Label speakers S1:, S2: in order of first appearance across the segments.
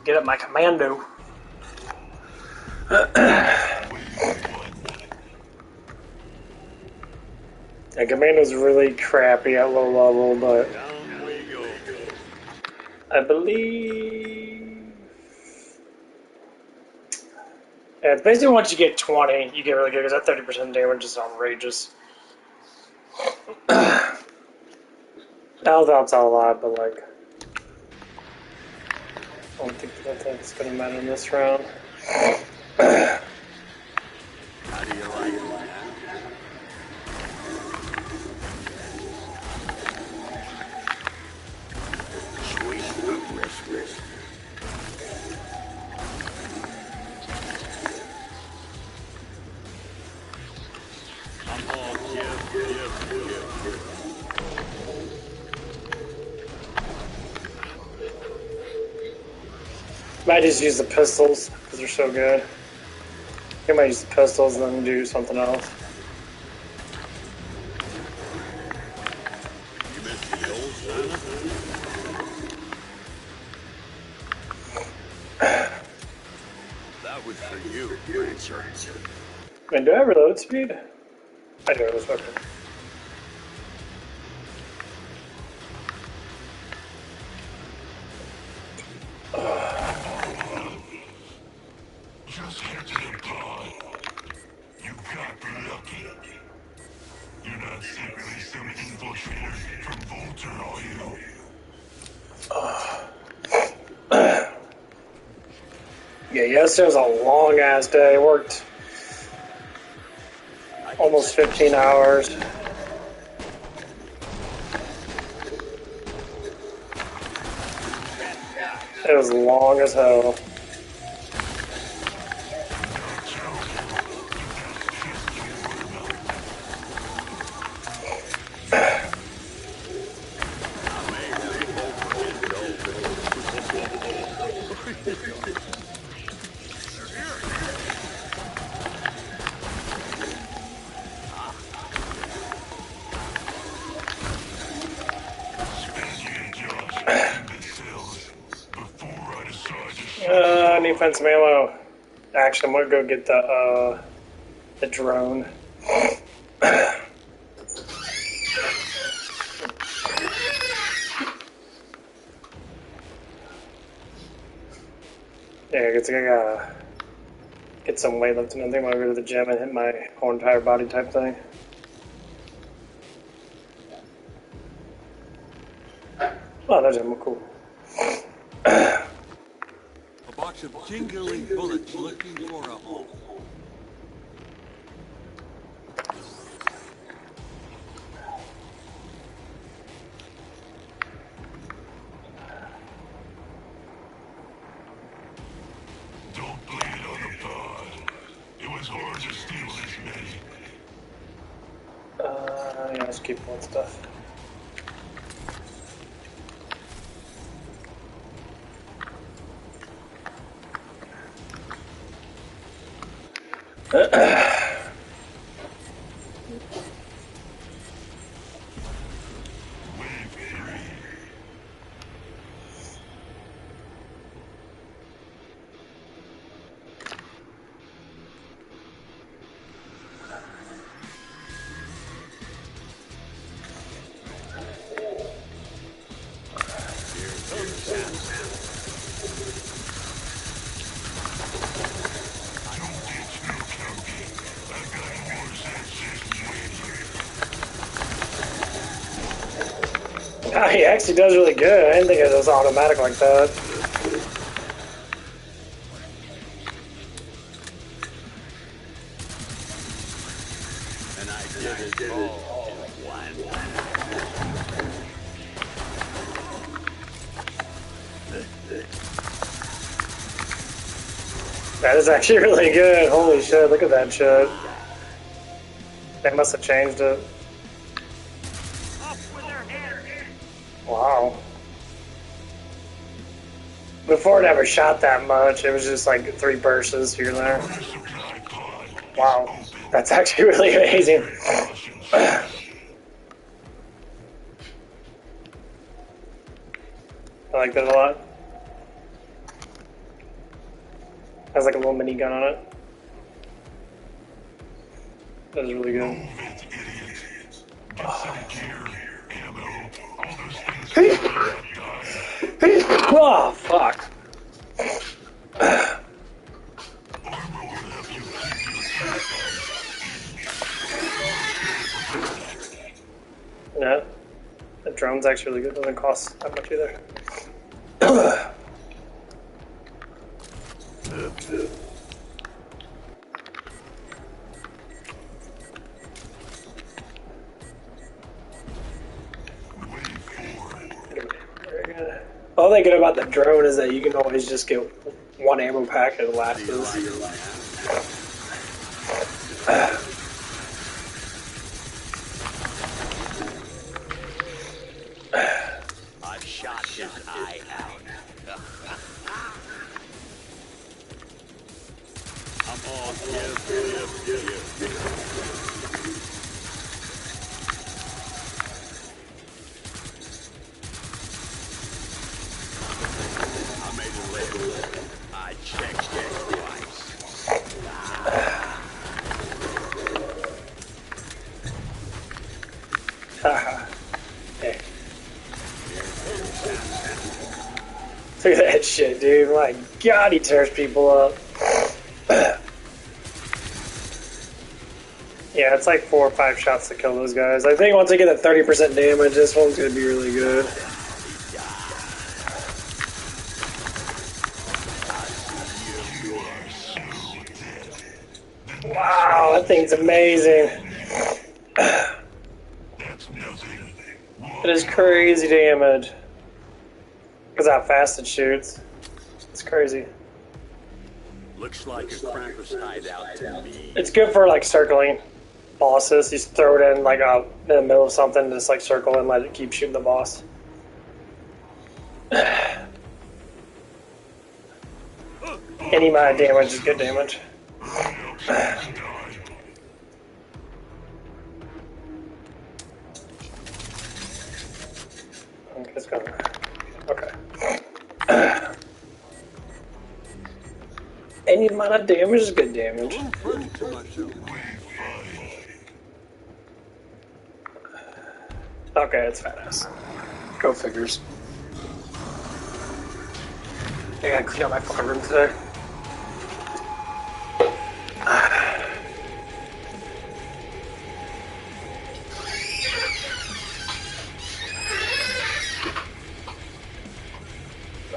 S1: Get up my commando. Yeah, commando's really crappy at low level, but I believe... Yeah, it's basically once you get 20, you get really good, because that 30% damage is outrageous. Health out's a lot, but like... I don't think that's going to matter in this round.
S2: How do you like it, man? Sweet, wrist. I'm all give.
S1: Might just use the pistols, because they're so good. I might use the pistols and then do something else.
S2: You miss the old Santa? That was for you, Rancher.
S1: Man, do I have reload speed? I do, it's okay.
S3: Just get to the pod. You got lucky. You're not secretly some infiltrator from Volter, are you?
S1: Yeah, yesterday was a long ass day. I worked almost 15 hours. It was long as hell. I need to find some ammo. Actually, I'm gonna go get the drone. Yeah, I guess I gotta get some weightlifting. I think I'm gonna go to the gym and hit my whole entire body type thing. Oh, there's ammo, cool.
S2: A box of tingling bullets looking for a home.
S3: Don't blame it on the pod. It was hard to steal this many.
S1: Yeah, let's keep pulling stuff. Oh, he actually does really good. I didn't think it was automatic like that.
S2: And I did it all in one.
S1: That is actually really good. Holy shit, look at that shit. They must have changed it. Wow. Before it never shot that much. It was just like 3 bursts here and there. Wow. That's actually really amazing. I like that a lot. Has like a little minigun on it. That is really good. Oh, fuck. Yeah. The drone's actually really good. Doesn't cost that much either. All they good about the drone is that you can always just get one ammo pack and it lasts.
S2: I've shot his eye out. I'm all give. I made a list. I checked it twice.
S1: Haha. Hey. Look at that shit, dude. My god, he tears people up. Yeah, it's like 4 or 5 shots to kill those guys. I think once I get a 30% damage, this one's gonna be really good. Wow, that thing's amazing. It is crazy damage. Because how fast it shoots. It's crazy.
S2: Looks like a Krampus hideout to me.
S1: It's good for like circling bosses. You just throw it in like out in the middle of something, just like circle and let it keep shooting the boss. Any amount of damage is good damage. Okay, it's going. Okay. Any amount of damage is good damage. Okay, it's badass. Go figures. I gotta clean out my fucking room today.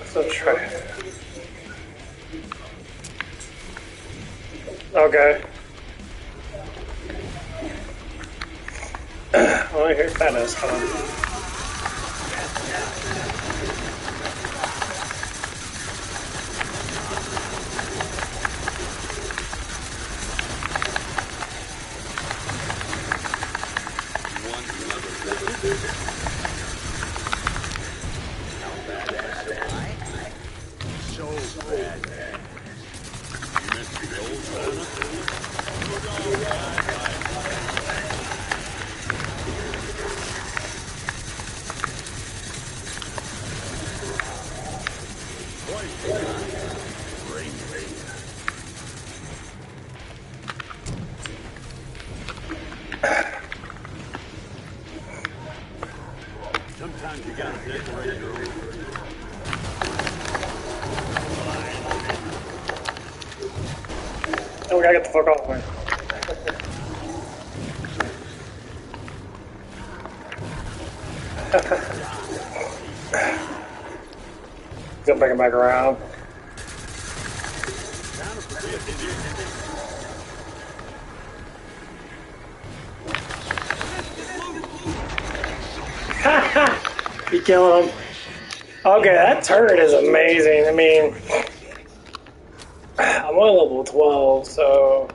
S1: So try. Okay. Well, here's Thanos coming.
S2: So bad. You missed the old sometimes you gotta decorate your own.
S1: Oh, we gotta get the fuck off, man. Gonna bring him back around. You killing him. Okay, that turret is amazing. I mean, I'm only level 12, so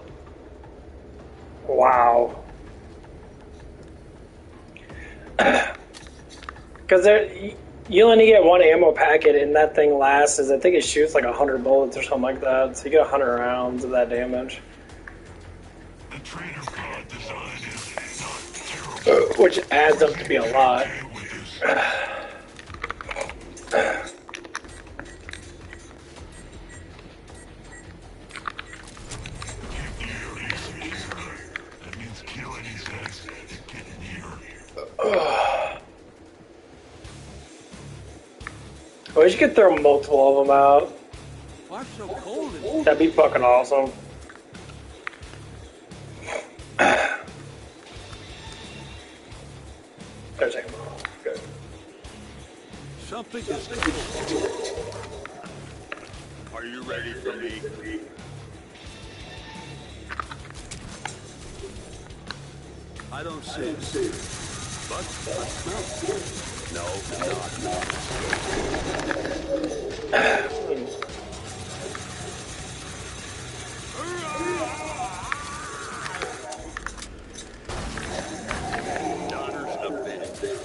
S1: wow. Because you only get one ammo packet, and that thing lasts. I think it shoots like 100 bullets or something like that. So you get 100 rounds of that damage.
S3: The trainer pod design is not terrible.
S1: Which adds up to be a lot. I wish you could throw multiple of them out.
S2: Why so cold in here?
S1: That'd be fucking awesome. There's a good.
S2: Something is cold. Are you ready for me? I don't see it. But I smell it. No, daughter's a bit.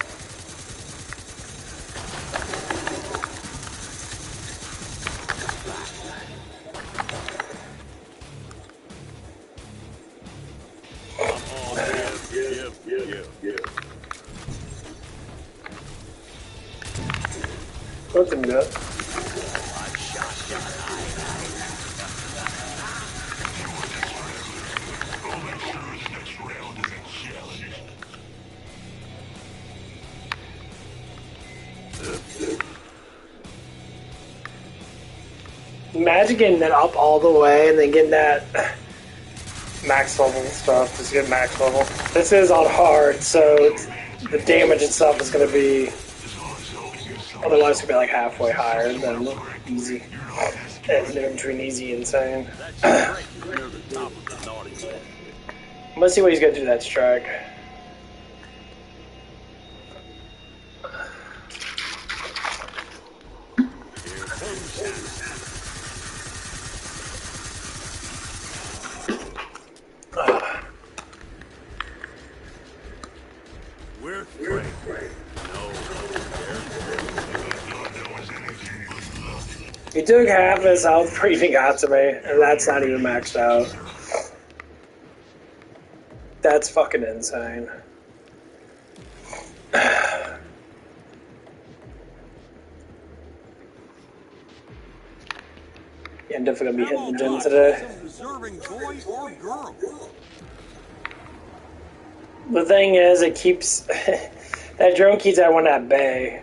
S1: Looking good. Imagine getting that up all the way and then getting that max level stuff. Just get max level. This is on hard, so the damage itself is going to be. Otherwise, it's going to be like halfway higher than easy. And between easy and insane. Let's see what he's going to do to that strike.
S2: We're free.
S1: He took half his health before he even got to me, and that's not even maxed out. That's fucking insane. Yeah, I'm definitely gonna be hitting the gym today.
S2: Deserving boy or girl.
S1: The thing is, it keeps that drone keeps everyone at bay.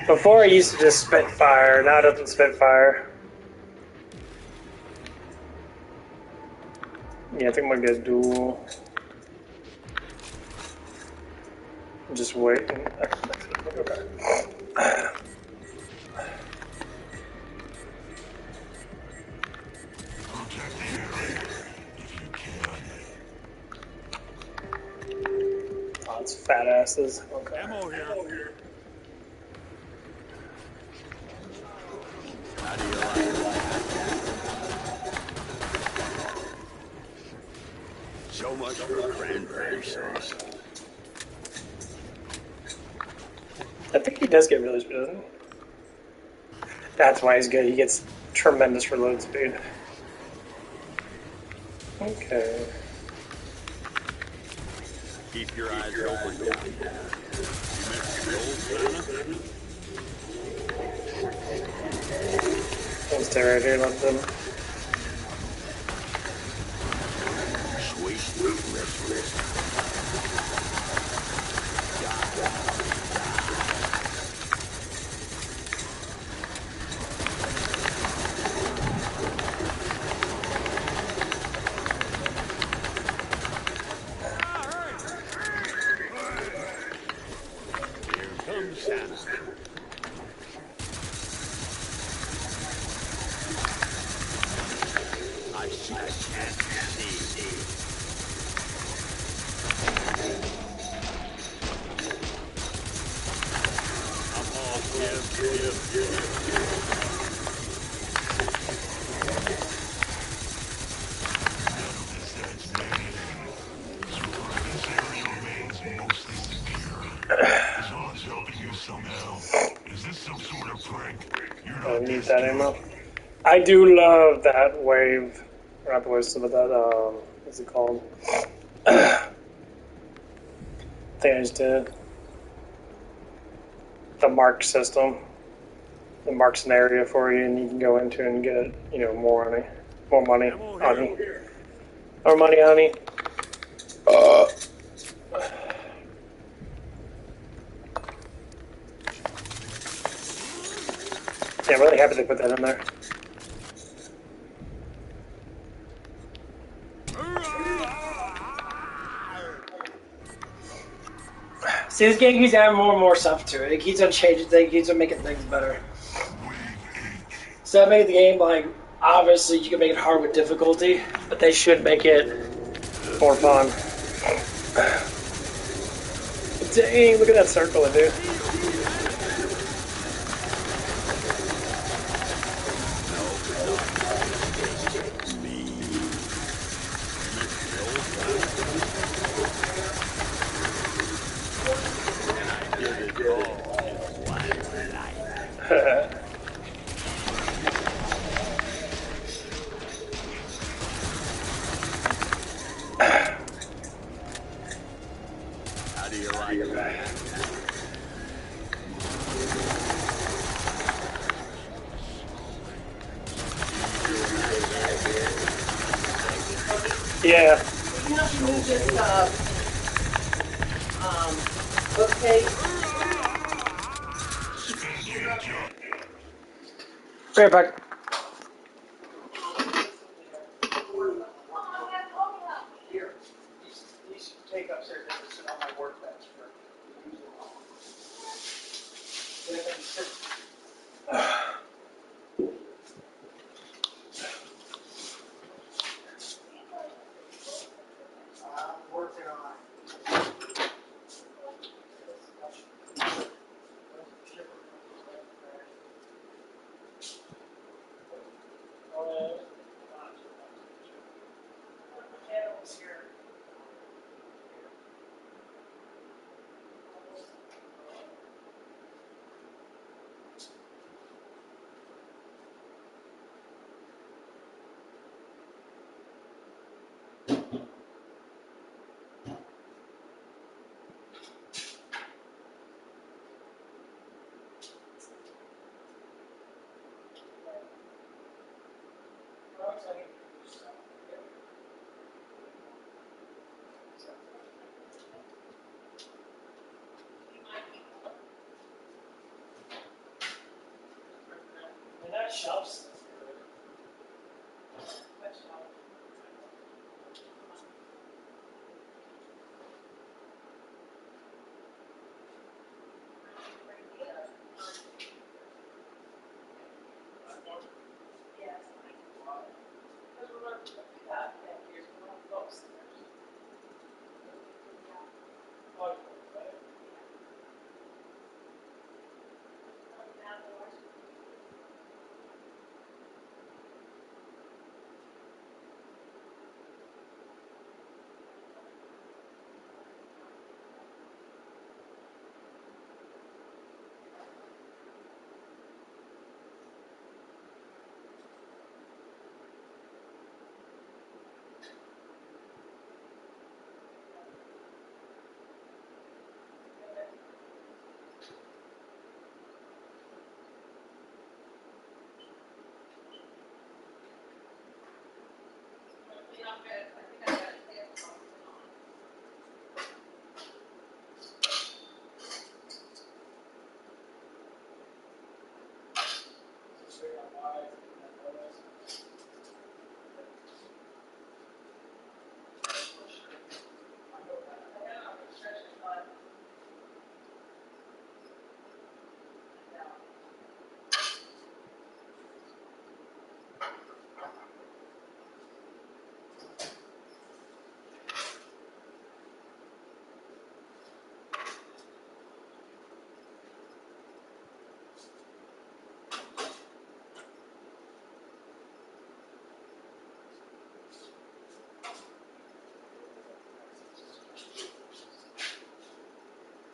S1: Before I used to just spit fire, now it doesn't spit fire. Yeah, I think I'm gonna get a duel. I'm just waiting. Okay. Oh, it's fat asses. Okay.
S2: Ammo here. So much for cranberry sauce.
S1: I think he does get really speed, doesn't he? That's why he's good. He gets tremendous reload speed. Okay.
S2: Keep your eyes open. You missed the old Santa?
S1: I'll stay right here, let them. I need that ammo. I do love that wave. Or not the wave, but that, what's it called? Thing I just did. The mark system. It marks an area for you and you can go into and get, you know, more money. More money, honey. More money, honey. Yeah, really happy they put that in there. See, this game keeps adding more and more stuff to it. It keeps on changing things, it keeps on making things better. So I made the game, like, obviously you can make it hard with difficulty, but they should make it more fun. Dang, look at that circle, dude.
S2: How do you like it?
S1: Yeah.
S4: You know, you need this bookcase.
S1: Right back. Here, these take upstairs and sit on my workbench for using them. I'm working on And that shelf's good. That shelf.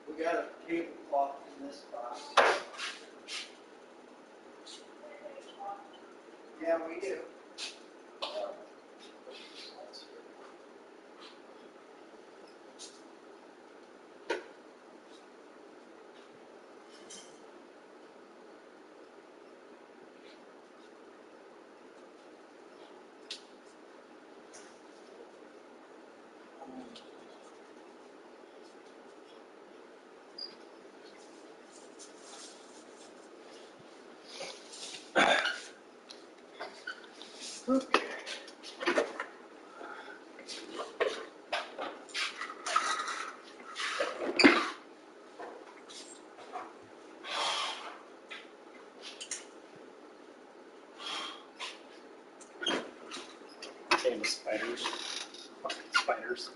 S1: We got a tablecloth in this box. Yeah, we do. Spiders. Fucking spiders.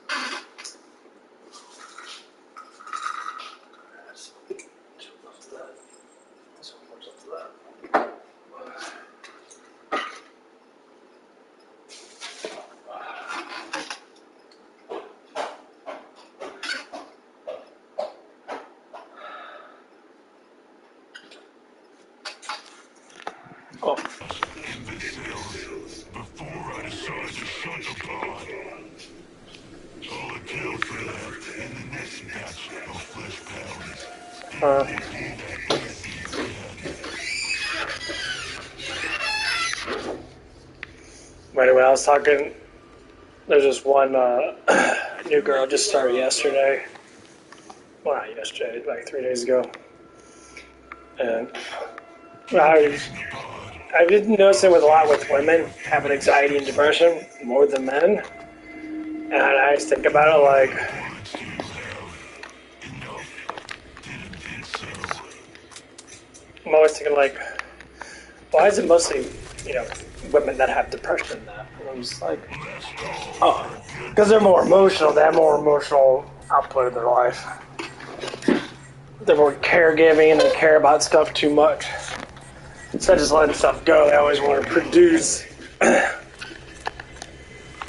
S1: Oh.
S3: Imbeciles. Before I decide to shut the pod, I'll account for that in the next batch of flesh pounds.
S1: Anyway, I was talking. There's this one new girl just started yesterday. Well, not yesterday, like 3 days ago. And I've been noticing with a lot with women having anxiety and depression more than men. And I just think about it like, I'm always thinking like, why is it mostly, women that have depression and that? And I'm just like, oh, because they're more emotional. They have more emotional output of their life. They're more caregiving and they care about stuff too much. Instead of just letting stuff go, they always want to produce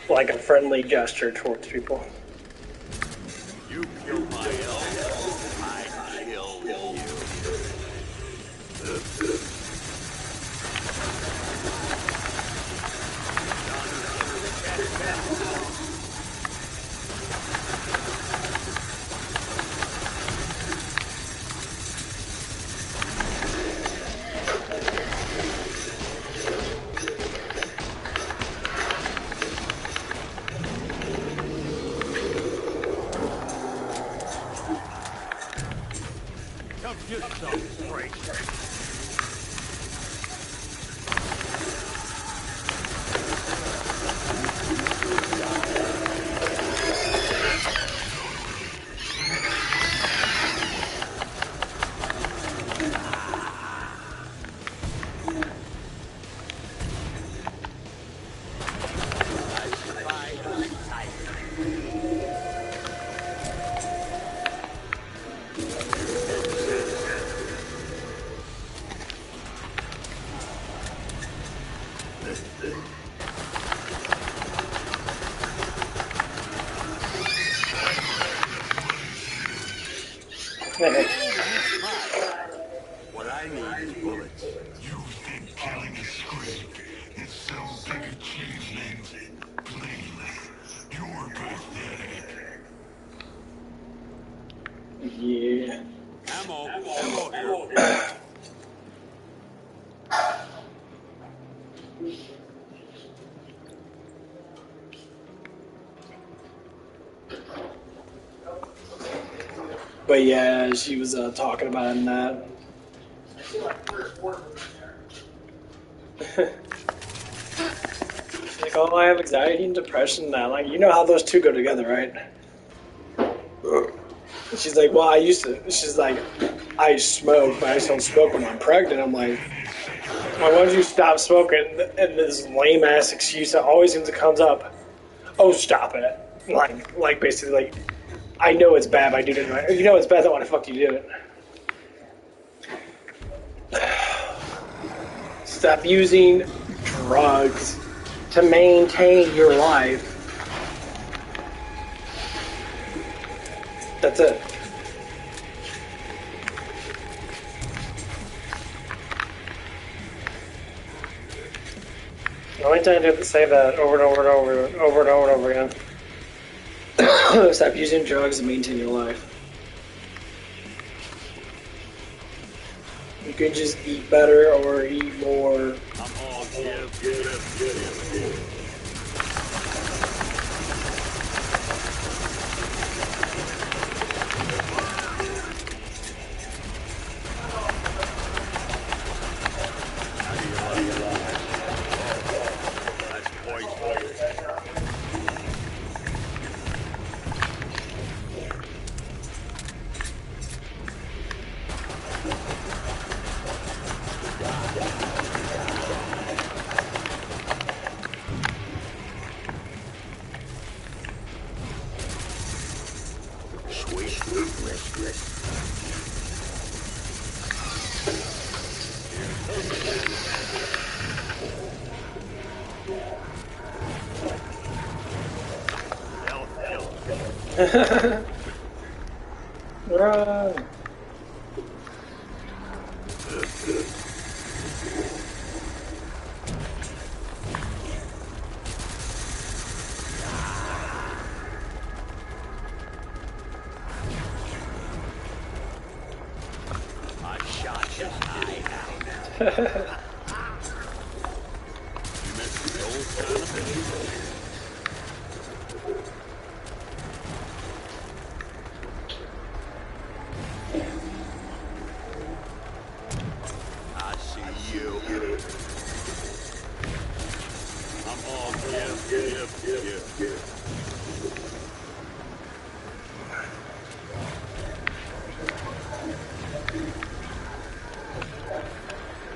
S1: like a friendly gesture towards people.
S2: You kill my elf, I kill you. Come get some strength. What I need is bullets.
S3: You think killing a squid is some big achievement? Please, you're pathetic.
S1: Yeah.
S2: Ammo here.
S1: But yeah, she was talking about it in that. She's like, oh, I have anxiety and depression now. Like, you know how those two go together, right? She's like, well, she's like, I smoke, but I just don't smoke when I'm pregnant. I'm like, well, why don't you stop smoking? And this lame ass excuse that always seems to comes up, oh, stop it. Like basically, like, I know it's bad, but I do it anyway. If you know it's bad, then why the fuck do you do it? Stop using drugs to maintain your life. That's it. The only time you have to say that over and over and over and over and over and over again. Stop using drugs to maintain your life. You can just eat better or eat more.
S2: I'm all give. That's poison.
S1: Run.
S2: I shot his eye out. You missed the old son of a I see you. I'm all give.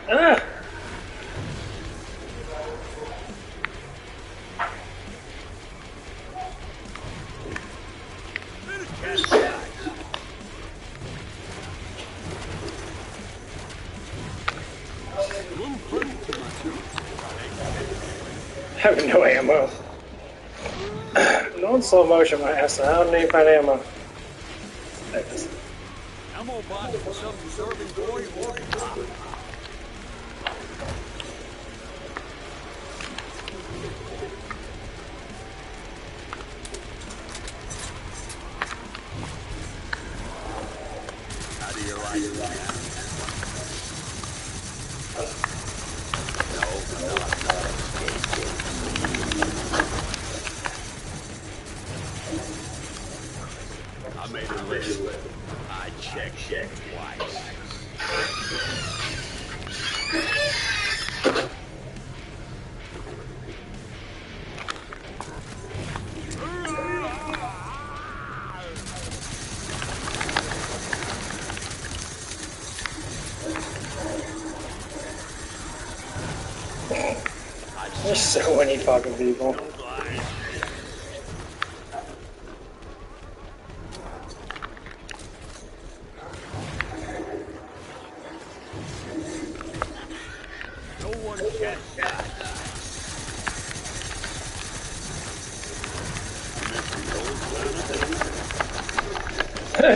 S1: Ah! I have no ammo. No in slow motion, my ass. I don't need to find ammo. There it is.
S2: Ammo box for some deserving boy or cop. How do you like that? I made a list. I checked it twice.
S1: There's so many fucking people.
S2: No one gets that.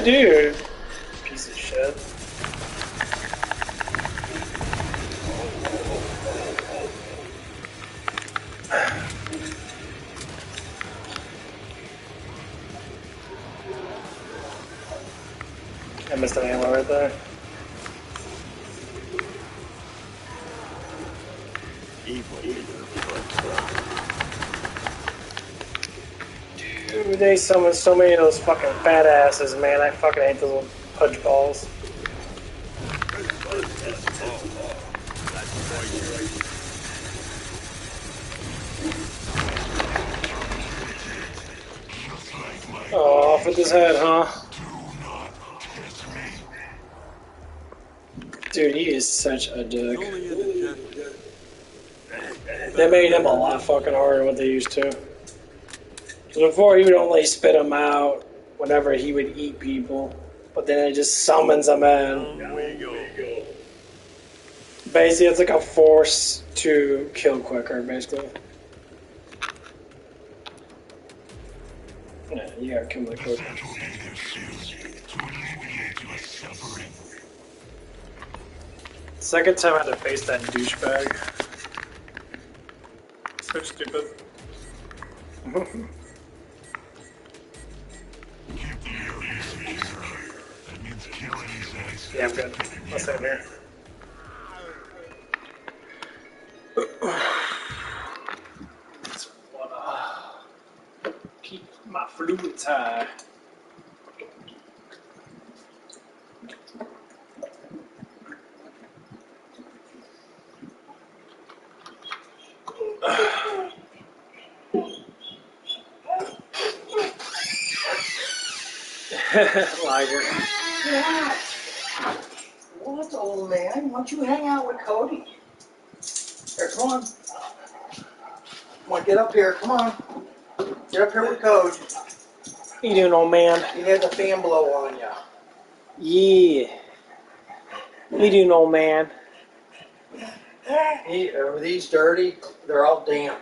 S1: Dude. Piece of shit. I missed an ammo right there. Dude, they summon so many of those fucking fat asses, man. I fucking hate those little punch balls. Oh, off with his head, huh? Dude, he is such a dick. They made him a lot fucking harder than what they used to. 'Cause before, he would only spit them out whenever he would eat people. But then it just summons them in. Basically, it's like a force to kill quicker, basically. Yeah, you gotta kill me quicker. Second time I had to face that douchebag. So stupid. Yeah, I'm good. I'll stay in here. Keep my fluids high. Liger.
S5: What, old man? Why don't you hang out with Cody? Here, come on. Come on, get up here. Come on. Get up here with Cody.
S1: What you doing, old man?
S5: He had the fan blow on you.
S1: Yeah. What you doing, old man?
S5: Are these dirty? They're all damp.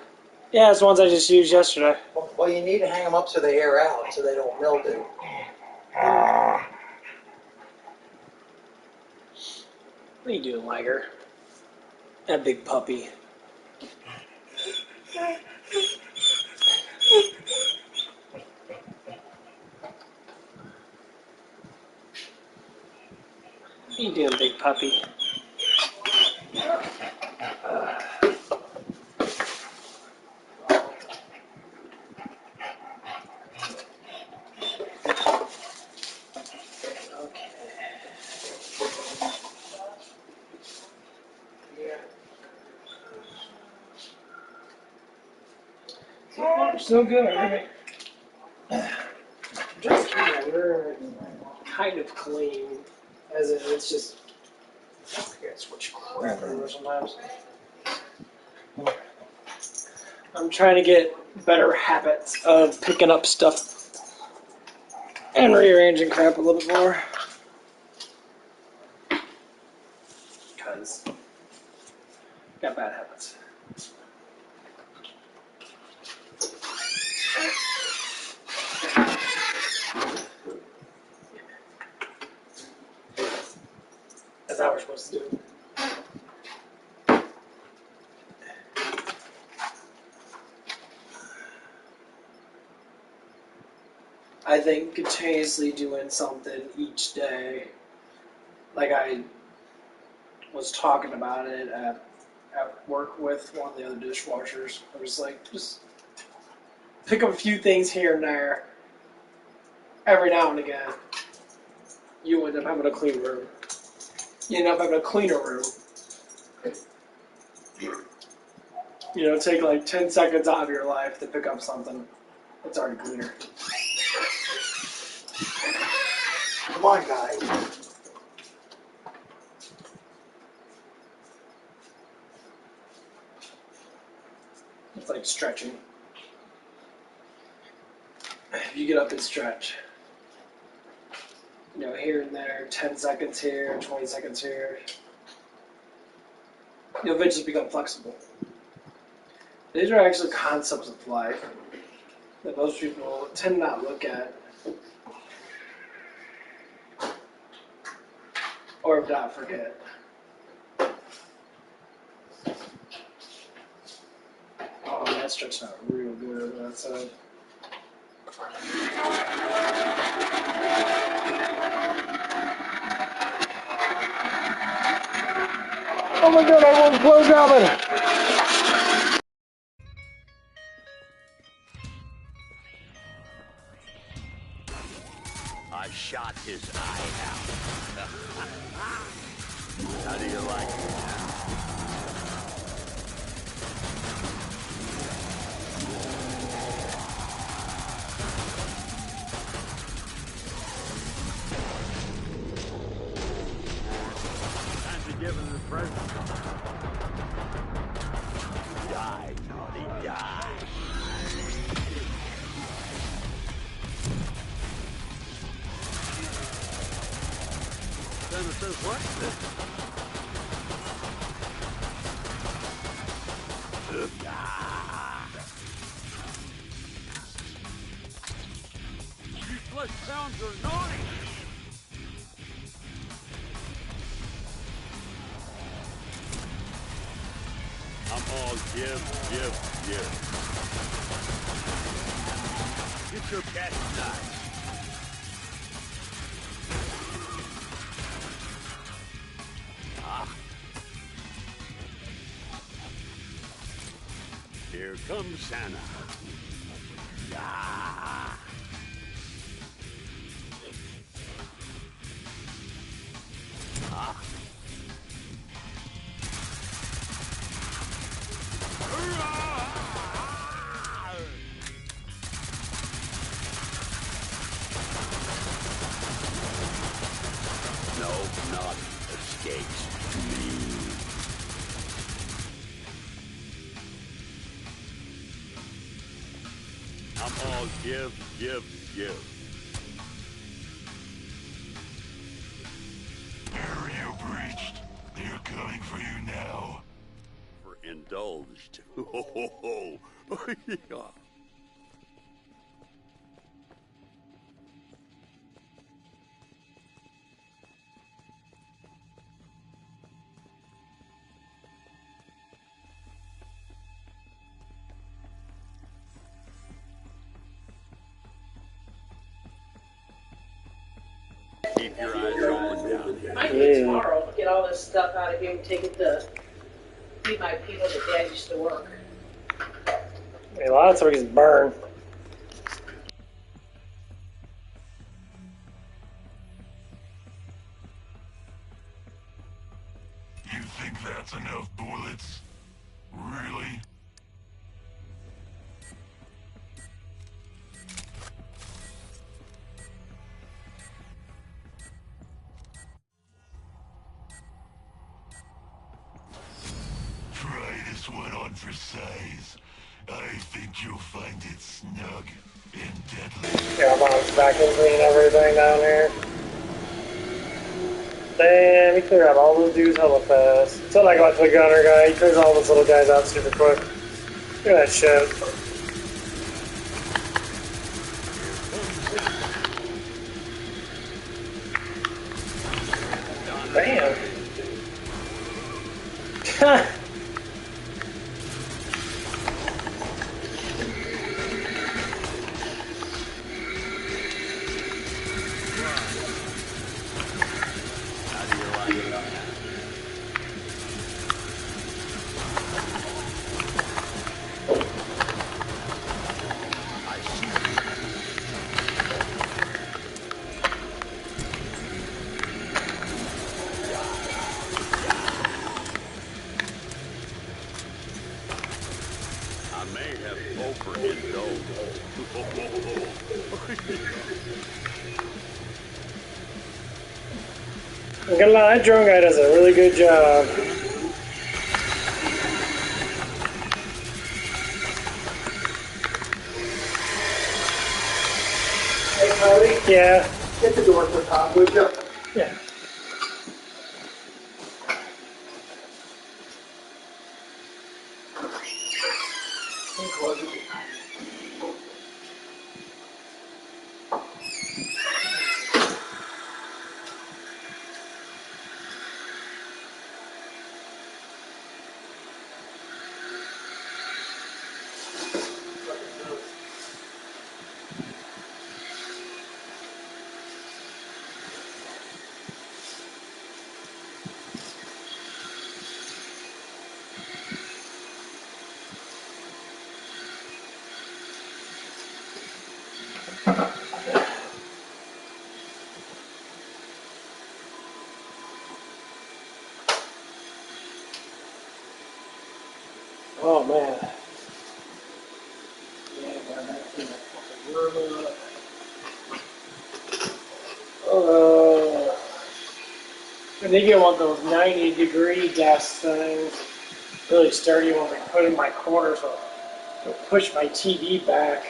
S1: Yeah, it's the ones I just used yesterday.
S5: Well, you need to hang them up so they air out, so they don't mildew.
S1: What are you doing, Liger? That big puppy. What are you doing, big puppy? Okay. So far, so good. Right? Just we're kind of clean, as in it's just. I gotta switch crap over sometimes. I'm trying to get better habits of picking up stuff and rearranging crap a little bit more. Because got bad habits. That's how we're supposed to do it. I think continuously doing something each day, like I was talking about it at work with one of the other dishwashers. I was like, just pick up a few things here and there every now and again. You end up having a clean room. You end up having a cleaner room. You know, take like 10 seconds out of your life to pick up something that's already cleaner.
S5: Come on, guys.
S1: It's like stretching. You get up and stretch. You know, here and there, 10 seconds here, 20 seconds here. You'll eventually become flexible. These are actually concepts of life that most people tend to not look at or not forget. Oh, that stretched out real good on that side. Oh my god, I won't close Alvin!
S2: I shot his eye out. How do you like it now? Time to give him the present. Die, naughty, die. Santa says what? You flesh pounds are naughty. I'm all give. Get your cat knife. Here comes Santa. Ah. Ah. No, not escapes me. I'm all give.
S3: Barrier breached. They're coming for you now.
S2: For indulgence. indulged. Ho ho ho! Yeah. Keep your eyes open down here.
S4: Might be tomorrow. Get all this stuff out of here and take it to feed my people that Dad used to work.
S1: A lot of stuff gets burned.
S3: You think that's enough bullets? Really? Try this one on for size. I think you'll find it snug and deadly.
S1: Yeah, mom's vacuuming everything down here. Damn, he cleared out all those dudes hella fast. It's not like I the gunner guy. He clears all those little guys out super quick. Look at that shit. Damn.
S2: I may have overindulged.
S1: I'm gonna lie, that drone guy does a really good job.
S5: Hey, Cody,
S1: Yeah.
S5: get the door to the top, would you?
S1: Yeah.
S5: Close it.
S1: Oh man. Yeah, got that thing fucking warm up. I think you want those 90-degree gas things. Really sturdy when I put in my corner so it'll push my TV back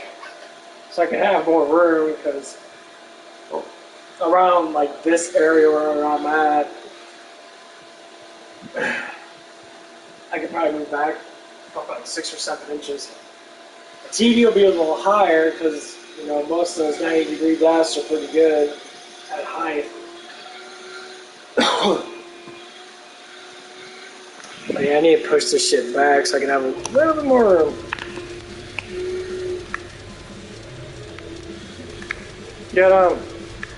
S1: so I can have more room because around like this area where I'm at, I could probably move back about like 6 or 7 inches. The TV will be a little higher because you know most of those 90-degree desks are pretty good at height. But yeah, I need to push this shit back so I can have a little bit more room. Get him.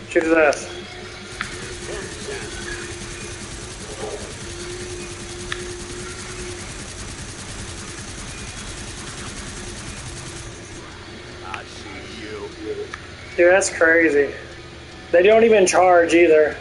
S1: Shoot his ass.
S2: I see you.
S1: Dude, that's crazy. They don't even charge either.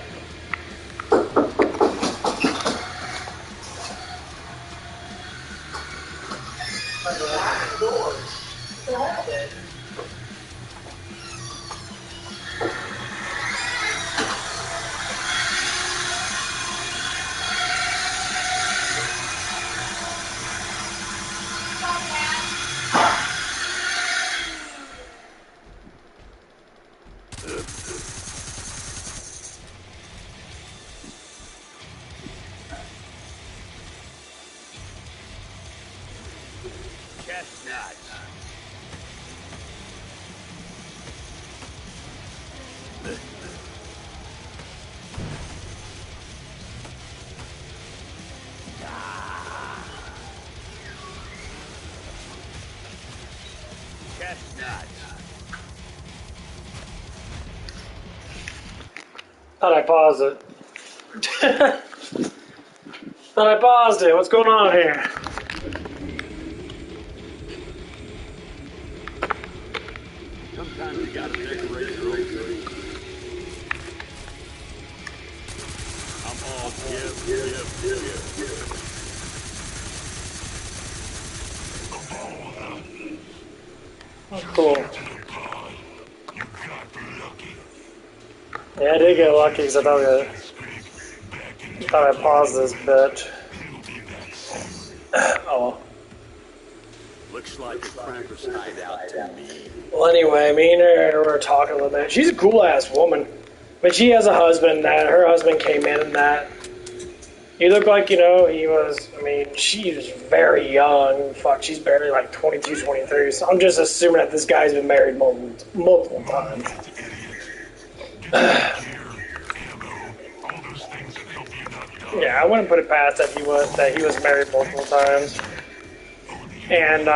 S2: Chestnut. Chestnut.
S1: Thought I paused it. Thought I paused it. What's going on here?
S2: Sometimes you gotta decorate your own tree. I'm all give.
S1: Cool.
S3: You got lucky.
S1: Yeah, I did get lucky because I thought I paused this bit. Oh.
S2: Looks like a Krampus hideout to me.
S1: Well, anyway, me and her were talking a little bit. She's a cool ass woman, but she has a husband. That her husband came in and that he looked like, he was. I mean, she was very young. Fuck, she's barely like 22, 23. So I'm just assuming that this guy's been married multiple times. Yeah, I wouldn't put it past that he was married multiple times, and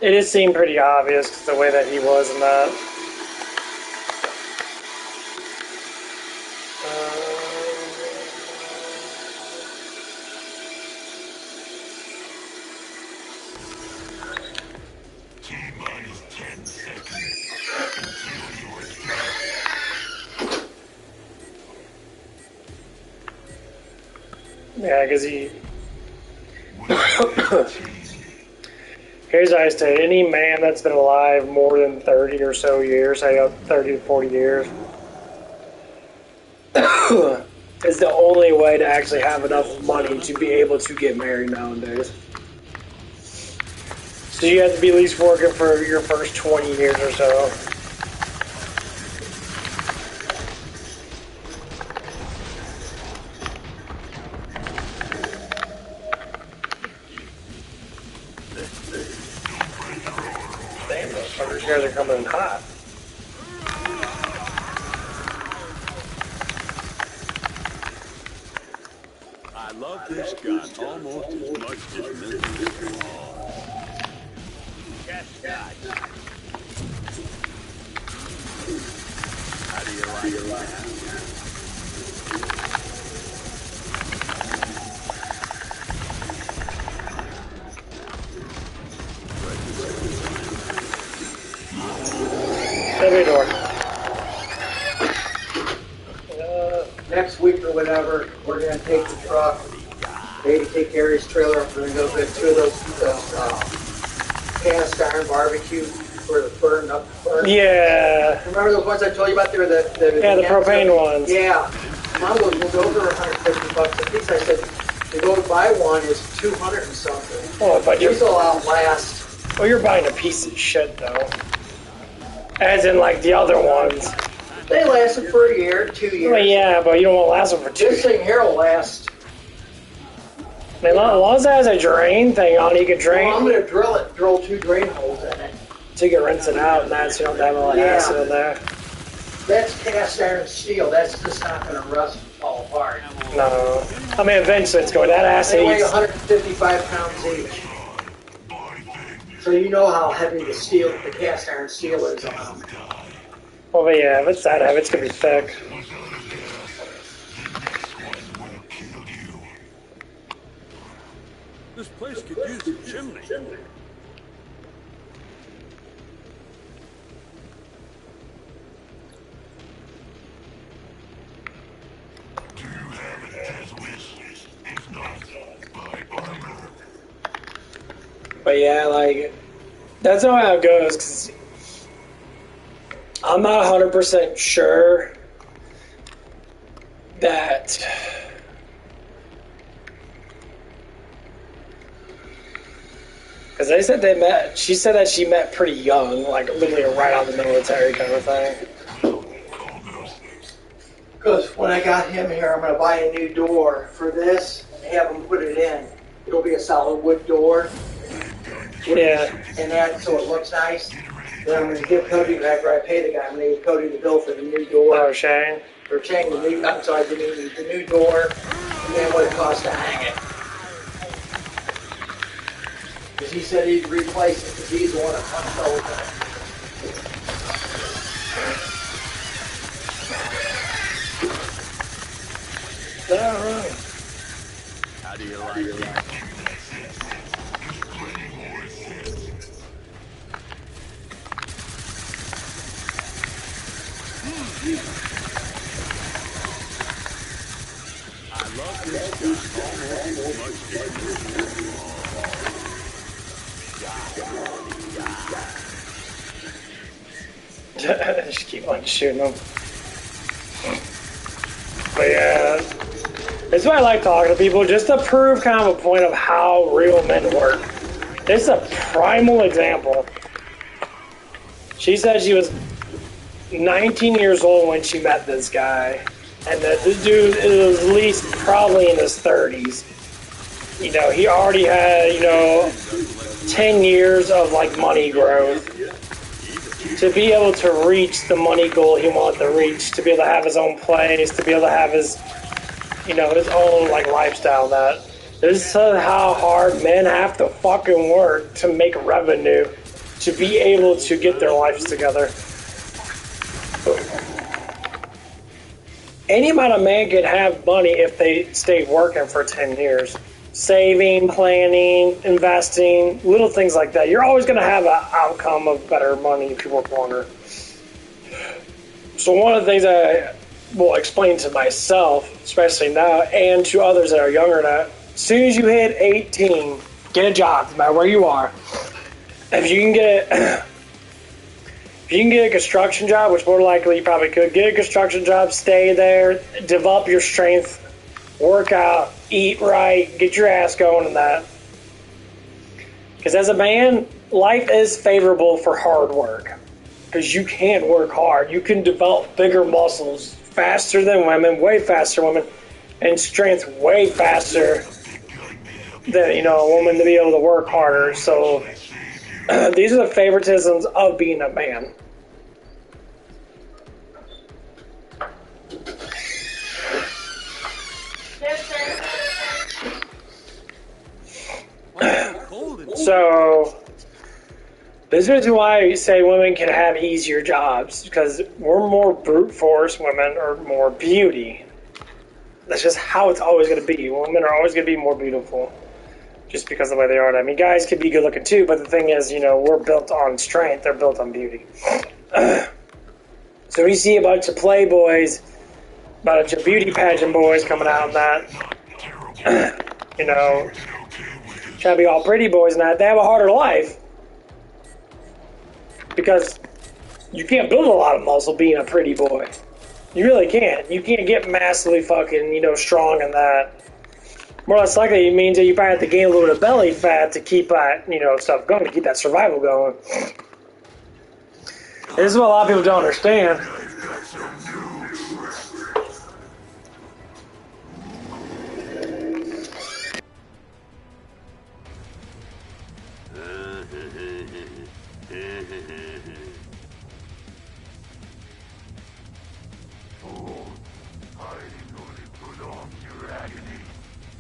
S1: it just seemed pretty obvious the way that he was in that.
S3: T-minus 10 seconds.
S1: Yeah, because he. Here's what I say: any man that's been alive more than 30 or so years, say up 30 to 40 years, is the only way to actually have enough money to be able to get married nowadays. So you have to be at least working for your first 20 years or so. Damn, those guys are coming in hot.
S2: I love this gun almost as much as Mrs. Chestnut. How do you like that?
S1: Every door.
S5: Next week or whatever, we're gonna take the truck. They take care of his trailer. We're gonna go get two of those cast iron barbecue for the burn up.
S1: Yeah.
S5: Remember those ones I told you about? They were the
S1: propane ones.
S5: Yeah. One of those was over $150 a piece. I said to go to buy one is 200 and something.
S1: Oh, but
S5: These will outlast.
S1: well, you're buying a piece of shit though. As in like the other ones.
S5: They lasted for a year, 2 years.
S1: Well, yeah, but you don't want to last them for 2
S5: This
S1: years.
S5: thing here will last.
S1: I mean, as long as it has a drain thing on it, you can drain.
S5: Well, I'm gonna drill 2 drain holes in it.
S1: So you can rinse it out and that, so you don't have all the acid in there.
S5: That's cast iron steel. That's just not gonna rust and fall apart.
S1: No. I mean, eventually it's going. That acid
S5: They weigh
S1: eats.
S5: 155 pounds each. So you know how heavy the cast iron steel is on them.
S1: Well, but yeah, if it's that heavy, it's going to be thick.
S2: This place could use a chimney.
S3: Do you have it as wish? If not, buy armor.
S1: But yeah, like, that's not how it goes, because I'm not 100% sure that because they said they met. She said that she met pretty young, like literally right out of the military kind of thing.
S5: Because when I got him here, I'm gonna buy a new door for this and have him put it in. It'll be a solid wood door,
S1: Yeah.
S5: and that so it looks nice. Then I'm going to give Cody, after I pay the guy, I'm going to give Cody the bill for the new door.
S1: Oh, Shane.
S5: Or Shane, I'm sorry, the new door, and then what it costs to hang it. Because he said he'd replace it, because he's the one that punched over it.
S1: All right.
S2: How do you like it? I love this guy almost
S1: Just keep on shooting them. But yeah, that's why I like talking to people, just to prove kind of a point of how real men work. This is a primal example. She said she was 19 years old when she met this guy, and that this dude is at least probably in his 30s. You know, he already had, 10 years of like money growth to be able to reach the money goal he wanted to reach, to be able to have his own place, to be able to have his, his own like lifestyle. That this is how hard men have to fucking work to make revenue, to be able to get their lives together. Any amount of man can have money if they stay working for 10 years. Saving, planning, investing, little things like that. You're always going to have an outcome of better money if you work longer. So one of the things I will explain to myself, especially now, and to others that are younger now, as soon as you hit 18, get a job, no matter where you are. If you can get a construction job, which more likely you probably could, get a construction job, stay there, develop your strength, work out, eat right, get your ass going in that. Because as a man, life is favorable for hard work. Because you can work hard. You can develop bigger muscles faster than women, way faster than women, and strength way faster than, a woman to be able to work harder. So these are the favoritisms of being a man. So, this is why I say women can have easier jobs, because we're more brute force, women are more beauty. That's just how it's always going to be. Women are always going to be more beautiful, just because of the way they are. I mean, guys can be good looking too, but the thing is, we're built on strength, they're built on beauty. So you see a bunch of playboys, a bunch of beauty pageant boys coming out and that, trying to be all pretty boys and that, they have a harder life. Because you can't build a lot of muscle being a pretty boy. You really can't. You can't get massively fucking, strong in that. More or less likely, it means that you probably have to gain a little bit of belly fat to keep that, stuff going, to keep that survival going. This is what a lot of people don't understand.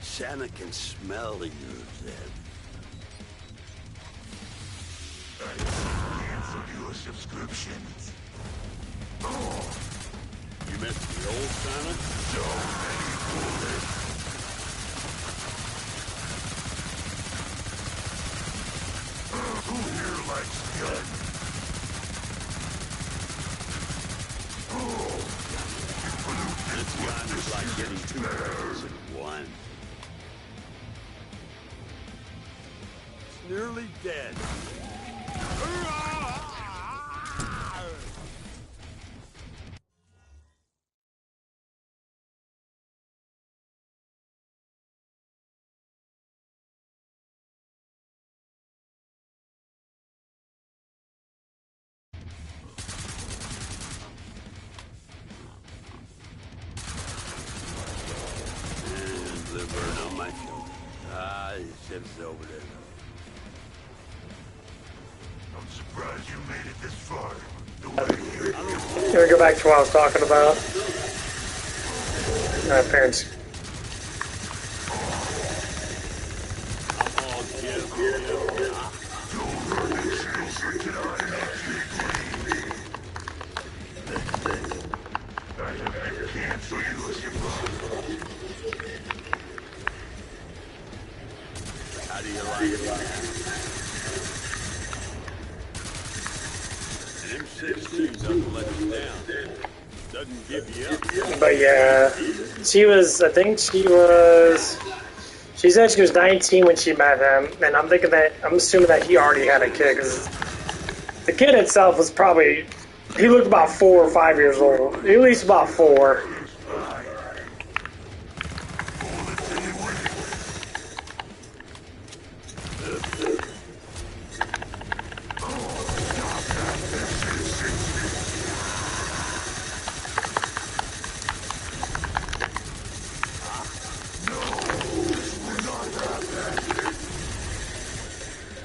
S2: Santa can smell you then.
S3: Cancel your subscription.
S2: You missed the old Santa?
S3: So many bullets. Who here likes guns?
S2: This gun is like getting two birds in one. It's nearly dead. And liver on my shoulder. Ah, the ship's over there.
S3: I'm surprised you made it this far. The way you're
S1: Gonna go back to what I was talking about. My parents.
S2: Come on, kid. How do you like it? An M16 doesn't let us down. Doesn't give you up.
S1: But yeah, I think she said she was 19 when she met him, and I'm assuming that he already had a kid, because the kid itself was probably, he looked about 4 or 5 years old, at least about 4.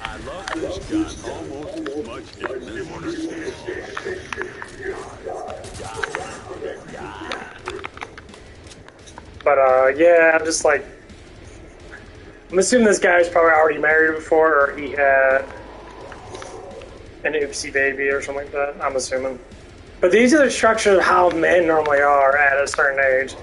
S2: I love this gun almost as much as this one.
S1: But yeah, I'm just like, I'm assuming this guy was probably already married before, or he had an oopsie baby or something like that. I'm assuming. But these are the structures of how men normally are at a certain age.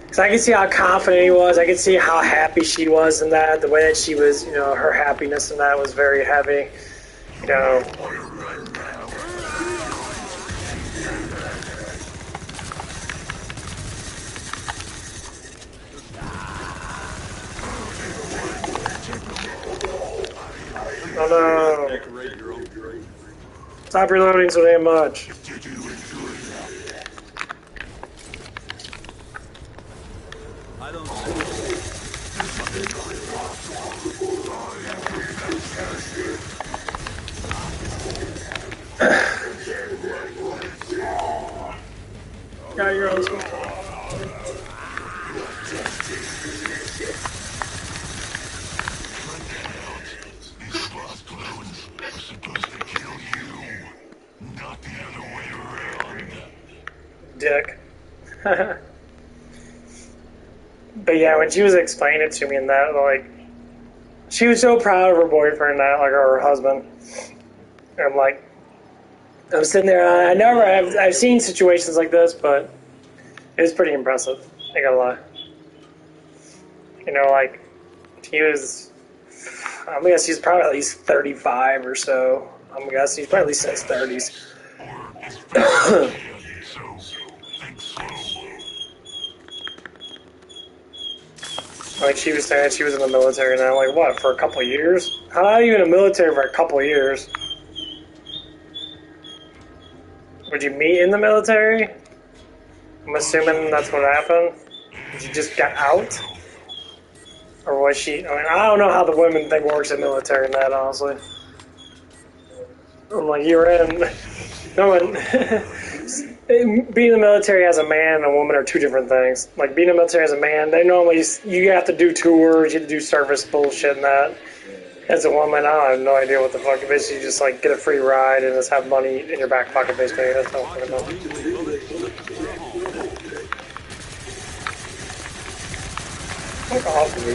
S1: Because I can see how confident he was. I can see how happy she was in that. The way that she was, you know, her happiness in that was very heavy. You know. Oh no.
S2: Decorate your own grave.
S1: Stop reloading so damn much.
S2: I don't see
S1: Got your own school.
S3: These boss clones are supposed to kill you, not the other way around.
S1: Dick. But yeah, when she was explaining it to me and that, like, she was so proud of her boyfriend, that, like, or her husband. And I'm like, I'm sitting there, I've seen situations like this, but it was pretty impressive. I gotta lie. You know, like, he was, I guess he's probably at least 35 or so. I'm guessing he's probably at least in his 30s. Like she was saying, she was in the military now. Like what, for a couple of years? How are you in the military for a couple of years? Would you meet in the military? I'm assuming that's what happened. Did you just get out? Or was she? I mean, I don't know how the women thing works in military and that, honestly. I'm like, you're in. No one. Being in the military as a man and a woman are two different things. Like, being in the military as a man, they normally, you have to do tours, you have to do service bullshit and that. As a woman, I have no idea what the fuck. Basically, you just, like, get a free ride and just have money in your back pocket, basically. That's what I'm talking about. Fuck off with me,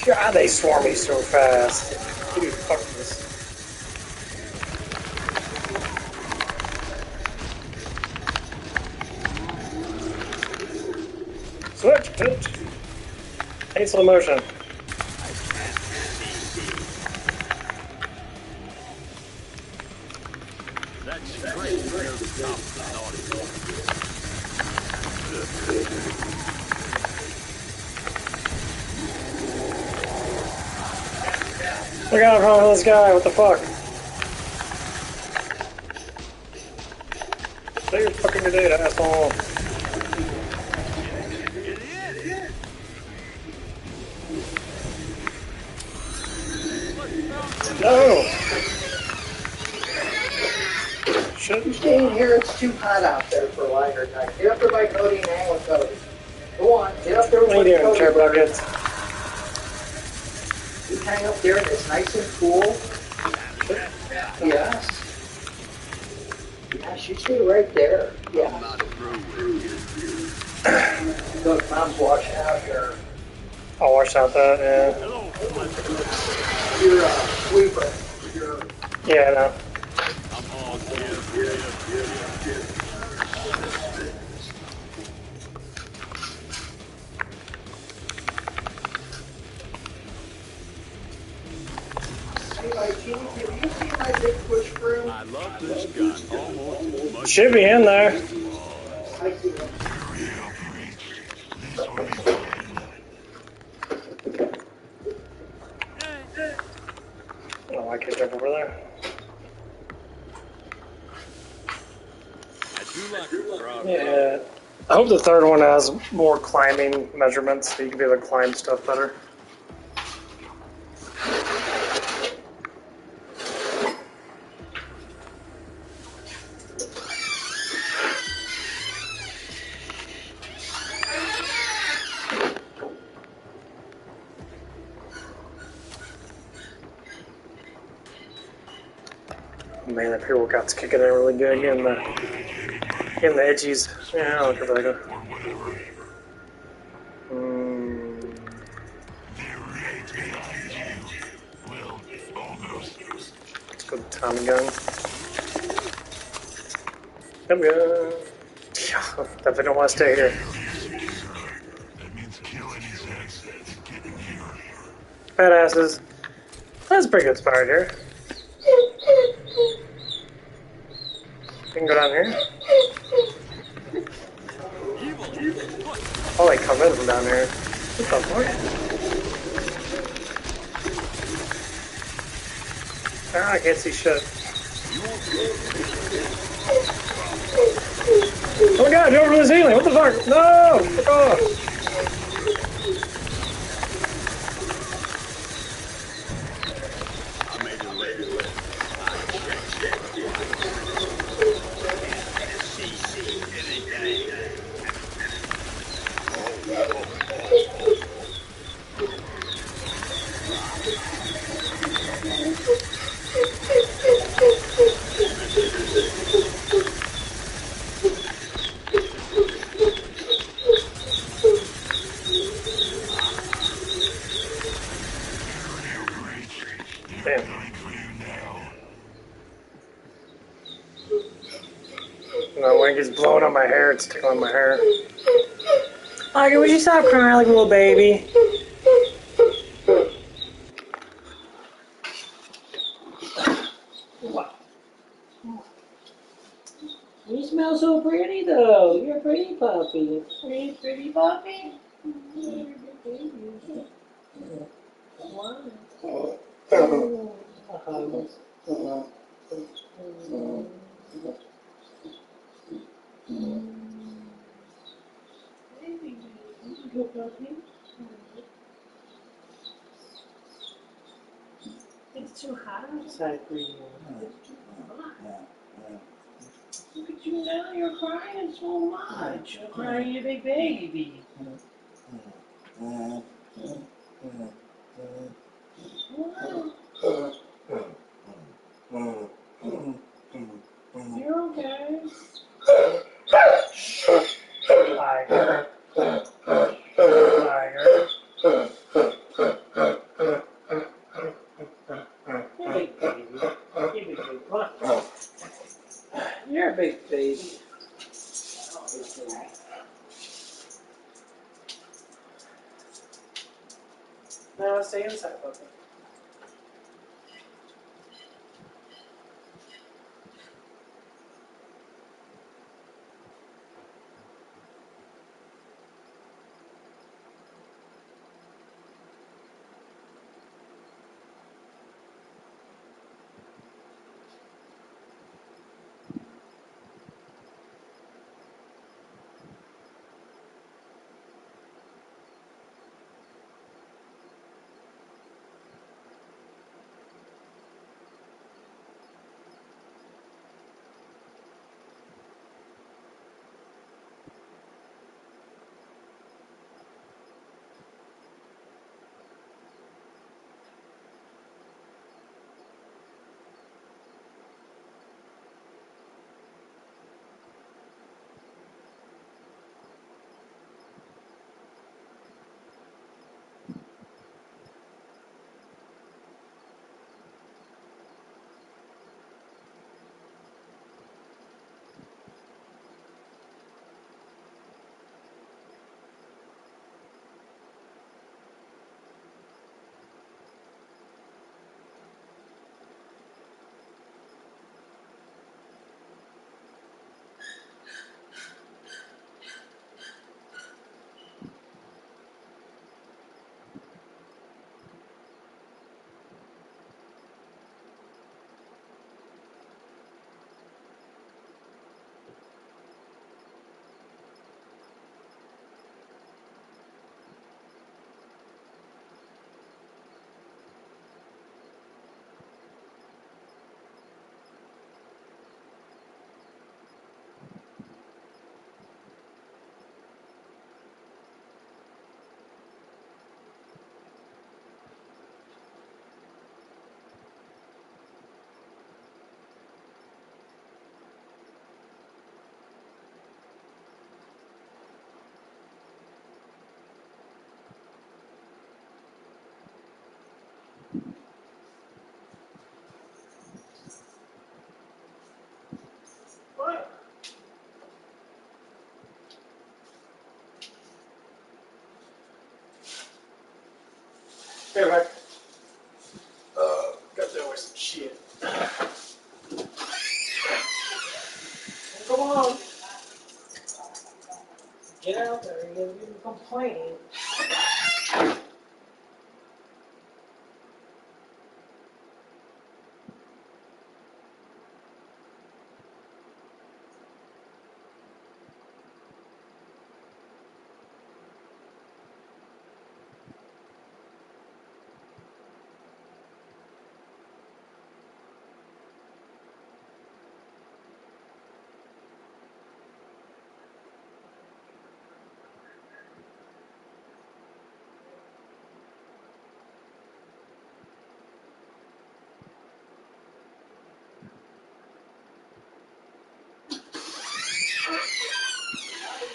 S1: dude. God, they swarm me so fast. Dude, fuck this. Switch, bitch. Hate slow motion.
S2: that's great. You're the top of the
S1: Look out in front of this guy, what the fuck? Say your fucking your data, asshole. No! Shit.
S5: Stay in here, it's too hot out there for a lighter time. Get up there by Cody and hang with Cody. Go on, get up there with
S1: What are you doing,
S5: Cody.
S1: Chair Buckets?
S5: You hang up there and it's nice and cool. Yes. Yeah, she stay right there. Yeah. Look, Mom's washing out your
S1: I'll wash out that, yeah.
S5: sweeper. Your
S1: Yeah, I know.
S5: Hey, my team, have you seen my big push broom?
S2: I love this gun almost as much.
S1: Should be in there.
S5: I see them.
S1: Oh, I could jump over there.
S2: I do like the crowd.
S1: Yeah. I hope the third one has more climbing measurements so you can be able to climb stuff better. Man, that pre-workout's kicking in really good. Getting the edgies. Yeah, I'll look at that. Let's go to Tommy gun. Tommy gun. Yeah, definitely don't want to stay here. Badasses. That's a pretty good spot right here. You can go down here. Oh, they come in from down here. What the fuck? Ah, I can't see shit. Oh my god, you're over the ceiling! What the fuck? No! Fuck off! Damn. My wing is blowing on my hair. It's tickling my hair. Like, would you stop crying like a little baby?
S4: You smell so pretty, though. You're a pretty puppy. Pretty puppy? It's too hot outside for you. It's too hot. Look at you now, you're crying so much. You're crying, you big baby. You're okay. Tiger. Tiger. Hey, baby. Give me a big one. You're a big baby. No, stay inside, puppy.
S5: Here, Rick.
S1: Got there with some shit. Come on. Get out there. You're going to complain.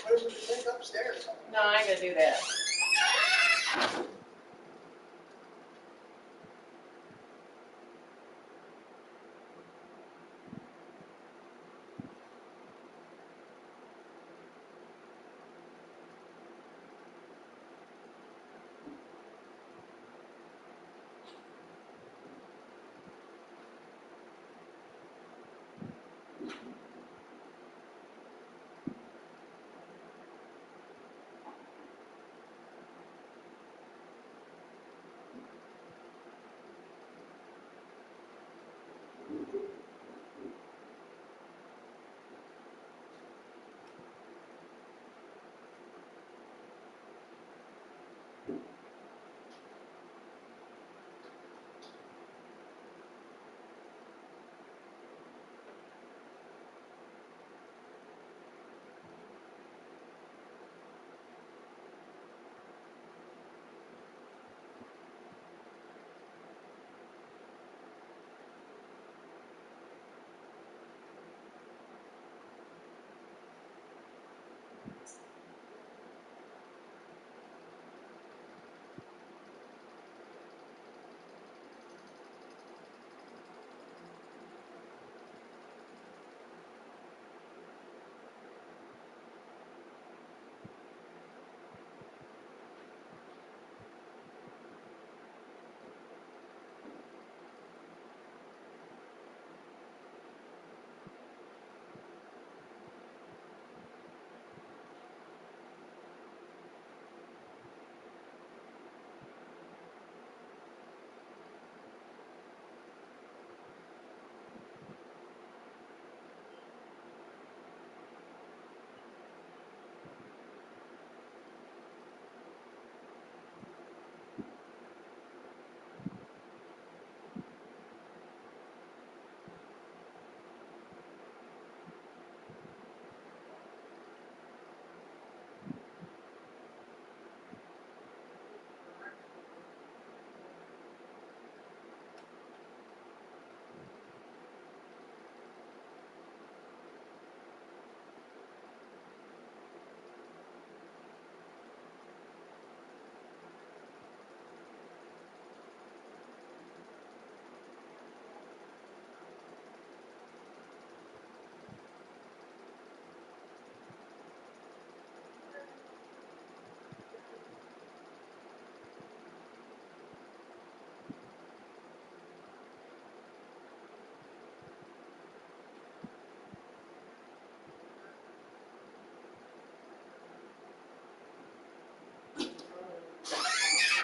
S5: What would you think upstairs?
S4: No, I ain't gonna do that.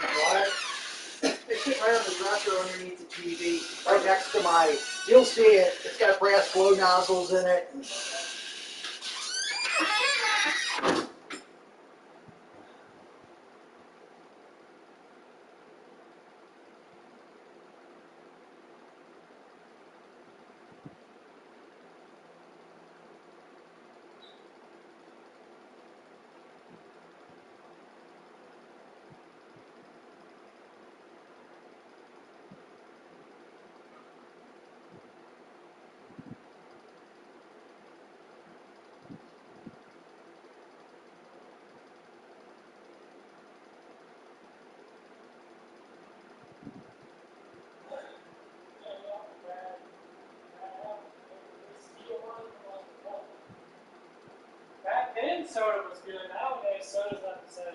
S5: What? They sit right on the dresser underneath the TV, right next to my. You'll see it. It's got brass blow nozzles in it.
S1: Back then, soda was good. Nowadays, soda's not the same.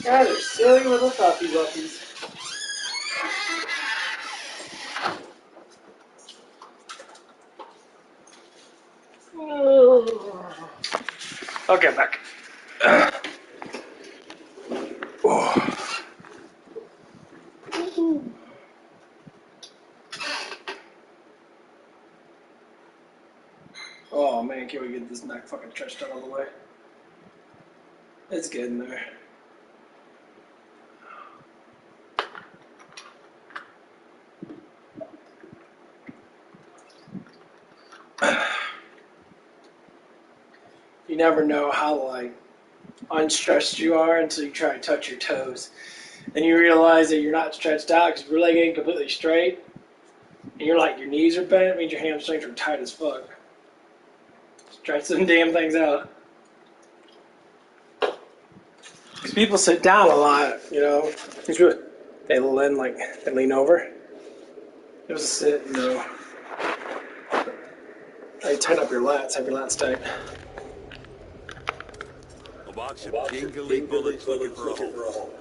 S1: Guys are silly little puppy wuppies. Okay, back. Oh man, can we get this neck fucking stretched out all the way? It's getting there. You never know how like unstretched you are until you try to touch your toes. And you realize that you're not stretched out because your leg ain't completely straight. And you're like, your knees are bent, it means your hamstrings are tight as fuck. Stretch them damn things out. Because people sit down a lot, you know. They lean over. It was a sit, you know. You tighten up your lats, have your lats tight.
S2: A box of jingly bullets looking for a hole.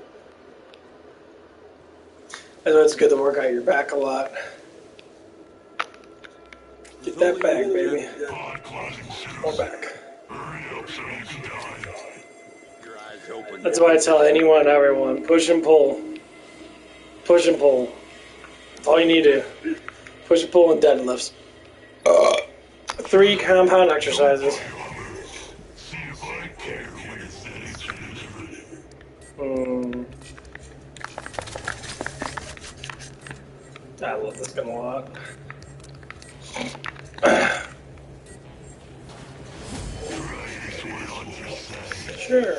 S1: That's why it's good to work out your back a lot. Get that back, baby. More back.
S2: Your eyes open.
S1: That's why I tell anyone, everyone, push and pull. Push and pull. That's all you need to do. Push and pull and deadlifts. 3 compound exercises. I love this gun a lot. Sure.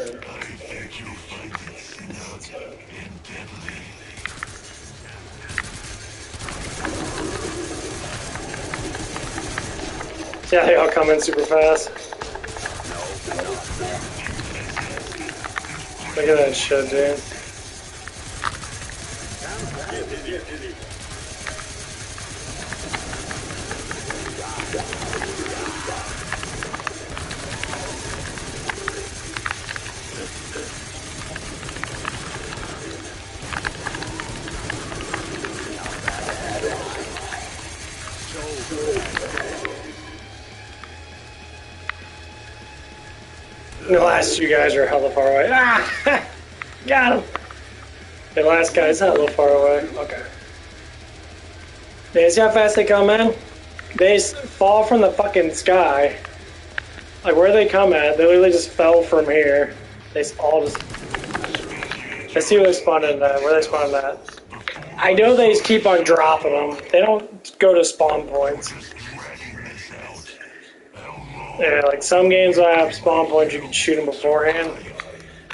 S1: See how they all come in super fast? Look at that shit, dude. The last 2 guys are hella far away. Ah! Got him! The last guy's hella far away. Okay. Man, see how fast they come in? They fall from the fucking sky. Like, where they come at, they literally just fell from here. They all just... Let's see where they spawned in at. Where they spawned at. I know they just keep on dropping them. They don't go to spawn points. Yeah, like some games will have spawn points you can shoot them beforehand.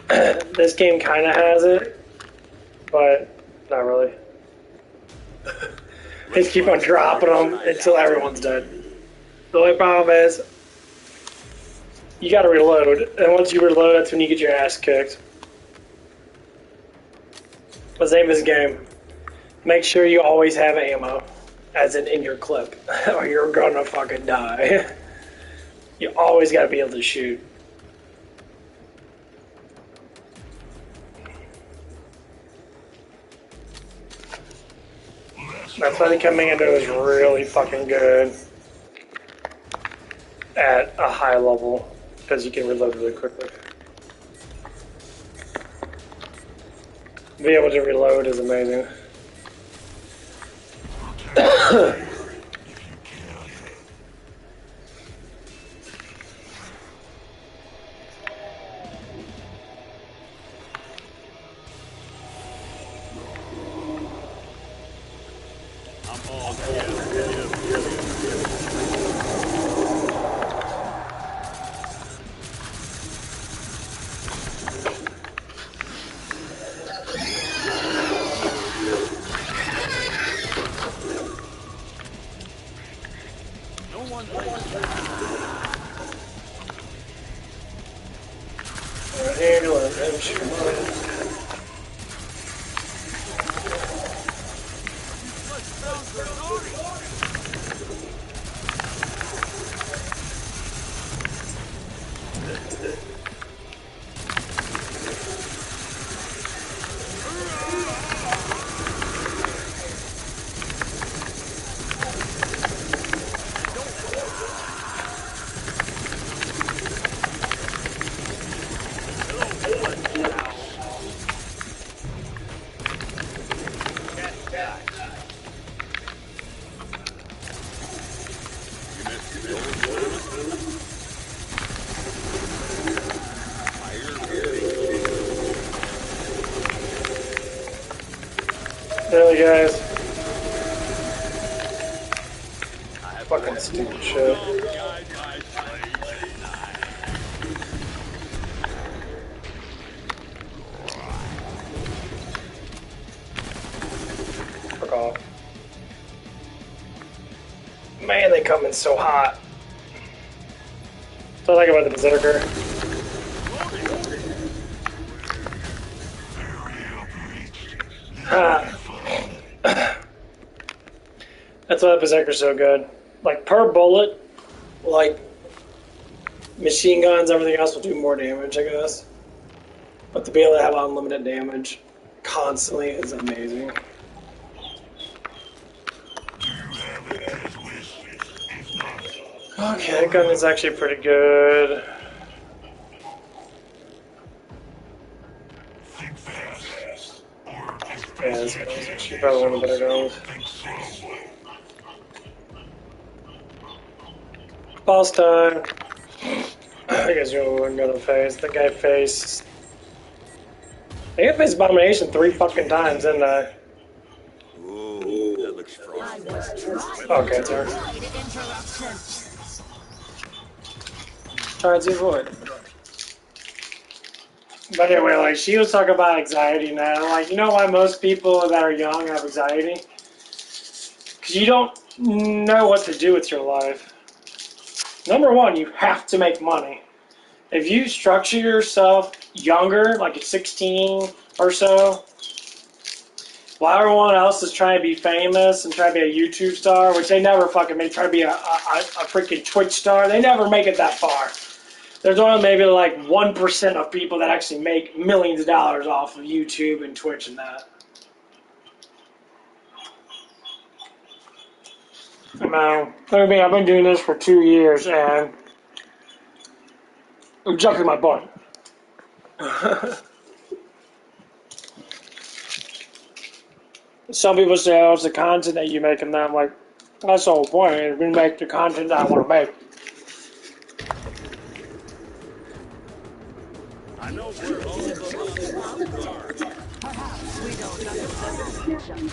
S1: This game kind of has it, but not really. They just keep on dropping them until everyone's dead. The only problem is, you gotta reload, and once you reload, that's when you get your ass kicked. What's the name of this game? Make sure you always have ammo, as in your clip, or you're gonna fucking die. You always gotta be able to shoot. That's why the commando is really fucking good at a high level, because you can reload really quickly. Being able to reload is amazing. Really, guys? Fucking stupid shit. Fuck off. Man, they come in so hot. So I like about the Berserker. That's why the Berserker's so good. Like, per bullet, like, machine guns, everything else will do more damage, I guess. But to be able to have unlimited damage constantly is amazing. Okay, that gun is actually pretty good. Yeah, this gun is actually probably one of the better guns. Boss time. I guess you wouldn't go to face. The guy faced. I think I faced Abomination 3 fucking times, didn't I?
S2: Ooh, that looks frosty.
S1: Okay, it's her. Trying to avoid. But anyway, like, she was talking about anxiety now. Like, you know why most people that are young have anxiety? Because you don't know what to do with your life. Number one, you have to make money. If you structure yourself younger, like at 16 or so, while everyone else is trying to be famous and trying to be a YouTube star, which they never fucking make, try to be a freaking Twitch star, they never make it that far. There's only maybe like 1% of people that actually make millions of dollars off of YouTube and Twitch and that. Now, I've been doing this for 2 years and I'm jumping my butt. Some people say, oh, it's the content that you make, and I'm like, that's the whole point. Is we make the content that I want to make.
S2: I know we're all the
S6: Perhaps we don't understand.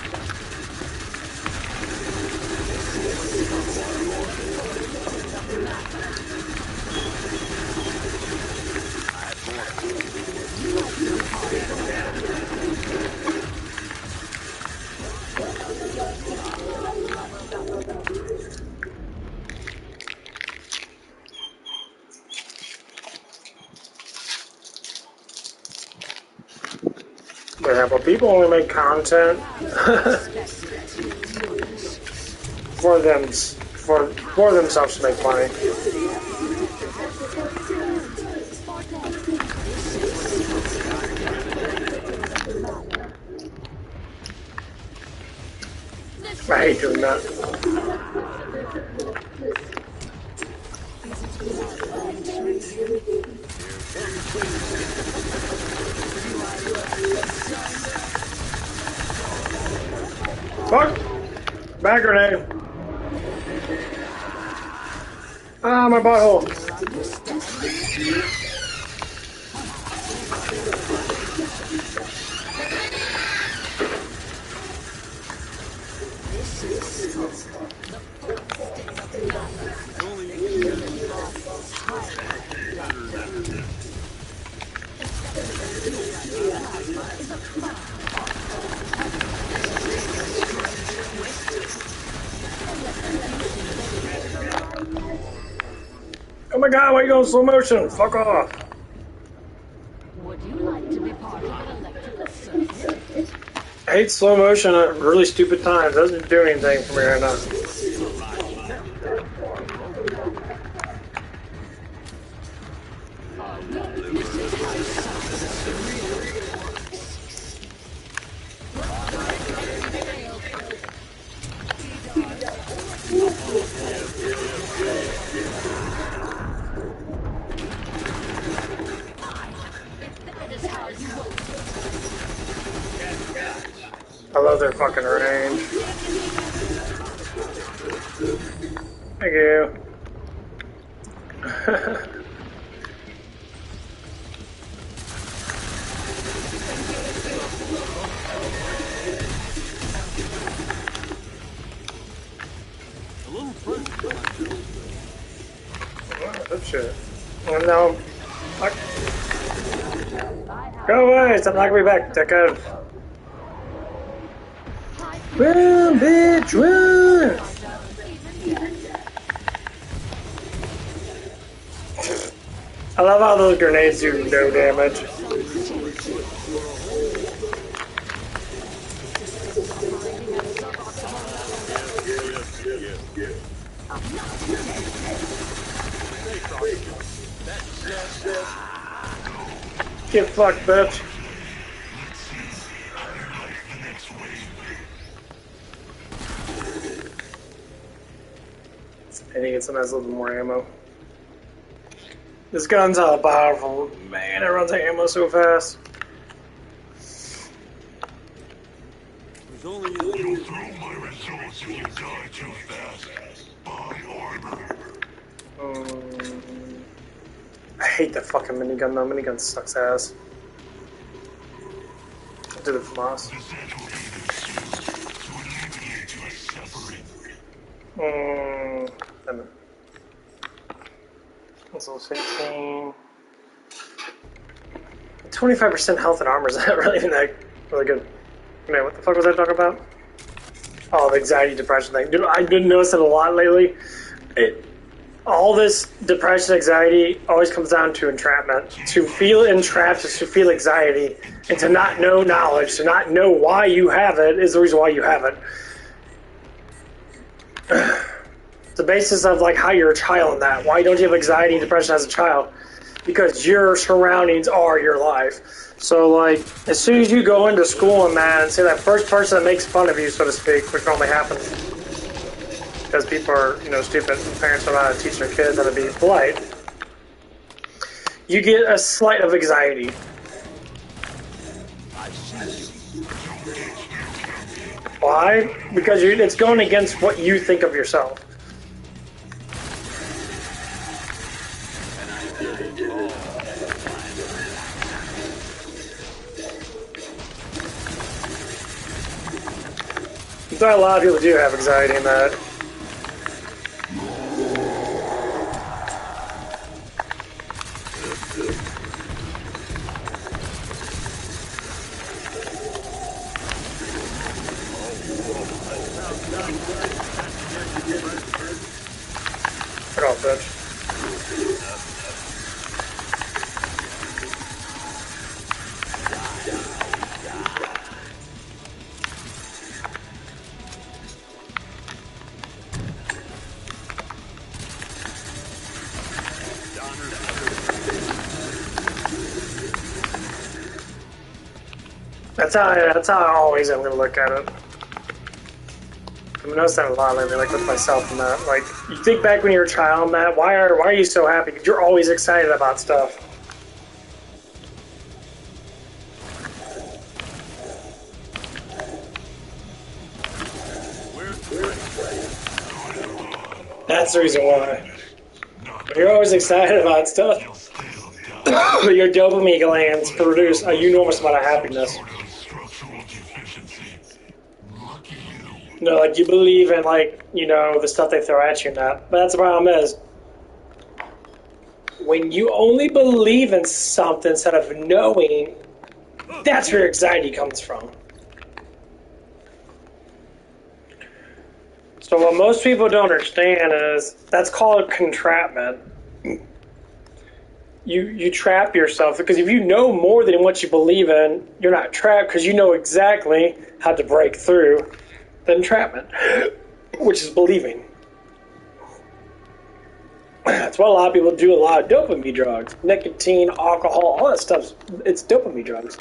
S1: Yeah, but people only make content for themselves to make money. I hate doing that. Fuck! Back grenade! Ah, my butthole! Oh my god, why are you going slow motion? Fuck off.
S6: Would you like to be part of an electrical circuit?
S1: I hate slow motion at really stupid times. It doesn't do anything for me right now. I love their fucking range. Thank you.
S2: A little present for myself.
S1: That shit. Oh no. Fuck. Go away! Stop knocking me back, dickhead. Run, bitch, run! I love how those grenades do no damage. Get fucked, bitch. I think it's a nice little bit more ammo. This gun's hella powerful. Man, it runs out of ammo so fast.
S2: There's only
S3: You'll throw my results if you die too fast. Buy armor.
S1: I hate that fucking minigun though. Minigun sucks ass. I did it for Moss.
S3: The set will be consumed to eliminate your suffering.
S1: Damn it. That's level 16. 25% health and armor, is that really even that really good? Man, what the fuck was I talking about? Oh, the anxiety, depression thing. Dude, I've been noticing a lot lately. All this depression, anxiety always comes down to entrapment. To feel entrapped is to feel anxiety. And to not know knowledge, to not know why you have it, is the reason why you have it. The basis of like how you're a child in that. Why don't you have anxiety and depression as a child? Because your surroundings are your life. So like, as soon as you go into school and that, and say that first person that makes fun of you, so to speak, which normally happens, because people are, you know, stupid, and parents don't know how to teach their kids how to be polite, you get a slight of anxiety. Why? Because it's going against what you think of yourself. So a lot of people do have anxiety in that. Fuck off, bitch. That's how I always am gonna look at it. I've noticed that a lot lately, like with myself and that. Like, you think back when you were a child, Matt, why are you so happy? Because you're always excited about stuff. That's the reason why. You're always excited about stuff. Your dopamine glands produce a enormous amount of happiness. No, like you believe in, like, you know, the stuff they throw at you and that. But that's the problem is, when you only believe in something instead of knowing, that's where your anxiety comes from. So what most people don't understand is that's called entrapment. You trap yourself, because if you know more than what you believe in, you're not trapped because you know exactly how to break through the entrapment, which is believing. That's why a lot of people do a lot of dopamine drugs. Nicotine, alcohol, all that stuff, it's dopamine drugs.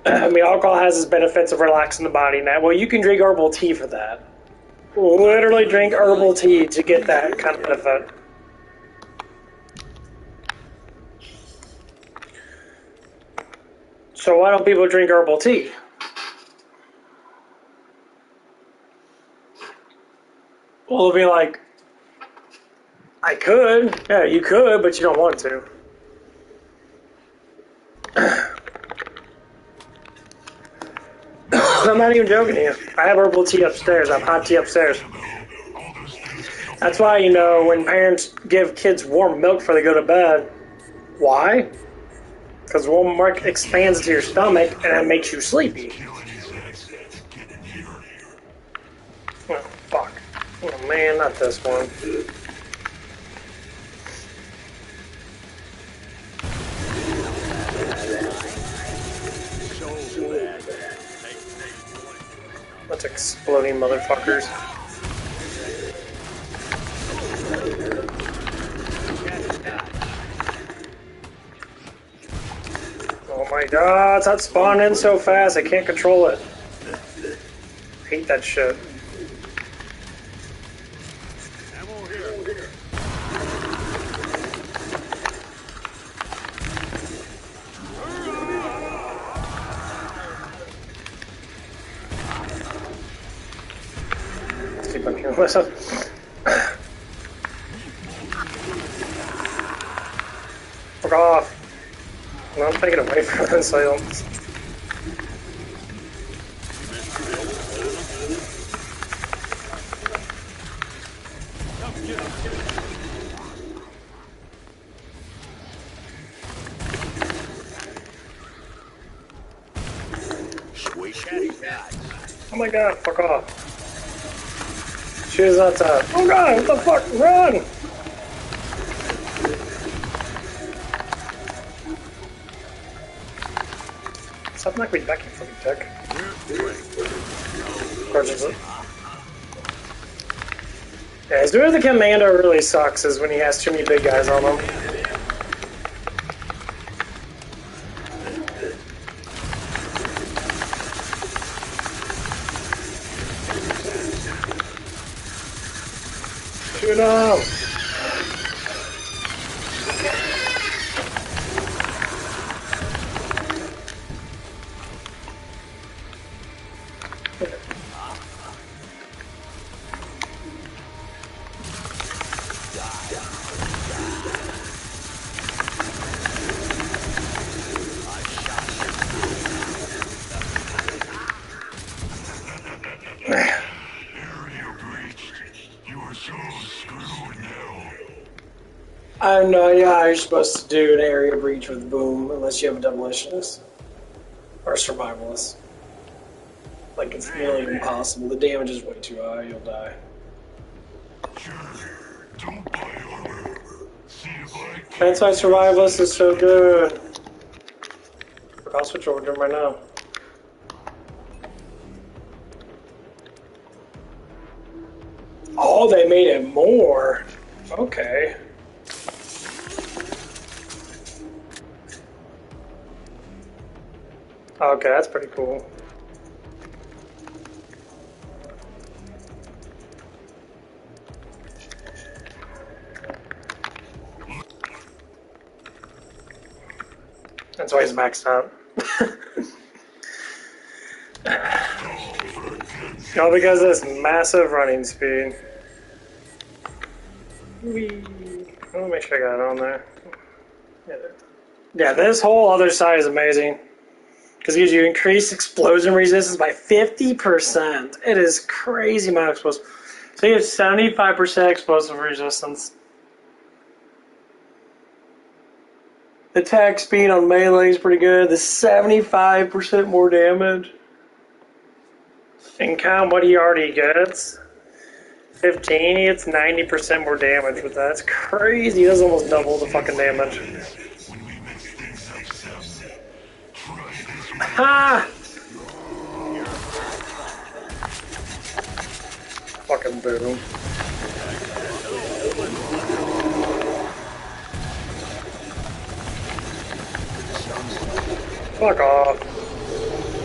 S1: I mean, alcohol has its benefits of relaxing the body. Now, well, you can drink herbal tea for that. Literally drink herbal tea to get that kind of benefit. So why don't people drink herbal tea? Well, they'll be like, I could. Yeah, you could, but you don't want to. I'm not even joking to you. I have herbal tea upstairs. I have hot tea upstairs. That's why, you know, when parents give kids warm milk before they go to bed, why? Because warm milk expands to your stomach and it makes you sleepy. Oh, fuck. Oh, man, not this one. That's exploding motherfuckers. Oh my god, it's not spawning so fast, I can't control it. I hate that shit. Let's keep on healing myself. Fuck off. No, I'm taking away from the silence. Oh my god, fuck off. She is outside. Oh god, what the fuck? Run! Stop knocking me back, you fucking dick. Of course it's yeah, his doing the Commando really sucks is when he has too many big guys on him. Shoot him! I know, yeah, you're supposed to do an area breach with boom unless you have a demolitionist or a survivalist. Like, it's nearly impossible. The damage is way too high, you'll die.
S3: Don't buy armor. See if I can.
S1: That's why survivalist is so good. I'll switch over to him right now. Oh, they made it more. Okay. Okay, that's pretty cool. That's why he's maxed out. All because of this massive running speed. Whee. Let me make sure I got it on there. Yeah, this whole other side is amazing. Because it gives you increased explosion resistance by 50%. It is crazy amount of explosive. So you have 75% explosive resistance. The attack speed on melee is pretty good. The 75% more damage. And count what he already gets. 15, he gets 90% more damage with that. That's crazy. He does almost double the fucking damage. Ha! Fucking boom. Fuck off.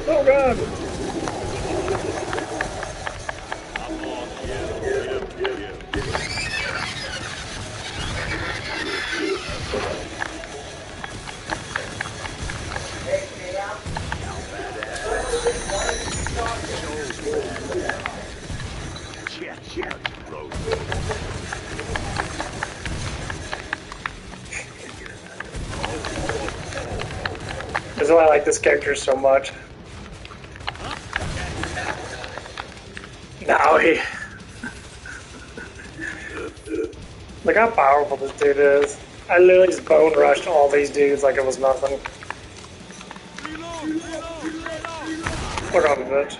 S1: Oh god. That's why I like this character so much. No, he... Look how powerful this dude is. I literally just bone rushed all these dudes like it was nothing. Look on the bitch.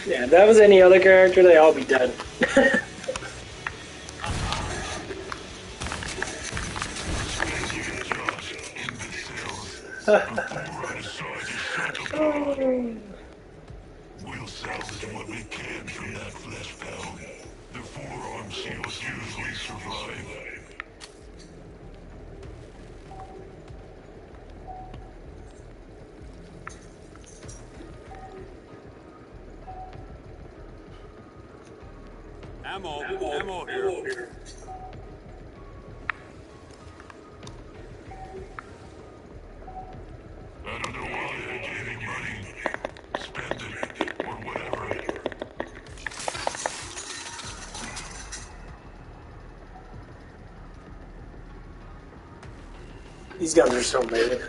S1: Yeah, if that was any other character, they'd all be dead.
S3: We'll salvage what we can from that flesh pound. The forearm seals usually survive.
S2: Ammo here.
S3: I don't know why I gave him money. Spend it, or whatever.
S1: These guns are so amazing.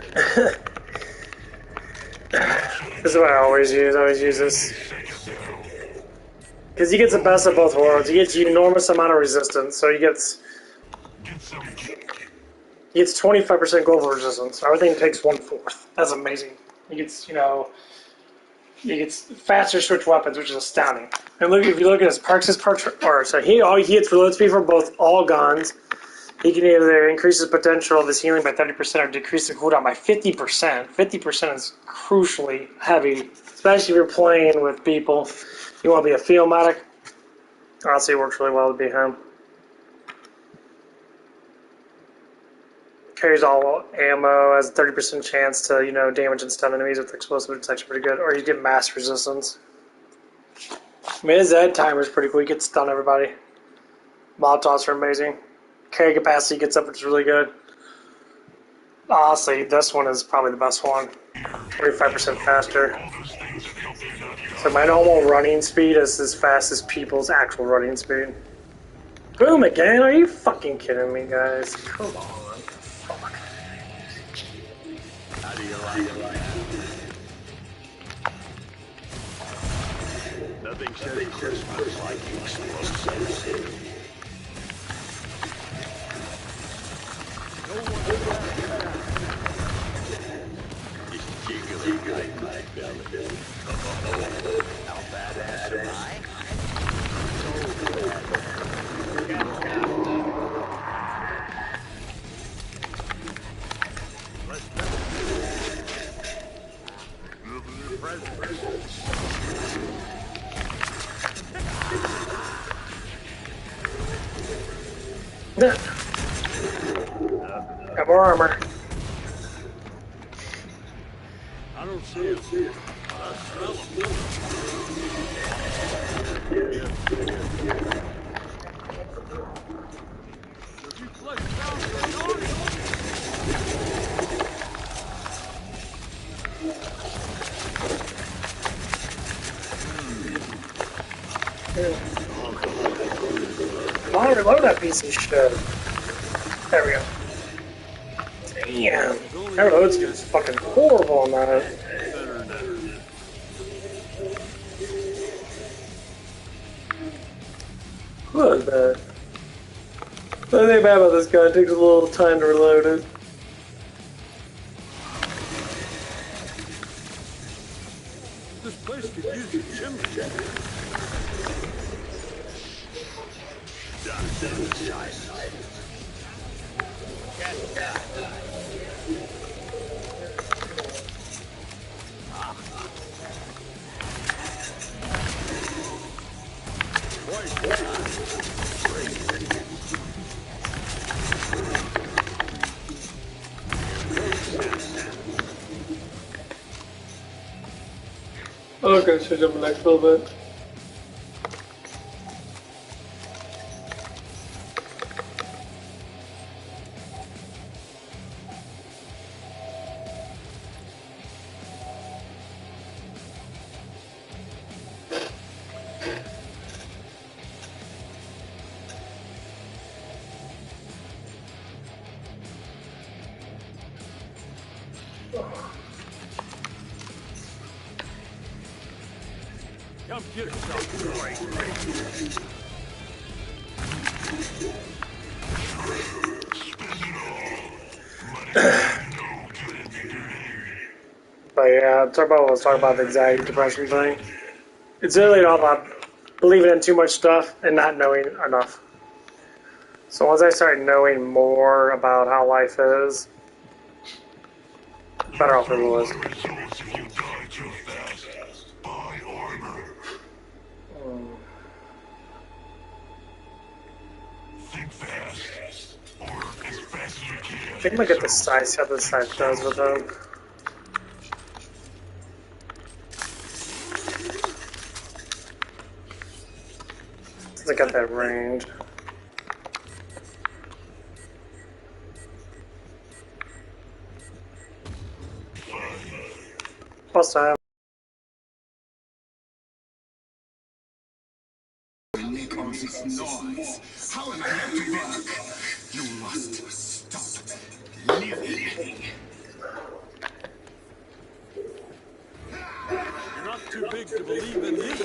S1: This is what I always use. I always use this. Because he gets the best of both worlds. He gets an enormous amount of resistance, so he gets 25% global resistance. So everything takes 1/4. That's amazing. He gets, he gets faster switch weapons, which is astounding. And look, if you look at his perks, so he gets reload speed for both all guns. He can either increase his potential of his healing by 30% or decrease the cooldown by 50%. 50% is crucially heavy, especially if you're playing with people. You want to be a field medic? Honestly, it works really well to be him. Carries all ammo, has a 30% chance to, damage and stun enemies with explosive, which is actually pretty good. Or you get mass resistance. I mean, his Z timer is pretty cool. You can stun everybody. Molotovs are amazing. Carry capacity gets up, which is really good. Honestly, this one is probably the best one. 35% faster. So my normal running speed is as fast as people's actual running speed. Boom again? Are you fucking kidding me, guys? Come on. Fuck.
S2: How do you like it? Nothing says Christmas like explosives. No one it's jiggly like my belly. How badass am I?
S1: Got more armor.
S2: I don't see it. I smell it. Would you click down the door?
S1: Come on, reload that piece of shit. There we go. Damn. That reload speed is fucking horrible on that. What is that? The thing bad about this guy, it takes a little time to reload it.
S2: This place could use a chimney.
S1: Okay, so jump back a little bit.
S2: Come get yourself, boy.
S1: But yeah, talk about what I was talking about the anxiety depression thing. It's really all about believing in too much stuff and not knowing enough. So once I start knowing more about how life is, better off it was.
S3: Results if you die too fast. Buy armor. Think fast. Or as fast as you can.
S1: I think I'm gonna get the size, see how the size does with them. Since I got that range. Plus time.
S7: Make all this noise. How am I meant to work? You must stop living.
S2: You're not too big to believe in this.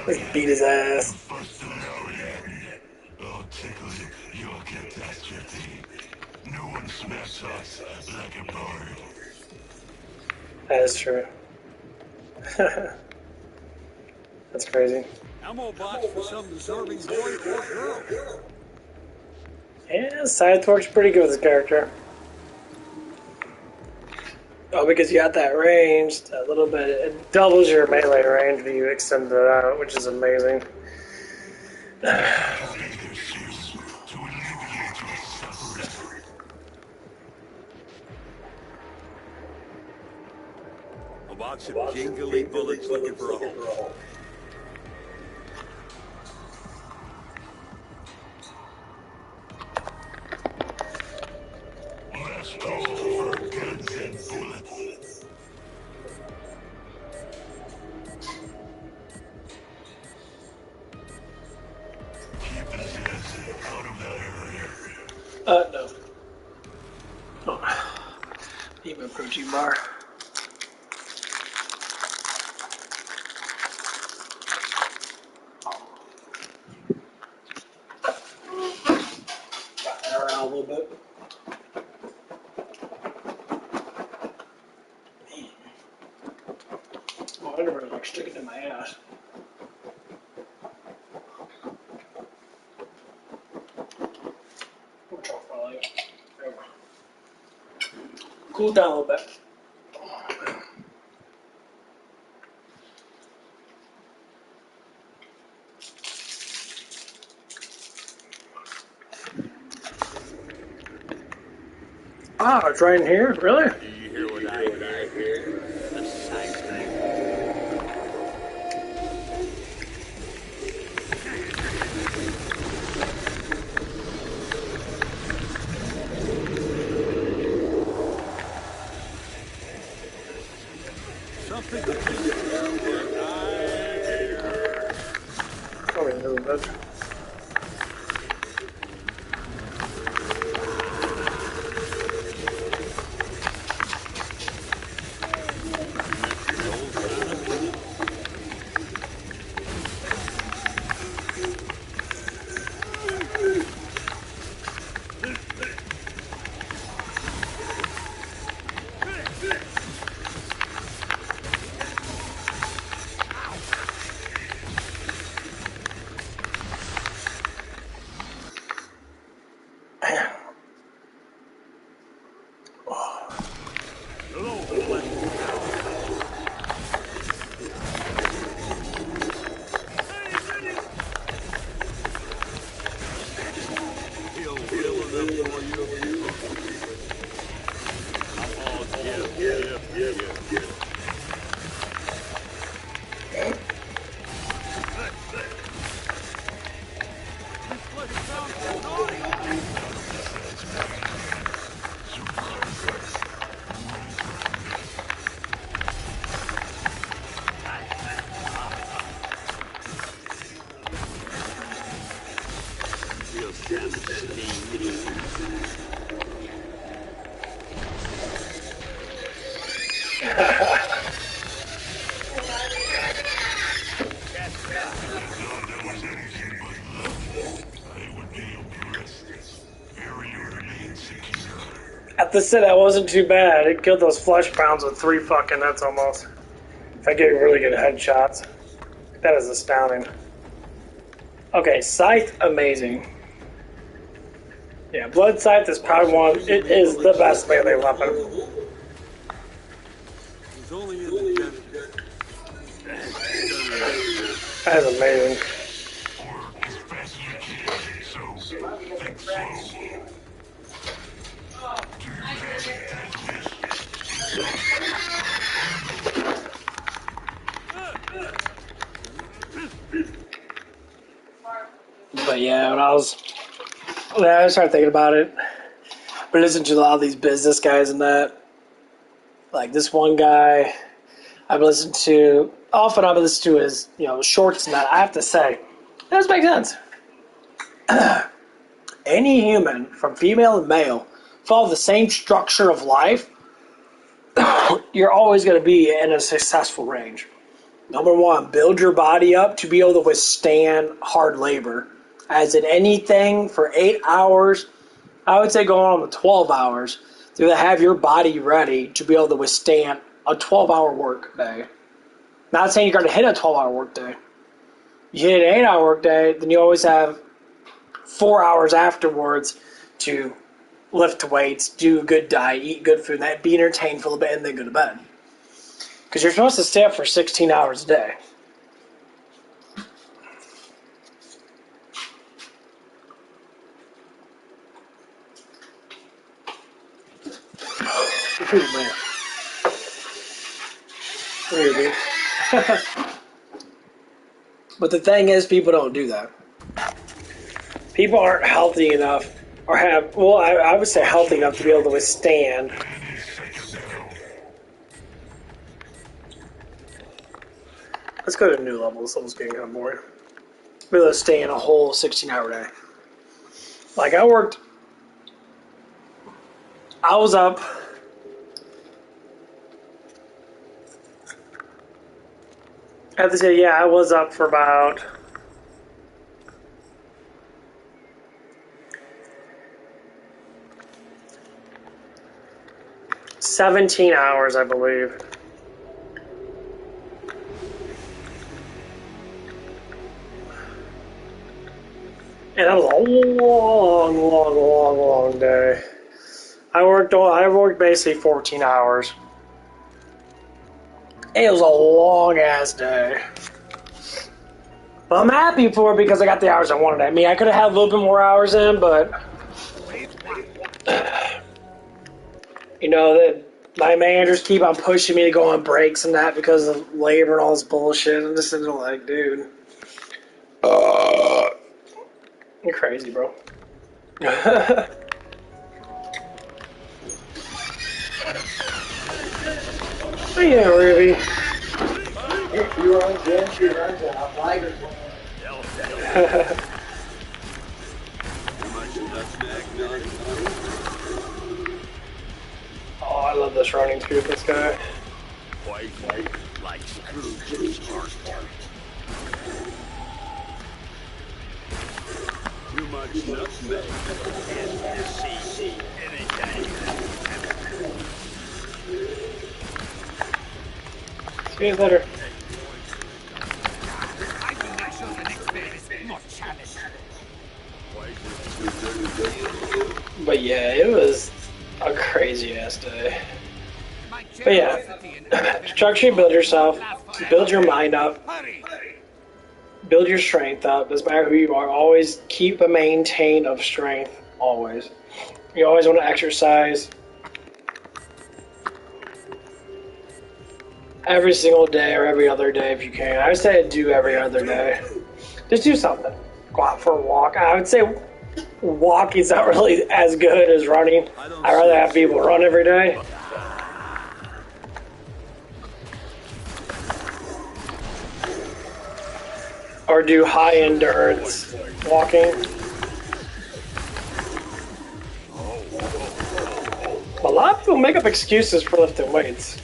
S1: Let's beat his ass.
S3: I'll tickle it. You'll get that trippy. No one smacks us like a bird.
S1: That is true. That's crazy.
S2: Ammo box for some deserving boy or girl.
S1: Yeah, Cytorch's pretty good with his character. Oh, because you got that range, a little bit. It doubles your melee range when you extend it out, which is amazing.
S2: A box of jingly bullets looking for a hole.
S3: Last call for guns and bullets. Keep his ass out of that area.
S1: No. Oh. Need my protein bar. Around a little bit. Oh, I never like stick it in my ass. Which I'll probably cool down a little bit. Ah, it's right in here? Really?
S2: Do you hear what I hear? A sight. Something to think about what I hear.
S1: Probably a little bit.
S2: He'll will enough for you. Oh, give.
S1: At the set, that wasn't too bad. It killed those flesh pounds with 3 fucking hits almost. If I get really good headshots. That is astounding. Okay, Scythe, amazing. Yeah, Blood Scythe is probably it is the best melee weapon.
S2: He's only in the desert.
S1: That is amazing.
S3: Work as fast as you can, so think slow. Do your best and
S1: But yeah, when I started thinking about it, but listening to a lot of these business guys and that, like this one guy I've listened to, often I've listened to his, shorts and that. I have to say, it does make sense. Any human, from female and male, follow the same structure of life, you're always going to be in a successful range. Number one, build your body up to be able to withstand hard labor. As in anything for 8 hours, I would say going on to 12 hours, to have your body ready to be able to withstand a 12-hour work day. Not saying you're going to hit a 12-hour work day. You hit an 8-hour work day, then you always have 4 hours afterwards to lift weights, do a good diet, eat good food, and be entertained for a little bit, and then go to bed. Because you're supposed to stay up for 16 hours a day. Ooh, man. Weird, But the thing is, people don't do that. People aren't healthy enough, or have, well, I would say healthy enough to be able to withstand. Let's go to new levels. This level's getting kind of boring. Be able to stay in a whole 16-hour day. Like, I was up. I have to say, yeah, I was up for about 17 hours, I believe. And that was a long day. I worked basically 14 hours. It was a long ass day. But I'm happy for it because I got the hours I wanted. I mean, I could have had a little bit more hours in, but my managers keep on pushing me to go on breaks and that because of labor and all this bullshit. I'm just sitting there like, dude. You're crazy, bro. Yeah, Ruby.
S5: If you run Jen, she runs out. Liger.
S1: Oh, I love this running too with this guy.
S7: White, like Scrooge's heart. Too much nutmeg and see anything.
S1: See you later.
S7: I will make sure the next day is more challenging.
S1: But yeah, it was a crazy ass day.
S7: My
S1: But yeah, structure you build yourself, build your mind up, build your strength up. Doesn't matter who you are, always keep a maintain of strength, always. You always want to exercise every single day or every other day if you can. I would say do every other day. Just do something. Go out for a walk. I would say walking's not really as good as running. I'd rather have people run every day. Or do high endurance walking. A lot of people make up excuses for lifting weights.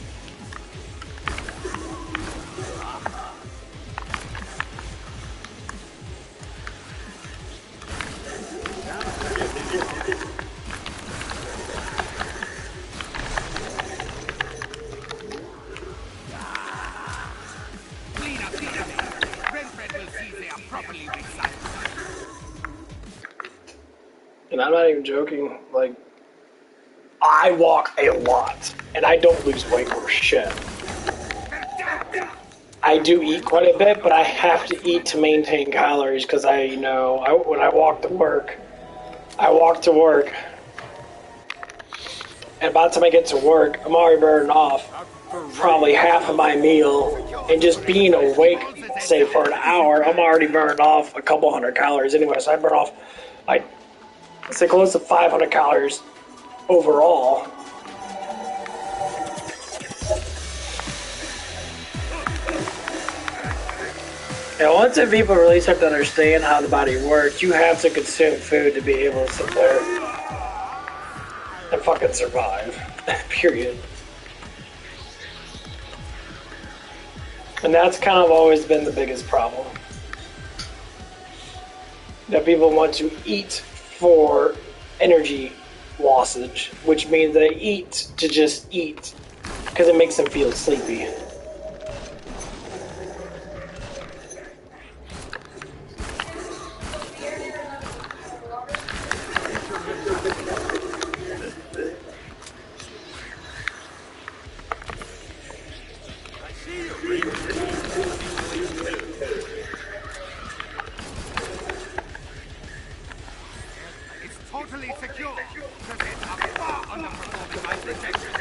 S1: And I'm not even joking, like, I walk a lot, and I don't lose weight for shit. I do eat quite a bit, but I have to eat to maintain calories, because I know, when I walk to work, and by the time I get to work, I'm already burning off probably half of my meal, and just being awake, say, for an hour, I'm already burning off a couple hundred calories anyway, so I burn off, like, say close to 500 calories overall. And once people really start to understand how the body works, you have to consume food to be able to sit there and fucking survive. Period. And that's kind of always been the biggest problem. That people want to eat for energy lossage, which means they eat to just eat because it makes them feel sleepy.
S7: Totally secure. Present are far underperforming my protection.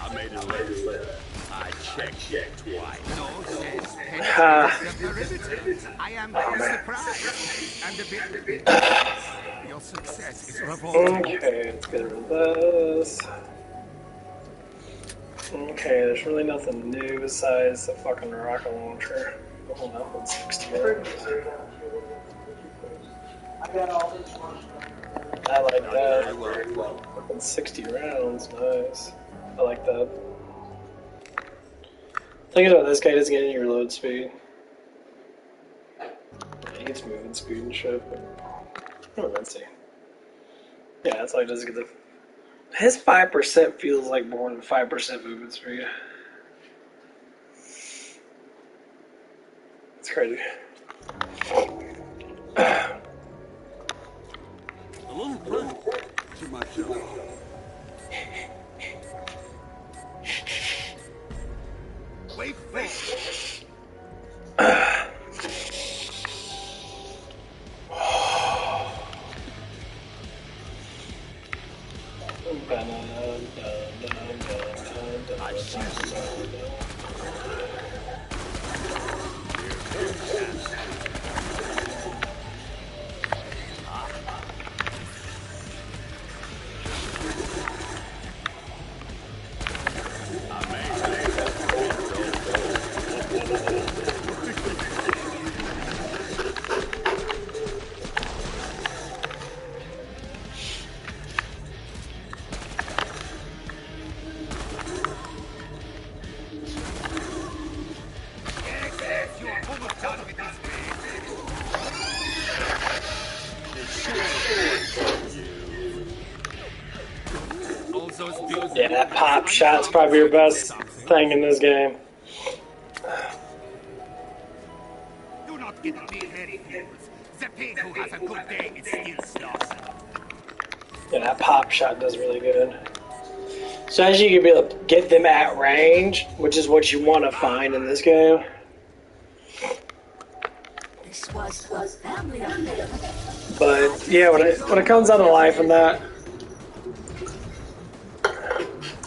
S7: I made it late. I checked twice. No sense. I am surprised and a bit. Your success is revolting.
S1: Okay, let's get rid of this. Okay, there's really nothing new besides the fucking rocket launcher. Oh, that one's 60 rounds. I like that. Fucking 60 rounds, nice. I like that. Thing about this guy, doesn't get any reload speed. He gets moving speed and shit, but let's see. Yeah, that's all he does, get the. His 5% feels like more than 5% movement speed. It's crazy.
S2: A little present to myself.
S7: Wait for
S1: Yeah, that pop shot's probably your best thing in this game.
S7: Do not get big-headed. The pig who has a good day is still slaughtered.
S1: Yeah, that pop shot does really good. So as you can be able to get them at range, which is what you want to find in this game.
S6: This was family affair.
S1: But yeah, when it comes down to life and that,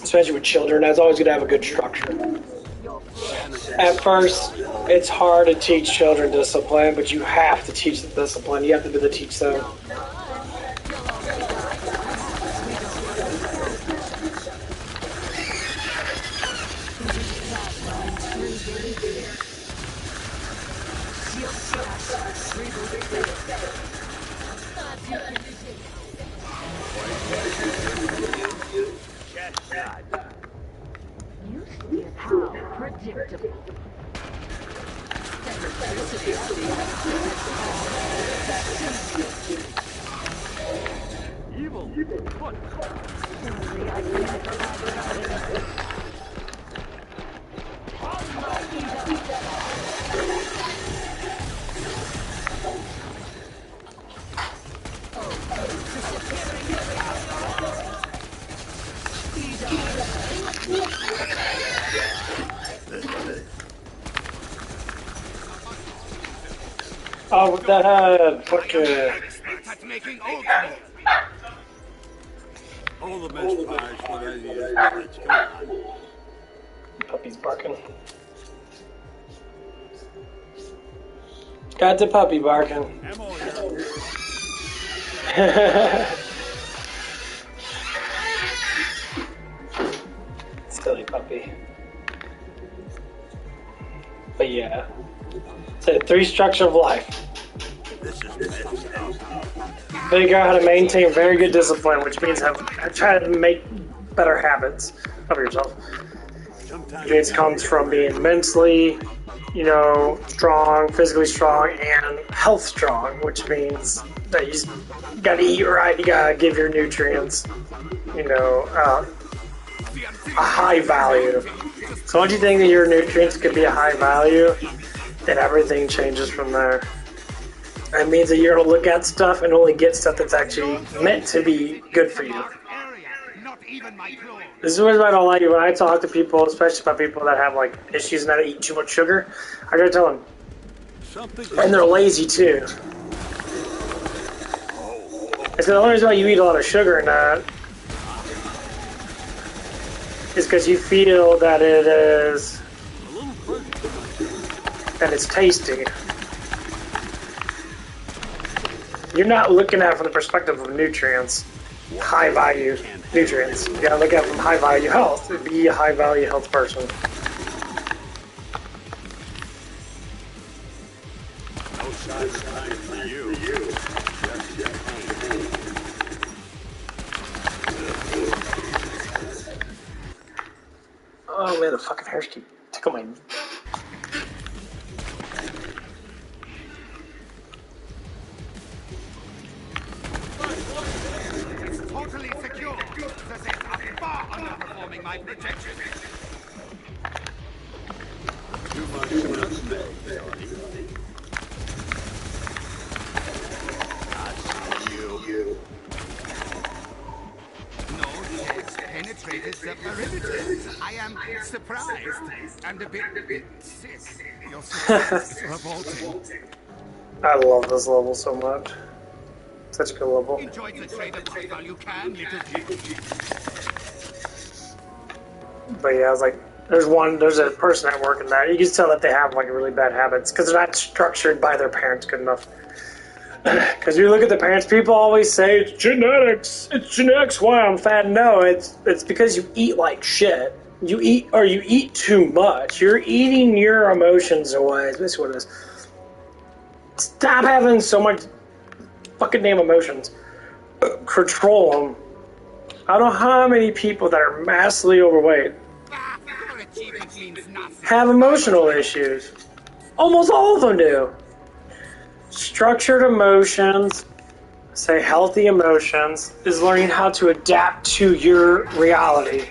S1: especially with children, that's always going to have a good structure. At first, it's hard to teach children discipline, but you have to teach them discipline. You have to be able to teach them.
S6: You see how predictable.
S2: Evil. What?
S1: Oh, with that head. Fuck yeah.
S7: At making oatmeal.
S2: All the best pies for that year. Let's go.
S1: Puppy's barking. Got the puppy barking.
S2: Ammo here.
S1: Silly puppy. But yeah. So 3 structure of life.
S2: This is messed up.
S1: Figure out how to maintain very good discipline, which means try to make better habits of yourself.
S2: Sometimes
S1: It comes from being mentally, strong, physically strong, and health strong, which means that you gotta eat right, you gotta give your nutrients, a high value. So once you think that your nutrients could be a high value, then everything changes from there. That means that you're gonna look at stuff and only get stuff that's actually meant to be good for you.
S7: Not even my clothes.
S1: This is what I don't like when I talk to people, especially about people that have like issues and that eat too much sugar. I gotta tell them,
S2: something.
S1: and they're lazy too. I said the only reason why you eat a lot of sugar and that is because you feel that it is, that it's tasty. You're not looking at it from the perspective of nutrients, high value nutrients. You gotta look at it from high value health. Be a high value health person.
S2: No side time for you.
S1: Oh man, the fucking hairs keep tickling my.
S7: It's totally secure. The Zeds are far underperforming my projections.
S2: Too much nutmeg, Johnny. You.
S7: No Zeds penetrated the perimeter. I am surprised and a bit sick. Your success is revolting.
S1: I love this level so much. Such a good level.
S7: Enjoy the trade of life while you can, little pig.
S1: But yeah, I was like, there's a person at work in that. You can tell that they have like really bad habits because they're not structured by their parents good enough. Because you look at the parents, people always say it's genetics why I'm fat. No, it's because you eat like shit. You eat too much. You're eating your emotions away. That's basically what it is. Stop having so much fucking damn emotions. Control them. I don't know how many people that are massively overweight
S7: Your achievement means nothing.
S1: have emotional issues. Almost all of them do. Structured emotions, say healthy emotions, is learning how to adapt to your reality.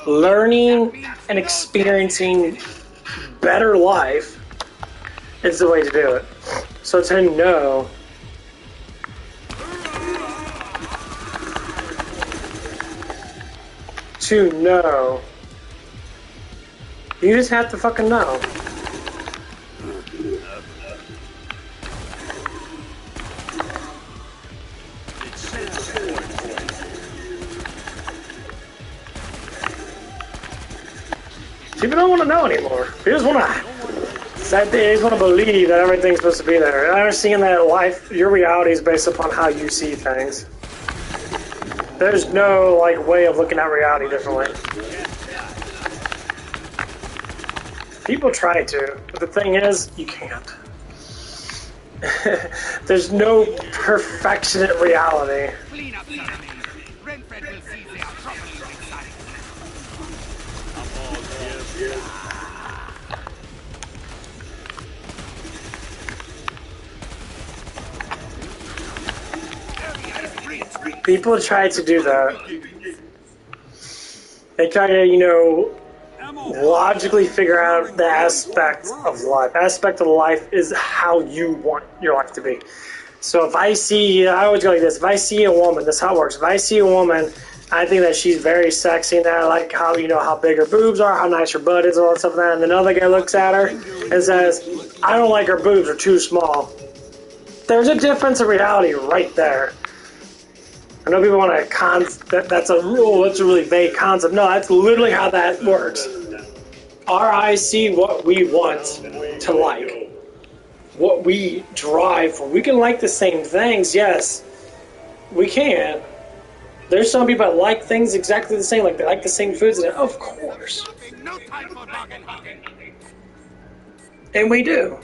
S1: Learning and experiencing better life is the way to do it. So to know to know. You just have to fucking know. People don't want to know anymore. They just want to. They just want to believe that everything's supposed to be there. And understand that life, your reality is based upon how you see things. There's no like way of looking at reality differently. People try to, but the thing is, you can't. There's no perfectionate reality.
S7: Clean up, Jeremy. Renfred will see they are properly inside.
S1: People try to do that. They try to, you know, logically figure out the aspect of life. Aspect of life is how you want your life to be. So if I see, I always go like this, if I see a woman, this is how it works. If I see a woman, I think that she's very sexy and I like how, you know, how big her boobs are, how nice her butt is, all that stuff like that. And then another guy looks at her and says, I don't like her boobs, they're too small. There's a difference in reality right there. I know people want to that's a rule, that's a really vague concept. No, that's literally how that works. Our eyes see what we want to like, what we drive for. We can like the same things, yes, we can. There's some people that like things exactly the same, like they like the same foods, and of course.
S7: No time for bargain hunting.
S1: And we do.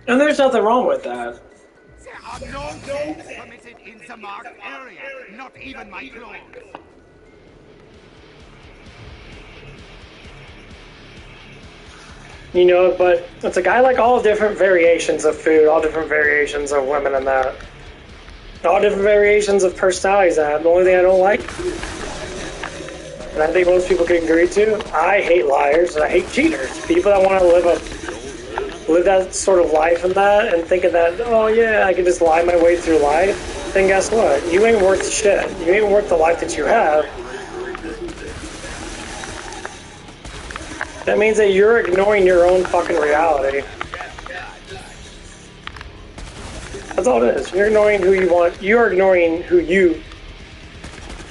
S1: And there's nothing wrong with that.
S7: There are no deaths permitted in the marked area, not even my clothes.
S1: You know, but it's like I like all different variations of food, all different variations of women and that. All different variations of personalities and that. The only thing I don't like, and I think most people can agree to, I hate liars and I hate cheaters. People that want to live that sort of life and that, and thinking that, oh yeah, I can just lie my way through life, then guess what? You ain't worth shit. You ain't worth the life that you have. That means that you're ignoring your own fucking reality. That's all it is. You're ignoring who you want. You're ignoring who you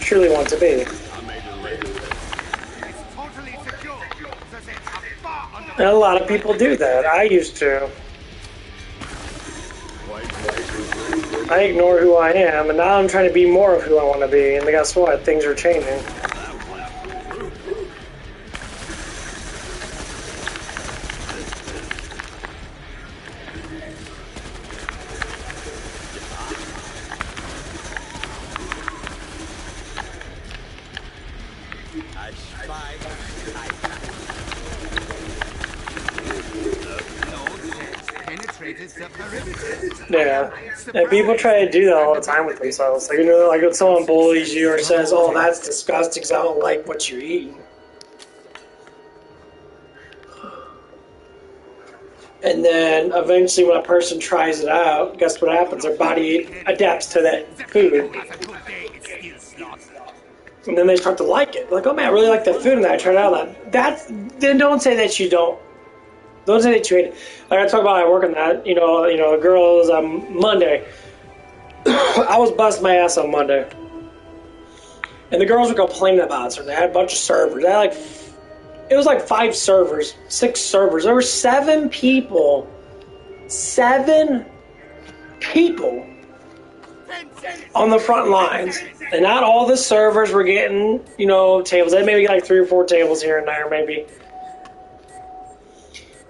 S1: truly want to be.
S7: It's totally secure. The Zeds are far under.
S1: And a lot of people do that. I used to. I ignore who I am, and now I'm trying to be more of who I want to be. And guess what? Things are changing. Yeah, and people try to do that all the time with themselves. Like, you know, like if someone bullies you or says, "Oh, that's disgusting," because I don't like what you eat. And then eventually, when a person tries it out, guess what happens? Their body adapts to that food. And then they start to like it. Like, oh man, I really like that food, and then I tried it out. Then don't say that you don't. Don't say that you hate it. Like I talk about, I work on that. You know, girls on Monday. I was busting my ass on Monday, and the girls were complaining about it. So they had a bunch of servers. They had it was like 5 servers, 6 servers. There were 7 people. 7 people on the front lines. And not all the servers were getting, you know, tables. They maybe got like 3 or 4 tables here and there, maybe.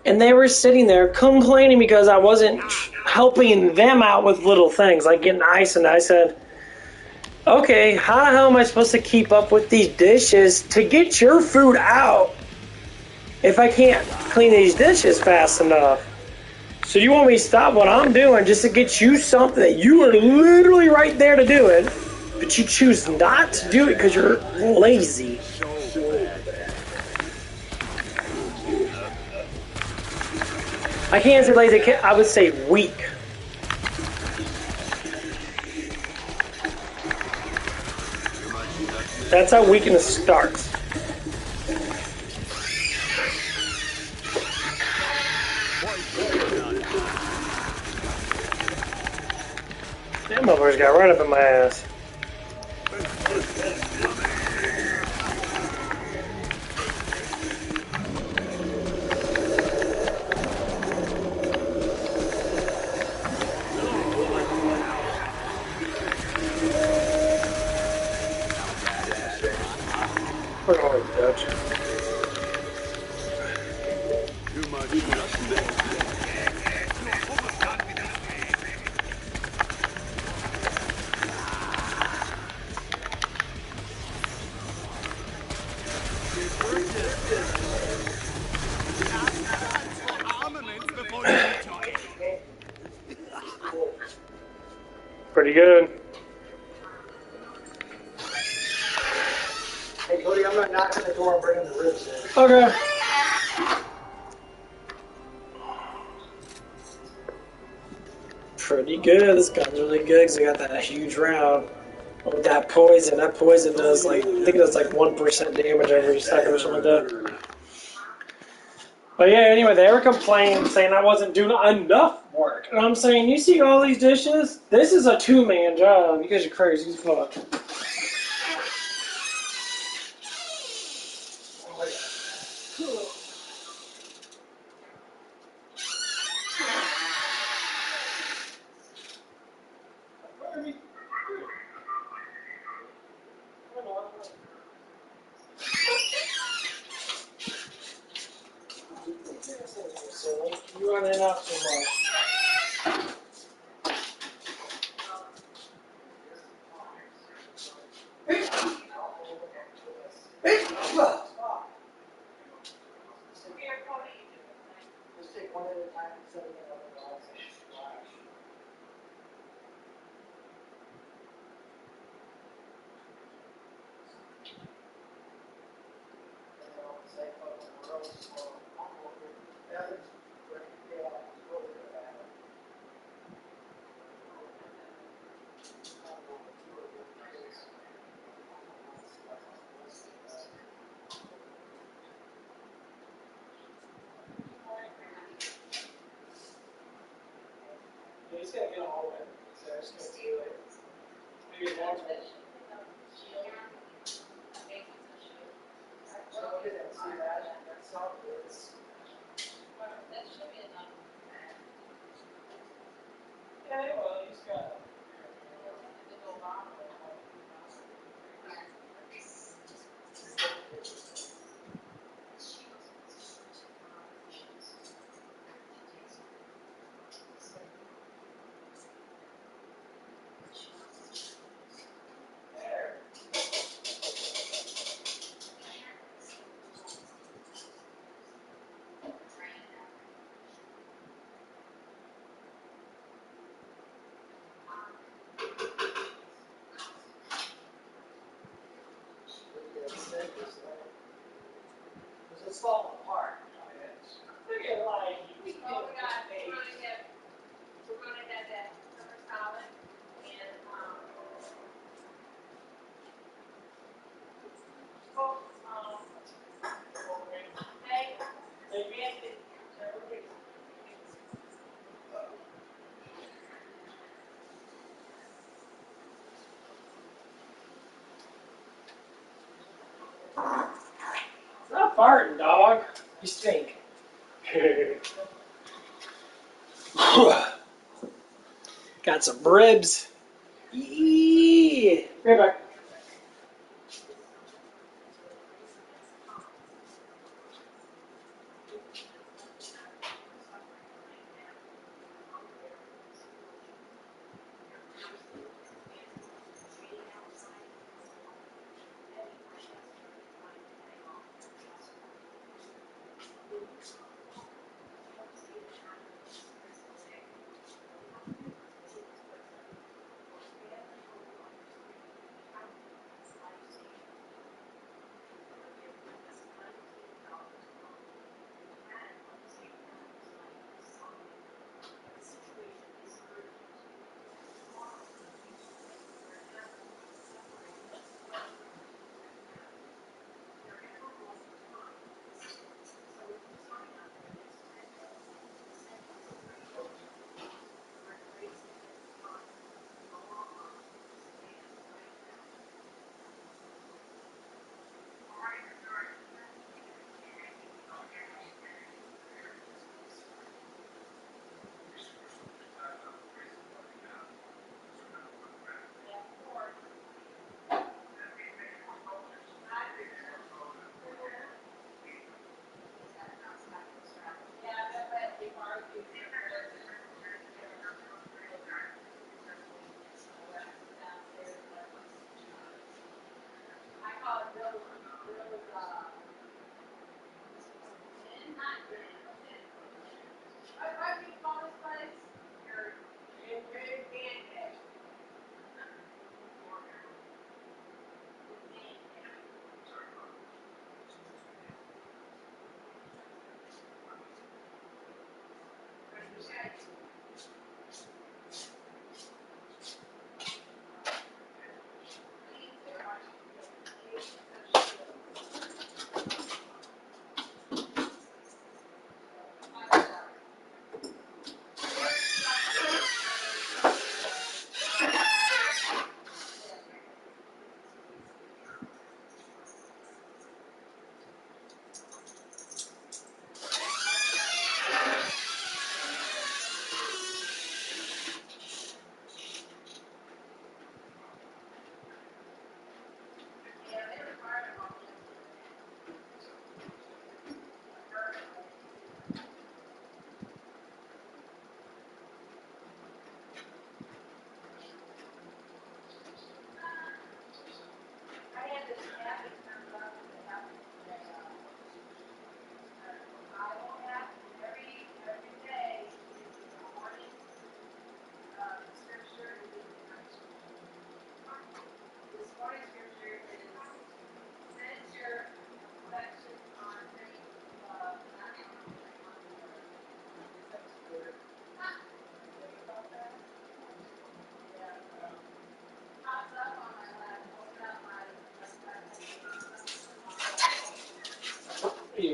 S1: And they were sitting there complaining because I wasn't helping them out with little things, like getting ice. And I said, okay, how the hell am I supposed to keep up with these dishes to get your food out if I can't clean these dishes fast enough? So you want me to stop what I'm doing just to get you something that you are literally right there to do it, but you choose not to do it because you're lazy. I can't say lazy, I would say weak. That's how weakness starts. That motherfucker's got right up in my ass. We're going with Dutch.
S2: Too much suspect.
S7: Armaments before you enjoy.
S1: Pretty good.
S5: Hey, Cody, I'm not knocking the door. I'm bringing the ribs in.
S1: Okay. Pretty good. This gun's really good because I got that huge round. With that poison does like, I think it does like 1% damage every second or something like that. But yeah, anyway, they were complaining, saying I wasn't doing enough work. And I'm saying, you see all these dishes? This is a 2-man job. You guys are crazy as fuck. You running out too much.
S5: Just take one at a time instead of another dog.
S1: You just gotta get all of it. So I just gotta do it. Maybe one time. Yeah, well, you just gotta.
S5: It's falling apart.
S1: Look at like, you
S8: Oh, we're gonna have that summer salad and, hey,
S1: Stop farting, dog. You stink. Got some ribs. Yeah. Right back.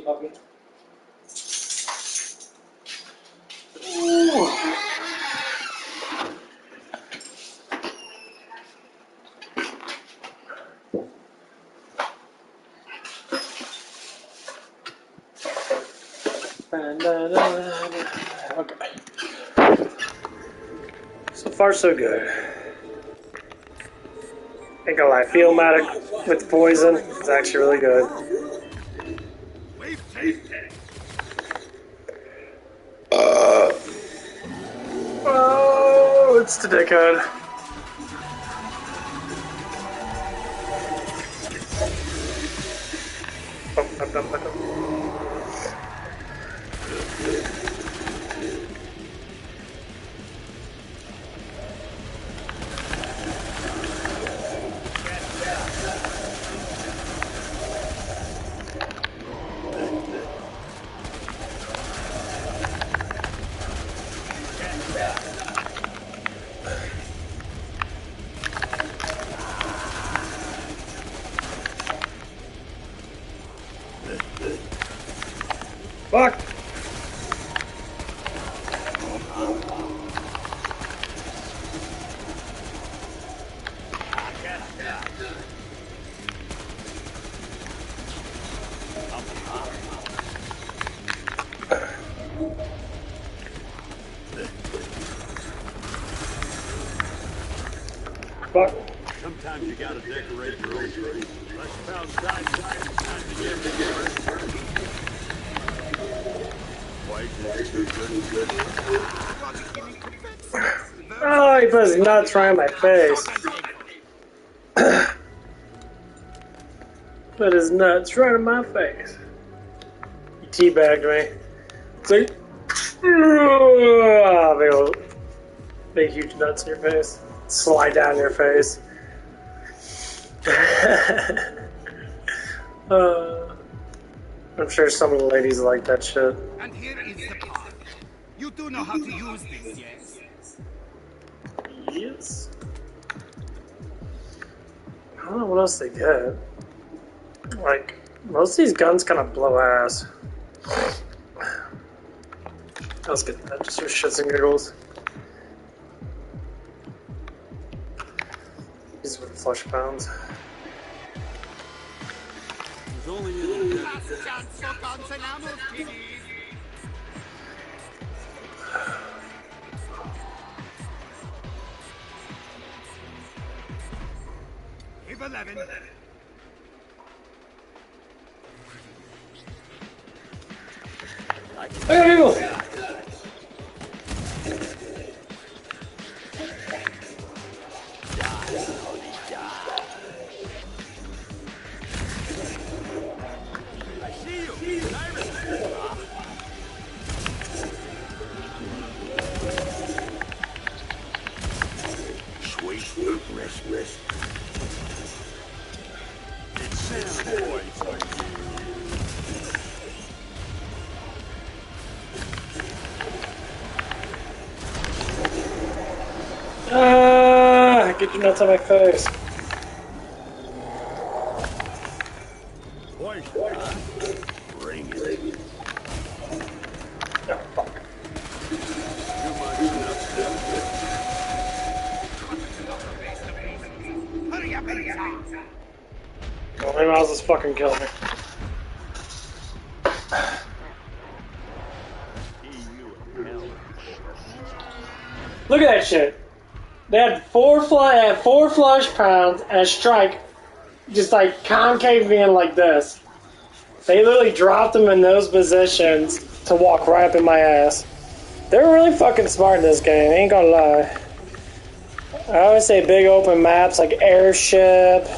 S1: puppy. Ooh. Okay. So far, so good. Ain't gonna lie, Feel-Matic with poison is actually really good. Oh, it's the dickhead. Fuck! Fuck.
S2: Sometimes you gotta decorate your own tree. Let's found time to get together. Why is this good?
S1: Oh, he put his nuts right in my face. Put his nuts right in my face. He teabagged me. See? Big huge nuts in your face. Slide down your face. I'm sure some of the ladies like that shit.
S7: And here is the part. You do know how to use this, yes?
S1: Yes. I don't know what else they get. Like, most of these guns kind of blow ass. Let's get that just for shits and giggles. These are flush pounds.
S2: There's only in
S7: Last chance for guns and ammo, kiddies. Give 11.
S1: Hey, people! Get your nuts on my face.
S2: Bring it.
S1: Oh, fuck.
S7: Hurry up, hurry up.
S1: Well, he might as well just fucking kill me. Look at that shit. They had four flush pounds and a strike, just like concave being like this. They literally dropped them in those positions to walk right up in my ass. They're really fucking smart in this game, ain't gonna lie. I always say big open maps like Airship.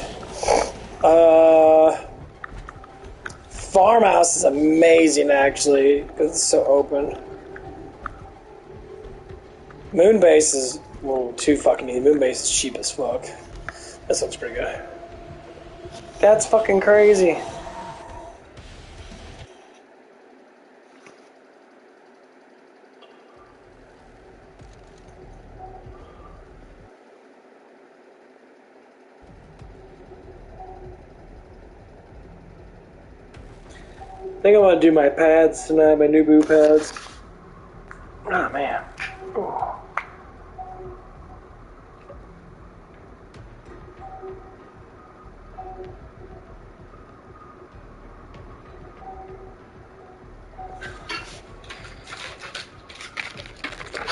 S1: Farmhouse is amazing actually, because it's so open. Moonbase is too fucking easy. Moonbase is cheap as fuck. This looks pretty good. That's fucking crazy. think I'm gonna do my pads tonight, my new boo pads. Oh man. Ooh.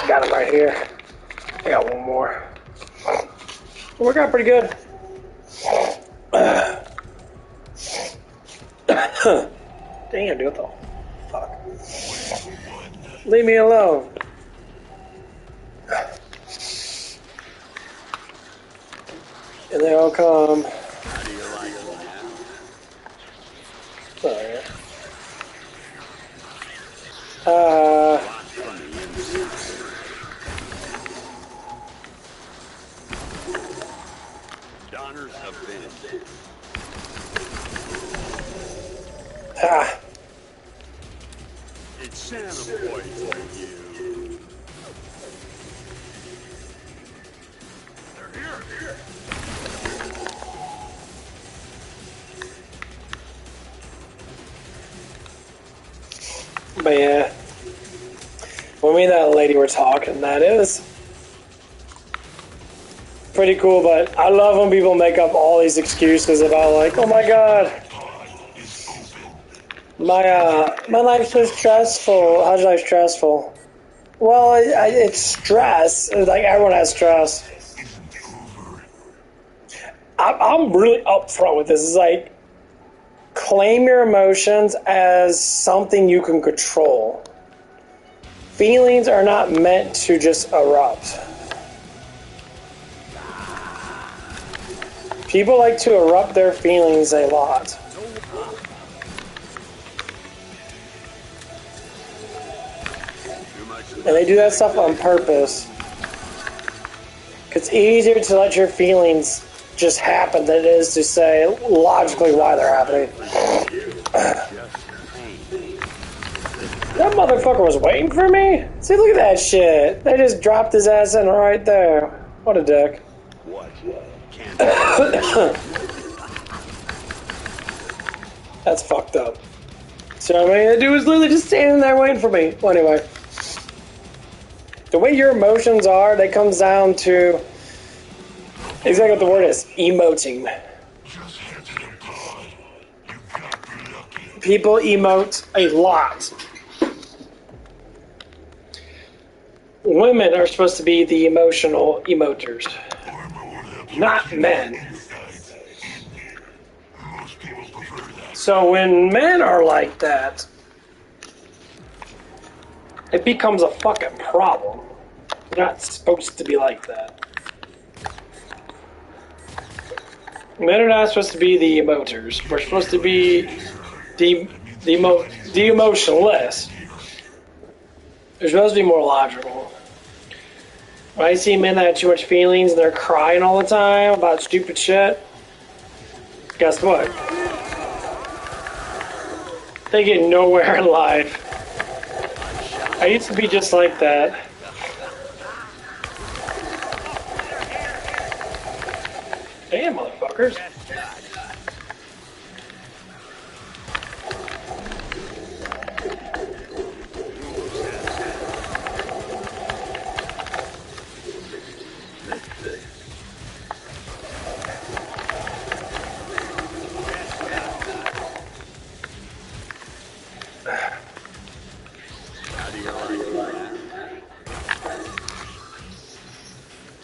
S1: Got him right here. I got one more. Worked out pretty good. Damn, dude, what the fuck? Leave me alone. And they all come.
S2: How do you like it now?
S1: Sorry.
S2: From the inside. Daughters of Venice. It's Santa Boy for you. They're here.
S1: But yeah, when me and that lady were talking, that is pretty cool. But I love when people make up all these excuses about like, oh my god, my life's so stressful. How's your life stressful? Well, it's stress. Like everyone has stress. I'm really upfront with this. It's like, claim your emotions as something you can control. Feelings are not meant to just erupt. People like to erupt their feelings a lot. And they do that stuff on purpose. It's easier to let your feelings just happen than it is to say logically why they're happening. That motherfucker was waiting for me? See, look at that shit. They just dropped his ass in right there. What a dick.
S2: What? Can't
S1: That's fucked up. So, I mean, the dude was literally just standing there waiting for me. Well, anyway. The way your emotions are, that comes down to exactly what the word is, emoting. People emote a lot. Women are supposed to be the emotional emoters, not men. So when men are like that, it becomes a fucking problem. You're not supposed to be like that. Men are not supposed to be the emoters. We're supposed to be the emotionless. They're supposed to be more logical. When I see men that have too much feelings and they're crying all the time about stupid shit, guess what? They get nowhere in life. I used to be just like that. Damn, motherfuckers.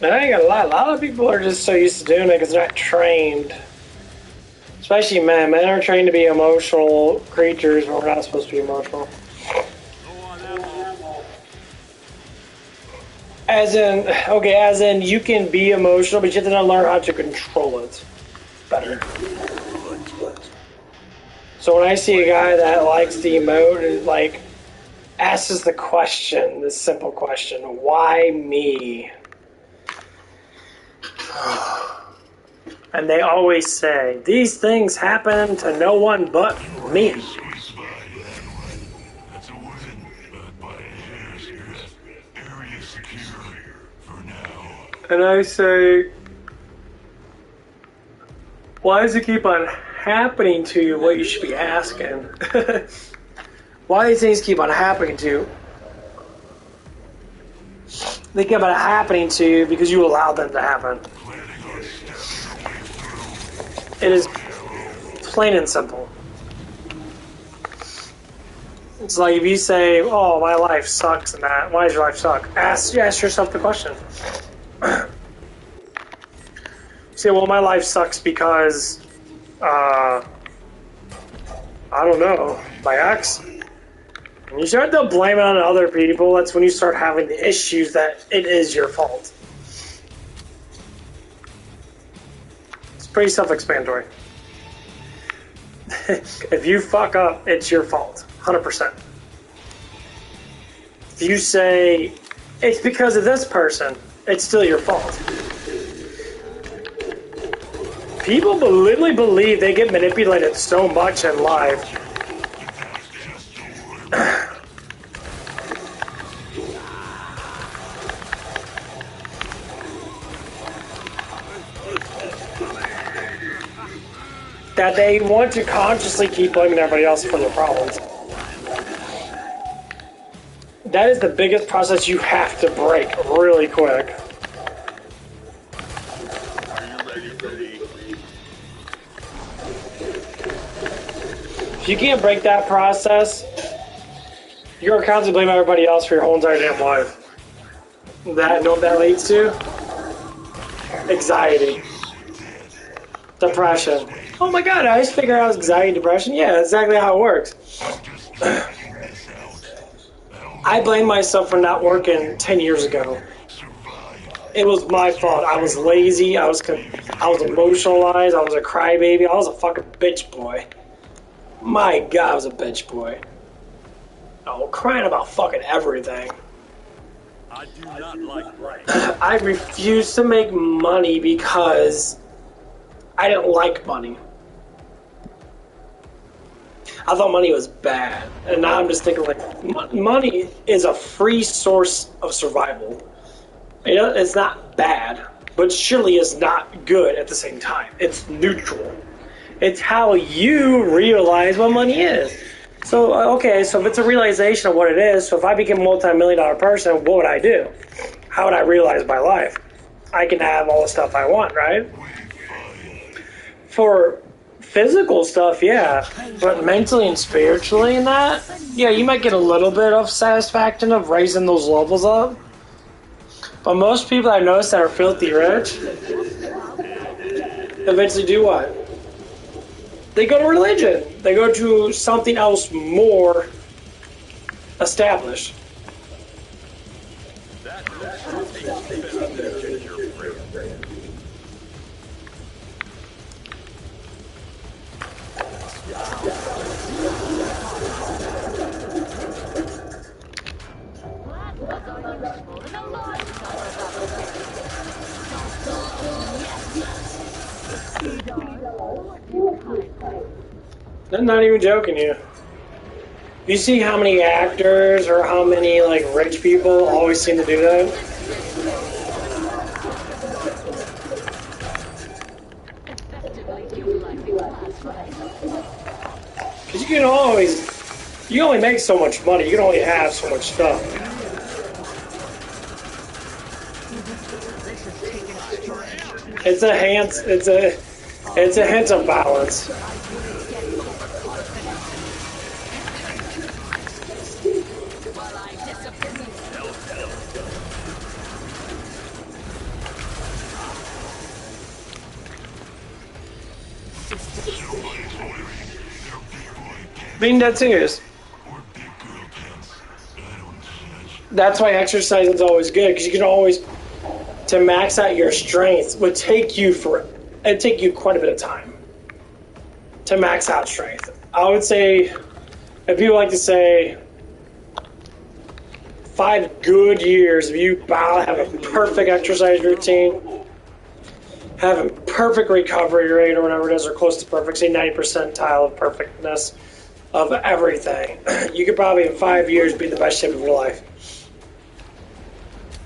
S1: And I ain't gonna lie, a lot of people are just so used to doing it because they're not trained. Especially men. Men are trained to be emotional creatures, but we're not supposed to be emotional. As in you can be emotional, but you have to learn how to control it better. So when I see a guy that likes to emote, and like asks the question, this simple question, why me? And they always say, these things happen to no one but me. And I say, why does it keep on happening to you? What you should be asking. Why these things keep on happening to you? They keep on happening to you because you allowed them to happen. It is plain and simple. It's like if you say, "Oh, my life sucks," and that, why does your life suck? Ask yourself the question. Say, "Well, my life sucks because, I don't know, my ex." When you start to blame it on other people, that's when you start having the issues that it is your fault. It's pretty self-explanatory. If you fuck up, it's your fault. 100%. If you say, it's because of this person, it's still your fault. People literally believe they get manipulated so much in life. That they want to consciously keep blaming everybody else for their problems. That is the biggest process you have to break really quick. If you can't break that process, you're constantly blaming everybody else for your whole entire damn life. That, you know what that leads to? Anxiety. Depression. Oh my god, I just figured out anxiety and depression? Yeah, that's exactly how it works. I blame myself for not working 10 years ago. It was my fault. I was lazy, I was emotionalized, I was a crybaby, I was a fucking bitch boy. My god, I was a bitch boy. Oh, crying about fucking everything.
S2: I do not like rain.
S1: I refused to make money because I didn't like money. I thought money was bad. And now I'm just thinking, like, money is a free source of survival. You know, it's not bad, but surely it's not good at the same time. It's neutral. It's how you realize what money is. So, okay, so if it's a realization of what it is, so if I became a multi-million-dollar person, what would I do? How would I realize my life? I can have all the stuff I want, right? For physical stuff, yeah, but mentally and spiritually and that, yeah, you might get a little bit of satisfaction of raising those levels up. But most people I've noticed that are filthy rich eventually do what? They go to religion. They go to something else more established. I'm not even joking you. You see how many actors or how many like rich people always seem to do that? Because you can only make so much money. You can only have so much stuff. It's a hint of balance. Being dead serious. That's why exercising is always good, because you can always, to max out your strength it'd take you quite a bit of time to max out strength. I would say, if people like to say 5 good years, if you have a perfect exercise routine, having perfect recovery rate or whatever it is, or close to perfect, say 90 percentile of perfectness of everything, you could probably in 5 years be in the best shape of your life.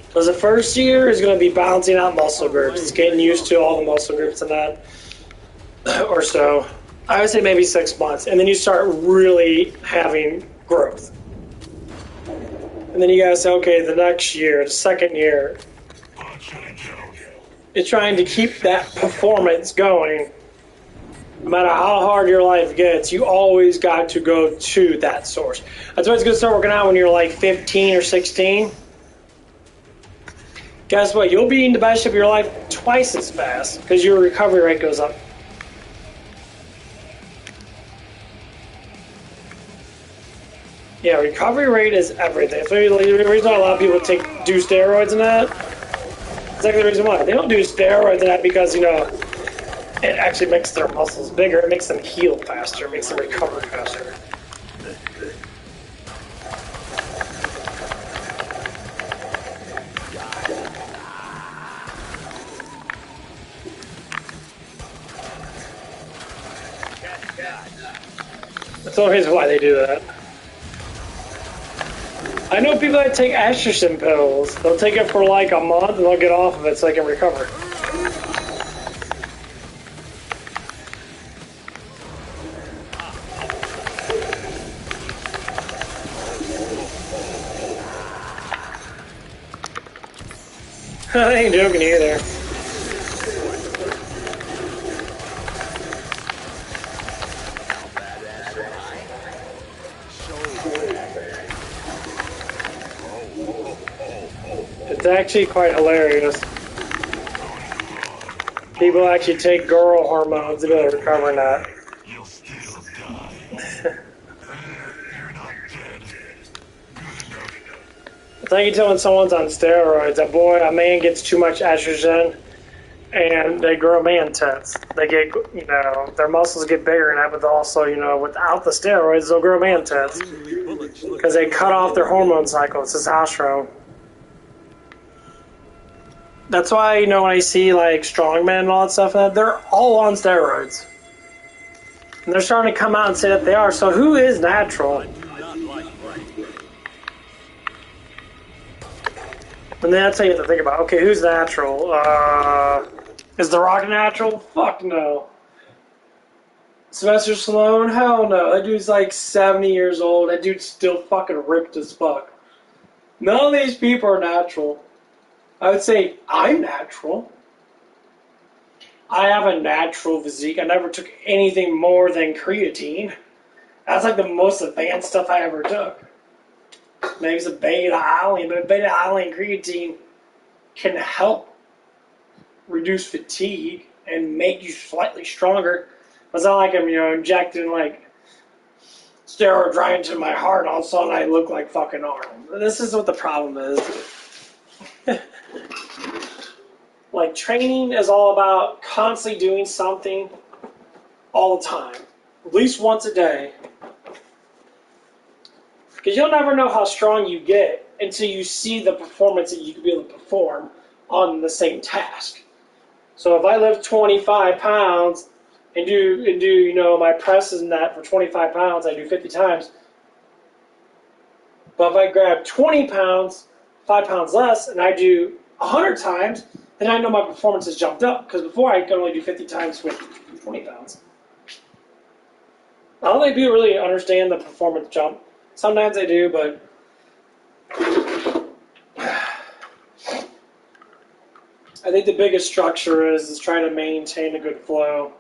S1: Because the first year is going to be balancing out muscle groups. It's getting used to all the muscle groups and that, or so. I would say maybe 6 months. And then you start really having growth. And then you gotta say, okay, the next year, the second year, it's trying to keep that performance going. No matter how hard your life gets, you always got to go to that source. That's why it's gonna start working out when you're like 15 or 16. Guess what? You'll be in the best shape of your life twice as fast because your recovery rate goes up. Yeah, recovery rate is everything. So the reason why a lot of people do steroids and that, exactly the reason why. They don't do steroids and that because, you know, it actually makes their muscles bigger. It makes them heal faster. It makes them recover faster. That's the only reason why they do that. I know people that take estrogen pills. They'll take it for like a month and they'll get off of it so they can recover. I ain't joking either. It's actually quite hilarious. People actually take girl hormones to be able to recover in that.
S3: You'll still die. You're not dead.
S1: It's like you telling someone's on steroids, a man gets too much estrogen and they grow man tits. They get, you know, their muscles get bigger and that, but also, you know, without the steroids, they'll grow man tits. Because they cut off their hormone cycle, testosterone. That's why, you know, when I see like strongmen and all that stuff, they're all on steroids. And they're starting to come out and say that they are. So who is natural? And then that's how you have to think about, okay, who's natural? Is The Rock natural? Fuck no. Sylvester Stallone? Hell no. That dude's like 70 years old. That dude's still fucking ripped as fuck. None of these people are natural. I would say I'm natural. I have a natural physique. I never took anything more than creatine. That's like the most advanced stuff I ever took. Maybe it's a beta-alanine, but beta-alanine creatine can help reduce fatigue and make you slightly stronger. It's not like I'm, you know, injecting like steroids right into my heart and all of a sudden I look like fucking Arnold. This is what the problem is. Like, training is all about constantly doing something all the time. At least once a day. Because you'll never know how strong you get until you see the performance that you can be able to perform on the same task. So if I lift 25 pounds and do you know, my presses and that for 25 pounds, I do 50 times. But if I grab 20 pounds, 5 pounds less, and I do 100 times, then I know my performance has jumped up. Because before I could only do 50 times with 20 pounds. I don't think people really understand the performance jump. Sometimes they do, but I think the biggest structure is trying to maintain a good flow.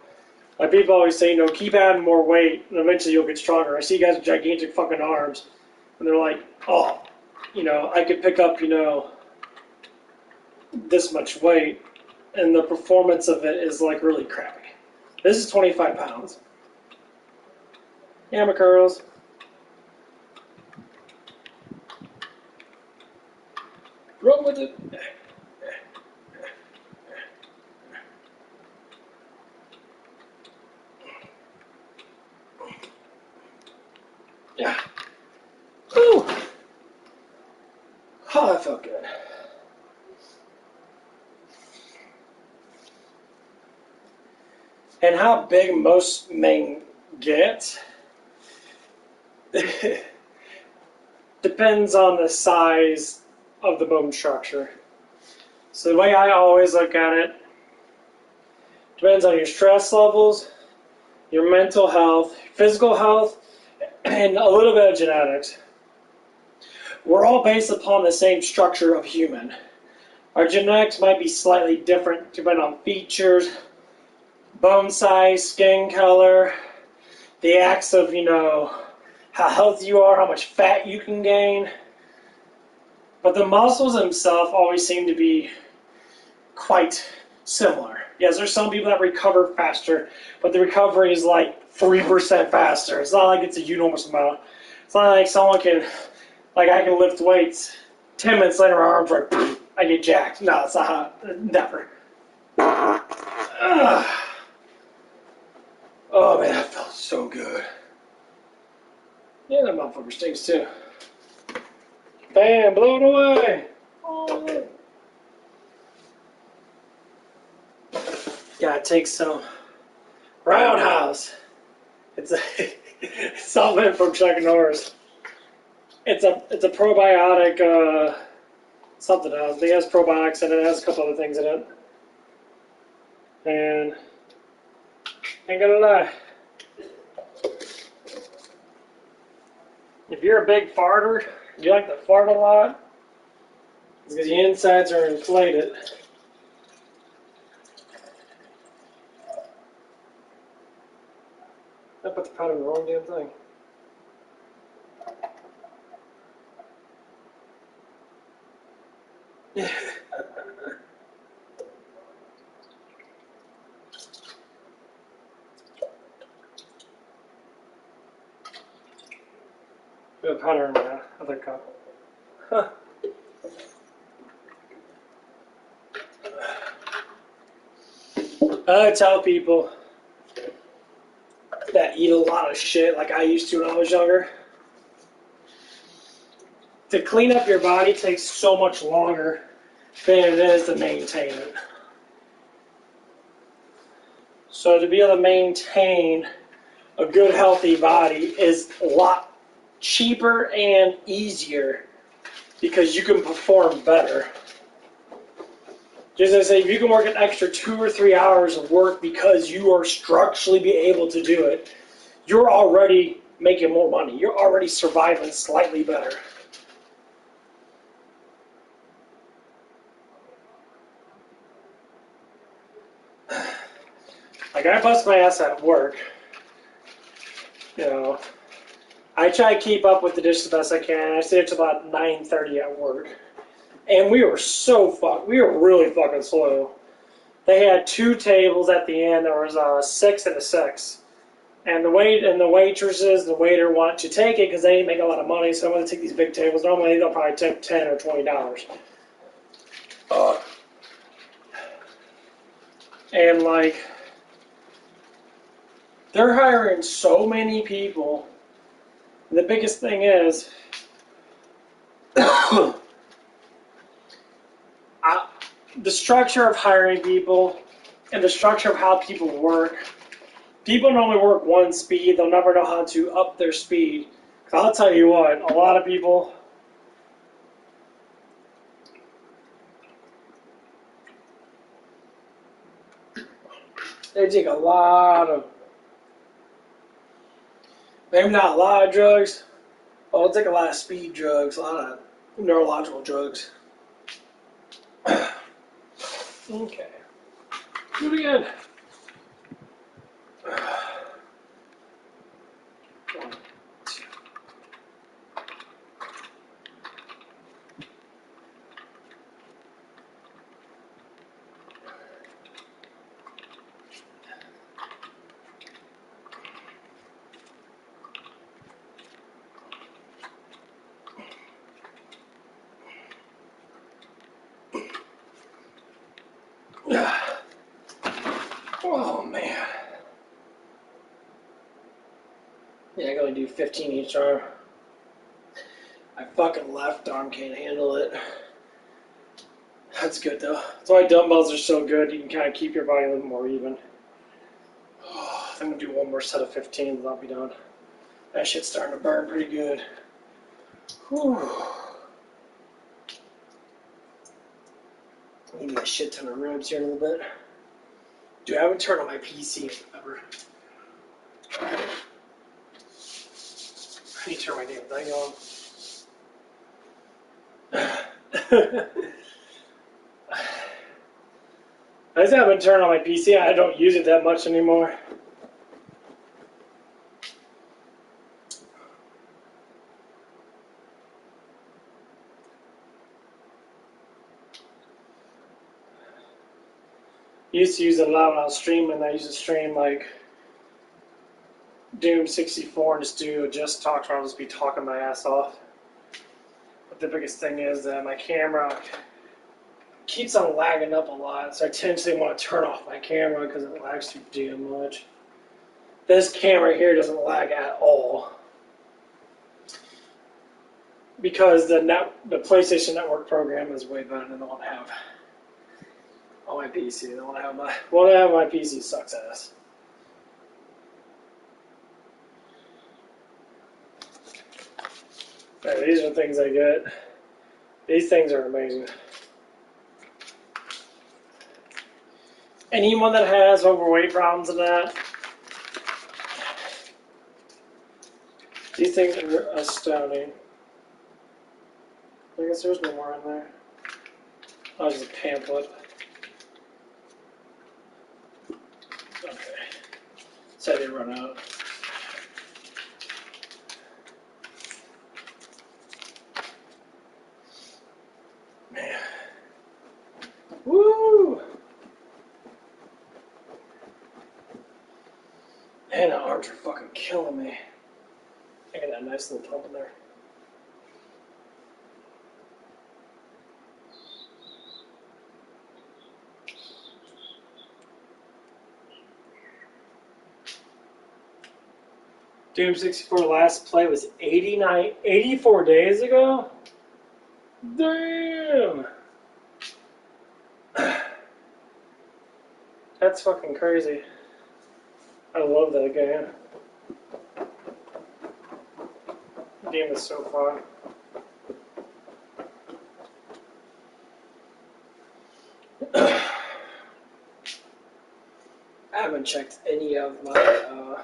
S1: Like people always say, you know, keep adding more weight, and eventually you'll get stronger. I see guys with gigantic fucking arms, and they're like, oh, you know, I could pick up, you know, this much weight, and the performance of it is like really crappy. This is 25 pounds. Hammer curls. Run with it. Yeah. Ooh. Oh, that felt good. And how big most men get depends on the size of the bone structure. So the way I always look at it depends on your stress levels, your mental health, physical health, and a little bit of genetics. We're all based upon the same structure of human. Our genetics might be slightly different depending on features, bone size, skin color, the acts of, how healthy you are, how much fat you can gain. But the muscles themselves always seem to be quite similar. Yes, there's some people that recover faster, but the recovery is like 3% faster. It's not like it's a enormous amount. It's not like someone can, like I can lift weights, 10 minutes later my arms are like, I get jacked. No, it's not. Never. Oh man, that felt so good. Yeah, that motherfucker stinks too. Bam, blow it away. Oh. Gotta take some Roundhouse. It's a supplement from Chuck Norris. It's a probiotic something else. It has probiotics in it. It has a couple other things in it. And ain't gonna lie, if you're a big farter, you like to fart a lot, it's because your insides are inflated. I put the powder in the wrong damn thing. Put powder in the other cup. Huh. I tell people that eat a lot of shit like I used to when I was younger. To clean up your body takes so much longer than it is to maintain it. So to be able to maintain a good, healthy body is a lot cheaper and easier because you can perform better. Just as I say, if you can work an extra 2 or 3 hours of work because you are structurally be able to do it, you're already making more money. You're already surviving slightly better. Like I bust my ass at work. I try to keep up with the dishes the best I can. I stay up to about 9:30 at work. And we were we were really fucking slow. They had 2 tables at the end. There was a 6 and a 6. And the waitresses, the waiter want to take it because they make a lot of money, so I want to take these big tables. Normally they'll probably take $10 or $20. And like, they're hiring so many people. The biggest thing is, the structure of hiring people and the structure of how people work. People normally work one speed. They'll never know how to up their speed. I'll tell you what, a lot of people, they take a lot of, maybe not a lot of drugs, but they'll take a lot of speed drugs, a lot of neurological drugs. Okay. Do it again. Oh man. Yeah, I gotta do 15 each arm. My fucking left arm can't handle it. That's good though. That's why dumbbells are so good. You can kind of keep your body a little more even. I'm gonna do one more set of 15 and I'll be done. That shit's starting to burn pretty good. Whew. I need a shit ton of ribs here in a little bit. Dude, I haven't turned on my PC ever. turn my damn thing on. I just haven't turned on my PC. I don't use it that much anymore. Used to use it a lot when I was streaming. I used to stream like Doom 64 and just do just talk where I'll just be talking my ass off. But the biggest thing is that my camera keeps on lagging up a lot, so I tendency want to turn off my camera because it lags too damn much. This camera here doesn't lag at all because the PlayStation Network program is way better than the one I have on my PC. The one I have on my PC sucks ass. Right, these are things I get. These things are amazing. Anyone that has overweight problems and that, these things are astounding. I guess there's no more in there. Oh, it's just a pamphlet. Okay. So I did run out. Man. Woo! Man, the arms are fucking killing me. I got that nice little pump in there. Doom 64 last play was 84 days ago? Damn! That's fucking crazy. I love that game. The game is so fun. I haven't checked any of my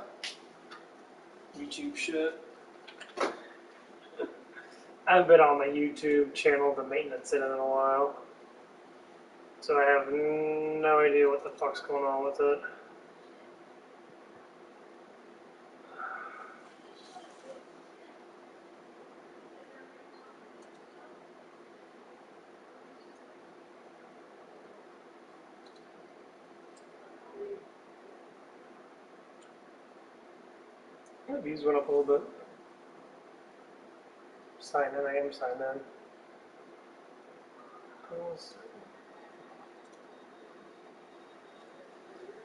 S1: YouTube shit. I haven't been on my YouTube channel to maintenance it in a while. So I have no idea what the fuck's going on with it. My views went up a little bit. Sign in, I am signed in.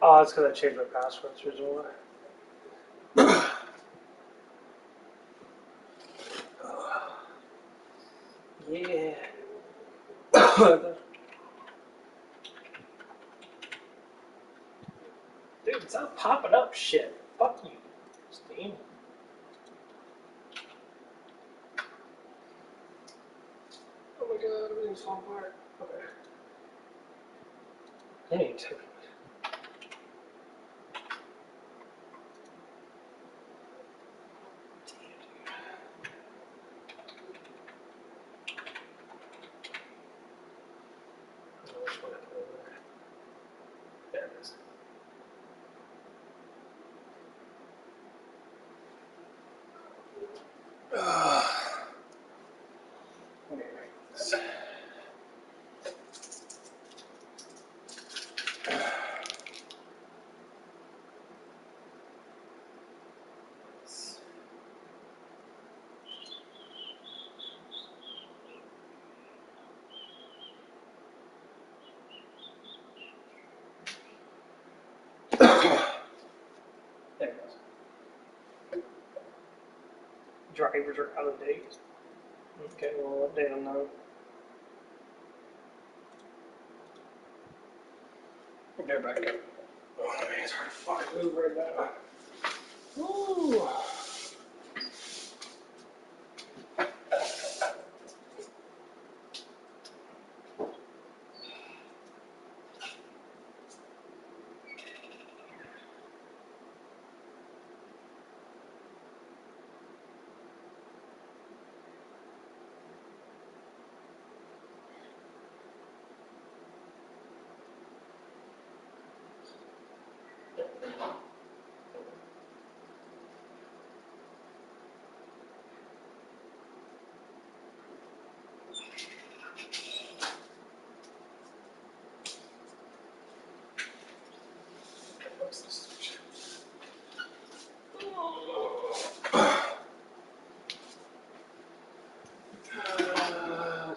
S1: Oh, that's because I changed my password. There's one. Yeah. Dude, it's not popping up shit. Fuck you, Steam. Oh my god, everything's falling apart. Okay. I need to. There it is. There it goes. Drivers are out of date. Okay, we'll update them now. They're back up. Oh man, it's hard to fucking move right now. Woo!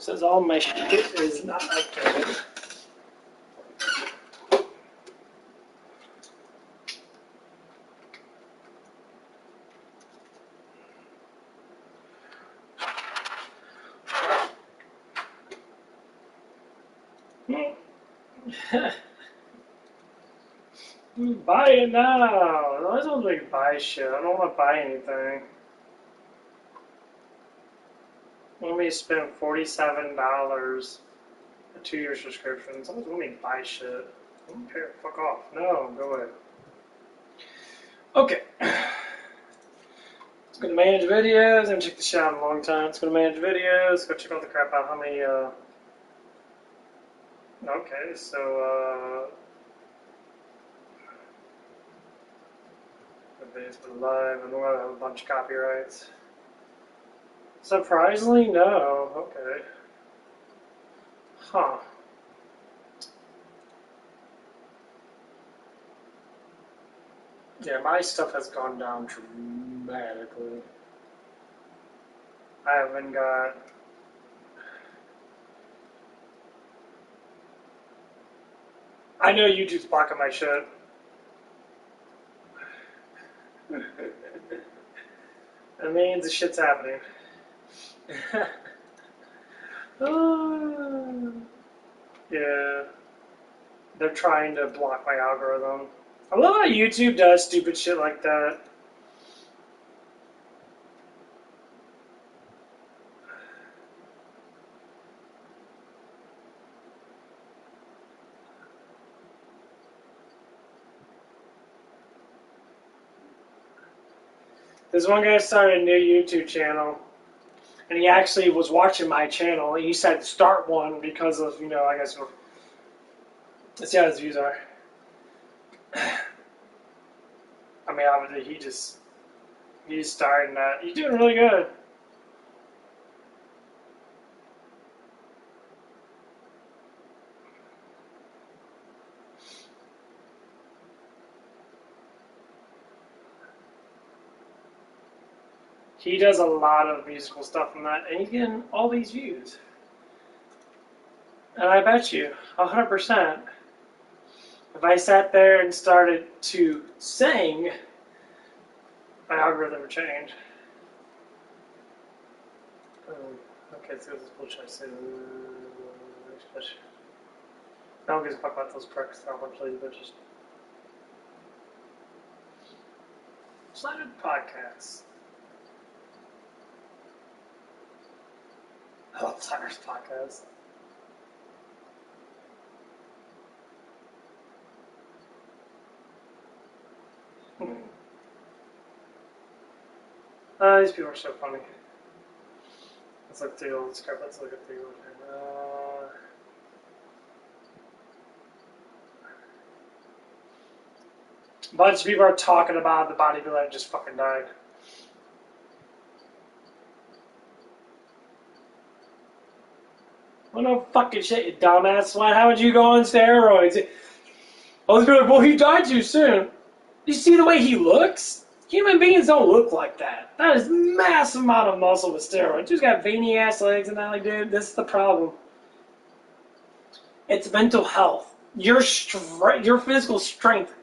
S1: says all my shit is not updated. Buy it now. No, I don't like buy shit. I don't want to buy anything. Let me spend $47 for 2-year subscriptions. I don't want me to buy shit. I don't care. Fuck off. No, go away. Okay. Let's go to manage videos. I haven't checked this shit out in a long time. Let's go to manage videos. Go check all the crap out. How many, Okay, so, Facebook Live, and we'll have a bunch of copyrights. Surprisingly, no. Okay. Huh. Yeah, my stuff has gone down dramatically. I haven't got... I know YouTube's blocking my shit. That means the shit's happening. Yeah. They're trying to block my algorithm. I love how YouTube does stupid shit like that. This one guy started a new YouTube channel, and he actually was watching my channel, and he said start one because of, I guess, let's see how his views are. I mean, obviously, he's starting that. He's doing really good. He does a lot of musical stuff from that, and he's getting all these views. And I bet you, 100%, if I sat there and started to sing, my algorithm would change. Okay, so this is bullshit. I say, I don't give a fuck about those perks. They're a bunch of lazy bitches. Slanted podcasts. I love Slander's podcast. These people are so funny. Let's look through the old script. Let's look at the old a bunch of people are talking about the bodybuilder that just fucking died. Well, no fucking shit, you dumbass. Why? How would you go on steroids? I was like, well, he died too soon. You see the way he looks? Human beings don't look like that. That is massive amount of muscle with steroids. He's got veiny ass legs and that, like, dude, this is the problem. It's mental health. Your physical strength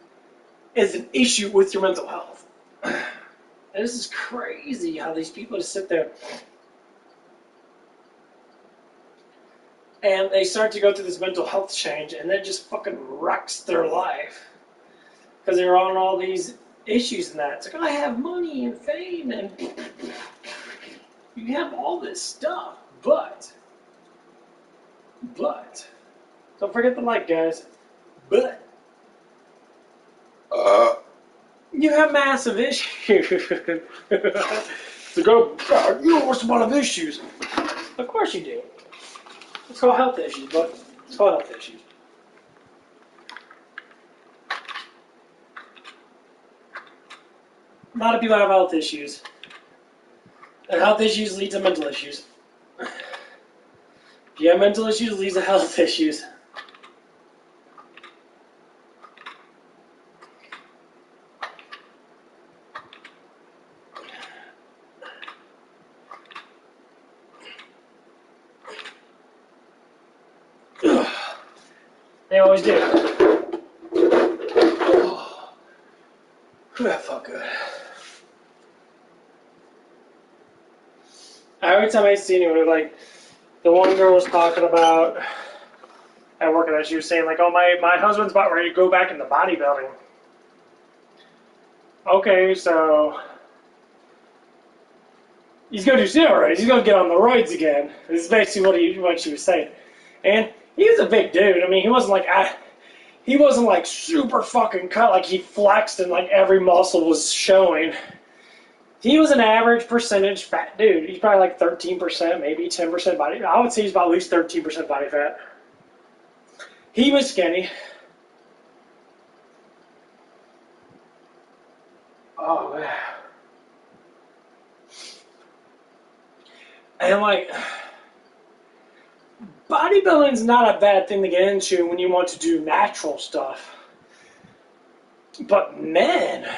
S1: is an issue with your mental health. And this is crazy how these people just sit there and they start to go through this mental health change, and that just fucking wrecks their life because they're on all these issues and that. It's like, I have money and fame and you have all this stuff, but don't forget the like, guys. But you have massive issues. To go, God, you have a lot of issues. Of course you do. It's called health issues, but it's called health issues. A lot of people have health issues. And health issues lead to mental issues. If you have mental issues, it leads to health issues. They always do. Oh, that felt good. Every time I see anyone, like, the one girl was talking about at work, and she was saying, like, oh, my husband's about ready to go back into bodybuilding. Okay, so he's going to do steroids. He's going to get on the roids again. This is basically what she was saying. And he was a big dude. I mean, he wasn't like super fucking cut, like he flexed and like every muscle was showing. He was an average percentage fat dude. He's probably like 13%, maybe 10% body. I would say he's about at least 13% body fat. He was skinny. Oh, man. And like, bodybuilding's not a bad thing to get into when you want to do natural stuff. But men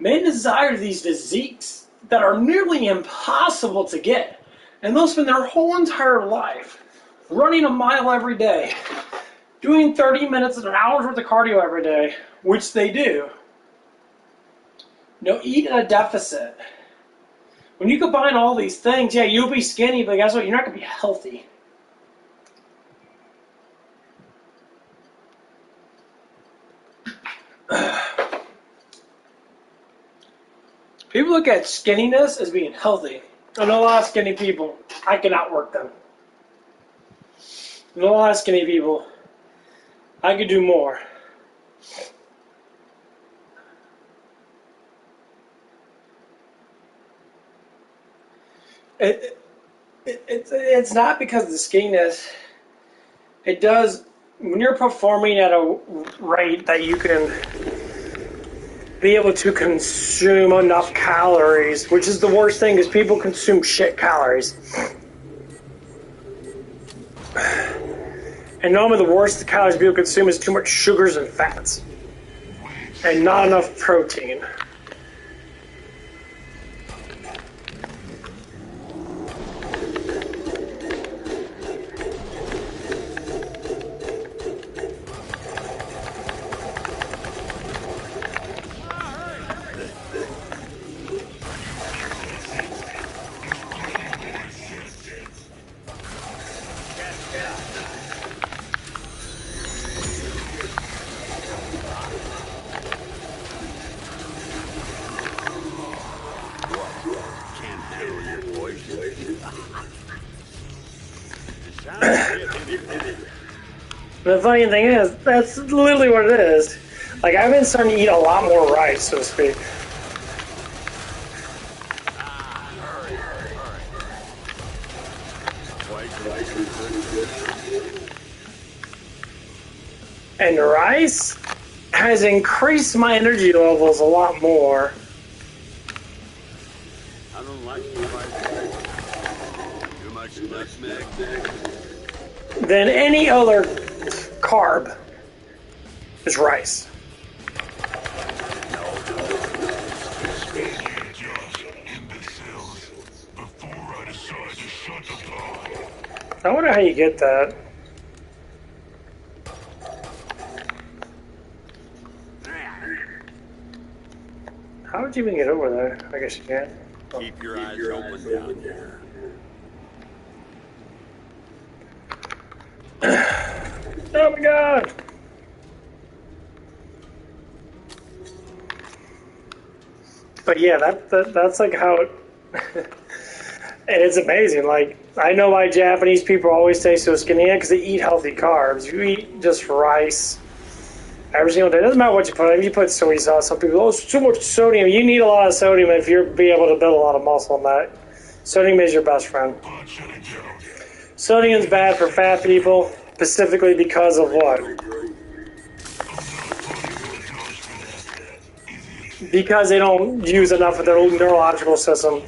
S1: desire these physiques that are nearly impossible to get. And they'll spend their whole entire life running a mile every day, doing 30 minutes and an hour's worth of cardio every day, which they do. Eat in a deficit. When you combine all these things, yeah, you'll be skinny, but guess what? You're not going to be healthy. People look at skinniness as being healthy. I know a lot of skinny people. I can outwork them. I know a lot of skinny people. I could do more. It's not because of the skinniness. It does, when you're performing at a rate that you can be able to consume enough calories, which is the worst thing, is people consume shit calories. And normally the worst calories people consume is too much sugars and fats. And not enough protein. The funny thing is, that's literally what it is. Like, I've been starting to eat a lot more rice, so to speak. And rice has increased my energy levels a lot more.
S2: I don't like too much nutmeg.
S1: Than any other carb is rice. I wonder how you get that. How would you even get over there? I guess you can.
S2: Keep your eyes open down there.
S1: Oh my god! But yeah, that's like how it... And it's amazing. Like, I know why Japanese people always stay so skinny because they eat healthy carbs. You eat just rice every single day. It doesn't matter what you put. If you put soy sauce, some people, oh, it's too much sodium. You need a lot of sodium if you're be able to build a lot of muscle on that. Sodium is your best friend. Sodium's bad for fat people, specifically because of what? Because they don't use enough of their neurological system.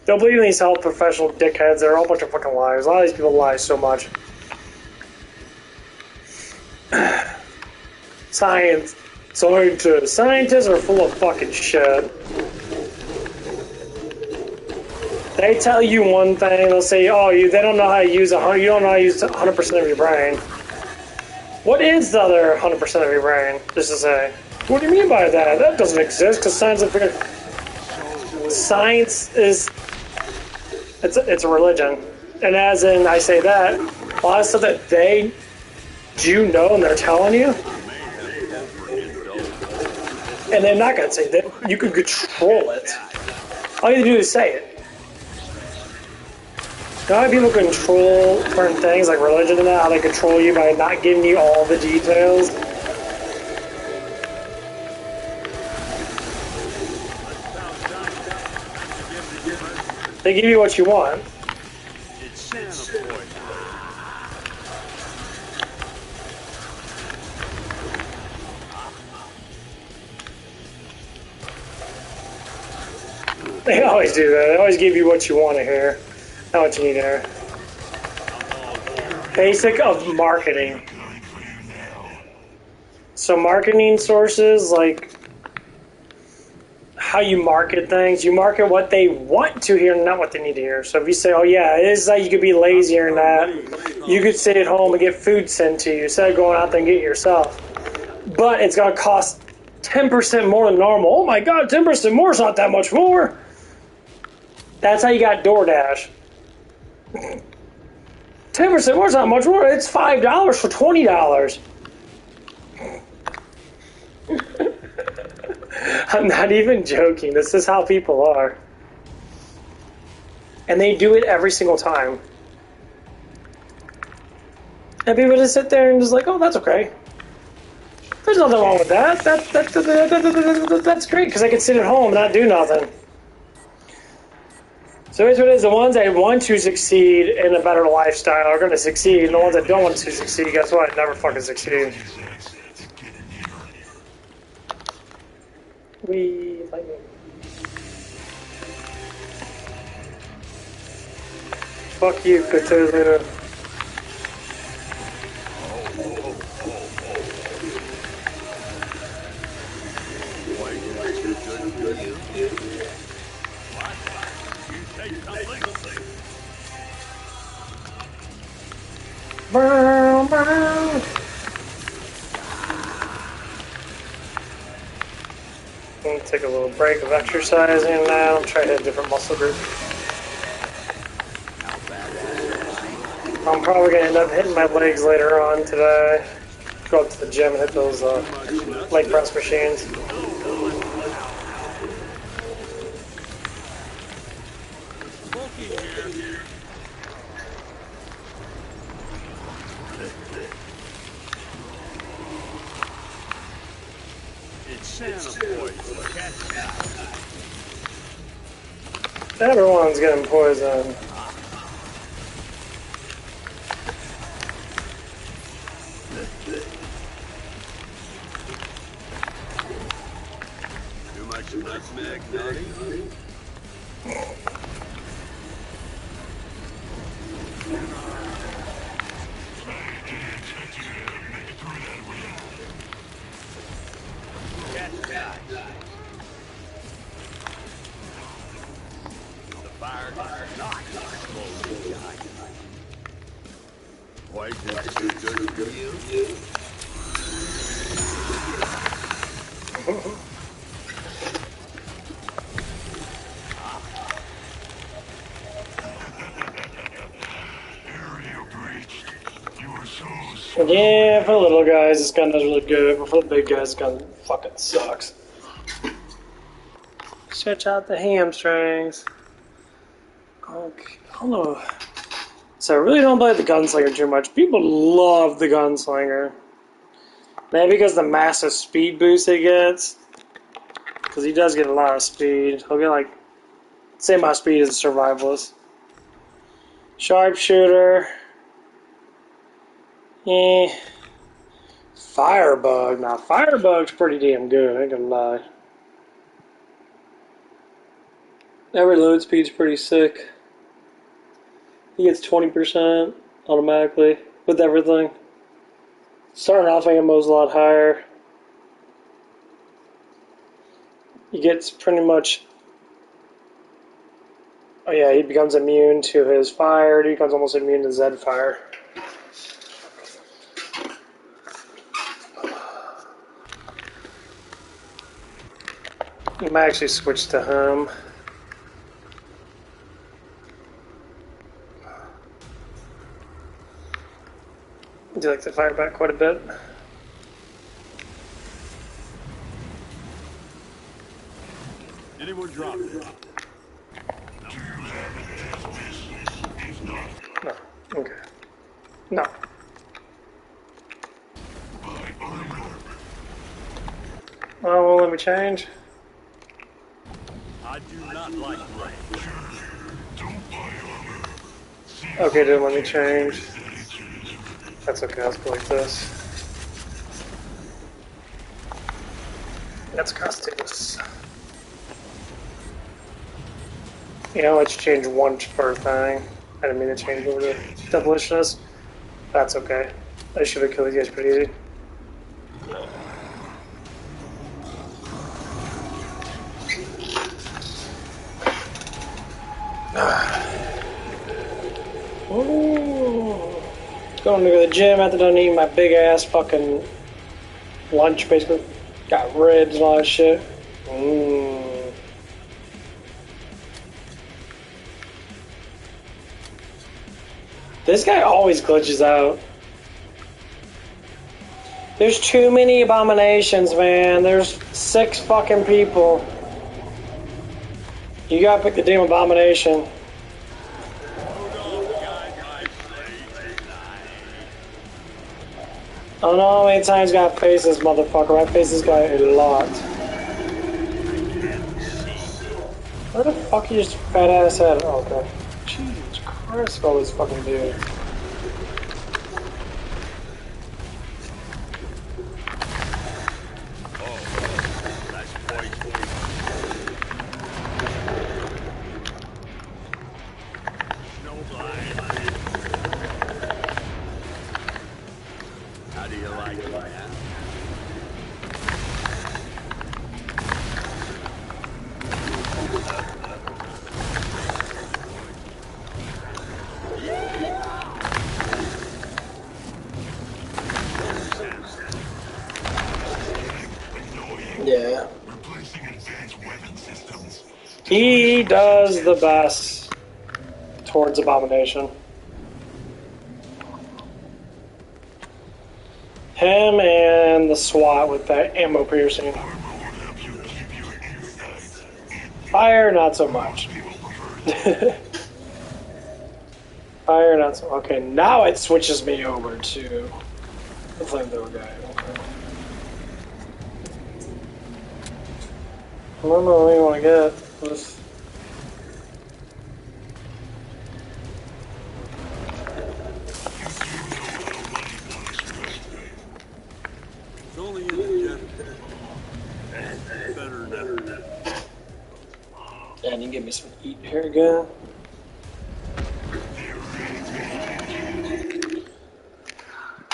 S1: Don't believe in these health professional dickheads. They're all a bunch of fucking liars. A lot of these people lie so much. Scientists are full of fucking shit. They tell you one thing, they'll say, oh, they don't know how to use you don't know how to use 100% of your brain. What is the other 100% of your brain? Just to say, what do you mean by that? That doesn't exist because science is it's a religion, and as in I say that a lot of stuff that they do know and they're telling you, and they're not gonna say that you can control it. All you have to do is say it. You know how people control certain things like religion and that, how they control you by not giving you all the details? They give you what you want.
S2: It's Santa Boy.
S1: They always do that. They always give you what you want to hear, not what you need to hear. Basic of marketing. So marketing sources, like how you market things, you market what they want to hear, not what they need to hear. So if you say, oh yeah, it is like you could be lazier and that, you could sit at home and get food sent to you instead of going out there and get it yourself. But it's going to cost 10% more than normal. Oh my God, 10% more is not that much more. That's how you got DoorDash. 10% more is not much more. It's $5 for $20. I'm not even joking. This is how people are. And they do it every single time. And people just sit there and just like, oh, that's okay. There's nothing wrong with that. That's great because I can sit at home and not do nothing. So here's what it is. The ones that want to succeed in a better lifestyle are going to succeed. And the ones that don't want to succeed, guess what? Never fucking succeed. Lightning. Fuck you, Cthulhu. Burn, burn. I'm going to take a little break of exercising now. I'm trying to hit a different muscle group. I'm probably going to end up hitting my legs later on today. Go up to the gym and hit those leg press machines. Everyone's getting poisoned.
S2: Too much nutmeg, naughty? Why is it too good for you?
S3: Area breached. You are so
S1: Yeah, for the little guys, this gun does really good, but for the big guys, this gun fucking sucks. Stretch out the hamstrings. Okay, I don't know. So I really don't play the Gunslinger too much. People love the Gunslinger. Maybe because of the massive speed boost he gets. Because he does get a lot of speed. He'll get like same amount of speed as a survivalist. Sharpshooter. Eh. Firebug. Now, Firebug's pretty damn good, I ain't gonna lie. That reload speed's pretty sick. He gets 20% automatically with everything. Starting off ammo's a lot higher. He gets pretty much Oh yeah, he becomes immune to his fire. He becomes almost immune to Zed fire. I might actually switch to him. I do like to fire back quite a bit.
S2: Anyone drop it?
S1: No. Okay. No. Oh, well, let me change.
S2: I do not like rain.
S1: Okay, dude, let me change. That's okay, I'll go like this. That's Costas. You know, let's change one per thing. I didn't mean to change over to Devilicious. That's okay. I should have killed these guys pretty easy. Ooh. Going to the gym after done eating my big ass fucking lunch, basically. Got ribs and all that shit. This guy always glitches out. There's too many abominations, man. There's 6 fucking people. You gotta pick the damn abomination. I don't know how many times I gotta face this motherfucker. I face this guy a lot. Where the fuck is this fat ass head? Oh, okay. Jesus Christ, all these fucking dudes.
S2: How do you like it?
S1: Yeah.
S3: Replacing advanced weapon systems.
S1: He does the best towards abomination. Him and the SWAT with that ammo piercing. Fire, not so much. Fire, not so. Okay, now it switches me over to the flamethrower guy. Okay. I don't know what you want to get. Just...
S2: It's only in the jet. Better than
S1: Yeah, you can give me some eat here again.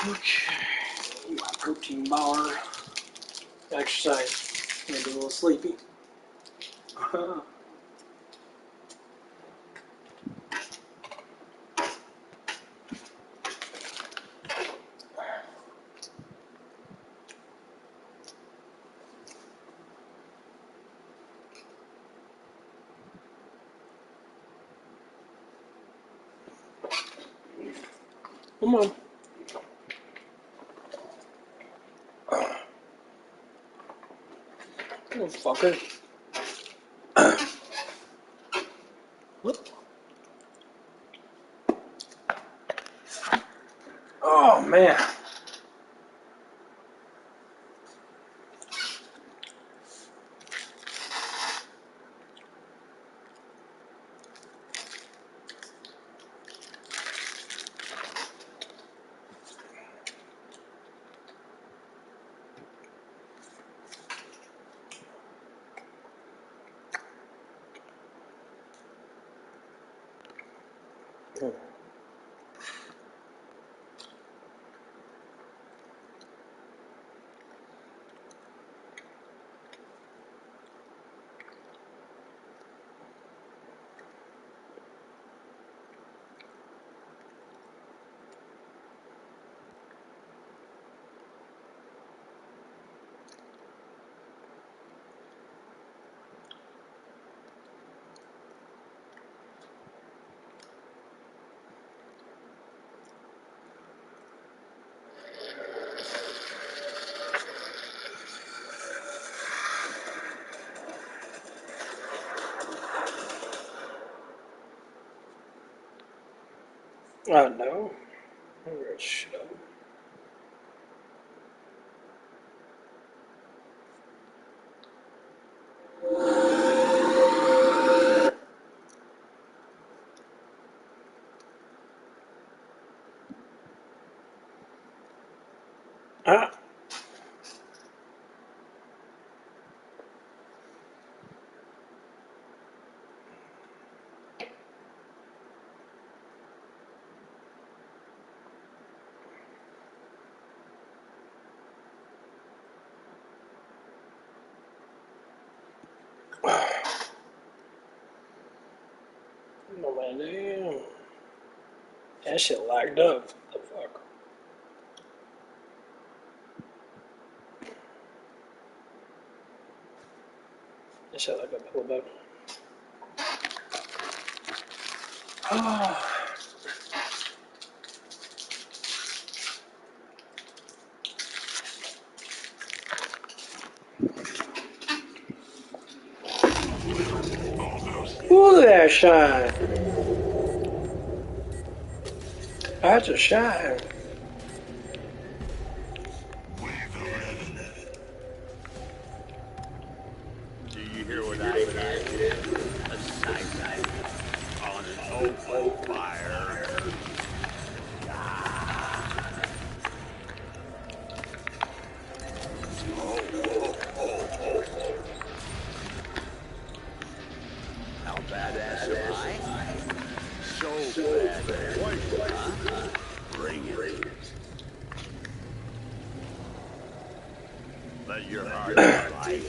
S1: Okay. My protein bar. Exercise. Maybe a little sleepy. Come on. Oh, fucker. What? Oh, man. Oh no. Shut up. Ah. No man, damn. That shit lagged up. What the fuck? That shit lagged up a little bit. Oh. Ooh, that shine. That's a shine.
S2: Do you hear what I hear? A sight on an open fire. How badass am I? So badass. Huh? Bring it. Let your heart be light.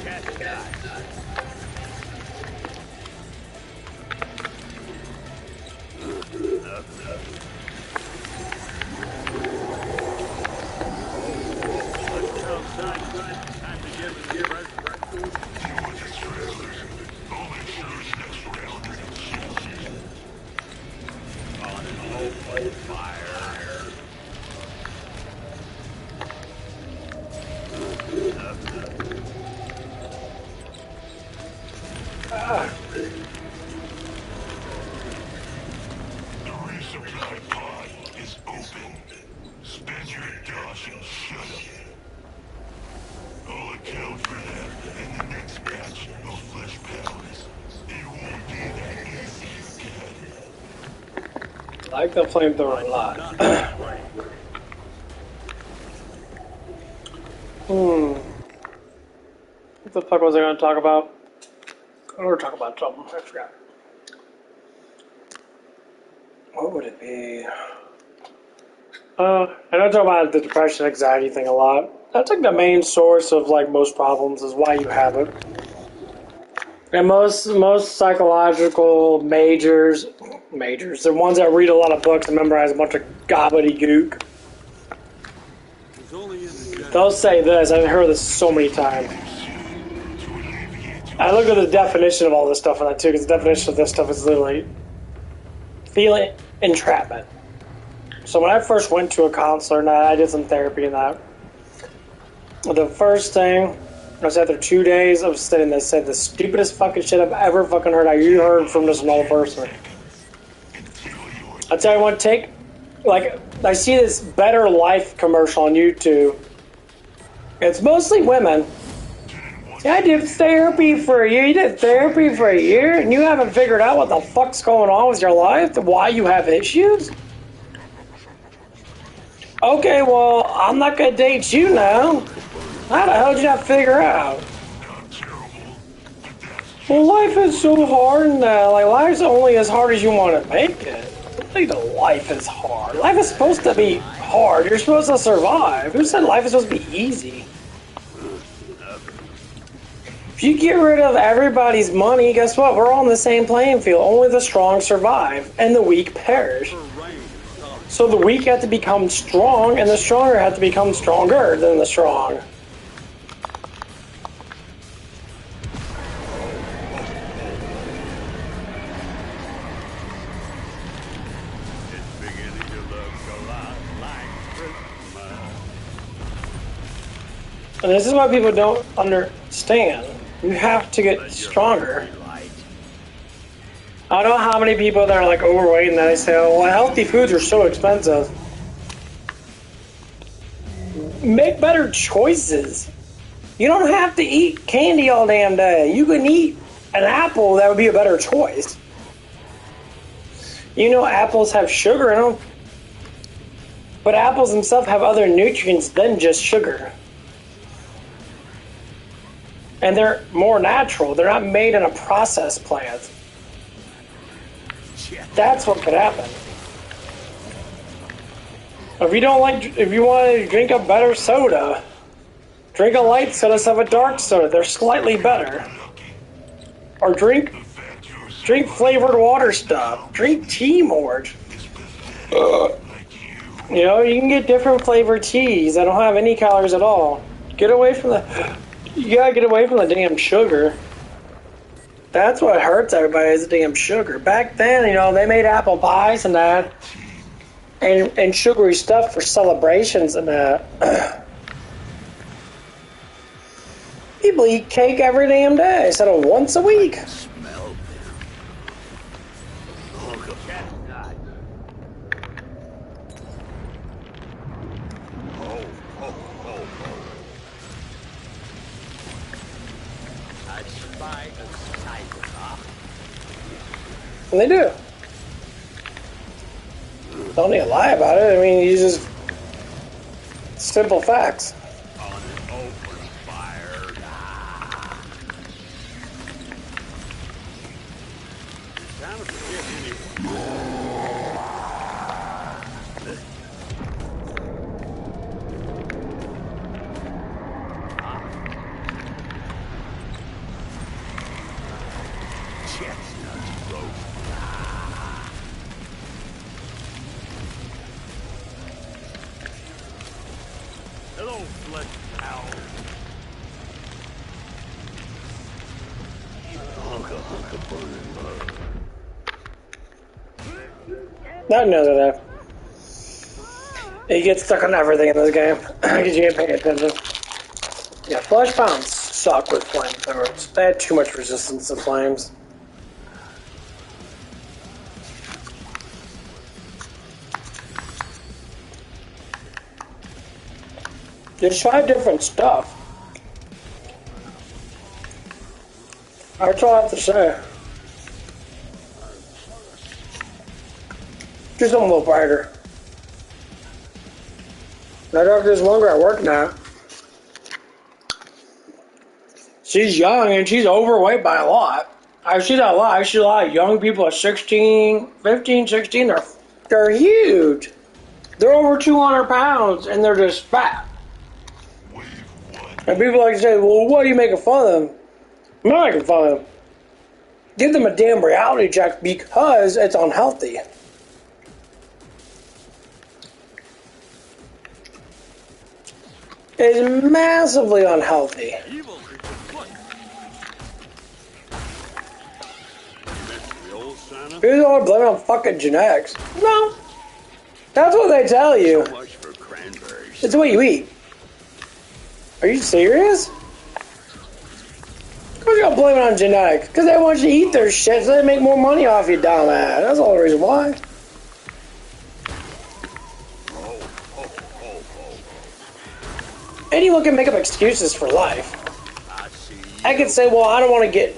S2: Catch that.
S3: The resupply pod is open. Spend your dosh and shut up. I'll account for that in the next batch of flesh powders. It won't be that easy again.
S1: I like the flamethrower a lot. What the fuck was I going to talk about? I want to talk about something. I forgot. What would it be? I don't talk about the depression, anxiety thing a lot. That's like the main source of like most problems is why you have it. And most psychological majors, the ones that read a lot of books and memorize a bunch of gobbledygook,
S2: It's only in the
S1: they'll say this. I've heard this so many times. I looked at the definition of all this stuff on that too, because the definition of this stuff is literally feeling entrapment. So when I first went to a counselor and I did some therapy and that, the first thing I was after 2 days of sitting there said the stupidest fucking shit I've ever fucking heard. You heard from just an old person. I tell you what, I see this Better Life commercial on YouTube. It's mostly women. Yeah, I did therapy for a year. You did therapy for a year and you haven't figured out what the fuck's going on with your life, why you have issues? Okay, well, I'm not gonna date you now. How the hell did you not figure out? Well, life is so hard now. Like, life's only as hard as you want to make it. I don't think that life is hard. Life is supposed to be hard. You're supposed to survive. Who said life is supposed to be easy? If you get rid of everybody's money, guess what? We're all on the same playing field. Only the strong survive, and the weak perish. So the weak have to become strong, and the stronger have to become stronger than the strong. And this is what people don't understand. You have to get stronger. I don't know how many people that are like overweight and then they say, oh, well, healthy foods are so expensive. Make better choices. You don't have to eat candy all damn day. You can eat an apple, that would be a better choice. You know apples have sugar in them. But apples themselves have other nutrients than just sugar. And they're more natural. They're not made in a processed plant. That's what could happen. If you want to drink a better soda, drink a light soda instead of a dark soda. They're slightly better. Or drink flavored water stuff. Drink tea more. You know, you can get different flavored teas that don't have any calories at all. You gotta get away from the damn sugar. That's what hurts everybody is the damn sugar. Back then, you know, they made apple pies and that. And sugary stuff for celebrations and that. People eat cake every damn day instead of once a week.
S7: Smell them.
S2: Oh, God. Oh. I spy a sight, huh?
S1: And they do. Don't need to lie about it. I mean, you just... Simple facts.
S2: On an open fire. Time to forget anyone.
S7: Chestnuts roast.
S2: Hello, flesh cow.
S1: Not another that. You get stuck on everything in this game because you ain't paying attention. Yeah, flesh pounds suck with flamethrowers. They had too much resistance to flames. Just try different stuff. That's all I have to say. Do something a little brighter. My doctor's longer at work now. She's young and she's overweight by a lot. She's a lot. She's a lot of young people at 16, 15, 16. They're huge. They're over 200 pounds and they're just fat. And people like to say, well, what are you making fun of them? I'm not making fun of them. Give them a damn reality check because it's unhealthy. It's massively unhealthy.
S2: Evil is afoot. You mentioned the old Santa?
S1: People don't blame it on fucking genetics. No. That's what they tell you.
S2: So much for cranberries.
S1: It's what you eat. Are you serious? Who's gonna blame it on genetics? Because they want you to eat their shit so they make more money off you, dumbass. That's the only reason why. Anyone can make up excuses for life. I could say, well, I don't want to get...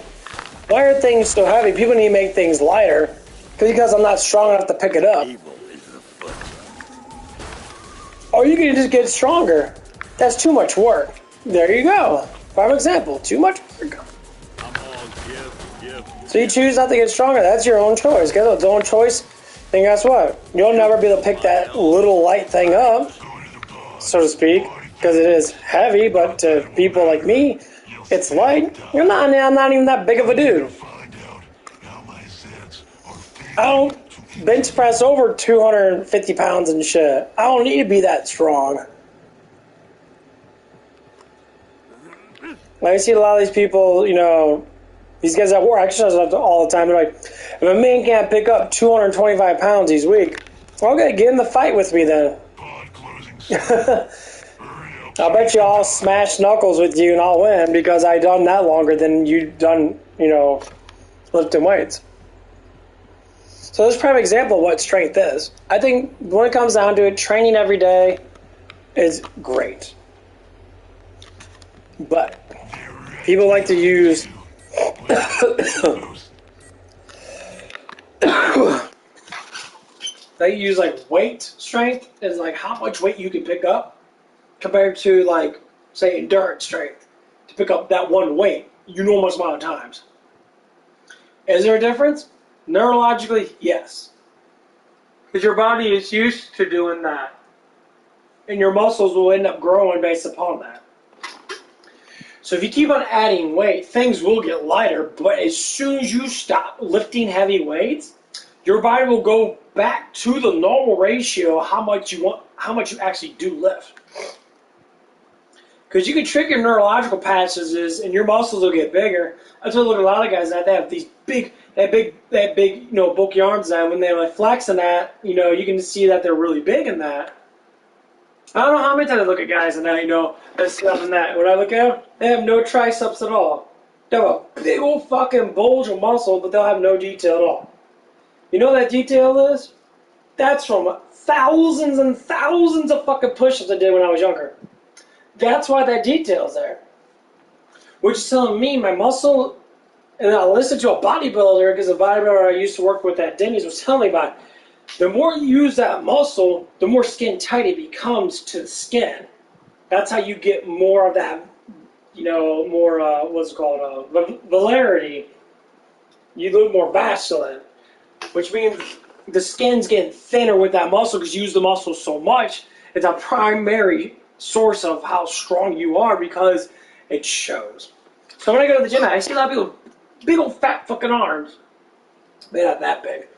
S1: Why are things so heavy? People need to make things lighter. Because I'm not strong enough to pick it up.
S2: Evil is afoot.
S1: Or you can just get stronger. That's too much work. There you go. Prime example. Too much work.
S2: I'm all give.
S1: So you choose not to get stronger. That's your own choice. Guess what? It's your own choice. Then guess what? You'll never be able to pick that little light thing up, so to speak, because it is heavy. But to people like me, it's light. I'm not even that big of a dude. I don't bench press over 250 pounds and shit. I don't need to be that strong. I see a lot of these people, you know, these guys that work exercise all the time. They're like, if a man can't pick up 225 pounds, he's weak. Okay, get in the fight with me then. I'll bet you I'll smash knuckles with you and I'll win because I've done that longer than you've done, you know, lifting weights. So that's a prime example of what strength is. I think when it comes down to it, training every day is great. But people like to use they use like weight strength is like how much weight you can pick up compared to like say endurance strength to pick up that one weight enormous amount of times. Is there a difference? Neurologically, yes. Because your body is used to doing that. And your muscles will end up growing based upon that. So if you keep on adding weight, things will get lighter, but as soon as you stop lifting heavy weights, your body will go back to the normal ratio of how much you actually do lift. Because you can trick your neurological passages and your muscles will get bigger. That's what look at a lot of guys that they have these big, bulky arms. And when they're like flexing that, you can see that they're really big in that. I don't know how many times I look at guys and that, that's stuff in that. When I look at them, they have no triceps at all. They have a big old fucking bulge of muscle, but they'll have no detail at all. You know what that detail is? That's from thousands and thousands of fucking push-ups I did when I was younger. That's why that detail's there. Which is telling me my muscle, and I listened to a bodybuilder, because a bodybuilder I used to work with at Denny's was telling me about it. The more you use that muscle, the more skin tight it becomes to the skin. That's how you get more of that, more, valarity. You look more vascular, which means the skin's getting thinner with that muscle because you use the muscle so much. It's a primary source of how strong you are because it shows. So when I go to the gym, I see a lot of people with big old fat fucking arms. They're not that big.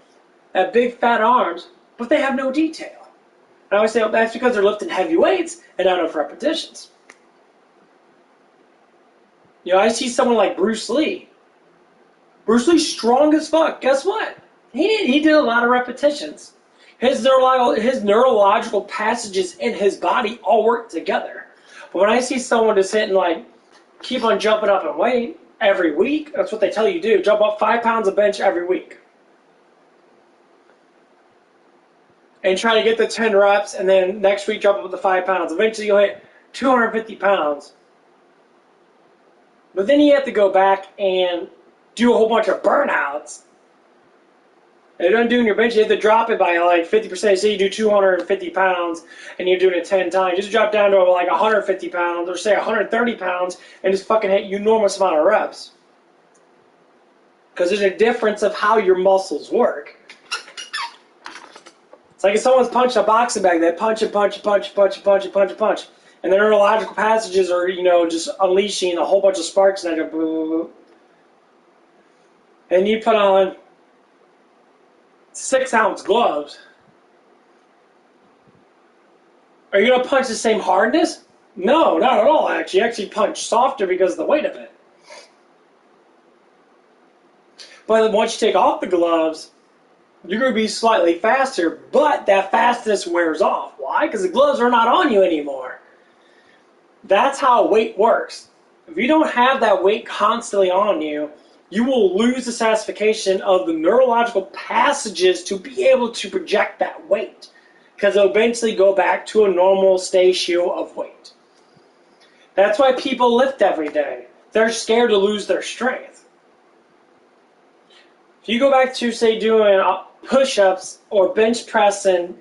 S1: They have big fat arms, but they have no detail. And I always say, that's because they're lifting heavy weights and not enough repetitions. I see someone like Bruce Lee. Bruce Lee's strong as fuck. Guess what? He did a lot of repetitions. His neurological passages in his body all work together. But when I see someone just sit and keep on jumping up in weight every week, that's what they tell you to do. Jump up 5 pounds of bench every week. And try to get the 10 reps, and then next week jump up with the 5 pounds. Eventually you'll hit 250 pounds. But then you have to go back and do a whole bunch of burnouts. And you're done doing your bench, you have to drop it by 50%. Say you do 250 pounds and you're doing it 10 times. Just drop down to 150 pounds or say 130 pounds and just fucking hit you enormous amount of reps. Because there's a difference of how your muscles work. It's like if someone's punched a boxing bag, they punch and punch and punch and punch and punch and punch and punch. And the neurological passages are, just unleashing a whole bunch of sparks and they're boo. And you put on 6-ounce gloves. Are you going to punch the same hardness? No, not at all, actually. You actually punch softer because of the weight of it. But once you take off the gloves, you're going to be slightly faster, but that fastness wears off. Why? Because the gloves are not on you anymore. That's how weight works. If you don't have that weight constantly on you, you will lose the satisfaction of the neurological passages to be able to project that weight. Because it'll eventually go back to a normal ratio of weight. That's why people lift every day. They're scared to lose their strength. If you go back to, say, doing push-ups or bench pressing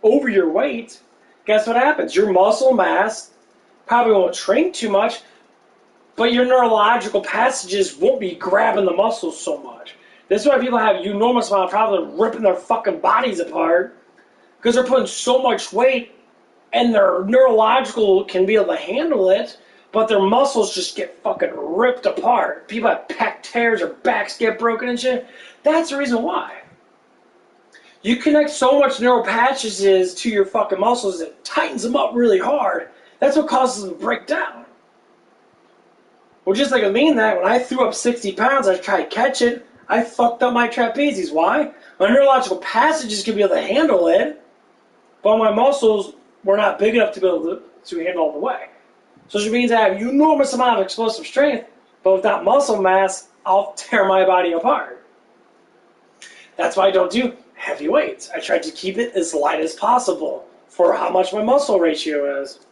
S1: over your weight, guess what happens? Your muscle mass probably won't shrink too much, but your neurological passages won't be grabbing the muscles so much. This is why people have enormous amount of problem ripping their fucking bodies apart, because they're putting so much weight and their neurological can be able to handle it, but their muscles just get fucking ripped apart. People have pec tears or backs get broken and shit. That's the reason why. You connect so much neural passages to your fucking muscles, it tightens them up really hard. That's what causes them to break down. Well, just like I mean that, when I threw up 60 pounds, I tried to catch it, I fucked up my trapezius. Why? My neurological passages could be able to handle it, but my muscles were not big enough to be able to handle all the way. So which means I have an enormous amount of explosive strength, but without muscle mass, I'll tear my body apart. That's why I don't do heavy weights. I try to keep it as light as possible for how much my muscle ratio is.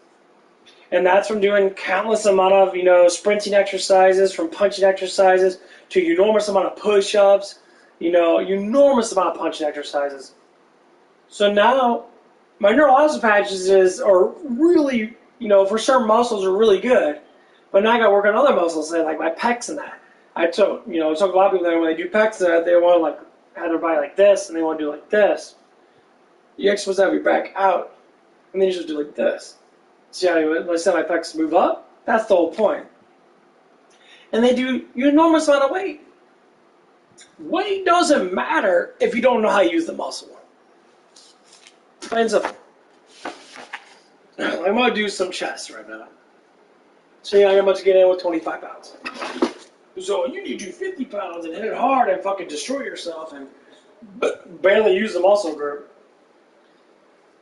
S1: And that's from doing countless amount of, sprinting exercises, from punching exercises to enormous amount of push-ups, enormous amount of punching exercises. So now my neural patches are really, for certain muscles are really good. But now I got to work on other muscles, say like my pecs and that. I took a lot of people that when they do pecs, they want to like have their body like this, and they want to do like this. You're supposed to have your back out, and then you just do like this. See how I said my pecs move up? That's the whole point. And they do an enormous amount of weight. Weight doesn't matter if you don't know how to use the muscle. Plain simple. I'm going to do some chest right now. See how much to get in with 25 pounds. So you need to do 50 pounds and hit it hard and fucking destroy yourself and barely use the muscle group.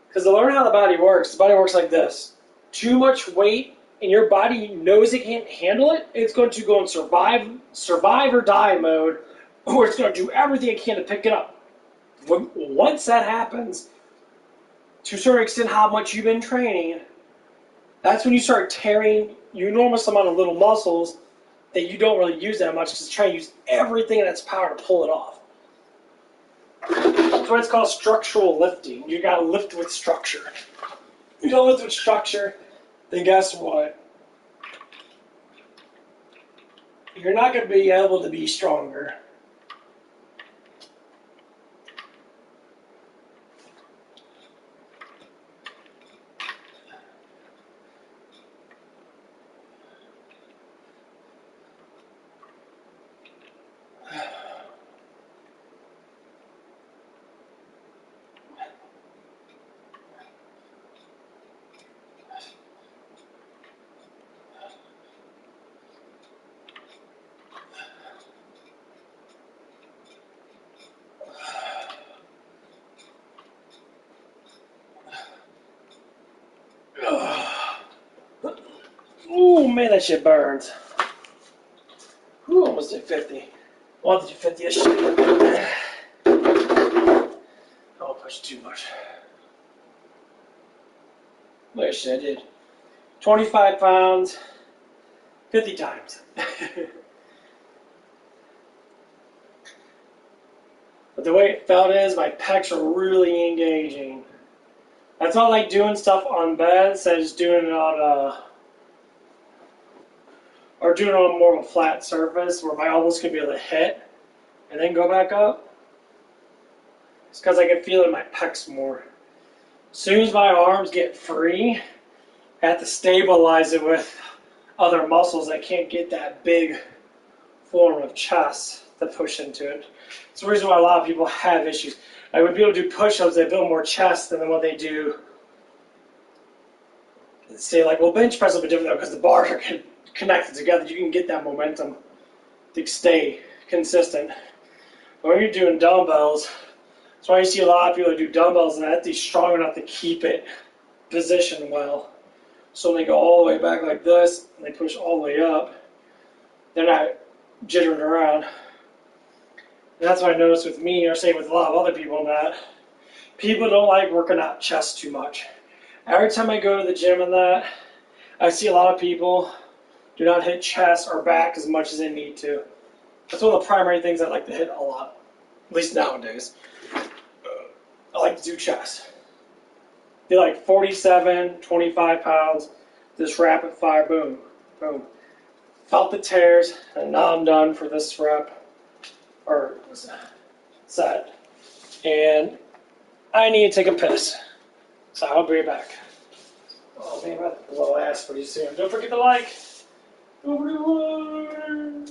S1: Because to learn how the body works like this. Too much weight and your body knows it can't handle it, it's going to go in survive or die mode, or it's going to do everything it can to pick it up. Once that happens, to a certain extent how much you've been training, that's when you start tearing enormous amount of little muscles that you don't really use that much, because try to use everything in its power to pull it off. That's why it's called structural lifting. You got to lift with structure. If you don't lift with structure, then guess what? You're not going to be able to be stronger. Ooh, man, that shit burns. Ooh, almost did 50. Want to do 50 ish. Don't push too much. Like I said, I did 25 pounds, 50 times. But the way it felt is my pecs are really engaging. That's not like doing stuff on bed instead of just doing it on or doing it on more of a flat surface where my elbows could be able to hit and then go back up. It's because I can feel it in my pecs more. As soon as my arms get free, I have to stabilize it with other muscles that can't get that big form of chest to push into it. It's the reason why a lot of people have issues. Like when people do push-ups, they build more chest than what they do. Say like, well, bench press will be different though because the bars are connected together. You can get that momentum to stay consistent. But when you're doing dumbbells, that's why you see a lot of people who do dumbbells and they have to be strong enough to keep it positioned well. So when they go all the way back like this and they push all the way up, they're not jittering around. And that's what I noticed with me, or say with a lot of other people, that people don't like working out chest too much. Every time I go to the gym and that, I see a lot of people do not hit chest or back as much as they need to. That's one of the primary things I like to hit a lot, at least nowadays. I like to do chest. Do like 47, 25 pounds, just rapid fire, boom, boom. Felt the tears, and now I'm done for this rep, or set. And I need to take a piss. So I'll be right back. Oh man, I'm about to blow ass pretty soon. Don't forget to like. Don't forget to like.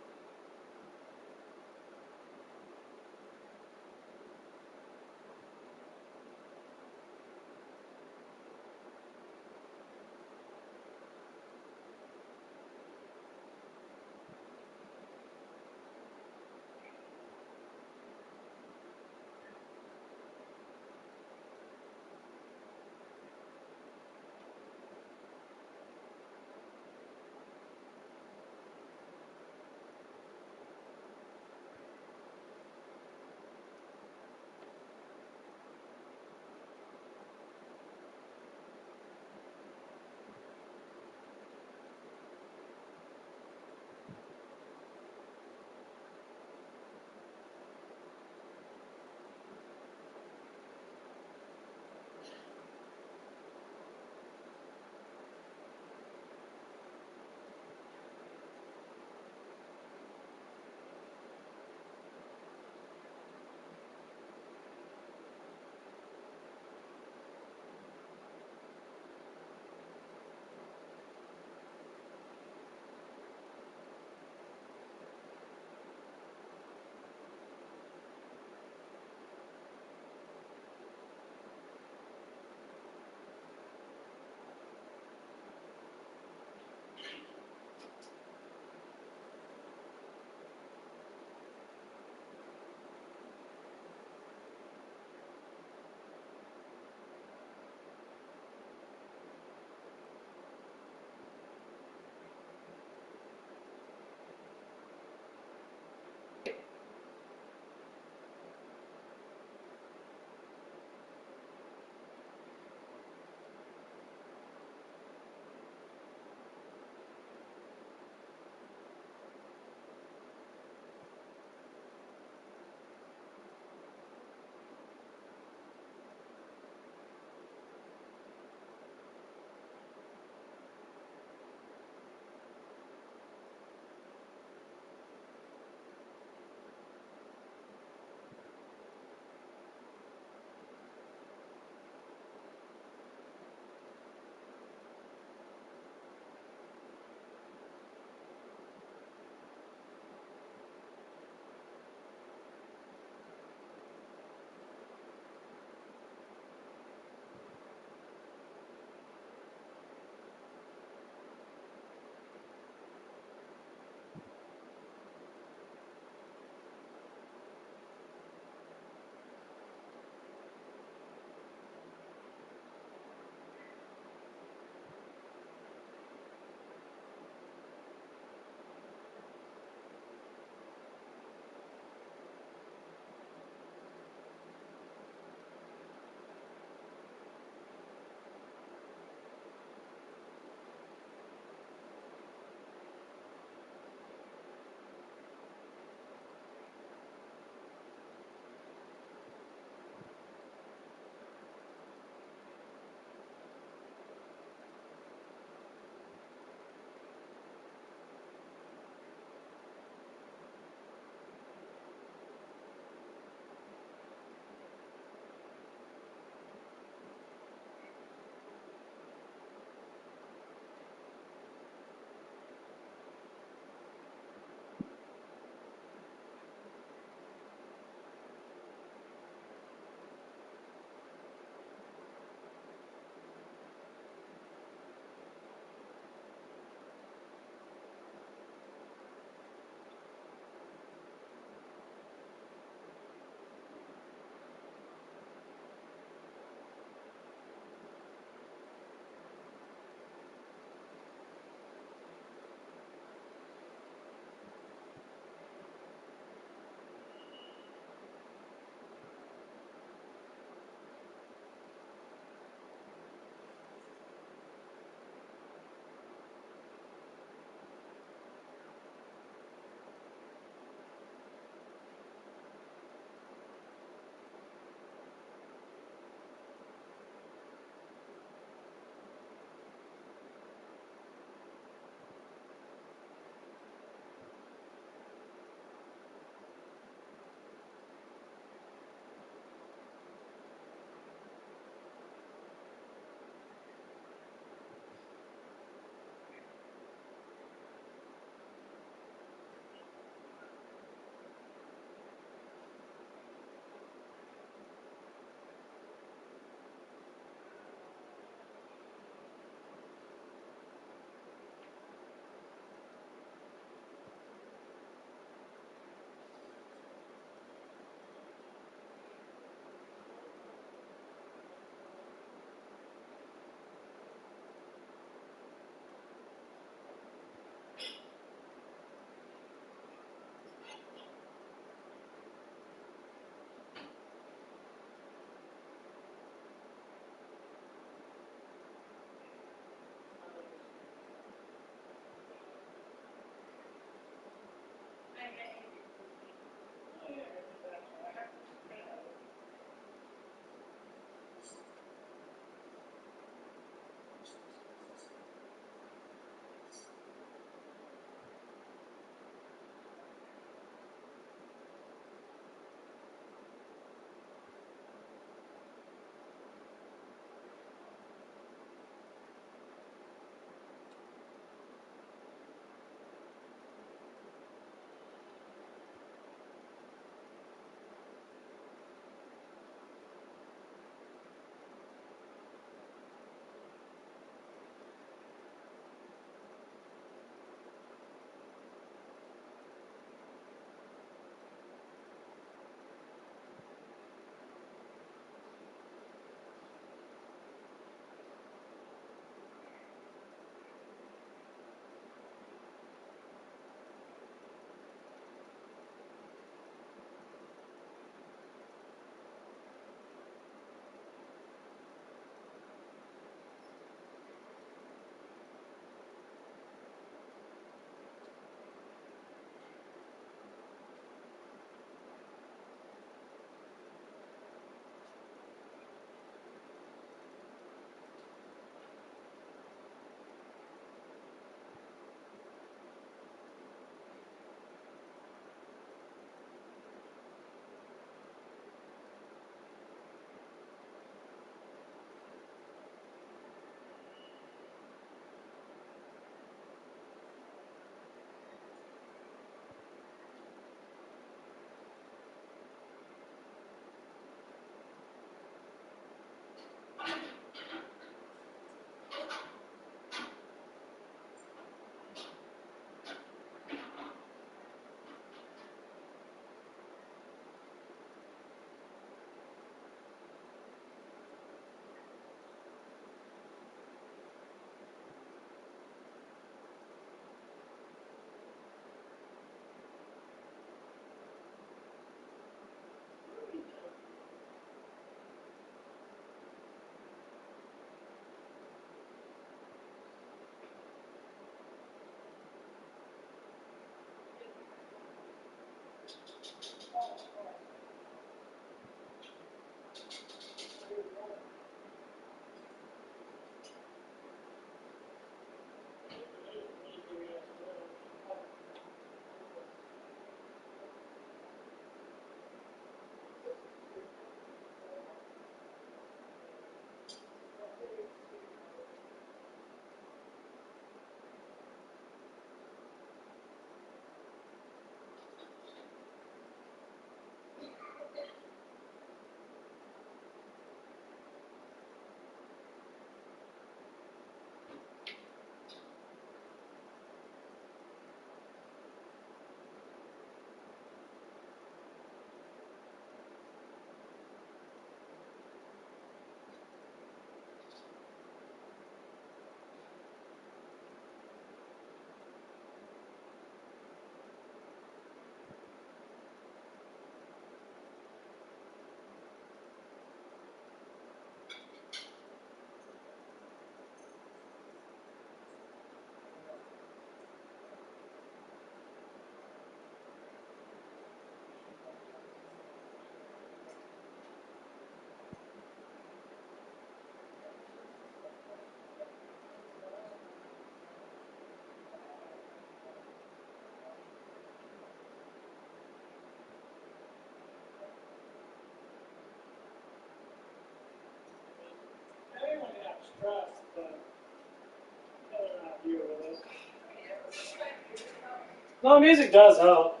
S1: No, music does help.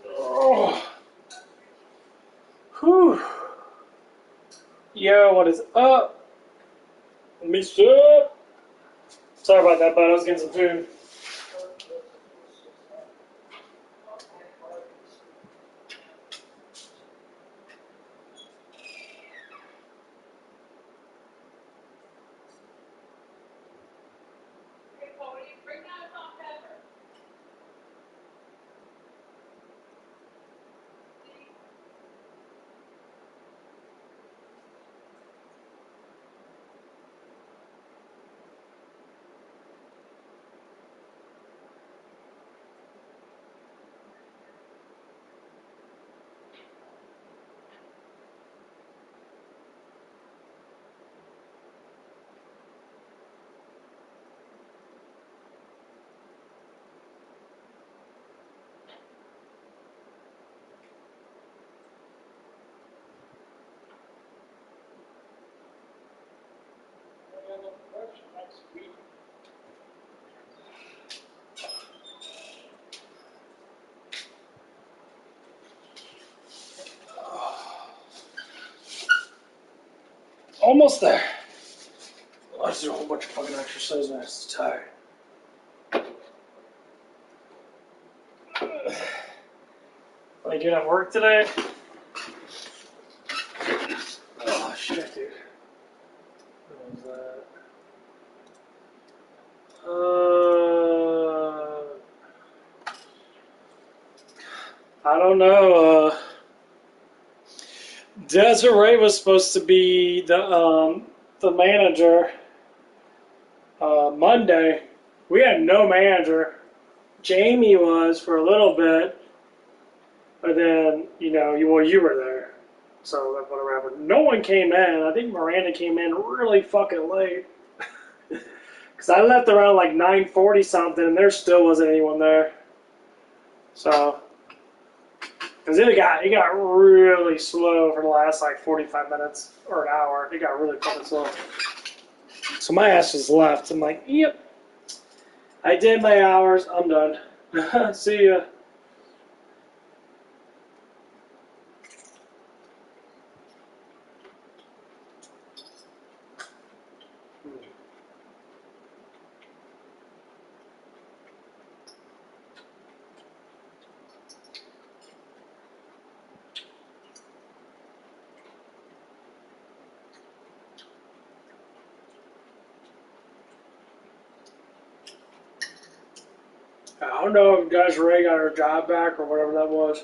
S1: Oh. Whew. Yo, what is up? Mister? Sorry about that, bud. I was getting some food.
S8: Hey, Cody, bring down a hot pepper.
S1: Almost there. I just did a whole bunch of fucking exercise and I'm just tired. What are you doing at work today? Oh shit, dude. What was that? I don't know. Desiree was supposed to be the manager Monday. We had no manager. Jamie was for a little bit, but then you were there, so that whatever happened. No one came in. I think Miranda came in really fucking late because I left around like 9:40 something, and there still wasn't anyone there. So. Because it got really slow for the last like 45 minutes or an hour. It got really fucking slow. So my ass just left. I'm like, yep. I did my hours. I'm done. See ya. I don't know if Desiree got her job back or whatever that was.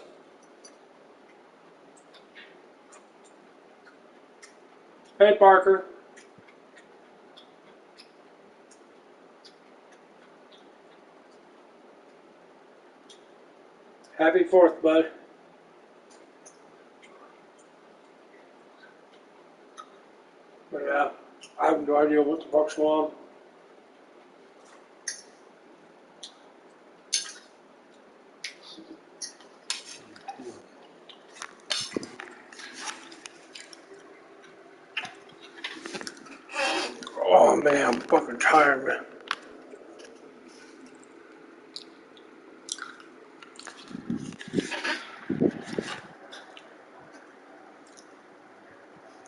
S1: Hey, Parker. Happy 4th, bud. But yeah, I have no idea what the fuck's going on. Oh man, I'm fucking tired, man.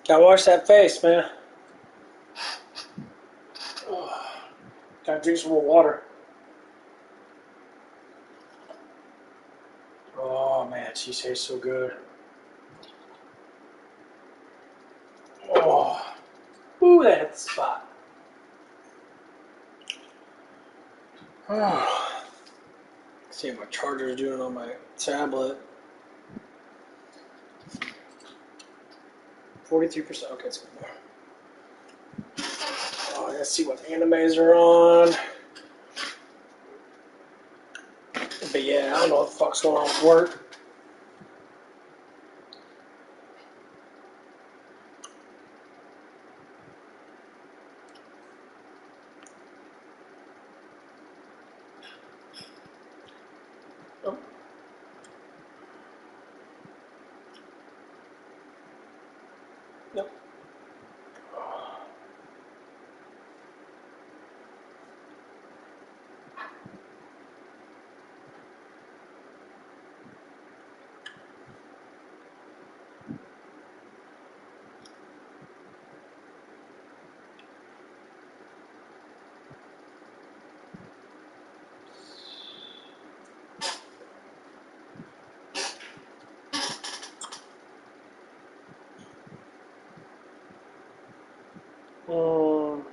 S1: Gotta wash that face, man. Oh, gotta drink some more water. Oh man, cheese tastes so good. Oh, ooh, that hit the spot. Oh. See what my charger is doing on my tablet. 43%. Okay, it's good. Oh, I gotta see what animes are on. But yeah, I don't know what the fuck's going on with work. Oh. Yep. Um,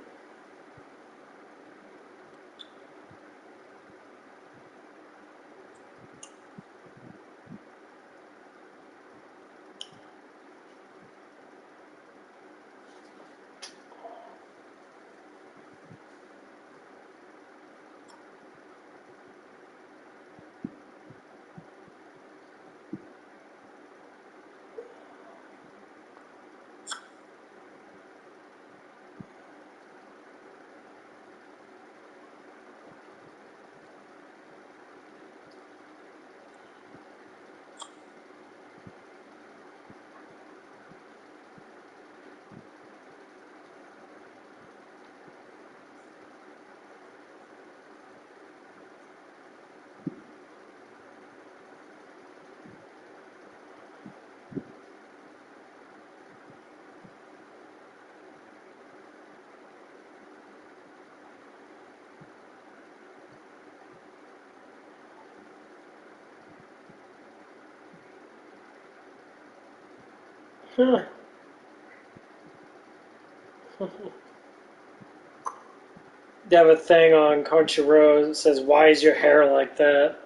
S1: huh. They have a thing on Crunchyroll that says, "Why is your hair like that?"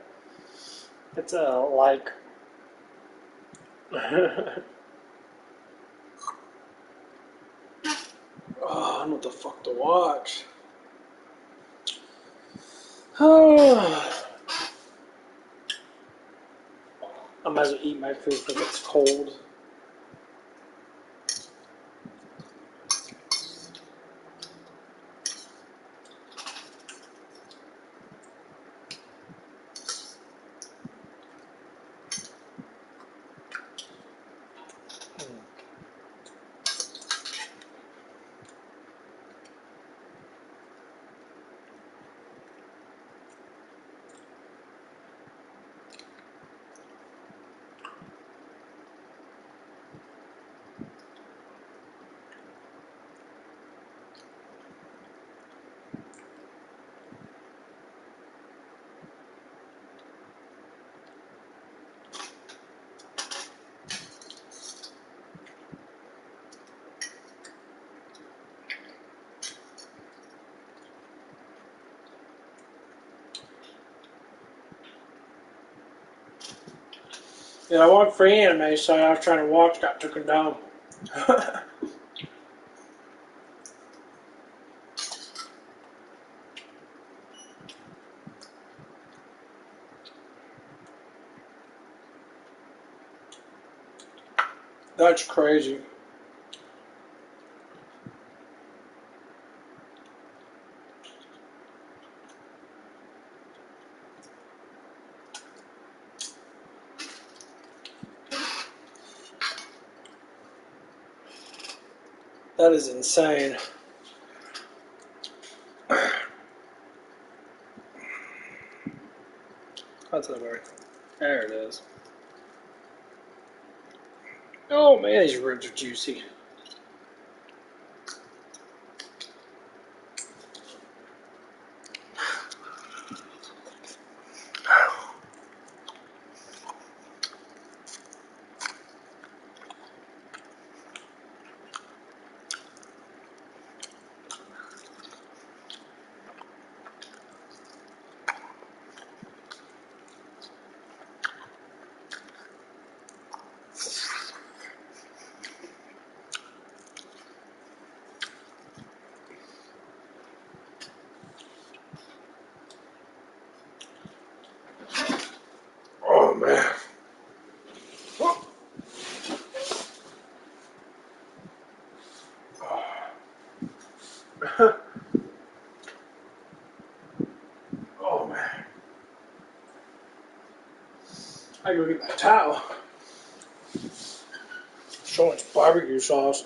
S1: It's a like. Oh, I don't know what the fuck to watch. Oh. I might as well eat my food because it's cold. Yeah, I want free anime, so I was trying to watch, got taken down. That's crazy. That is insane. That's not right. There it is. Oh man, these ribs are juicy. Oh man. Oh man. I go get my towel. So much barbecue sauce.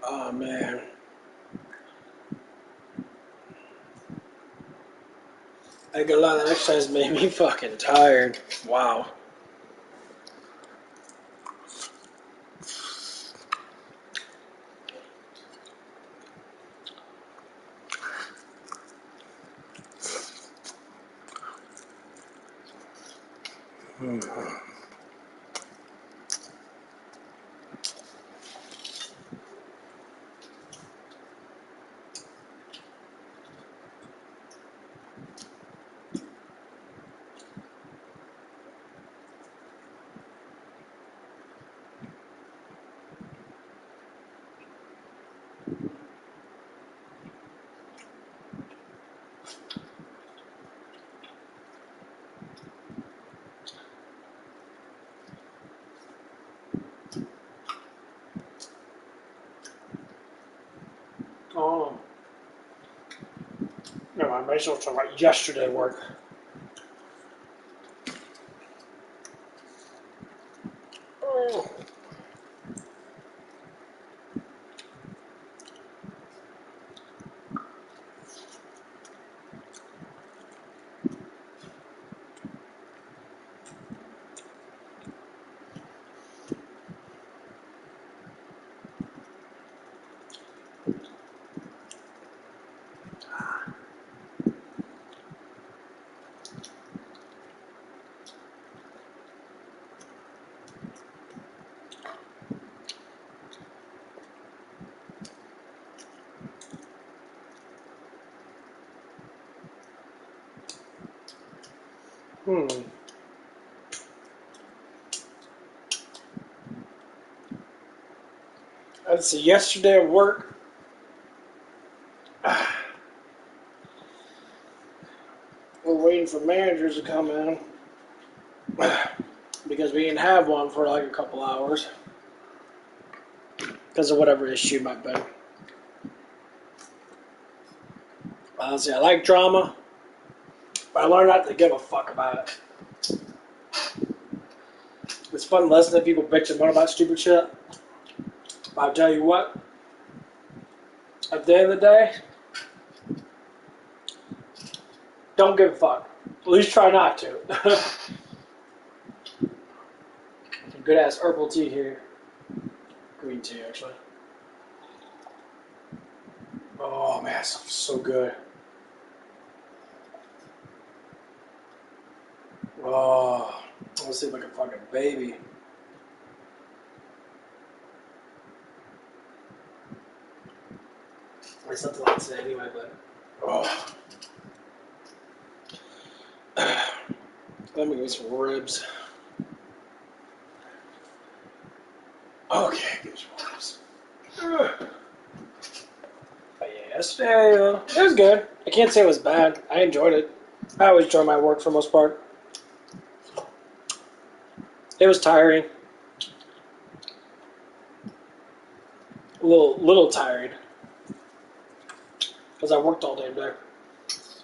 S1: Oh man. I ain't gonna lie, that exercise made me fucking tired. Wow. Oh. No, I might as well talk about yesterday work. Oh. Let's see, yesterday at work, we're waiting for managers to come in because we didn't have one for like a couple hours because of whatever issue might be. Honestly, I like drama, but I learned not to give a fuck about it. It's fun listening to people bitch and moan about stupid shit. But I'll tell you what, at the end of the day, don't give a fuck. At least try not to. Good ass herbal tea here. Green tea, actually. Oh man, it smells so good. Oh, I want to sleep like a fucking baby. I slept a lot today anyway, but oh. Let me get some ribs. Okay, get some ribs. But yeah, yesterday, it was good. I can't say it was bad. I enjoyed it. I always enjoy my work for the most part. It was tiring. A little tiring. Because I worked all day today.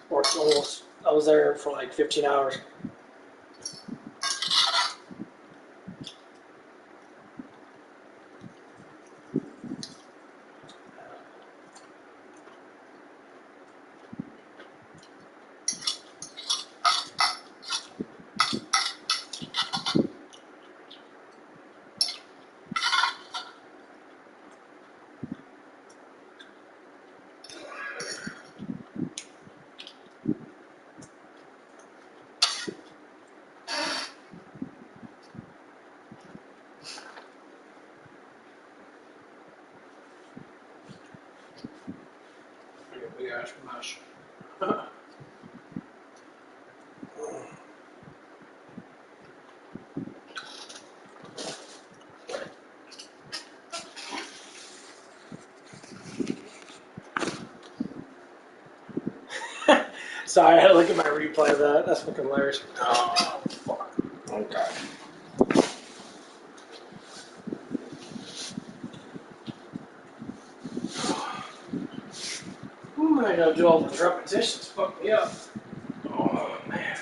S1: Worked almost. I was there for like 15 hours. Big ass mash. Sorry, I had to look at my replay of that. That's fucking hilarious. Oh, fuck. Okay. I gotta do all the repetitions. Fuck me up. Oh, man.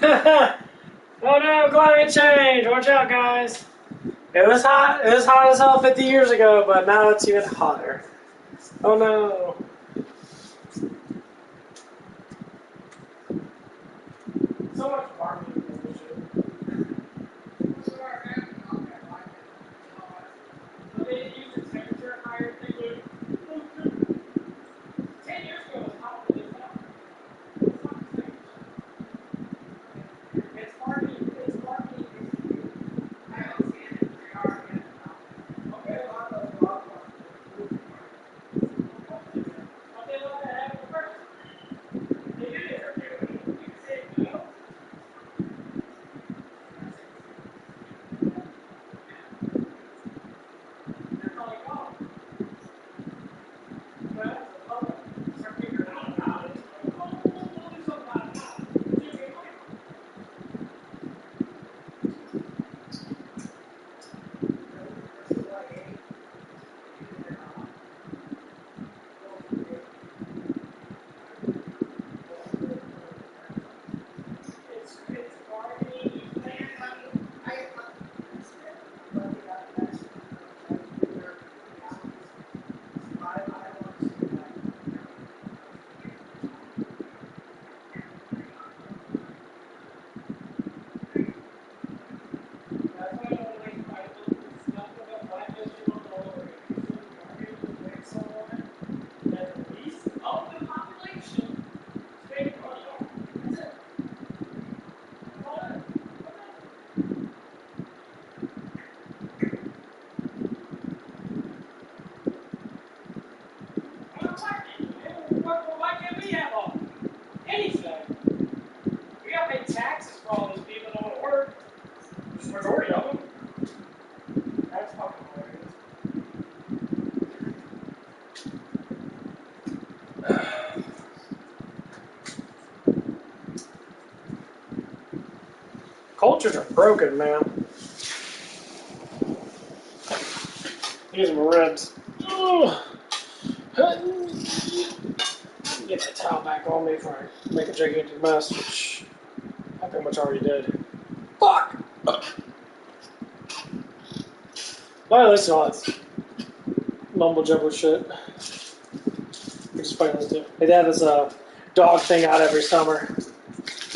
S1: Oh no, climate change! Watch out, guys. It was hot. It was hot as hell 50 years ago, but now it's even hotter. Oh no. So much farming bullshit. But they use the temperature higher. They would. 10 years ago, it was hot as hell. It's farming. It's farming. I don't see it. They are. Okay, a lot of but they let that happen first. They did it. You can say no. They're probably gone. But the public start figuring out about it. Oh, we'll do something about it now. It's farming. You plant money. Why can't we have all anything? We gotta pay taxes for all these people that don't want to work. There's a majority of them. That's fucking hilarious. Cultures are broken, man. Here's my ribs. Get that towel back on me before I make a gigantic mess, which I pretty much already did. Fuck! Why listen to all that mumble jumble shit? We just fucking listen to. They have this dog thing out every summer.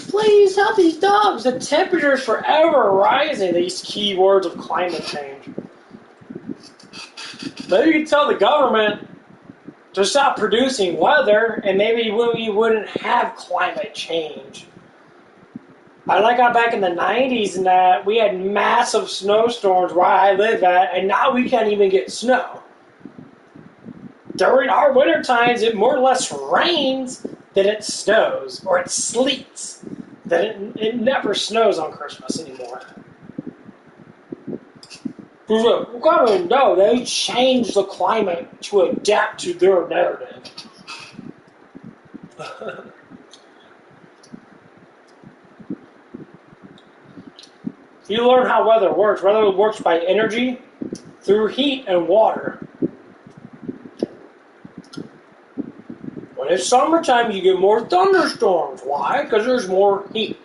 S1: Please help these dogs. The temperature is forever rising. These key words of climate change. Maybe you can tell the government to stop producing weather, and maybe we wouldn't have climate change. I like how back in the 90s and that we had massive snowstorms where I live at, and now we can't even get snow. During our winter times, it more or less rains than it snows, or it sleets. It never snows on Christmas anymore. We gotta know they changed the climate to adapt to their narrative. You learn how weather works. Weather works by energy through heat and water. When it's summertime, you get more thunderstorms. Why? Because there's more heat.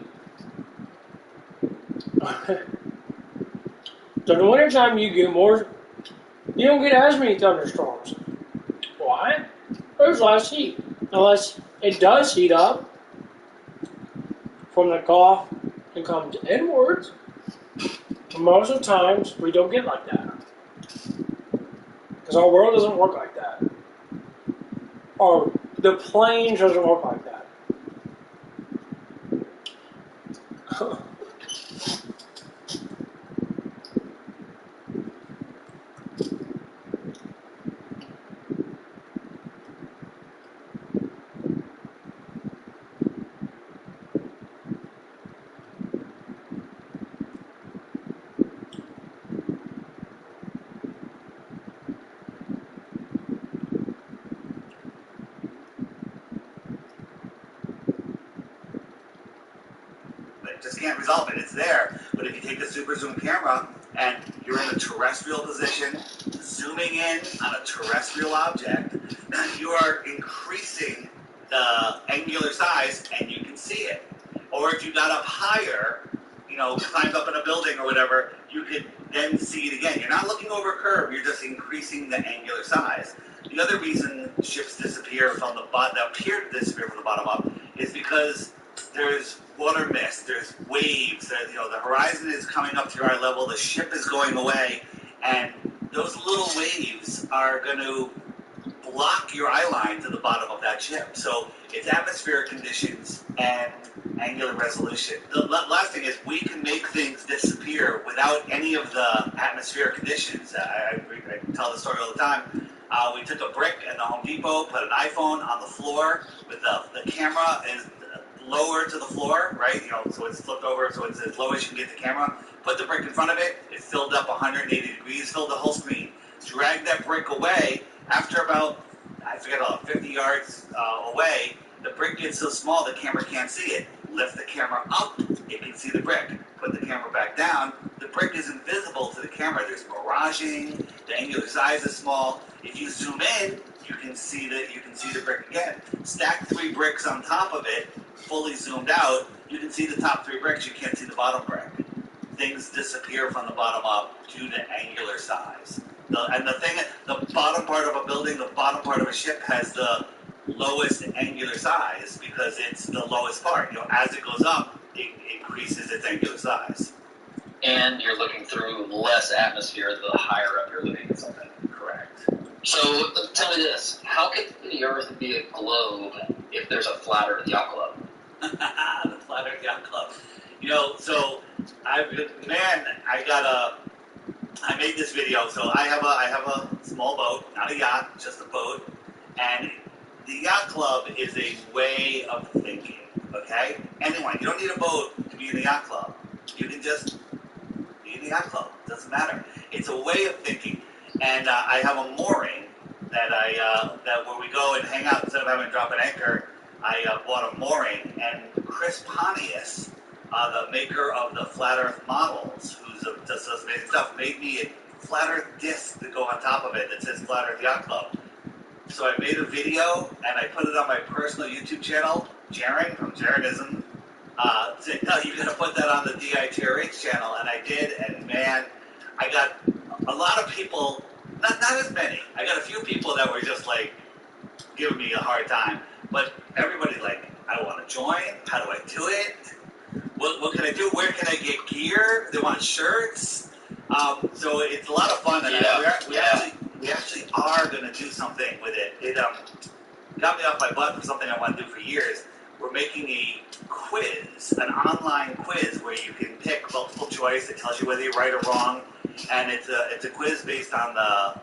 S1: During the wintertime, you don't get as many thunderstorms. Why? There's less heat. Unless it does heat up from the Gulf and comes inwards. Most of the times, we don't get like that. Because our world doesn't work like that. Or the plains doesn't work like that.
S9: Just can't resolve it. It's there. But if you take the super zoom camera and you're in a terrestrial position, zooming in on a terrestrial object, you are increasing the angular size and you can see it. Or if you got up higher, you know, climbed up in a building or whatever, you could then see it again. You're not looking over a curve, you're just increasing the angular size. The other reason ships disappear from the bottom, that appear to disappear from the bottom up, is because there's water mist, there's waves, you know, the horizon is coming up to your eye level, the ship is going away, and those little waves are going to block your eye line to the bottom of that ship. So it's atmospheric conditions and angular resolution. The last thing is we can make things disappear without any of the atmospheric conditions. I tell the story all the time. We took a brick at the Home Depot, put an iPhone on the floor with the camera is lower to the floor, right? You know, so it's flipped over, so it's as low as you can get the camera. Put the brick in front of it. It filled up 180 degrees, filled the whole screen. Drag that brick away. After about, I forget, about 50 yards away, the brick gets so small the camera can't see it. Lift the camera up, it can see the brick. Put the camera back down, the brick is invisible to the camera. There's miraging, the angular size is small. If you zoom in, you can see the brick again. Stack 3 bricks on top of it, fully zoomed out, you can see the top 3 bricks, you can't see the bottom brick. Things disappear from the bottom up due to angular size. The bottom part of a building, the bottom part of a ship has the lowest angular size because it's the lowest part. You know, as it goes up, it increases its angular size.
S10: And you're looking through less atmosphere the higher up you're looking at something.
S9: Correct.
S10: So tell me this: how can the Earth be a globe if there's a flat Earth yacht club?
S9: The Flat Earth Yacht Club. You know, so I made this video. So I have a small boat, not a yacht, just a boat, and the yacht club is a way of thinking. Okay, anyone, you don't need a boat to be in the yacht club. You can just be in the yacht club. It doesn't matter. It's a way of thinking, and I have a mooring that that where we go and hang out instead of having to drop an anchor. I bought a mooring, and Chris Pontius, the maker of the Flat Earth models, does amazing stuff, made me a Flat Earth disc to go on top of it that says Flat Earth Yacht Club. So I made a video, and I put it on my personal YouTube channel, Jaren from Jarenism. Said, no, you're going to put that on the DITRH channel, and I did, and man, I got a lot of people, not as many, I got a few people that were just like, giving me a hard time, but everybody's like, I want to join, how do I do it? What can I do? Where can I get gear? They want shirts. So it's a lot of fun, and we actually are going to do something with it. It got me off my butt for something I want to do for years. We're making a quiz, an online quiz where you can pick multiple choice. It tells you whether you're right or wrong, and it's a quiz based on the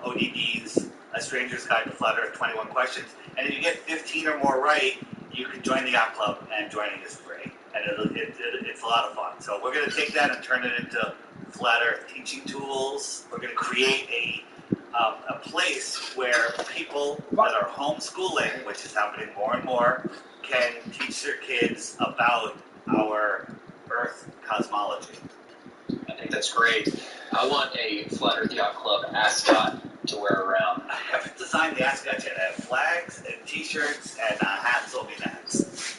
S9: ODD's A Stranger's Guide to Flat Earth 21 Questions. And if you get 15 or more right, you can join the yacht club, and joining is free. And it's a lot of fun. So we're going to take that and turn it into Flat Earth teaching tools. We're going to create a place where people that are homeschooling, which is happening more and more, can teach their kids about our Earth cosmology.
S10: I think that's great. I want a Flat Earth Yacht Club ascot to wear around.
S9: I haven't designed the ascot yet. I have flags and T-shirts and hats will be next.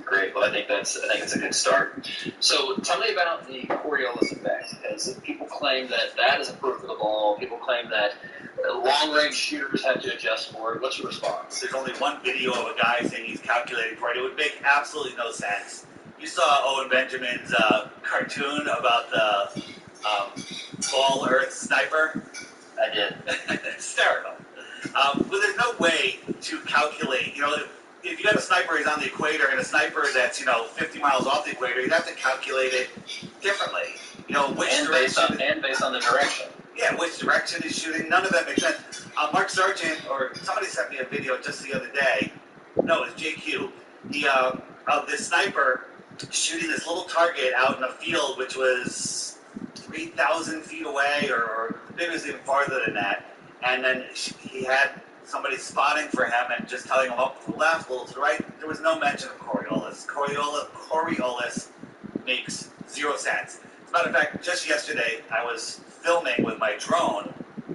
S10: Great. Well, I think it's a good start. So tell me about the Coriolis effect, because people claim that is a proof of the ball. People claim that long-range shooters had to adjust for it. What's your response?
S9: There's only one video of a guy saying he's calculating for it. It would make absolutely no sense. You saw Owen Benjamin's cartoon about the Ball Earth sniper?
S10: I did.
S9: It's hysterical. But there's no way to calculate, if you got a sniper who's on the equator and a sniper that's, 50 miles off the equator, you'd have to calculate it differently.
S10: Based on the direction.
S9: Yeah, which direction he's shooting. None of that makes sense. Mark Sargent, or somebody sent me a video just the other day. No, it's JQ. Of this sniper shooting this little target out in a field which was 3,000 feet away, or maybe it was even farther than that. And then he had somebody spotting for him and just telling him up to the left, a little to the right. There was no mention of Coriolis. Coriolis makes zero sense. As a matter of fact, just yesterday I was filming with my drone,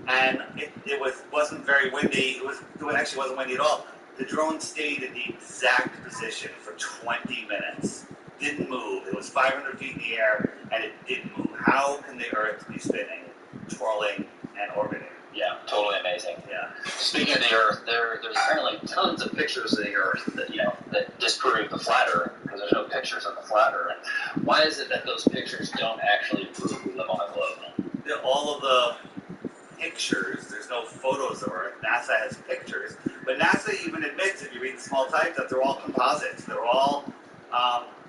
S9: and it wasn't very windy. It actually wasn't windy at all. The drone stayed in the exact position for 20 minutes. Didn't move. It was 500 feet in the air, and it didn't move. How can the Earth be spinning, twirling, and orbiting?
S10: Yeah, totally amazing.
S9: Yeah.
S10: Speaking of the Earth, there's apparently tons of pictures of the Earth that disprove the flat Earth, because there's no pictures of the flat Earth. Why is it that those pictures don't actually prove we live on a globe?
S9: All of the pictures, there's no photos of Earth. NASA has pictures, but NASA even admits, if you read the small type, that they're all composites. They're all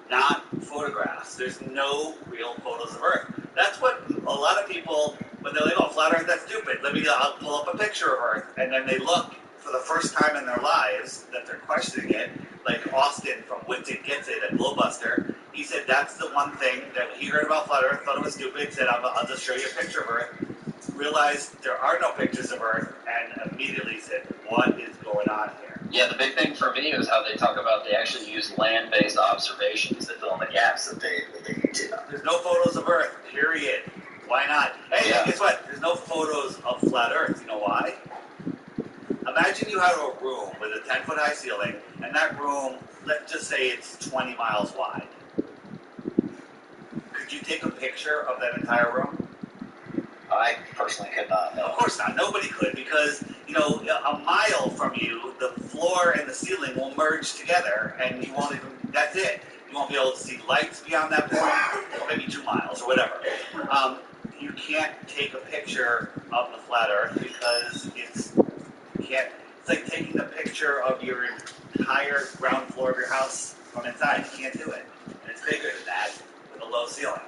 S9: not photographs. There's no real photos of Earth. That's what a lot of people, when they're like, oh, flat Earth, that's stupid. I'll pull up a picture of Earth. And then they look for the first time in their lives that they're questioning it, like Austin from Wits It Gets It at Glowbuster. He said that's the one thing that he heard about flat Earth, thought it was stupid, said, I'll just show you a picture of Earth. Realized there are no pictures of Earth, and immediately said, what is going on here?
S10: Yeah, the big thing for me is how they talk about they actually use land-based observations to fill in the gaps that they need to.
S9: There's no photos of Earth, period. Why not? Hey, guess what? There's no photos of flat Earth. You know why? Imagine you had a room with a 10-foot high ceiling, and that room, let's just say it's 20 miles wide. Could you take a picture of that entire room?
S10: I personally could not. No.
S9: Of course not. Nobody could, because, a mile from you, the floor and the ceiling will merge together, and you won't even, that's it. You won't be able to see lights beyond that point, or maybe 2 miles, or whatever. You can't take a picture of the flat Earth because it's like taking a picture of your entire ground floor of your house from inside. You can't do it. And it's bigger than that with a low ceiling.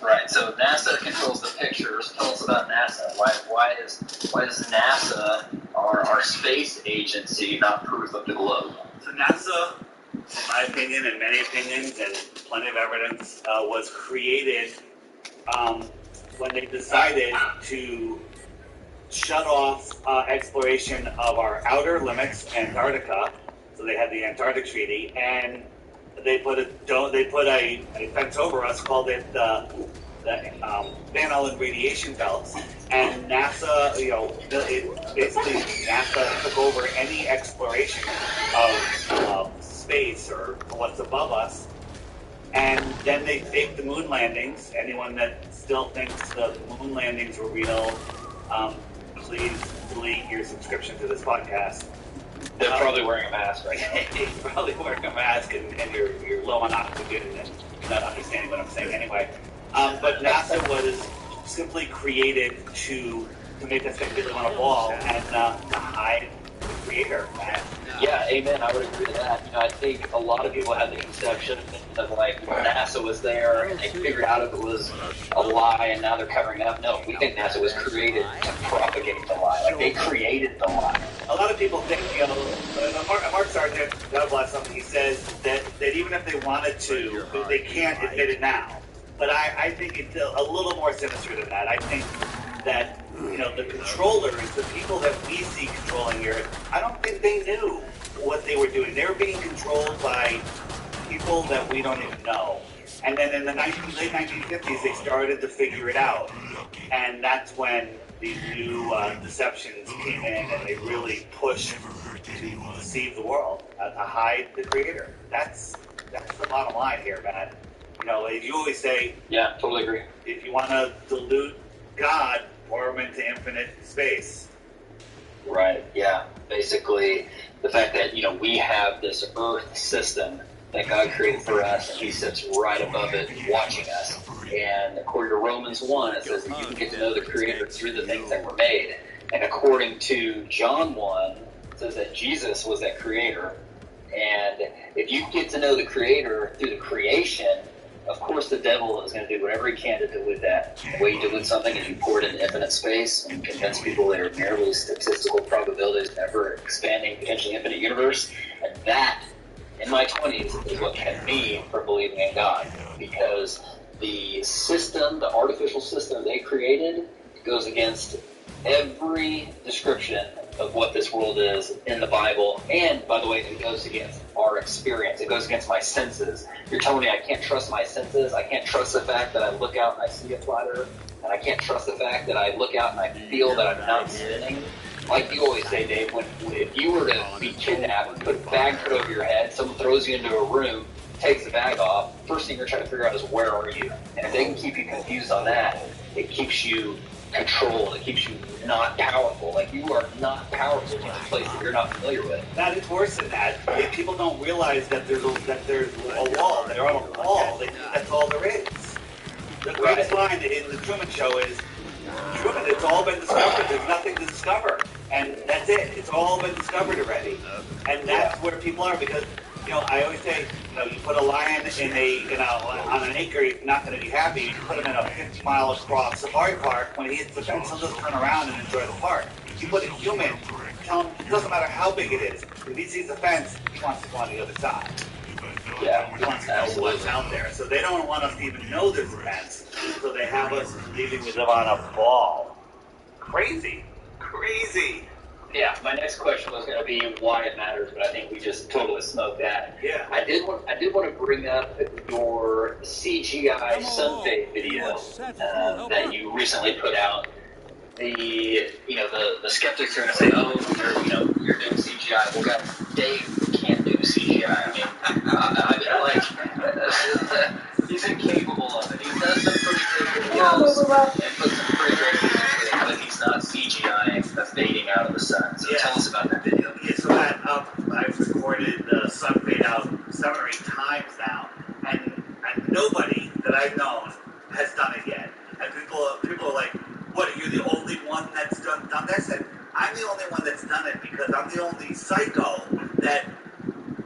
S10: Right, so NASA controls the pictures. Tell us about NASA. Why is NASA, our space agency, not proof of the globe?
S9: So NASA, in my opinion, and many opinions, and plenty of evidence, was created when they decided to shut off exploration of our outer limits, Antarctica. So they had the Antarctic Treaty, and they put a fence over us, called it the Van Allen radiation belts, and NASA, basically NASA took over any exploration of space or what's above us, and then they faked the moon landings. Anyone that still thinks the moon landings were real, please delete your subscription to this podcast.
S10: They're probably wearing a mask right now.
S9: You're probably wearing a mask, and you're low on oxygen and not understanding what I'm saying anyway. But NASA was simply created to make us think we live on a ball and to hide the creator.
S10: Yeah, amen. I would agree to that. I think a lot of people had the conception of NASA was there and they figured out if it was a lie and now they're covering it up. No, we think NASA was created to propagate the lie. They created the lie.
S9: A lot of people think, Mark Sargent, God bless him, he says that even if they wanted to, they can't admit it now. But I think it's a little more sinister than that. I think that, the controllers, the people that we see controlling the Earth, I don't think they knew what they were doing. They were being controlled by people that we don't even know. And then in the late 1950s, they started to figure it out. And that's when these new deceptions came in, and they really pushed to deceive the world, to hide the creator. That's the bottom line here, man. You always say,
S10: yeah, totally agree.
S9: If you want to dilute God, pour him into infinite space.
S10: Right, yeah. Basically, the fact that, we have this Earth system that God created for us, and he sits right above it watching us. And according to Romans 1, it says that you can get to know the Creator through the things that were made. And according to John 1, it says that Jesus was that Creator. And if you get to know the Creator through the creation, of course the devil is going to do whatever he can to dilute that. The way you dilute something is you pour it into infinite space and convince people there are merely statistical probabilities of ever expanding, potentially infinite universe. And that, in my 20s, is what kept me from believing in God. Because the system, the artificial system they created, goes against every description of what this world is in the Bible, and, by the way, it goes against our experience. It goes against my senses. You're telling me I can't trust my senses? I can't trust the fact that I look out and I see a flat Earth, and I can't trust the fact that I look out and I feel that I'm not spinning? like you always say, Dave, if you were to be kidnapped, put a bag put over your head, someone throws you into a room, takes the bag off, first thing you're trying to figure out is where are you? And if they can keep you confused on that, it keeps you controlled. It keeps you not powerful. Like, you are not powerful in a place that you're not familiar with.
S9: That is worse than that. If people don't realize that there's a wall. They're on a wall. That's all there is. The greatest line in the Truman Show is, Truman, it's all been discovered. There's nothing to discover. And that's it. It's all been discovered already. And that's where people are, because, you know, I always say, you know, you put a lion on an acre, you're not going to be happy. You put him in a 50-mile across safari park, when he hits the fence, he'll just turn around and enjoy the park. You put a human, tell him, it doesn't matter how big it is. If he sees the fence, he wants to go on the other side.
S10: Yeah,
S9: He wants to know what's out there. So they don't want us to even know there's a fence. So they have us believing we live on a ball. Crazy. Crazy.
S10: Yeah, my next question was going to be why it matters, but I think we just totally smoked that.
S9: Yeah.
S10: I did want to bring up your CGI sunfade video that you recently put out. The skeptics are going to say, oh, you're doing CGI. Well, guys, Dave can't do CGI. He's incapable of it. He does some pretty good videos and puts some pretty great music in, but he's not CGI the fading out of the sun. So tell us about that video.
S9: Yeah, so I've recorded the sun fade out 7 or 8 times now, and nobody that I've known has done it yet. And people are like, what, are you the only one that's done that? I said, I'm the only one that's done it because I'm the only psycho that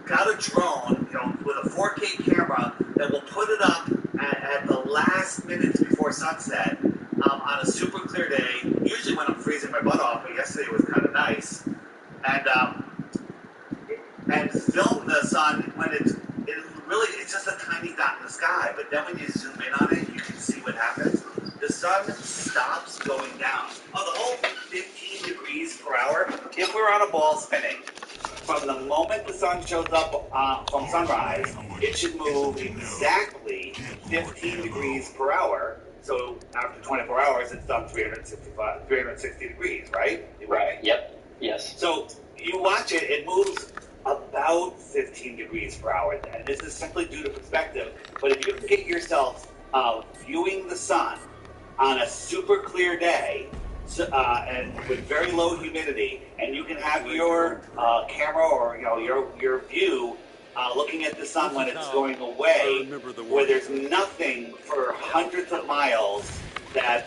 S9: got a drone, with a 4K camera that will put it up at the last minutes before sunset on a super clear day, usually when I'm freezing my butt off, but yesterday was kind of nice, and film the sun when it's just a tiny dot in the sky, but then when you zoom in on it, you can see what happens. The sun stops going down. The whole 15 degrees per hour, if we're on a ball spinning, from the moment the sun shows up from sunrise, it should move exactly 15 degrees per hour. So after 24 hours, it's done 360 degrees, right?
S10: Right. Yep. Yes.
S9: So you watch it, it moves about 15 degrees per hour. And this is simply due to perspective. But if you can get yourself viewing the sun on a super clear day, and with very low humidity, and you can have your camera or your view looking at the sun when it's going away, where there's nothing for hundreds of miles, that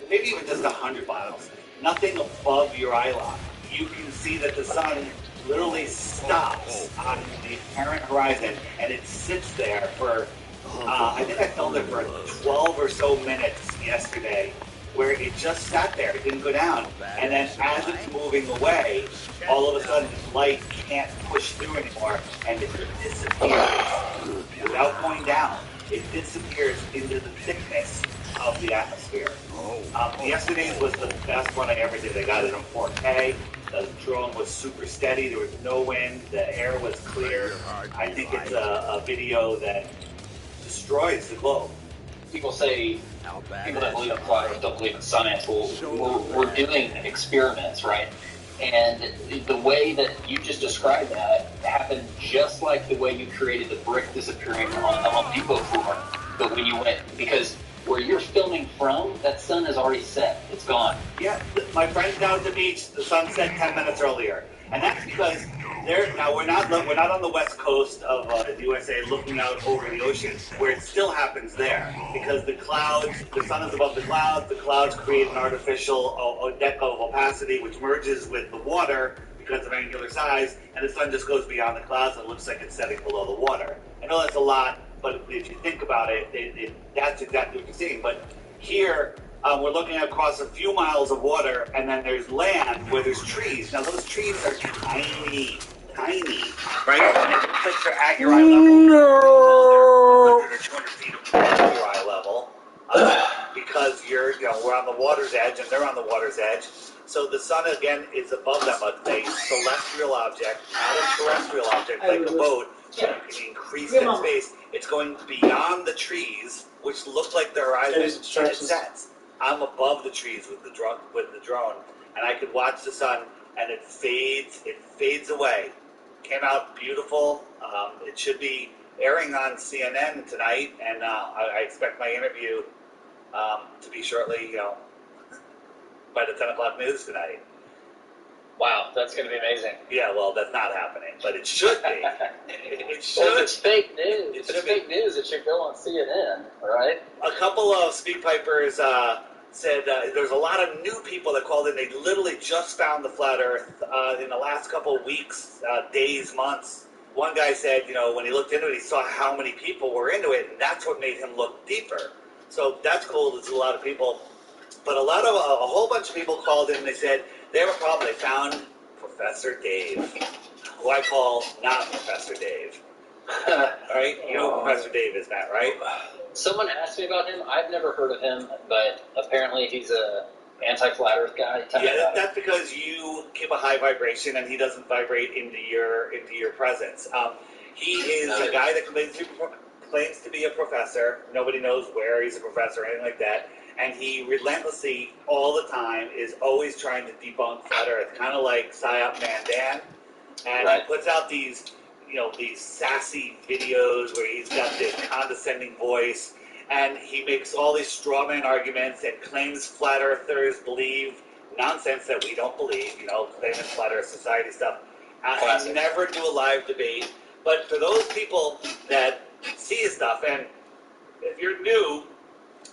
S9: maybe even just 100 miles, nothing above your eye line. You can see that the sun literally stops on the apparent horizon, and it sits there for I think I filmed it for 12 or so minutes yesterday, where it just sat there, it didn't go down. And then as it's moving away, all of a sudden light can't push through anymore, and it disappears without going down. It disappears into the thickness of the atmosphere. Yesterday's was the best one I ever did. I got it in 4K. The drone was super steady. There was no wind. The air was clear. I think it's a video that destroys the globe.
S10: People say, people that believe in flyers don't believe in science. Well, we're doing experiments, right? And the way that you just described that happened just like the way you created the brick disappearing on the Home Depot floor. But when you went, because where you're filming from, that sun is already set. It's gone.
S9: Yeah, my friend's down at the beach. The sun set 10 minutes earlier, and that's because we're not on the west coast of the USA, looking out over the ocean, where it still happens there, because the sun is above the clouds create an artificial deck of opacity, which merges with the water because of angular size, and the sun just goes beyond the clouds and looks like it's setting below the water. I know that's a lot, but if you think about it, that's exactly what you're seeing. But here, we're looking across a few miles of water, and then there's land where there's trees. Now, those trees are tiny, right? And it looks like they're at your eye level. No! 100 or 200 feet above your eye level, because we're on the water's edge, and they're on the water's edge. So the sun, again, is above them, a celestial object, not a terrestrial object like a boat. So you can increase its space. It's going beyond the trees, which look like their horizon, and it sets. I'm above the trees with the drone, and I could watch the sun, and it fades away. Came out beautiful. It should be airing on CNN tonight, and I expect my interview to be shortly, by the 10 o'clock news tonight.
S10: Wow, that's going to be amazing.
S9: Yeah, well, that's not happening, but it should be. It should.
S10: Well, if it's fake news, if it's fake news, it should go on CNN, right?
S9: A couple of speakpipers said there's a lot of new people that called in. They literally just found the flat Earth in the last couple of weeks, days, months. One guy said, when he looked into it, he saw how many people were into it, and that's what made him look deeper. So that's cool. There's a lot of people. But a whole bunch of people called in and they said they have a problem. They found Professor Dave, who I call not Professor Dave. All right? You know who Professor Dave is, Matt, right?
S10: Someone asked me about him. I've never heard of him, but apparently he's a anti-flat Earth guy.
S9: Yeah, that's because you keep a high vibration and he doesn't vibrate into your presence. He is a guy that claims to be a professor. Nobody knows where he's a professor or anything like that. And he relentlessly, all the time, is always trying to debunk flat Earth, kind of like Sayop Mandan. And he puts out these sassy videos where he's got this condescending voice, and he makes all these straw man arguments and claims flat earthers believe nonsense that we don't believe, claiming flat earth society stuff. I never do a live debate, but for those people that see his stuff, and if you're new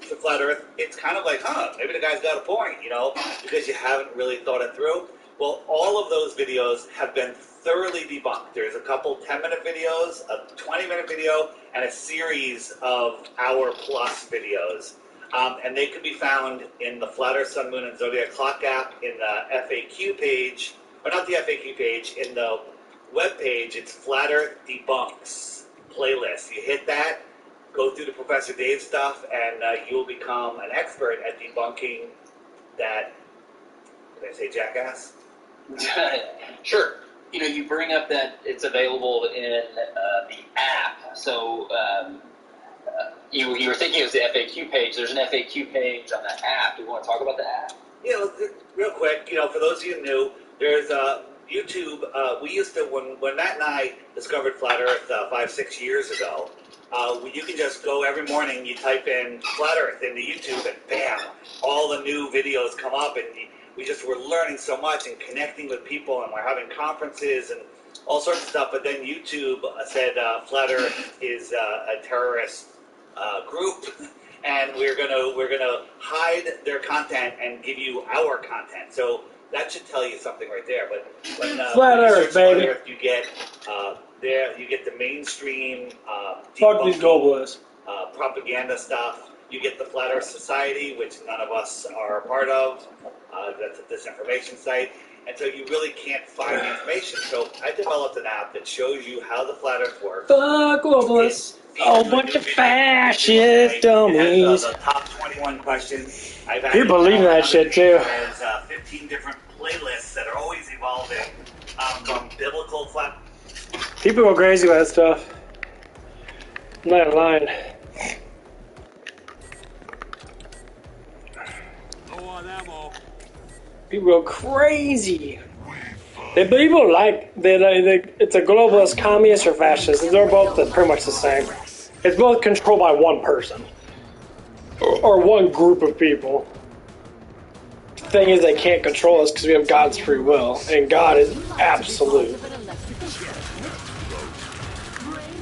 S9: to flat earth, it's kind of like, maybe the guy's got a point, because you haven't really thought it through. Well, all of those videos have been thoroughly debunked. There's a couple 10-minute videos, a 20-minute video, and a series of hour-plus videos. And they can be found in the Flat Earth, Sun, Moon, and Zodiac Clock app, in the FAQ page, or not the FAQ page, in the web page. It's Flat Earth Debunks playlist. You hit that, go through the Professor Dave stuff, and you'll become an expert at debunking that, did I say jackass?
S10: Sure. You bring up that it's available in the app. So you were thinking it was the FAQ page. There's an FAQ page on the app. Do you want to talk about the app?
S9: Yeah, real quick. For those of you new, there's YouTube. We used to, when Matt and I discovered Flat Earth 5-6 years ago, you can just go every morning, you type in Flat Earth into YouTube, and bam, all the new videos come up, and we just were learning so much and connecting with people, and we're having conferences and all sorts of stuff. But then YouTube said Flat Earth is a terrorist group, and we're gonna hide their content and give you our content. So that should tell you something right there. But when
S1: Flat Earth, baby,
S9: Flat Earth, you get you get the mainstream
S1: fuck these globalists
S9: propaganda stuff. You get the Flat Earth Society, which none of us are a part of. That's a disinformation site. And so you really can't find the information. So I developed an app that shows you how the Flat Earth works.
S1: Fuck globalists. Oh, bunch of fascist dummies.
S9: The top 21 questions.
S1: You believe in that shit, too.
S9: There's 15 different playlists that are always evolving from biblical flat.
S1: People go crazy with that stuff. I'm not lying. People go crazy. People it's a globalist, communist, or fascist. They're both pretty much the same. It's both controlled by one person or one group of people. The thing is, they can't control us because we have God's free will, and God is absolute.
S6: Brain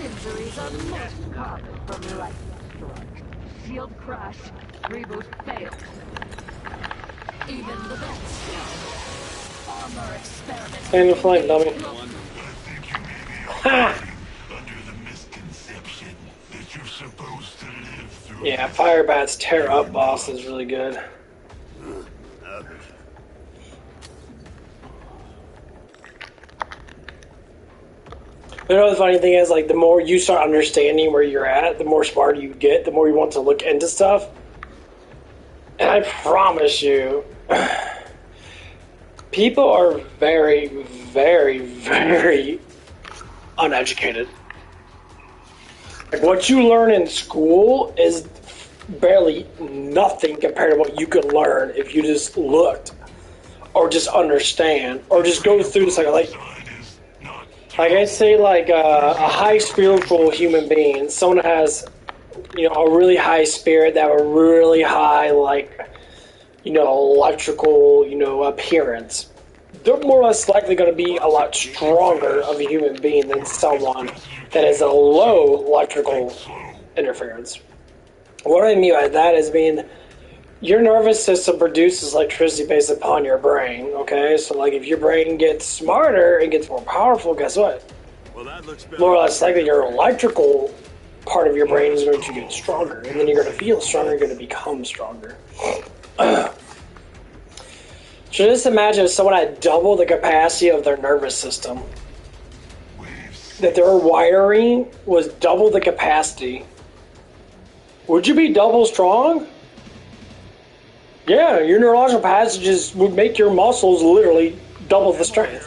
S6: injuries are most common from lightning strike. Shield crash, reboot failed. Even the best armor experiment.
S1: Stand in the flame, dummy. Ha! Yeah, fire bats tear up boss is really good. The funny thing is, the more you start understanding where you're at, the more smarter you get, the more you want to look into stuff. And I promise you, people are very, very, very uneducated. What you learn in school is barely nothing compared to what you could learn if you just looked. or just understand, or just go through this like I say, like a high spiritual human being, someone that has, you know, a really high spirit, that have a really high, like, you know, electrical, you know, appearance. They're more or less likely going to be a lot stronger of a human being than someone that has a low electrical interference. What I mean by that is being your nervous system produces electricity based upon your brain, okay? So, like, if your brain gets smarter and gets more powerful, guess what?
S2: Well, that looks better.
S1: More or less likely your electrical part of your brain is going to get stronger, and then you're going to feel stronger, you're going to become stronger. So just imagine if someone had double the capacity of their nervous system, that their wiring was double the capacity. Would you be double strong? Yeah, your neurological passages would make your muscles literally double the strength.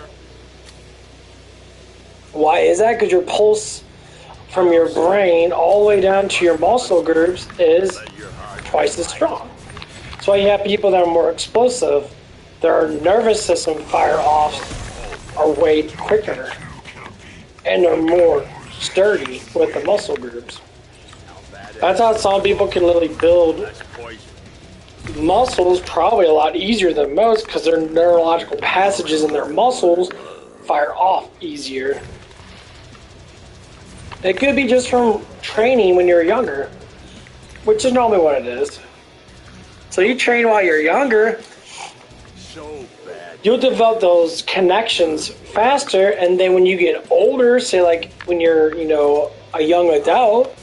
S1: Why is that? Because your pulse from your brain all the way down to your muscle groups is twice as strong. So you have people that are more explosive, their nervous system fire-offs are way quicker, and they're more sturdy with the muscle groups. That's how some people can literally build muscles probably a lot easier than most, because their neurological passages in their muscles fire off easier. It could be just from training when you're younger, which is normally what it is. So you train while you're younger, you'll develop those connections faster, and then when you get older, say like when you're, you know, a young adult,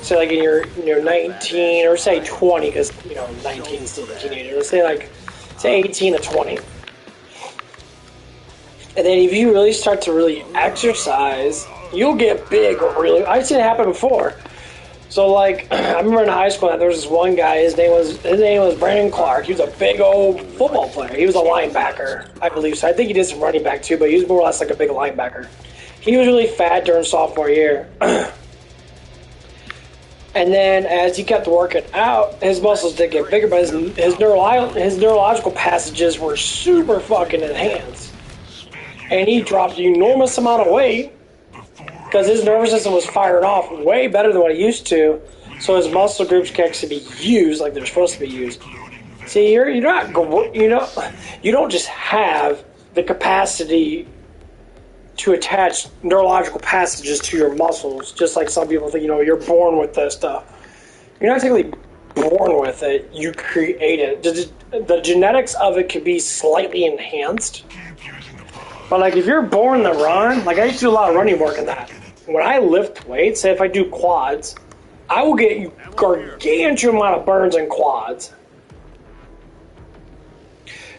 S1: say like in your 19 or say 20, because, you know, 19 is still a teenager. Say 18 to 20. And then if you really start to really exercise, you'll get big really. I've seen it happen before. So like I remember in high school there was this one guy, his name was Brandon Clark. He was a big old football player. He was a linebacker, I believe. So I think he did some running back too, but he was more or less like a big linebacker. He was really fat during sophomore year. And then as he kept working out, his muscles did get bigger, but his neurological passages were super fucking enhanced. And he dropped an enormous amount of weight because his nervous system was firing off way better than what it used to, so his muscle groups can actually be used like they're supposed to be used. See, you don't just have the capacity to attach neurological passages to your muscles, just like some people think, you know, you're born with this stuff. You're not technically born with it, you create it. The genetics of it can be slightly enhanced. But like if you're born to run, like I used to do a lot of running work in that. When I lift weights, say if I do quads, I will get gargantuan amount of burns in quads.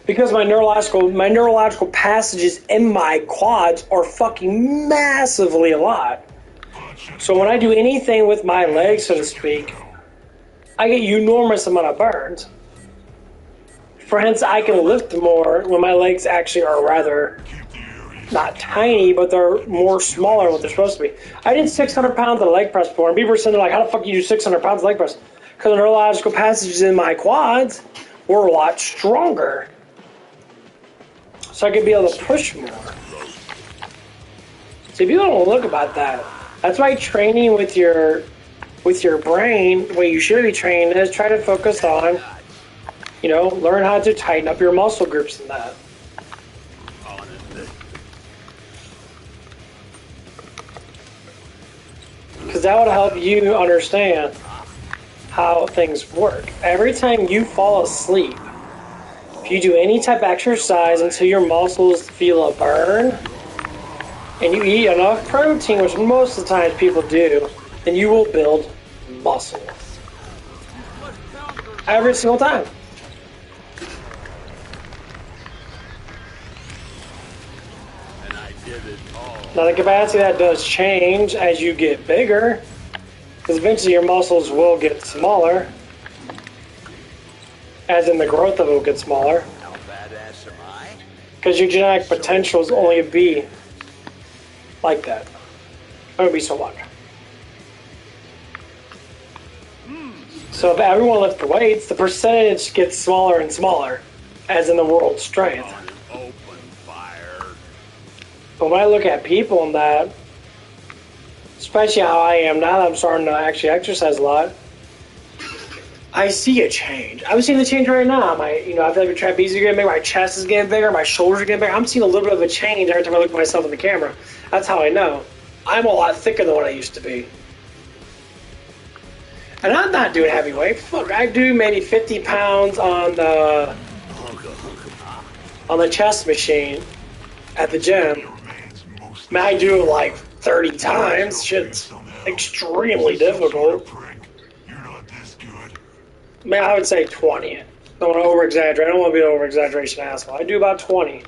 S1: Because my neurological passages in my quads are fucking massively a lot. So when I do anything with my legs, so to speak, I get enormous amount of burns. For hence, I can lift more when my legs actually are rather not tiny, but they're more smaller than what they're supposed to be. I did 600 pounds of leg press before, and people were saying, like, how the fuck do you do 600 pounds of leg press? Because the neurological passages in my quads were a lot stronger. So I could be able to push more. So if you don't look about that, that's why training with your brain, the way you should be trained is try to focus on, you know, learn how to tighten up your muscle groups in that. Because that would help you understand how things work. Every time you fall asleep, if you do any type of exercise until your muscles feel a burn, and you eat enough protein, which most of the times people do, then you will build muscle. Every single time. Now the capacity that does change as you get bigger, because eventually your muscles will get smaller, as in the growth of it will get smaller, because your genetic potentials only be like that. It won't be so much. So if everyone lifts the weights, the percentage gets smaller and smaller. as in the world strength.
S2: On an open fire.
S1: But when I look at people and that, especially how I am now that I'm starting to actually exercise a lot, I see a change. I'm seeing the change right now. I feel like the trapezius are getting bigger, my chest is getting bigger, my shoulders are getting bigger. I'm seeing a little bit of a change every time I look at myself in the camera. That's how I know. I'm a lot thicker than what I used to be. And I'm not doing heavyweight. Fuck, I do maybe 50 pounds on the chest machine at the gym. Man, I do it like 30 times. Shit's extremely difficult. Man, I would say 20. Don't want to over-exaggerate. I don't want to be an over-exaggeration asshole. I do about 20.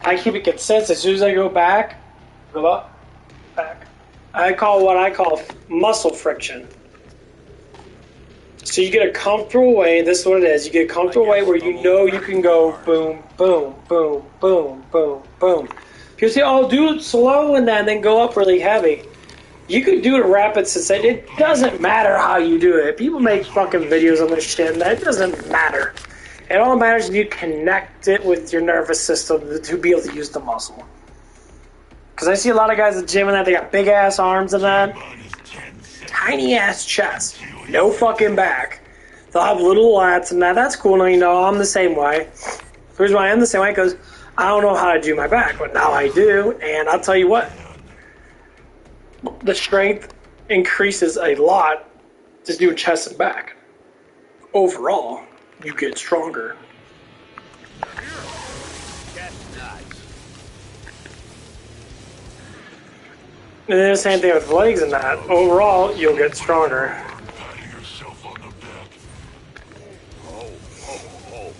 S1: I keep it consistent. As soon as I go back, go up, back. I call what I call muscle friction. So you get a comfortable way. This is what it is. You get a comfortable way where you know you can go boom, boom, boom, boom, boom, boom. People say, oh, do it slow and then go up really heavy. You could do it rapid succession. It doesn't matter how you do it. People make fucking videos on this shit, and that doesn't matter. It all matters if you connect it with your nervous system to be able to use the muscle. Because I see a lot of guys at the gym and that, they got big-ass arms and that. Tiny-ass chest. No fucking back. They'll have little lats and that. That's cool. Now, I'm the same way. The reason why I'm the same way is because I don't know how to do my back, but now I do, and I'll tell you what. The strength increases a lot just doing chest and back. Overall, you get stronger. And then the same thing with legs and that. Overall, you'll get stronger.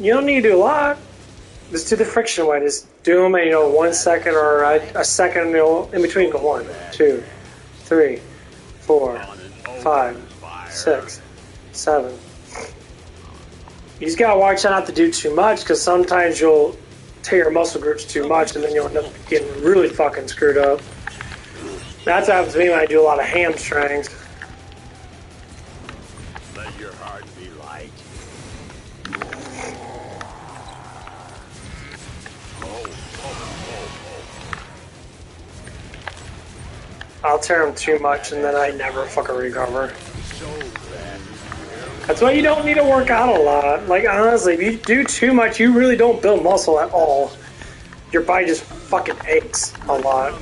S1: You don't need to do a lot. Just do the friction way. Just do them at 1 second or a second in between. Go 1, 2, 3, 4, 5, 6, 7. You just gotta watch out not to do too much, because sometimes you'll tear your muscle groups too much and then you'll end up getting really fucking screwed up. That's what happens to me when I do a lot of hamstrings.
S2: Let your heart be light.
S1: I'll tear them too much and then I never fucking recover. That's why you don't need to work out a lot. Like, honestly, if you do too much, you really don't build muscle at all. Your body just fucking aches a lot.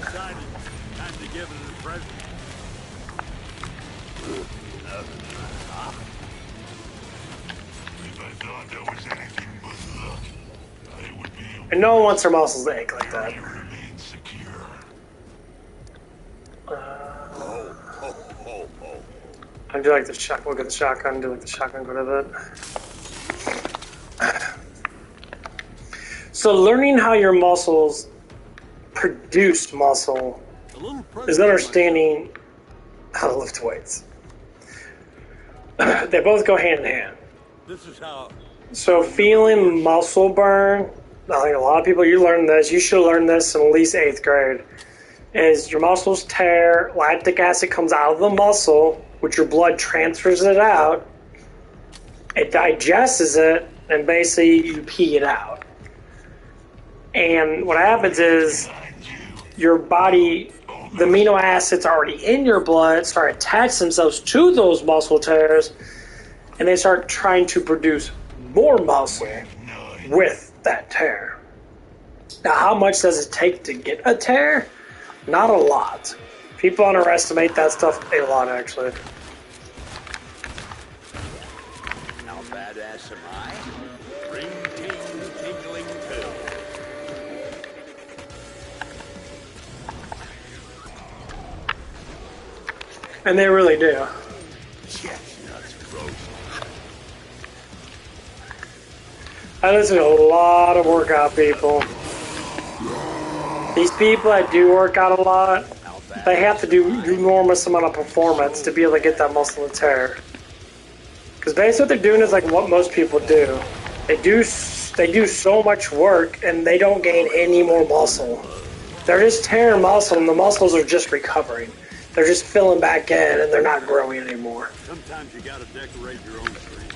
S1: And no one wants their muscles to ache like that. I do like the shotgun. We'll get the shotgun. Do like the shotgun. Go to that. So learning how your muscles produce muscle is understanding how to lift weights. They both go hand in hand.
S2: This is how.
S1: So feeling muscle burn. I think a lot of people, you learn this. You should learn this in at least 8th grade. Is your muscles tear, lactic acid comes out of the muscle, which your blood transfers it out. It digests it, and basically you pee it out. And what happens is your body, the amino acids already in your blood start attaching themselves to those muscle tears, and they start trying to produce more muscle with that tear. Now, how much does it take to get a tear? Not a lot. People underestimate that stuff a lot, actually.
S2: How badass am I? Ring, ting, tingling too.
S1: And they really do. I listen to a lot of workout people. These people that do work out a lot, they have to do enormous amount of performance to be able to get that muscle to tear. Because basically what they're doing is like what most people do. They do so much work and they don't gain any more muscle. They're just tearing muscle and the muscles are just recovering. They're just filling back in and they're not growing anymore.
S2: Sometimes you gotta decorate your own tree.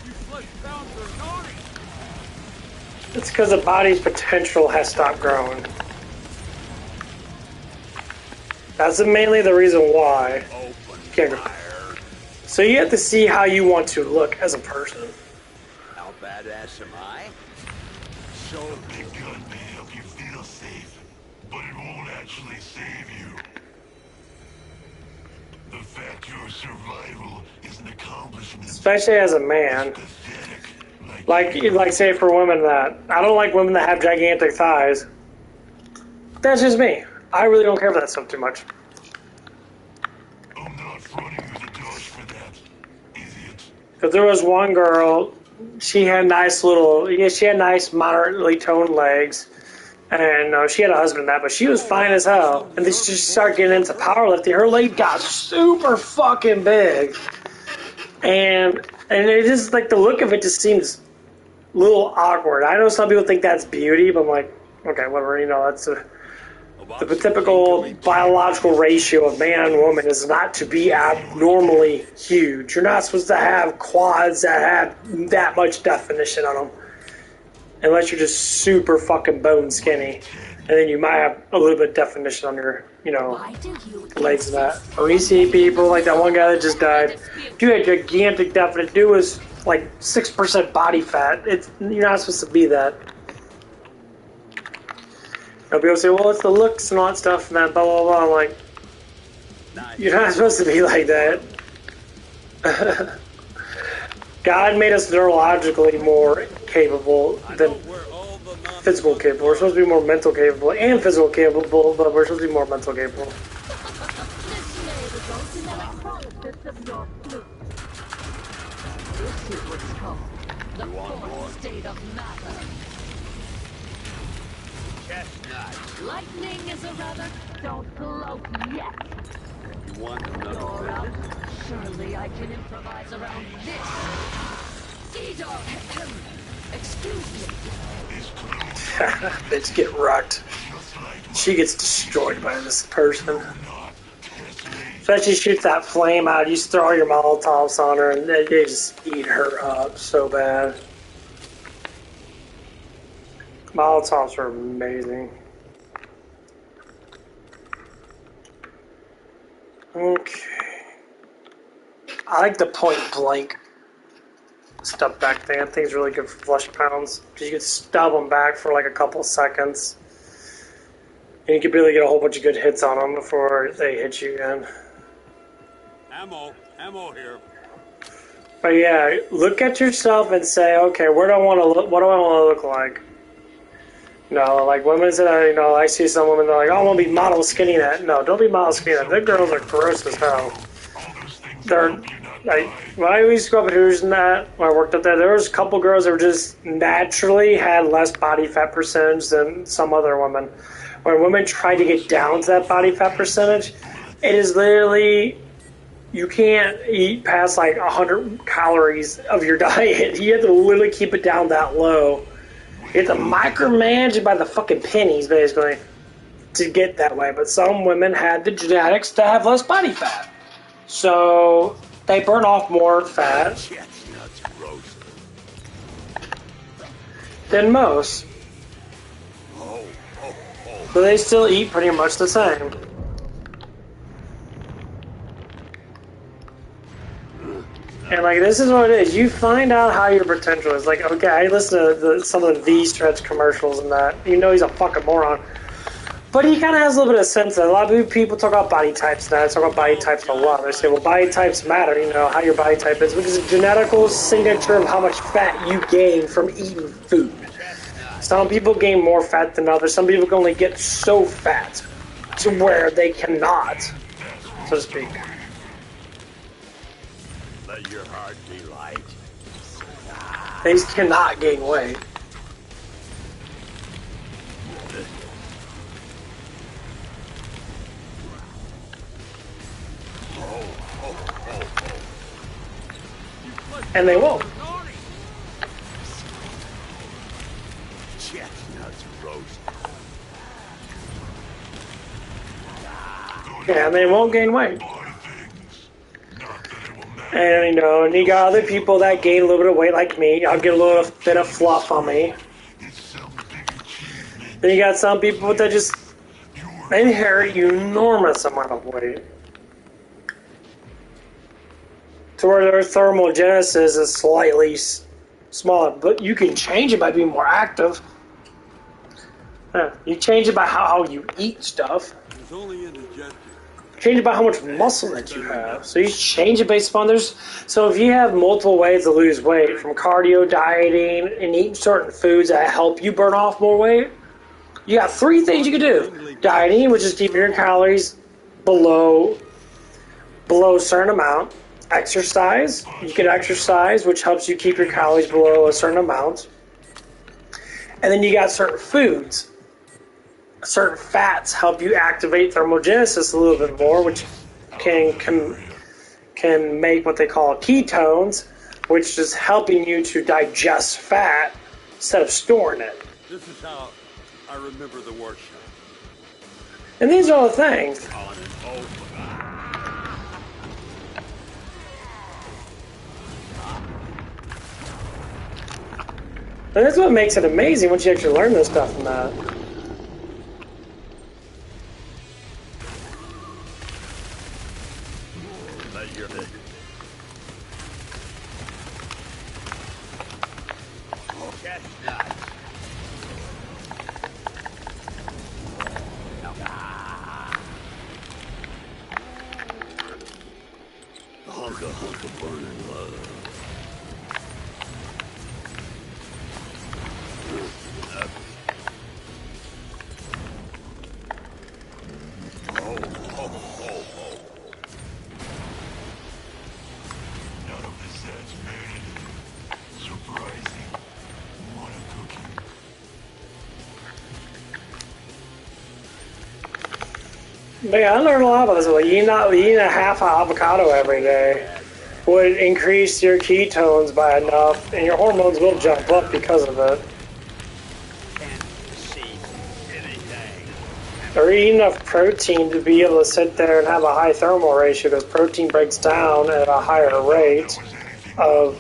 S2: You flesh bound for no
S1: It's because the body's potential has stopped growing. That's mainly the reason why. So you have to see how you want to look as a person.
S2: How badass am I? So
S3: Big gun may help you feel safe, but it won't actually save you. The fact your survival is an accomplishment.
S1: Especially as a man.
S3: Pathetic.
S1: Like say for women that I don't like women that have gigantic thighs. That's just me. I really don't care for that stuff too much.
S3: I'm not fronting you the Dutch for that, idiot.
S1: Because there was one girl, she had nice moderately toned legs, and she had a husband and that, but she was fine as hell. And then she just started getting into powerlifting. Her leg got super fucking big, and it just like the look of it just seems a little awkward. I know some people think that's beauty, but I'm like, okay, whatever. You know, that's the typical biological ratio of man and woman is not to be abnormally huge. You're not supposed to have quads that have that much definition on them. Unless you're just super fucking bone skinny. And then you might have a little bit of definition on your, legs and that. But we see people like that one guy that just died. Dude had gigantic definite. Dude was like 6% body fat. You're not supposed to be that. And people say, well, it's the looks and all that stuff and that blah, blah, blah. I'm like, you're not supposed to be like that. God made us neurologically more capable than physical capable. We're supposed to be more mental capable and physical capable, but we're supposed to be more mental capable.
S6: This is what's called the fourth state of matter.
S2: chestnut.
S6: Lightning is a rather don't float yet.
S2: You want
S6: You're
S2: another
S6: out. Surely I can improvise around this. Caesar! Excuse me.
S1: Bitch get rocked. She gets destroyed by this person. Especially shoots that flame out. You just throw your Molotovs on her and they just eat her up so bad. Molotovs are amazing. Okay. I like the point blank stub back thing. I think it's really good for flesh pounds. Because you can stub them back for like a couple seconds. And you can really get a whole bunch of good hits on them before they hit you again.
S2: Ammo here.
S1: But yeah, look at yourself and say, okay, where do I want to look? What do I want to look like? No, like women say, I see some women, they're like, oh, I want to be model skinny that. No, don't be model skinny that. The girls are gross as hell. They're, like, when I used to go up at Hooters and that, when I worked up there was a couple girls that were just naturally had less body fat percentage than some other women. When women try to get down to that body fat percentage, it is literally, you can't eat past like 100 calories of your diet. You have to literally keep it down that low. You have to micromanage it by the fucking pennies, basically, to get that way. But some women had the genetics to have less body fat. So they burn off more fat than most. But they still eat pretty much the same. And like, this is what it is. You find out how your potential is. Like, okay, I listen to some of the V-Stretch commercials and that. You know he's a fucking moron. But he kind of has a little bit of sense. A lot of people talk about body types now. They talk about body types a lot. They say, well, body types matter, how your body type is. Because it's a genetical signature of how much fat you gain from eating food. Some people gain more fat than others. Some people can only get so fat to where they cannot, so to speak.
S2: Let your heart be light.
S1: They just cannot gain weight. And they won't.
S2: Chestnuts roast.
S1: Yeah, and they won't gain weight. And and you got other people that gain a little bit of weight like me. I'll get a little bit of fluff on me. Then you got some people that just inherit enormous amount of weight. To where their thermogenesis is slightly smaller, but you can change it by being more active. You change it by how you eat stuff.
S11: It's only indigestion.
S1: Change it by how much muscle that you have. So you change it based upon so if you have multiple ways to lose weight, from cardio, dieting, and eating certain foods that help you burn off more weight, you got 3 things you can do. Dieting, which is keeping your calories below a certain amount. Exercise, you can exercise, which helps you keep your calories below a certain amount. And then you got certain foods. Certain fats help you activate thermogenesis a little bit more, which can make what they call ketones, which is helping you to digest fat instead of storing it.
S11: This is how I remember the workshop.
S1: And these are all the things. And that's what makes it amazing once you actually learn this stuff from that.
S11: Burning love.
S1: But yeah, I learned a lot about this. Like eating a half an avocado every day would increase your ketones by enough, and your hormones will jump up because of it. Or eat enough protein to be able to sit there and have a high thermal ratio, because protein breaks down at a higher rate of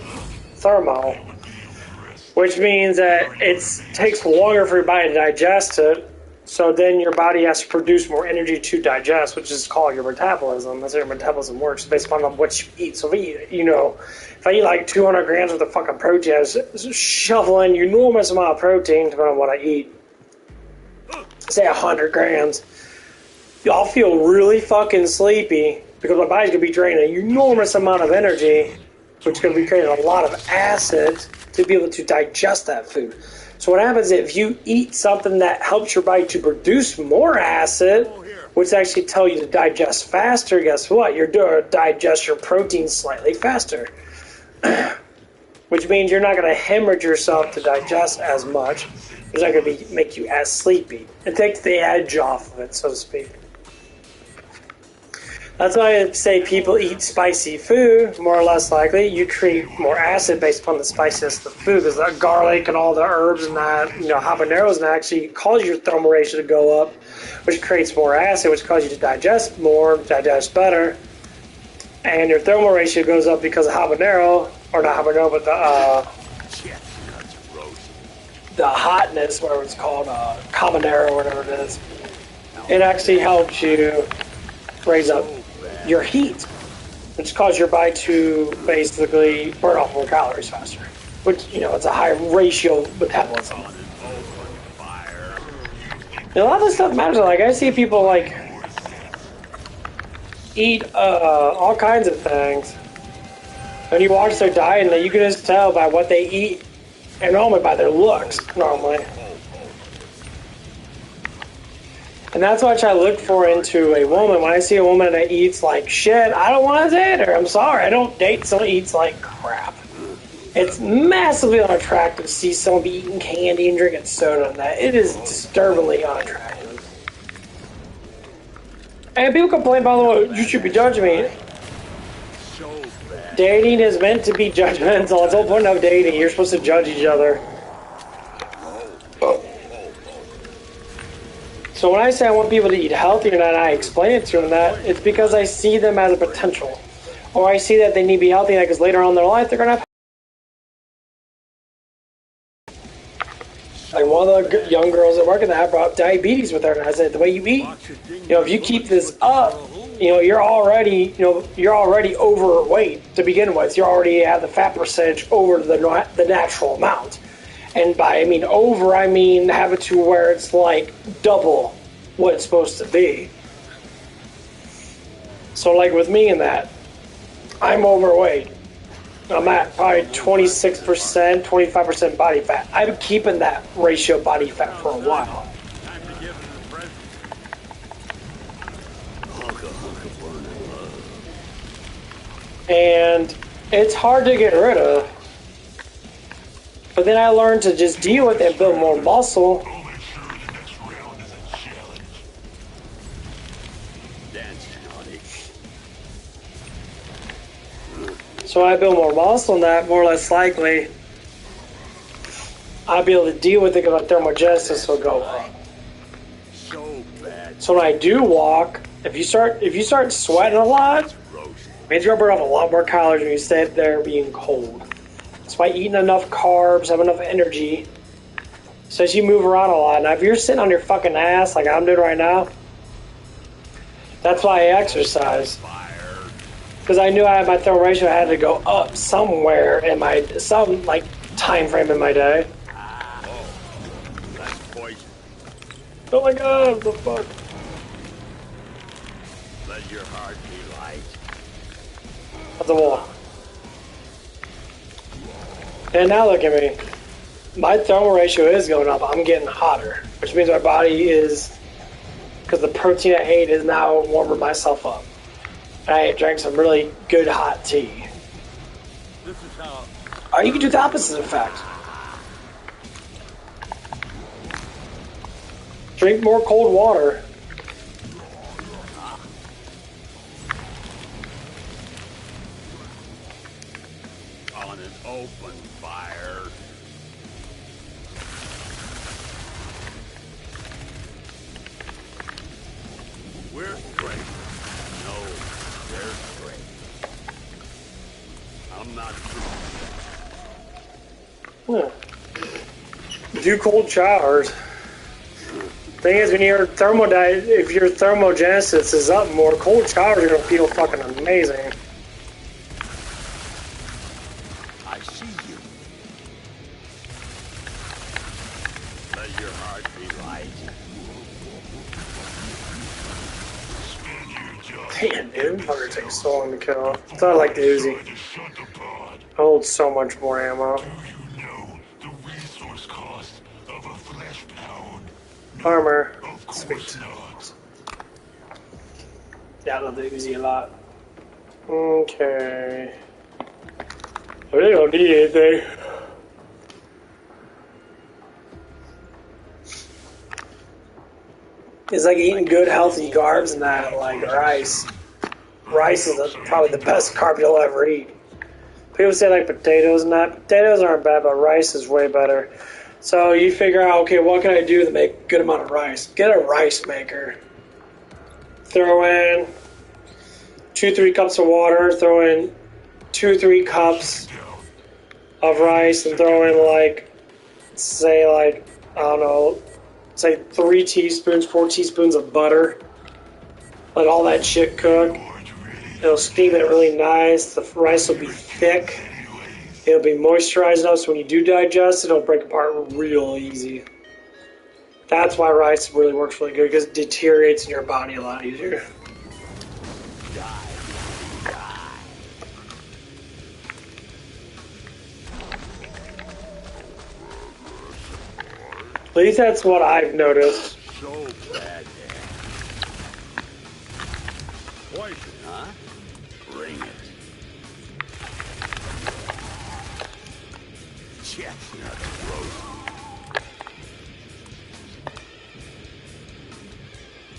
S1: thermal, which means that it takes longer for your body to digest it. So then your body has to produce more energy to digest, which is called your metabolism. That's how your metabolism works, based upon what you eat. So if I eat like 200 grams worth of fucking protein, I just shovel in an enormous amount of protein depending on what I eat. Say 100 grams. I'll feel really fucking sleepy because my body's going to be draining an enormous amount of energy, which is going to be creating a lot of acid to be able to digest that food. So what happens if you eat something that helps your body to produce more acid, which actually tell you to digest faster, guess what? You're going to digest your protein slightly faster. Which means you're not going to hemorrhage yourself to digest as much. It's not going to make you as sleepy. It takes the edge off of it, so to speak. That's why I say people eat spicy food, more or less likely. You create more acid based upon the spiciness of the food, because that garlic and all the herbs and that, habaneros, and actually cause your thermal ratio to go up, which creates more acid, which causes you to digest more, digest better. And your thermal ratio goes up because of habanero, or not habanero, but the hotness, whatever it's called, habanero, or whatever it is. It actually helps you raise up your heat, which causes your body to basically burn off more calories faster, which, it's a higher ratio metabolism. And a lot of this stuff matters. Like, I see people, eat all kinds of things. When you watch their diet, and you can just tell by what they eat, and normally by their looks, normally. And that's what I look for into a woman. When I see a woman that eats like shit, I don't want to date her. I'm sorry. I don't date someone who eats like crap. It's massively unattractive to see someone be eating candy and drinking soda and that. It is disturbingly unattractive. And people complain, by the way, you should be judging me. Dating is meant to be judgmental. It's the whole point of dating. You're supposed to judge each other. So when I say I want people to eat healthier and I explain it to them that, it's because I see them as a potential. Or I see that they need to be healthy because later on in their life they're going to have... Like one of the young girls that work in that brought up diabetes with her, and I said the way you eat, if you keep this up, you're already overweight to begin with. You already have the fat percentage over the natural amount, and by I mean have it to where it's like double what it's supposed to be. So like with me in that, I'm overweight. I'm at probably 26%, 25% body fat. I've been keeping that ratio body fat for a while.
S11: Time to give him a present. Hunka burning love.
S1: And it's hard to get rid of. But then I learned to just deal with it and build more muscle.
S3: I'll make sure the next round is a challenge.
S11: Dance, honey.
S1: So I build more muscle, and that more or less likely I'll be able to deal with it because my thermogenesis will go up.
S11: So bad.
S1: So when I do walk, if you start sweating a lot, it means you're gonna burn off a lot more calories when you stay there being cold. That's why eating enough carbs, have enough energy, so as you move around a lot. Now if you're sitting on your fucking ass like I'm doing right now, that's why I exercise. Because I knew I had my thermal ratio had to go up somewhere in some time frame in my day.
S11: Oh, that's poison.
S1: Oh my god, what the fuck?
S11: Let your heart be light.
S1: At the wall. And now look at me. My thermal ratio is going up. I'm getting hotter, which means my body is, because the protein I ate is now warming myself up. I drank some really good hot tea.
S11: This is how.
S1: Or you can do the opposite effect. Drink more cold water.
S11: On an open fire. We're straight. No, they're straight. I'm not
S1: Do cold showers. Thing is, when your if your thermogenesis is up more, cold showers are gonna feel fucking amazing.
S11: I see you. Let your heart be light.
S1: Damn, dude, fucker takes so long to kill. I thought I liked the Uzi. I hold so much more ammo. Armor. Sweet. Yeah, I love the Uzi a lot. Okay. I really don't need anything. It's like eating good, healthy carbs and that, like rice. Rice is probably the best carb you'll ever eat. People say like potatoes and that. Potatoes aren't bad, but rice is way better. So you figure out, okay, what can I do to make a good amount of rice? Get a rice maker. Throw in 2-3 cups of water. Throw in 2-3 cups of rice, and throw in say I don't know, say 3 teaspoons, 4 teaspoons of butter. Let all that shit cook. It'll steam it really nice. The rice will be thick. It'll be moisturized enough so when you do digest it, it'll break apart real easy. That's why rice really works really good, because it deteriorates in your body a lot easier. At least that's what I've noticed.
S11: So bad. Poison, huh? Bring it. Chestnut roast.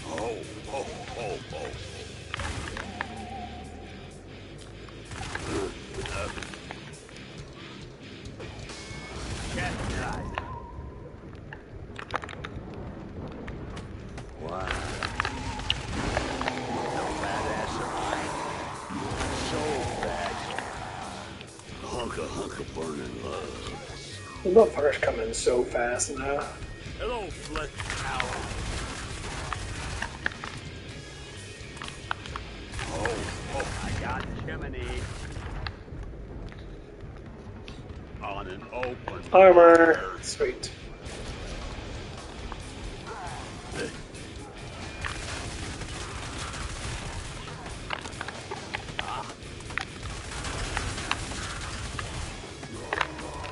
S11: Oh, oh, oh, oh. Chestnut. Wow. No badass of mine. So bad. Hunka burning love.
S1: The motherfuckers come in so fast now.
S2: Hello, flesh power. Oh, I got chimney. On an open
S1: Armor.
S2: fire.
S1: Sweet.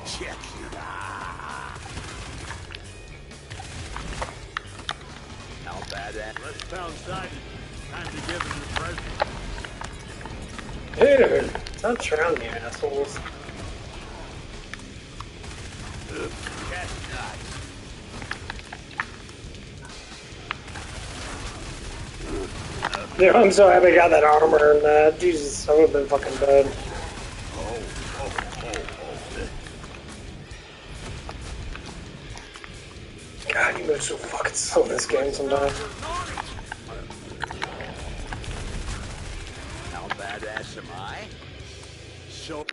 S7: Check it out.
S2: How bad that? Let's pound sided. Time to give him the present.
S1: Dude, touch around you, assholes.
S2: Chestnut.
S1: Dude, I'm so happy I got that armor and that. Jesus, I would have been fucking dead. God, you move so fucking slow in this game sometimes.
S2: How badass am I? So.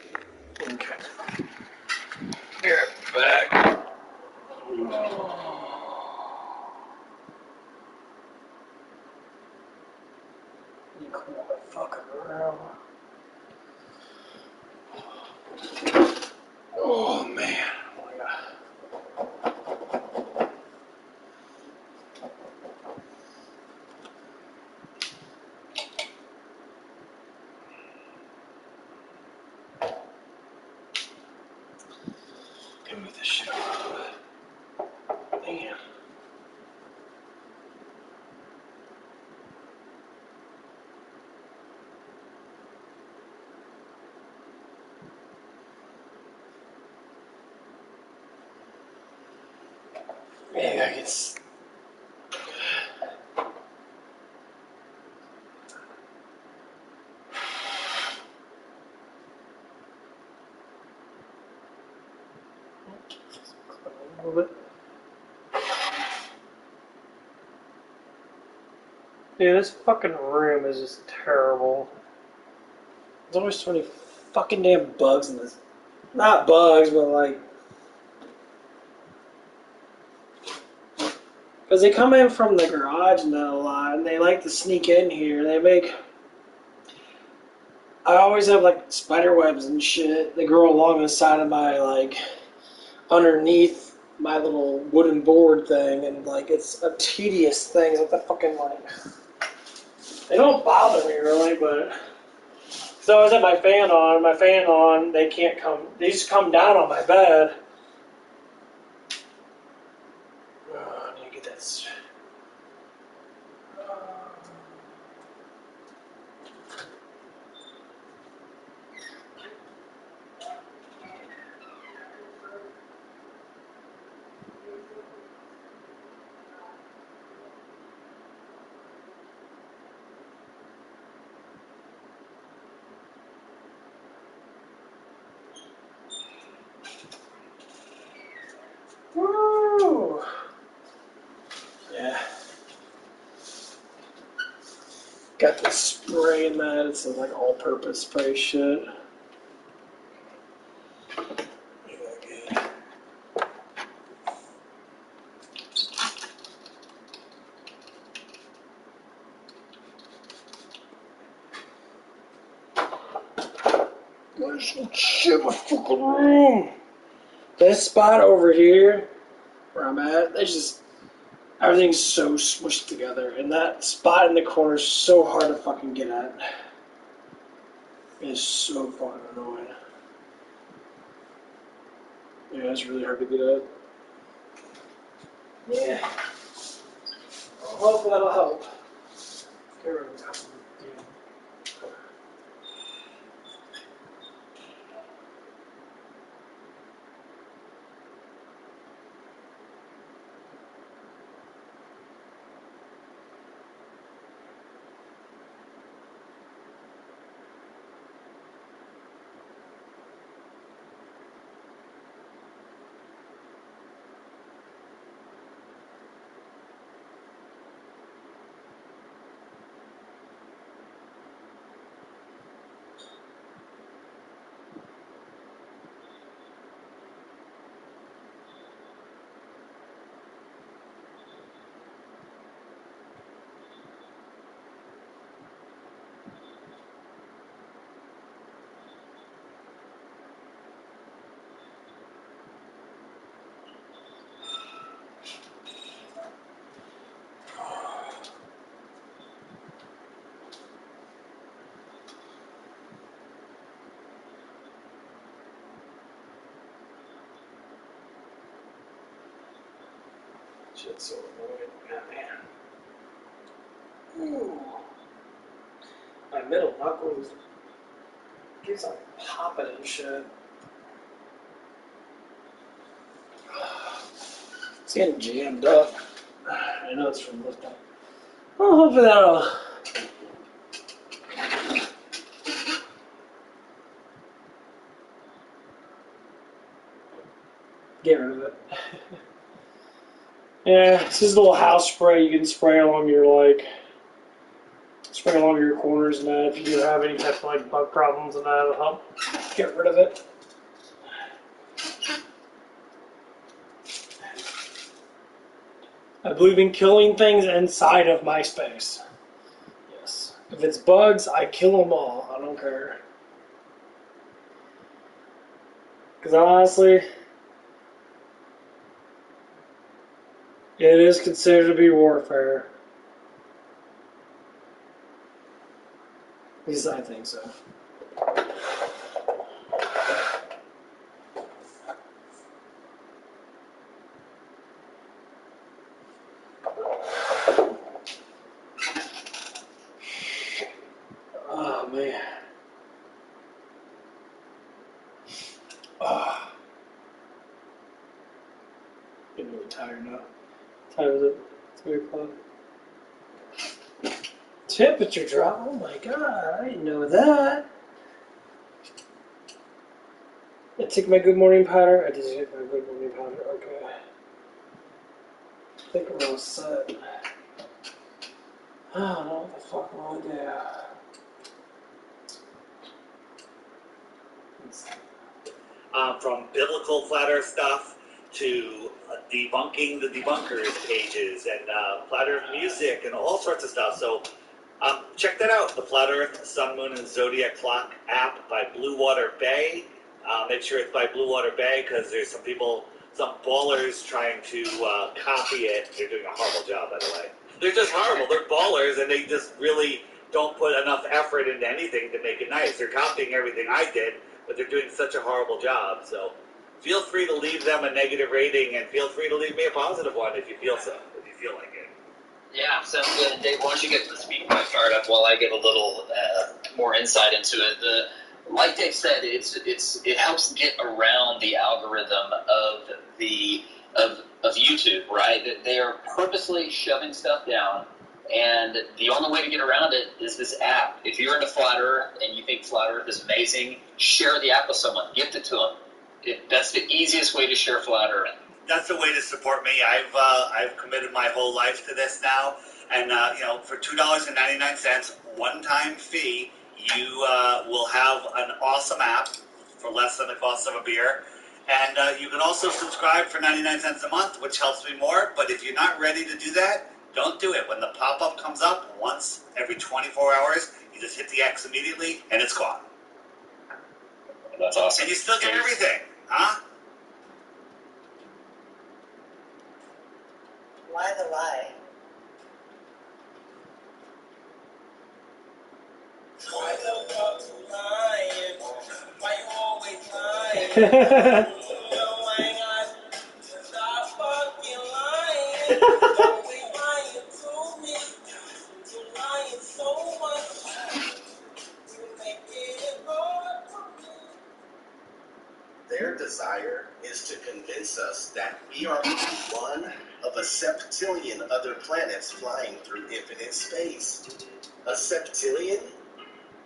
S1: Okay. Be right back. You come on, fucking around. Oh man. Oh my God. Can move this shit up. Damn. Yeah, I guess. A little bit. Dude, this fucking room is just terrible. There's always so many fucking damn bugs in this. Not bugs, but like. Because they come in from the garage and a lot, and they like to sneak in here. They make. I always have like spider webs and shit that grow along the side of my, like, underneath my little wooden board thing, and like it's a tedious thing with the fucking, like. They don't bother me really, but. So I always have my fan on, they can't come. They just come down on my bed. Oh, I need to get this. Woo! Yeah. Got this spray in that. It's like all-purpose spray shit. Yeah, There's some shit in my fucking room. This spot over here, where I'm at, there's just everything's so smushed together, and that spot in the corner is so hard to fucking get at. It's so fucking annoying. Yeah, it's really hard to get at. Yeah. Well, hopefully that'll help. Everyone's coming. Shit's so annoying. Oh, man. Ooh. My middle knuckles keeps on popping and shit. It's getting jammed up. I know it's from lifting. Well, hopefully that'll get rid of it. Yeah, this is a little house spray you can spray along your corners and that if you do have any type of bug problems and that'll help get rid of it. I believe in killing things inside of my space. Yes. If it's bugs, I kill them all. I don't care. Because honestly, it is considered to be warfare. At least I think so. Oh, man. Oh. Getting really tired now. What time is it? 3 o'clock. Temperature drop? Oh my god, I didn't know that. I took my good morning powder. I did take my good morning powder. Okay. I think we're all set. I don't know what the fuck I'm gonna do.
S9: From biblical flat earth stuff to debunking the debunkers pages and flat earth music and all sorts of stuff. So check that out, the Flat Earth, Sun, Moon, and Zodiac Clock app by Blue Water Bay. Make sure it's by Blue Water Bay because there's some people, some ballers trying to copy it. They're doing a horrible job, by the way. They're just horrible. They're ballers, and they just really don't put enough effort into anything to make it nice. They're copying everything I did, but they're doing such a horrible job. So feel free to leave them a negative rating, and feel free to leave me a positive one if you feel so, if you feel like it.
S10: Yeah, sounds good. And Dave, why don't you get the speed point fired up while I get a little more insight into it? Like Dave said, it helps get around the algorithm of YouTube, right? They are purposely shoving stuff down, and the only way to get around it is this app. If you're into Flat Earth and you think Flat Earth is amazing, share the app with someone, gift it to them. That's the easiest way to share Flat Earth.
S9: That's the way to support me. I've committed my whole life to this now, and for $2.99, one-time fee, you will have an awesome app for less than the cost of a beer, and you can also subscribe for 99 cents a month, which helps me more. But if you're not ready to do that, don't do it. When the pop-up comes up once every 24 hours, you just hit the X immediately, and it's gone.
S10: That's awesome.
S9: And you still get everything, huh?
S12: Why the lie? Why the fuck you lying? Why you always lying? You know I ain't got to stop fucking lying. Always lying to me. You lying so much. You make it hard for me.
S13: Their desire is to convince us that we are one of a septillion other planets flying through infinite space. A septillion?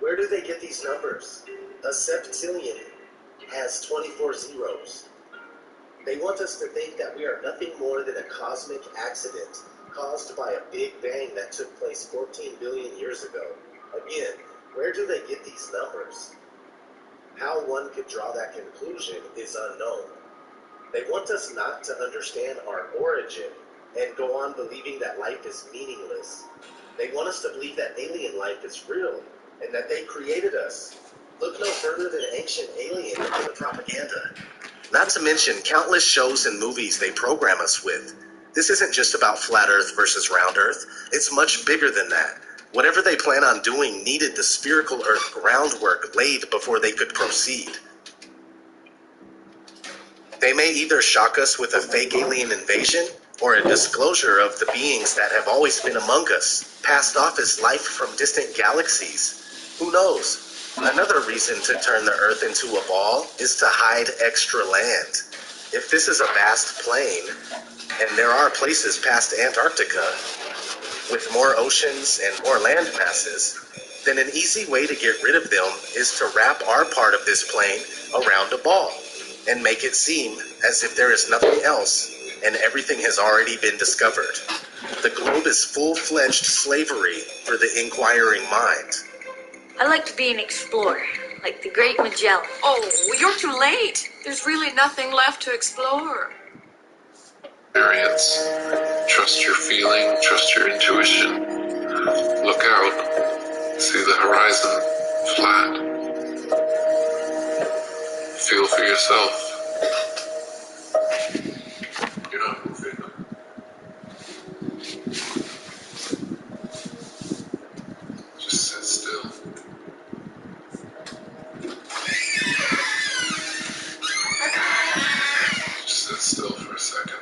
S13: Where do they get these numbers? A septillion has 24 zeros. They want us to think that we are nothing more than a cosmic accident caused by a big bang that took place 14 billion years ago. Again, where do they get these numbers? How one could draw that conclusion is unknown. They want us not to understand our origin and go on believing that life is meaningless. They want us to believe that alien life is real and that they created us. Look no further than Ancient Alien into the propaganda. Not to mention countless shows and movies they program us with. This isn't just about flat Earth versus round Earth. It's much bigger than that. Whatever they plan on doing needed the spherical Earth groundwork laid before they could proceed. They may either shock us with a fake alien invasion, or a disclosure of the beings that have always been among us, passed off as life from distant galaxies. Who knows? Another reason to turn the Earth into a ball is to hide extra land. If this is a vast plain, and there are places past Antarctica, with more oceans and more land masses, then an easy way to get rid of them is to wrap our part of this plain around a ball, and make it seem as if there is nothing else, and everything has already been discovered. The globe is full-fledged slavery for the inquiring mind.
S6: I like to be an explorer, like the great Magellan.
S14: Oh, you're too late. There's really nothing left to explore.
S15: Experience. Trust your feeling, trust your intuition. Look out. See the horizon flat. Feel for yourself. You're not moving. Just sit still. Just sit still for a second.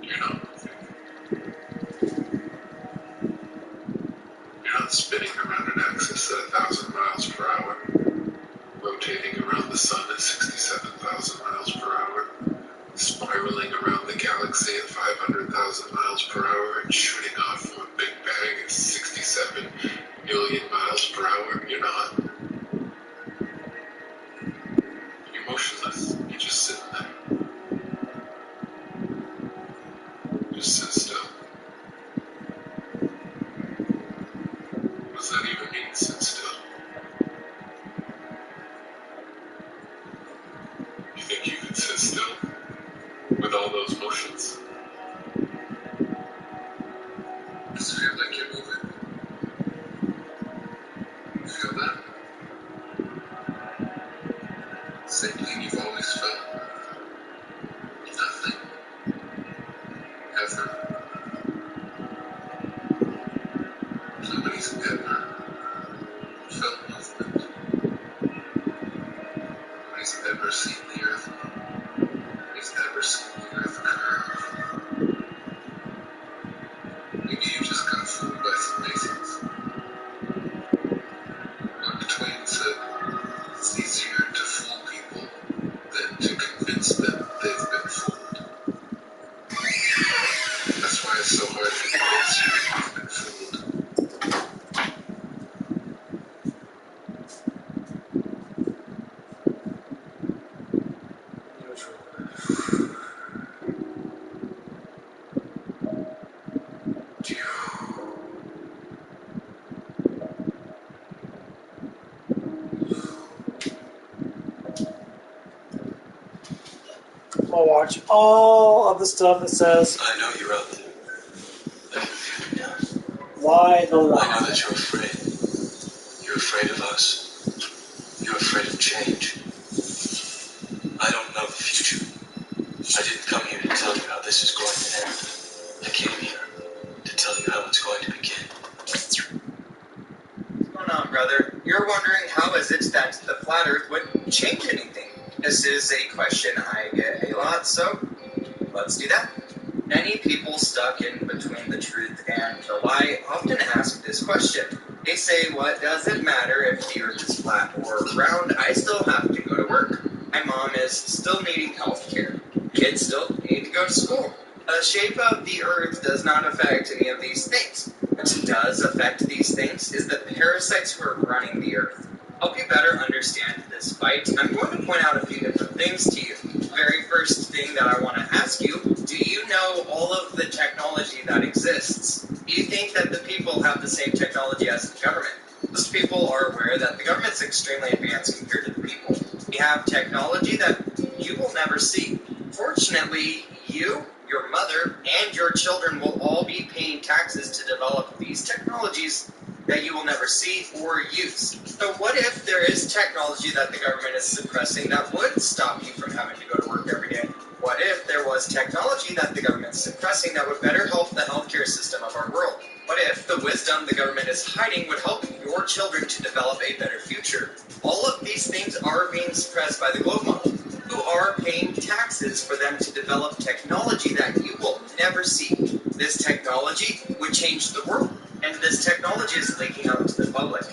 S15: You're not moving. You're not spinning around an axis at 1,000 miles per hour, rotating around the sun at 67,000 miles per hour, spiraling around the galaxy at 500,000 miles per hour, and shooting off from a big bang at 67 million miles per hour. You're not. You're motionless. You're just sitting there. Just sit still. What does that even mean, sit still? You think you could sit still with all those motions? Just feel like you're moving. Feel that? Same thing you've always felt. Nothing. Ever. Nobody's ever felt movement. Nobody's ever seen the earth move. Nobody's ever seen the earth curve. Maybe you just got fooled by some Masons. Mark Twain said, it's easier to fool people than to convince them they've been fooled. That's why it's so hard to convince you that you've been fooled.
S1: I'm gonna watch all of the stuff that says
S16: I know you're out there.
S1: why the
S16: I
S1: lie.
S16: know that you're afraid. You're afraid of us. You're afraid of change. I don't know the future. I didn't come here to tell you how this is going to end. I came here to tell you how it's going to begin.
S5: What's going on, brother? You're wondering how is it that the flat earth wouldn't change anything? This is a question I get a lot, so let's do that. Many people stuck in between the truth and the lie often ask this question. They say, what does it matter if the earth is flat or round? I still have to go to work. My mom is still needing health care. Kids still need to go to school. The shape of the earth does not affect any of these things. What does affect these things is the parasites who are running the earth. Help you better understand this fight, I'm going to point out a few different things to you. The very first thing that I want to ask you, do you know all of the technology that exists? Do you think that the people have the same technology as the government? Most people are aware that the government's extremely advanced compared to the people. We have technology that you will never see. Fortunately, you, your mother, and your children will all be paying taxes to develop these technologies that you will never see or use. So what if there is technology that the government is suppressing that would stop you from having to go to work every day? What if there was technology that the government is suppressing that would better help the healthcare system of our world? What if the wisdom the government is hiding would help your children to develop a better future? All of these things are being suppressed by the globe model. develop technology that you will never see. This technology would change the world, and this technology is leaking out to the public.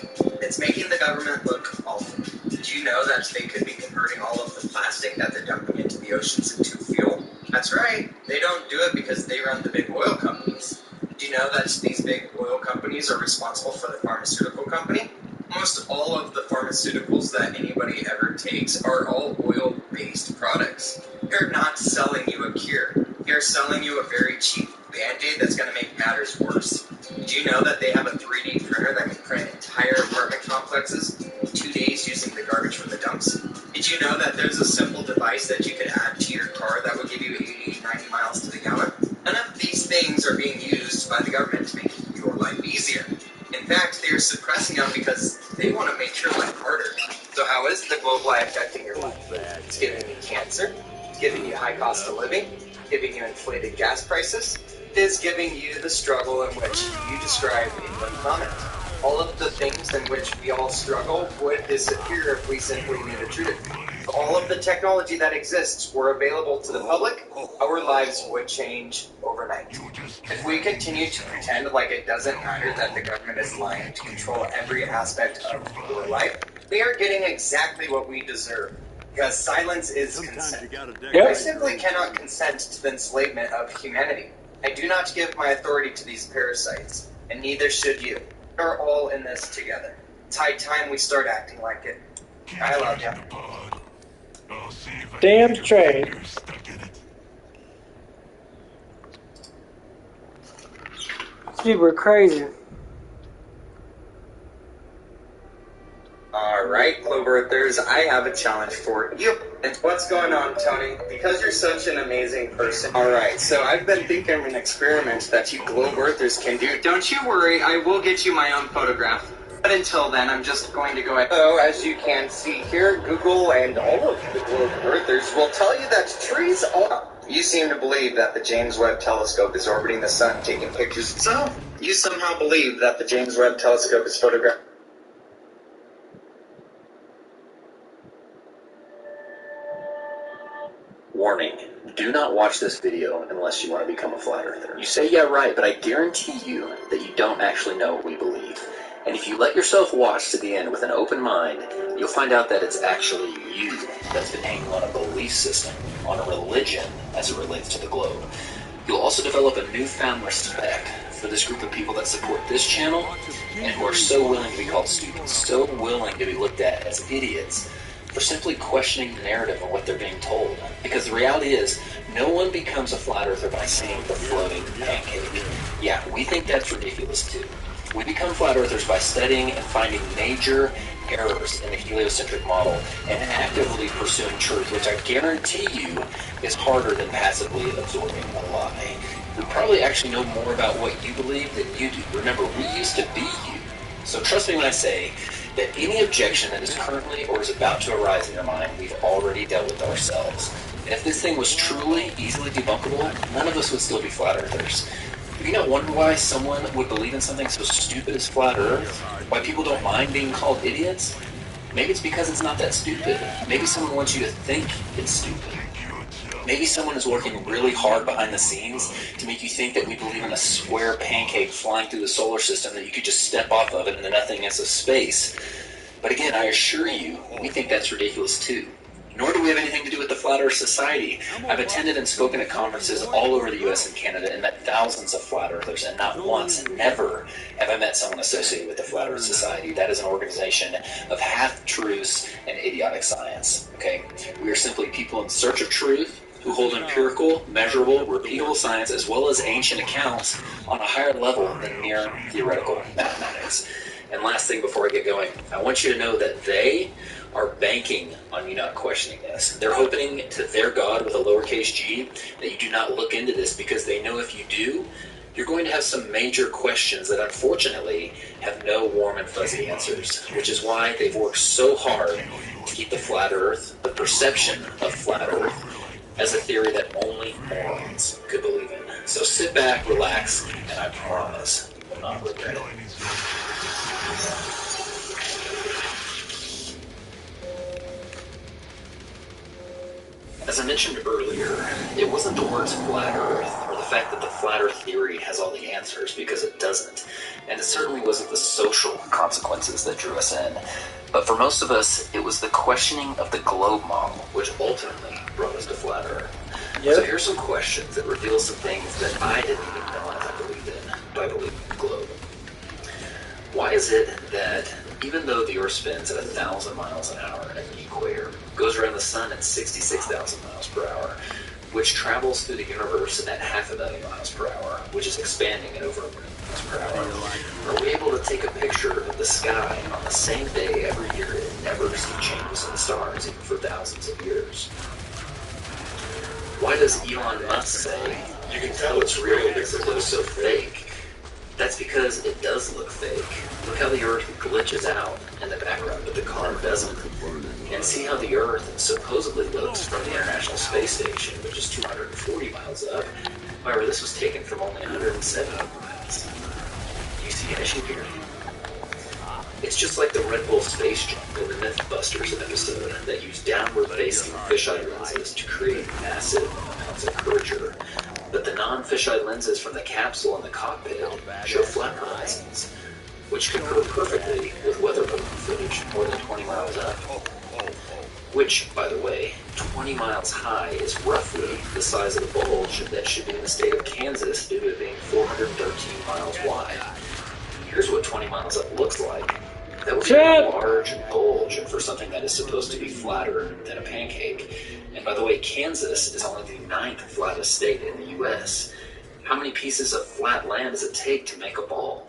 S5: It's making the government look awful. Did you know that they could be converting all of the plastic that they're dumping into the oceans into fuel? That's right. They don't do it because they run the big oil companies. Do you know that these big oil companies are responsible for the pharmaceutical company? Almost all of the pharmaceuticals that anybody ever takes are all oil-based products. They're not selling you a cure. They're selling you a very cheap Band-Aid that's going to make matters worse. Did you know that they have a 3D printer that can print entire apartment complexes in 2 days using the garbage from the dumps? Did you know that there's a simple device that you could add to your car that will give you 80, 90 miles to the gallon? None of these things are being used by the government to make your life easier. In fact, they are suppressing them because they want to make your life harder. So how is the global life affecting your life? It's giving you cancer, it's giving you high cost of living, giving you inflated gas prices, it is giving you the struggle in which you describe in one comment. All of the things in which we all struggle would disappear if we simply knew the truth. If all of the technology that exists were available to the public, our lives would change overnight. If we continue to pretend like it doesn't matter that the government is lying to control every aspect of your life, we are getting exactly what we deserve. Because silence is consent. I simply cannot consent to the enslavement of humanity. I do not give my authority to these parasites, and neither should you. We're all in this together. It's high time we start acting like it. I love you.
S1: Damn straight. People are crazy.
S5: Alright, Globe Earthers, I have a challenge for you. And what's going on, Tony? Because you're such an amazing person. Alright, so I've been thinking of an experiment that you Globe Earthers can do. Don't you worry, I will get you my own photograph. But until then, I'm just going to go ahead. So, as you can see here, Google and all of the Globe Earthers will tell you that trees are... You seem to believe that the James Webb Telescope is orbiting the sun, taking pictures. So, you somehow believe that the James Webb Telescope is photographing.
S17: Warning, do not watch this video unless you want to become a flat earther. You say, yeah, right, but I guarantee you that you don't actually know what we believe. And if you let yourself watch to the end with an open mind, you'll find out that it's actually you that's been hanging on a belief system, on a religion as it relates to the globe. You'll also develop a newfound respect for this group of people that support this channel and who are so willing to be called stupid, so willing to be looked at as idiots for simply questioning the narrative of what they're being told. Because the reality is, no one becomes a flat earther by seeing the floating pancake. Yeah, we think that's ridiculous too. We become flat earthers by studying and finding major errors in the heliocentric model and actively pursuing truth, which I guarantee you is harder than passively absorbing a lie. We probably actually know more about what you believe than you do. Remember, we used to be you. So trust me when I say that any objection that is currently or is about to arise in your mind, we've already dealt with ourselves. And if this thing was truly easily debunkable, none of us would still be flat earthers. Have you not wondered why someone would believe in something so stupid as flat earth? Why people don't mind being called idiots? Maybe it's because it's not that stupid. Maybe someone wants you to think it's stupid. Maybe someone is working really hard behind the scenes to make you think that we believe in a square pancake flying through the solar system that you could just step off of it in the nothingness of space. But again, I assure you, we think that's ridiculous too. Nor do we have anything to do with the Flat Earth Society. I've attended and spoken at conferences all over the US and Canada and met thousands of Flat Earthers, and not once, never, have I met someone associated with the Flat Earth Society. That is an organization of half-truths and idiotic science, okay? We are simply people in search of truth who hold empirical, measurable, repeatable science as well as ancient accounts on a higher level than mere theoretical mathematics. And last thing before I get going, I want you to know that they are banking on you not questioning this. They're hoping to their God with a lowercase g that you do not look into this, because they know if you do, you're going to have some major questions that unfortunately have no warm and fuzzy answers, which is why they've worked so hard to keep the flat earth, the perception of flat earth, as a theory that only morons could believe in. So sit back, relax, and I promise you will not regret it. As I mentioned earlier, it wasn't the words flat earth or the fact that the flat earth theory has all the answers, because it doesn't. And it certainly wasn't the social consequences that drew us in. But for most of us, it was the questioning of the globe model, which ultimately brought us to flat earth.
S1: Yep.
S17: So here's some questions that reveal some things that I didn't even realize I believed in by believing in the globe. Why is it that even though the Earth spins at 1,000 miles an hour at the equator, goes around the sun at 66,000 miles per hour, which travels through the universe at 500,000 miles per hour, which is expanding at over 1 million miles per hour, are we able to take a picture of the sky on the same day every year and never see changes in the stars, even for thousands of years? Why does Elon Musk say, you can tell it's real because it looks so fake? That's because it does look fake. Look how the Earth glitches out in the background, but the car doesn't. And see how the Earth supposedly looks from the International Space Station, which is 240 miles up. However, this was taken from only 170 miles. Do you see an issue here? It's just like the Red Bull space jump in the Mythbusters episode that used downward-facing fisheye lenses to create massive amounts of curvature. But the non-fisheye lenses from the capsule and the cockpit show flat horizons, which compare perfectly with weather balloon footage more than 20 miles up. Which, by the way, 20 miles high is roughly the size of the bulge that should be in the state of Kansas due to it being 413 miles wide. Here's what 20 miles up looks like. That would be a large bulge for something that is supposed to be flatter than a pancake. And by the way, Kansas is only the 9th flattest state in the U.S. How many pieces of flat land does it take to make a ball?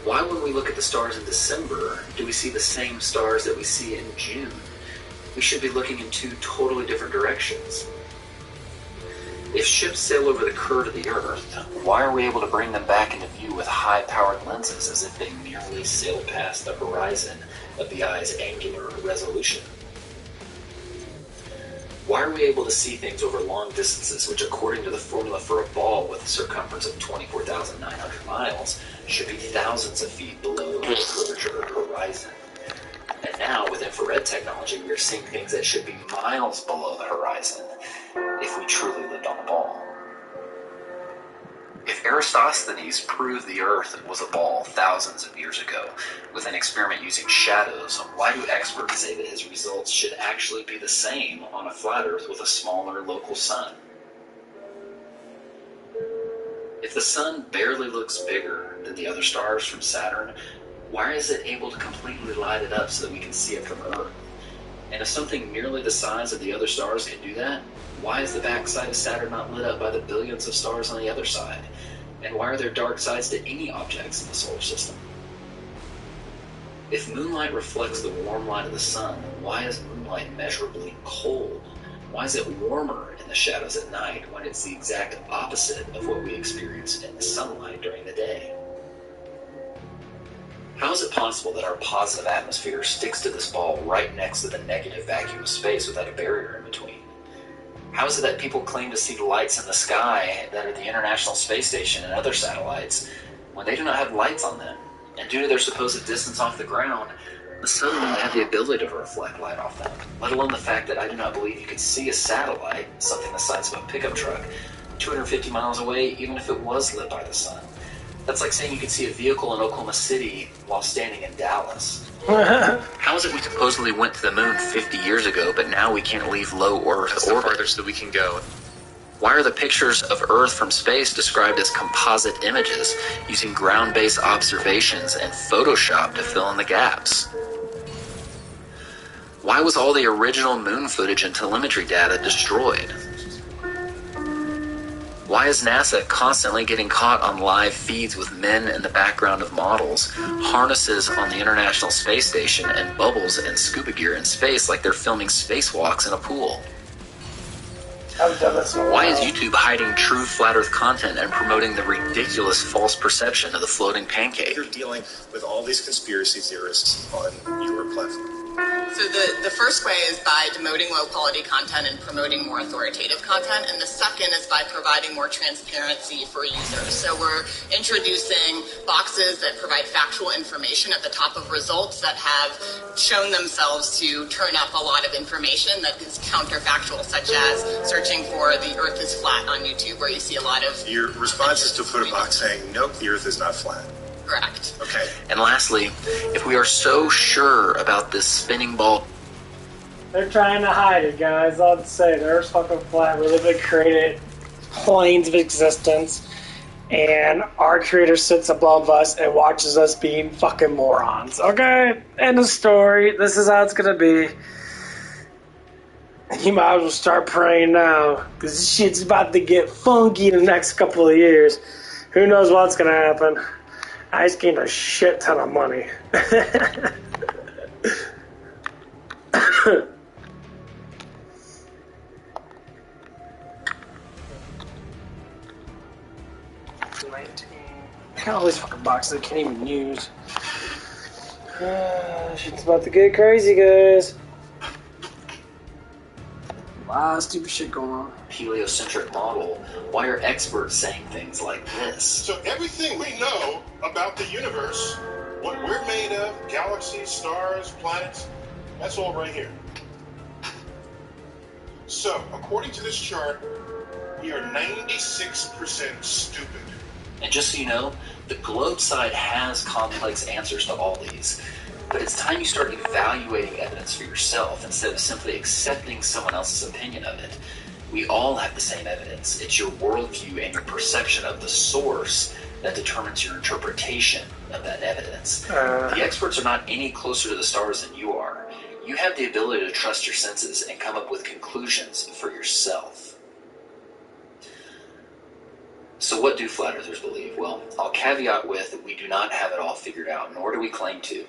S17: Why, when we look at the stars in December, do we see the same stars that we see in June? We should be looking in two totally different directions. If ships sail over the curve of the Earth, why are we able to bring them back into view with high-powered lenses as if they merely sailed past the horizon of the eye's angular resolution? Why are we able to see things over long distances, which according to the formula for a ball with a circumference of 24,900 miles, should be thousands of feet below the curvature horizon? And now, with infrared technology, we are seeing things that should be miles below the horizon if we truly lived on the ball. If Eratosthenes proved the Earth was a ball thousands of years ago with an experiment using shadows, why do experts say that his results should actually be the same on a flat Earth with a smaller local sun? If the sun barely looks bigger than the other stars from Saturn, why is it able to completely light it up so that we can see it from Earth? And if something nearly the size of the other stars can do that, why is the backside of Saturn not lit up by the billions of stars on the other side? And why are there dark sides to any objects in the solar system? If moonlight reflects the warm light of the sun, why is moonlight measurably cold? Why is it warmer in the shadows at night when it's the exact opposite of what we experience in the sunlight during the day? How is it possible that our positive atmosphere sticks to this ball right next to the negative vacuum of space without a barrier in between? How is it that people claim to see lights in the sky that are the International Space Station and other satellites when they do not have lights on them? And due to their supposed distance off the ground, the sun will not have the ability to reflect light off them, let alone the fact that I do not believe you could see a satellite, something the size of a pickup truck, 250 miles away even if it was lit by the sun. That's like saying you could see a vehicle in Oklahoma City while standing in Dallas. How is it we supposedly went to the moon 50 years ago, but now we can't leave low Earth orbit? Farthest that we can go. Why are the pictures of Earth from space described as composite images, using ground-based observations and Photoshop to fill in the gaps? Why was all the original moon footage and telemetry data destroyed? Why is NASA constantly getting caught on live feeds with men in the background of models, harnesses on the International Space Station, and bubbles and scuba gear in space like they're filming spacewalks in a pool? Why is YouTube hiding true flat Earth content and promoting the ridiculous false perception of the floating pancake?
S18: You're dealing with all these conspiracy theorists on your platform. So the first way is by demoting low-quality content and promoting more authoritative content, and the second is by providing more transparency for users. So we're introducing boxes that provide factual information at the top of results that have shown themselves to turn up a lot of information that is counterfactual, such as searching for the Earth is flat on YouTube, where you see a lot of...
S19: Your response is to put a box saying, nope, the Earth is not flat.
S18: Correct.
S19: Okay.
S17: And lastly, if we are so sure about this spinning ball...
S1: They're trying to hide it, guys. I'll just say the Earth's fucking flat. We live in created planes of existence, and our creator sits above us and watches us being fucking morons. Okay? End of story. This is how it's gonna be. You might as well start praying now, because this shit's about to get funky in the next couple of years. Who knows what's gonna happen? I just gained a shit ton of money. I got all these fucking boxes I can't even use. Shit's about to get crazy, guys. A lot of stupid shit going on.
S17: Heliocentric model. Why are experts saying things like this?
S3: So everything we know about the universe, what we're made of, galaxies, stars, planets, that's all right here. So, according to this chart, we are 96% stupid.
S17: And just so you know, the globe side has complex answers to all these. But it's time you start evaluating evidence for yourself instead of simply accepting someone else's opinion of it. We all have the same evidence. It's your worldview and your perception of the source that determines your interpretation of that evidence. The experts are not any closer to the stars than you are. You have the ability to trust your senses and come up with conclusions for yourself. So what do flat earthers believe? Well, I'll caveat with that we do not have it all figured out, nor do we claim to.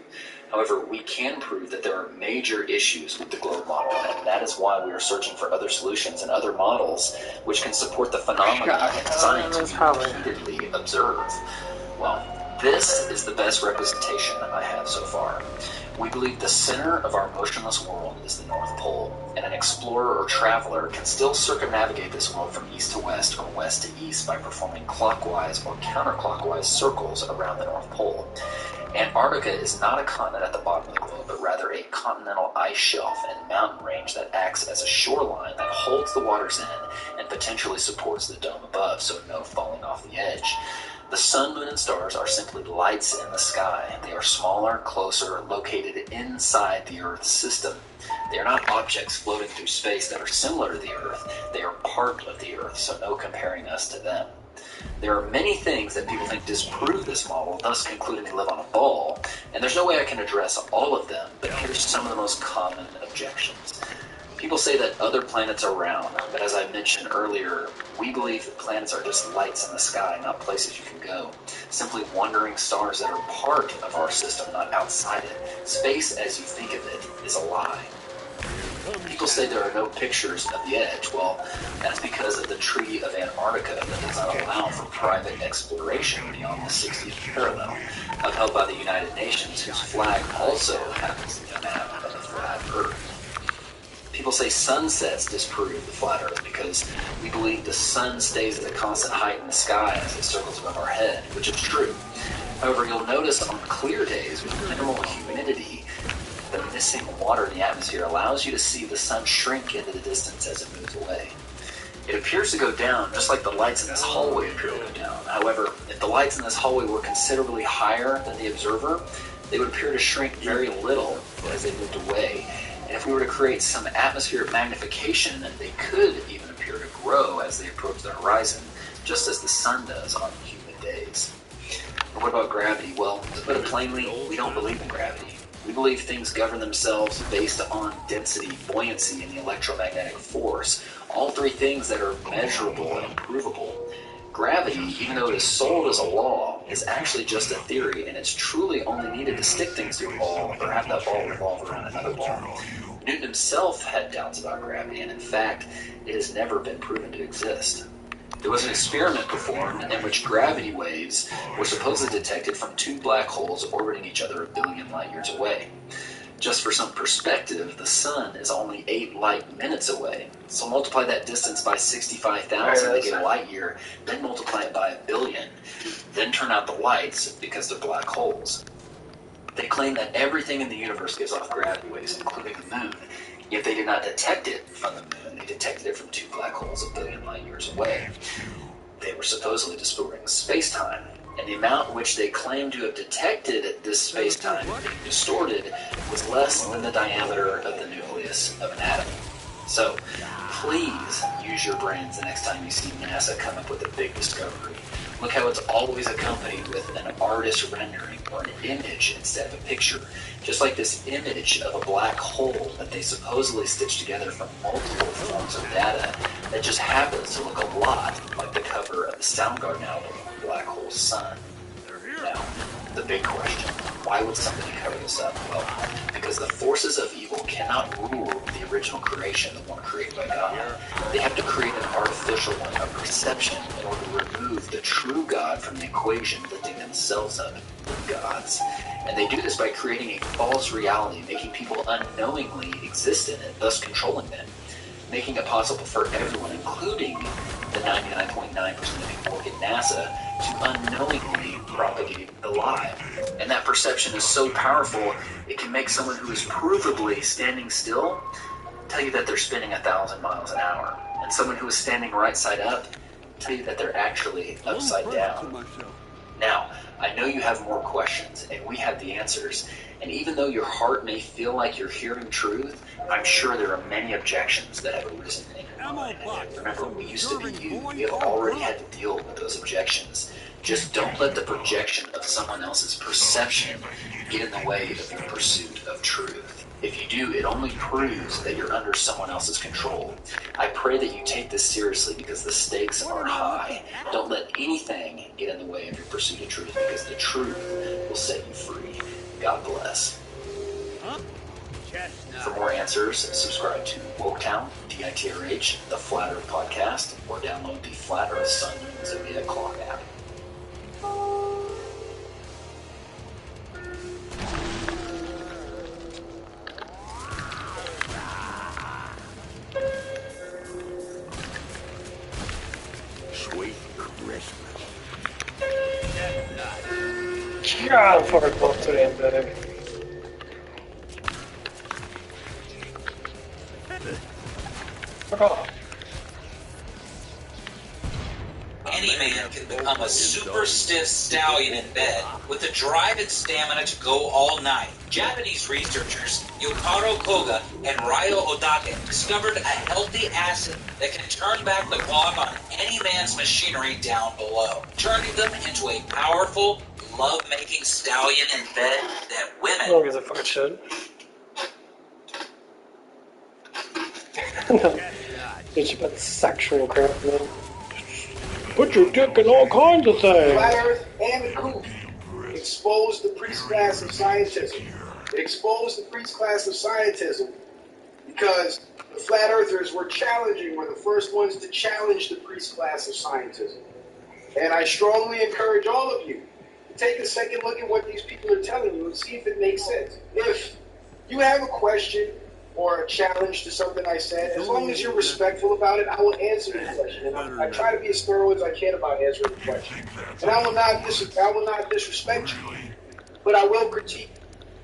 S17: However, we can prove that there are major issues with the globe model, and that is why we are searching for other solutions and other models which can support the phenomena in science we repeatedly observe. Well, this is the best representation I have so far. We believe the center of our motionless world is the North Pole, and an explorer or traveler can still circumnavigate this world from east to west or west to east by performing clockwise or counterclockwise circles around the North Pole. Antarctica is not a continent at the bottom of the globe, but rather a continental ice shelf and mountain range that acts as a shoreline that holds the waters in and potentially supports the dome above, so no falling off the edge. The sun, moon, and stars are simply lights in the sky. They are smaller, closer, located inside the Earth's system. They are not objects floating through space that are similar to the Earth. They are part of the Earth, so no comparing us to them. There are many things that people think disprove this model, thus concluding they live on a ball, and there's no way I can address all of them, but here's some of the most common objections. People say that other planets are round, but as I mentioned earlier, we believe that planets are just lights in the sky, not places you can go. Simply wandering stars that are part of our system, not outside it. Space, as you think of it, is a lie. People say there are no pictures of the edge. Well, that's because of the Treaty of Antarctica that does not allow for private exploration beyond the 60th parallel, upheld by the United Nations, whose flag also happens to be a map of the flat Earth. People say sunsets disprove the flat Earth because we believe the sun stays at a constant height in the sky as it circles above our head, which is true. However, you'll notice on clear days with minimal humidity, the missing water in the atmosphere allows you to see the sun shrink into the distance as it moves away. It appears to go down just like the lights in this hallway appear to go down. However, if the lights in this hallway were considerably higher than the observer, they would appear to shrink very little as they moved away. And if we were to create some atmospheric magnification, they could even appear to grow as they approach the horizon, just as the sun does on humid days. And what about gravity? Well, to put it plainly, we don't believe in gravity. We believe things govern themselves based on density, buoyancy, and the electromagnetic force, all three things that are measurable and provable. Gravity, even though it is sold as a law, is actually just a theory, and it's truly only needed to stick things to a ball or have that ball revolve around another ball. Newton himself had doubts about gravity, and in fact, it has never been proven to exist. There was an experiment performed in which gravity waves were supposedly detected from two black holes orbiting each other 1 billion light years away. Just for some perspective, the sun is only 8 light minutes away. So multiply that distance by 65,000 to get a light year, then multiply it by 1 billion. Then turn out the lights because they're black holes. They claim that everything in the universe gives off gravity waves, including the moon. Yet they did not detect it from the moon. They detected it from 2 black holes 1 billion light years away. They were supposedly distorting space-time. And the amount in which they claim to have detected this space-time being distorted was less than the diameter of the nucleus of an atom. So, please use your brains the next time you see NASA come up with a big discovery. Look how it's always accompanied with an artist's rendering or an image instead of a picture. Just like this image of a black hole that they supposedly stitched together from multiple forms of data that just happens to look a lot like the cover of the Soundgarden album, Black Hole Sun. Now, the big question, why would somebody cover this up? Well, because the forces of evil cannot rule the original creation, the one created by God. They have to create an artificial one of perception in order to remove the true God from the equation, lifting themselves up with gods. And they do this by creating a false reality, making people unknowingly exist in it, thus controlling them, making it possible for everyone, including the 99.9% of people working at NASA, to unknowingly propagate the lie. And that perception is so powerful, it can make someone who is provably standing still tell you that they're spinning 1,000 miles an hour. And someone who is standing right side up tell you that they're actually upside down. Now, I know you have more questions, and we have the answers. And even though your heart may feel like you're hearing truth, I'm sure there are many objections that have arisen in your mind. And remember, we used to be you. We have already had to deal with those objections. Just don't let the projection of someone else's perception get in the way of your pursuit of truth. If you do, it only proves that you're under someone else's control. I pray that you take this seriously because the stakes are high. Don't let anything get in the way of your pursuit of truth because the truth will set you free. God bless. For more answers, subscribe to Woketown, DITRH, the Flat Earth Podcast, or download the Flat Earth Sun and Zodiac Clock app.
S11: Sweet Christmas.
S1: God, fuck it, both too damn big. Fuck off.
S20: Any man can become a super stiff stallion in bed with the drive and stamina to go all night. Japanese researchers Yotaro Koga and Ryo Odake discovered a healthy acid that can turn back the clock on any man's machinery down below, turning them into a powerful, love-making stallion in bed that women...
S1: I don't give a fucking shit. No. It's about sexual crap, man. Put your dick in all kinds of things.
S21: Flat Earth and the coup exposed the priest class of scientism. It exposed the priest class of scientism because the flat earthers were the first ones to challenge the priest class of scientism. And I strongly encourage all of you to take a second look at what these people are telling you and see if it makes sense. If you have a question or a challenge to something I said, as long as you're respectful about it, I will answer the question. And I try to be as thorough as I can about answering the question. And I will not disrespect you, but I will critique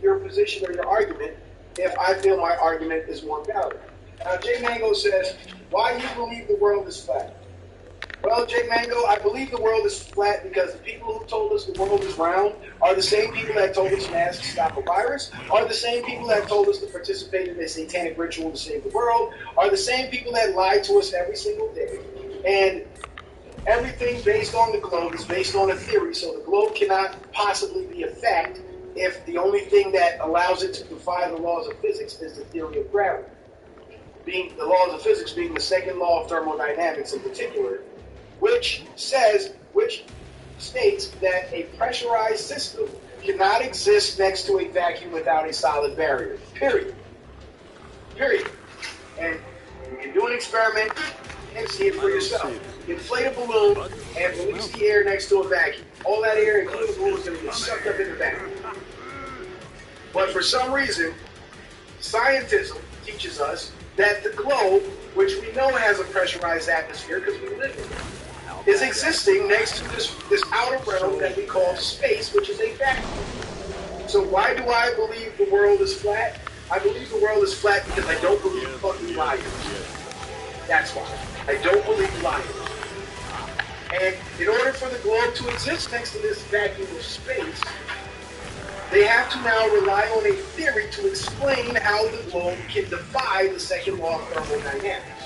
S21: your position or your argument if I feel my argument is more valid. Now, Jay Mango says, why do you believe the world is flat? Well, Jay Mango, I believe the world is flat because the people who told us the world is round are the same people that told us masks stop a virus, are the same people that told us to participate in a satanic ritual to save the world, are the same people that lie to us every single day. And everything based on the globe is based on a theory, so the globe cannot possibly be a fact if the only thing that allows it to defy the laws of physics is the theory of gravity. The laws of physics being the second law of thermodynamics in particular, which states that a pressurized system cannot exist next to a vacuum without a solid barrier. Period. And you can do an experiment and see it for yourself. Inflate a balloon and release the air next to a vacuum. All that air, including the balloon, is going to get sucked up in the vacuum. But for some reason, Scientism teaches us that the globe, which we know has a pressurized atmosphere because we live in it, is existing next to this outer realm that we call space, which is a vacuum. So why do I believe the world is flat? I believe the world is flat because I don't believe fucking liars. That's why. I don't believe liars. And in order for the globe to exist next to this vacuum of space, they have to now rely on a theory to explain how the globe can defy the second law of thermodynamics,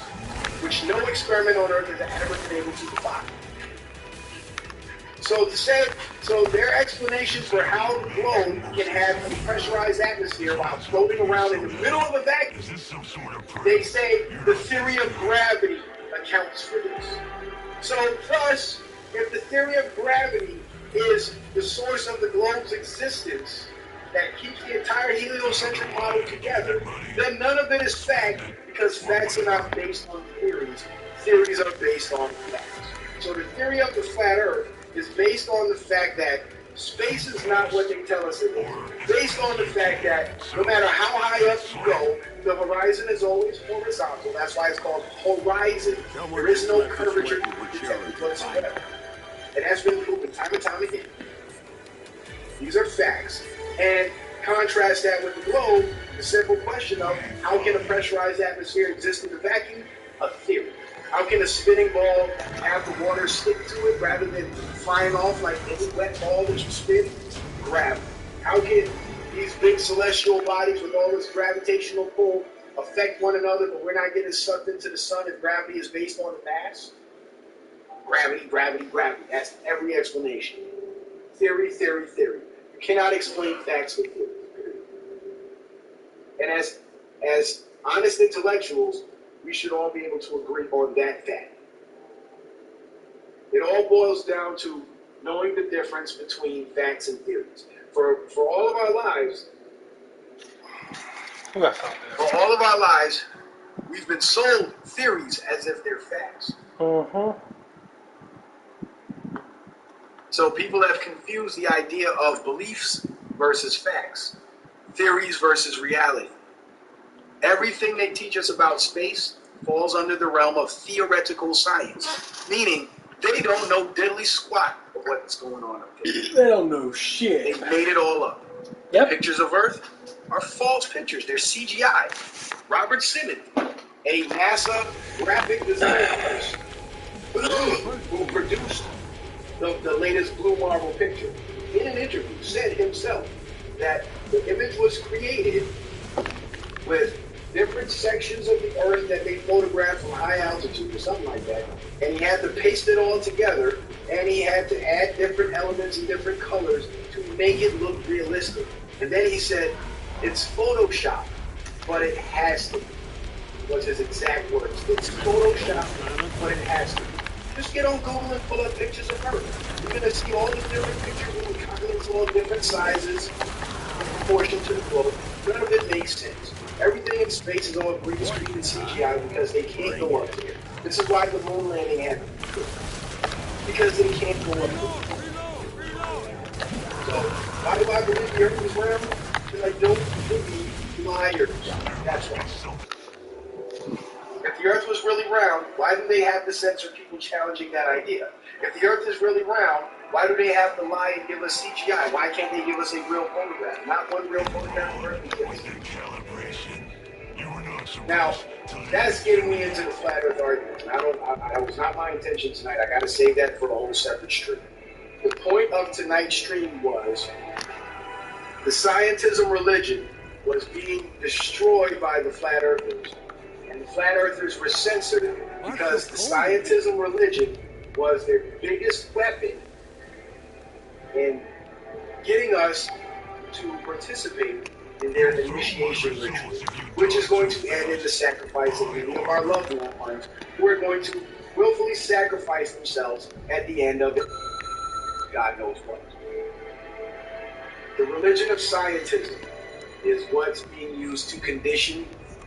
S21: which no experiment on Earth has ever been able to defy. So their explanation for how the globe can have a pressurized atmosphere while floating around in the middle of a vacuum, they say the theory of gravity accounts for this. So thus, if the theory of gravity is the source of the globe's existence that keeps the entire heliocentric model together, then none of it is fact because facts are not based on theories. Theories are based on facts. So the theory of the flat Earth is based on the fact that space is not what they tell us it is. Based on the fact that no matter how high up you go, the horizon is always horizontal. That's why it's called horizon. There is no curvature detected whatsoever. And that's been proven time and time again. These are facts. And contrast that with the globe, the simple question of how can a pressurized atmosphere exist in the vacuum? A theory. How can a spinning ball have the water stick to it rather than flying off like any wet ball that you spin? Gravity. How can these big celestial bodies with all this gravitational pull affect one another, but we're not getting sucked into the sun if gravity is based on the mass? Gravity, gravity, gravity. That's every explanation. Theory, theory, theory. You cannot explain facts with theory. And as honest intellectuals, we should all be able to agree on that fact. It all boils down to knowing the difference between facts and theories. For all of our lives, we've been sold theories as if they're facts. So people have confused the idea of beliefs versus facts, theories versus reality. Everything they teach us about space falls under the realm of theoretical science, meaning they don't know diddly squat of what's going on up there.
S1: They don't know shit.
S21: They made it all up.
S1: Yep.
S21: Pictures of Earth are false pictures. They're CGI. Robert Simmons, a NASA graphic designer person who produced the latest Blue Marble picture, in an interview said himself that the image was created with different sections of the Earth that they photographed from high altitude or something like that, and he had to paste it all together, and he had to add different elements and different colors to make it look realistic. And then he said, it's Photoshop, but it has to be, was his exact words. It's Photoshop, but it has to be. Just get on Google and pull up pictures of Earth. You're going to see all the different pictures with the continents, all different sizes, in proportion to the globe. None of it makes sense. Everything in space is all green screen and CGI because they can't go up there. This is why the moon landing happened. Because they can't go up there. So, why do I believe the Earth is round? Because I don't believe liars. That's why. If the Earth was really round, why do they have to censor people challenging that idea? If the Earth is really round, why do they have to lie and give us CGI? Why can't they give us a real photograph? Not one real photograph of Earth exists. Now, that's getting me into the flat Earth argument. That was not my intention tonight. I got to save that for a whole separate stream. The point of tonight's stream was the scientism religion was being destroyed by the flat earthers. And the flat earthers were censored because the scientism religion was their biggest weapon in getting us to participate in their initiation ritual, which is going to end in the sacrifice of many of our loved ones who are going to willfully sacrifice themselves at the end of it. God knows what. The religion of scientism is what's being used to condition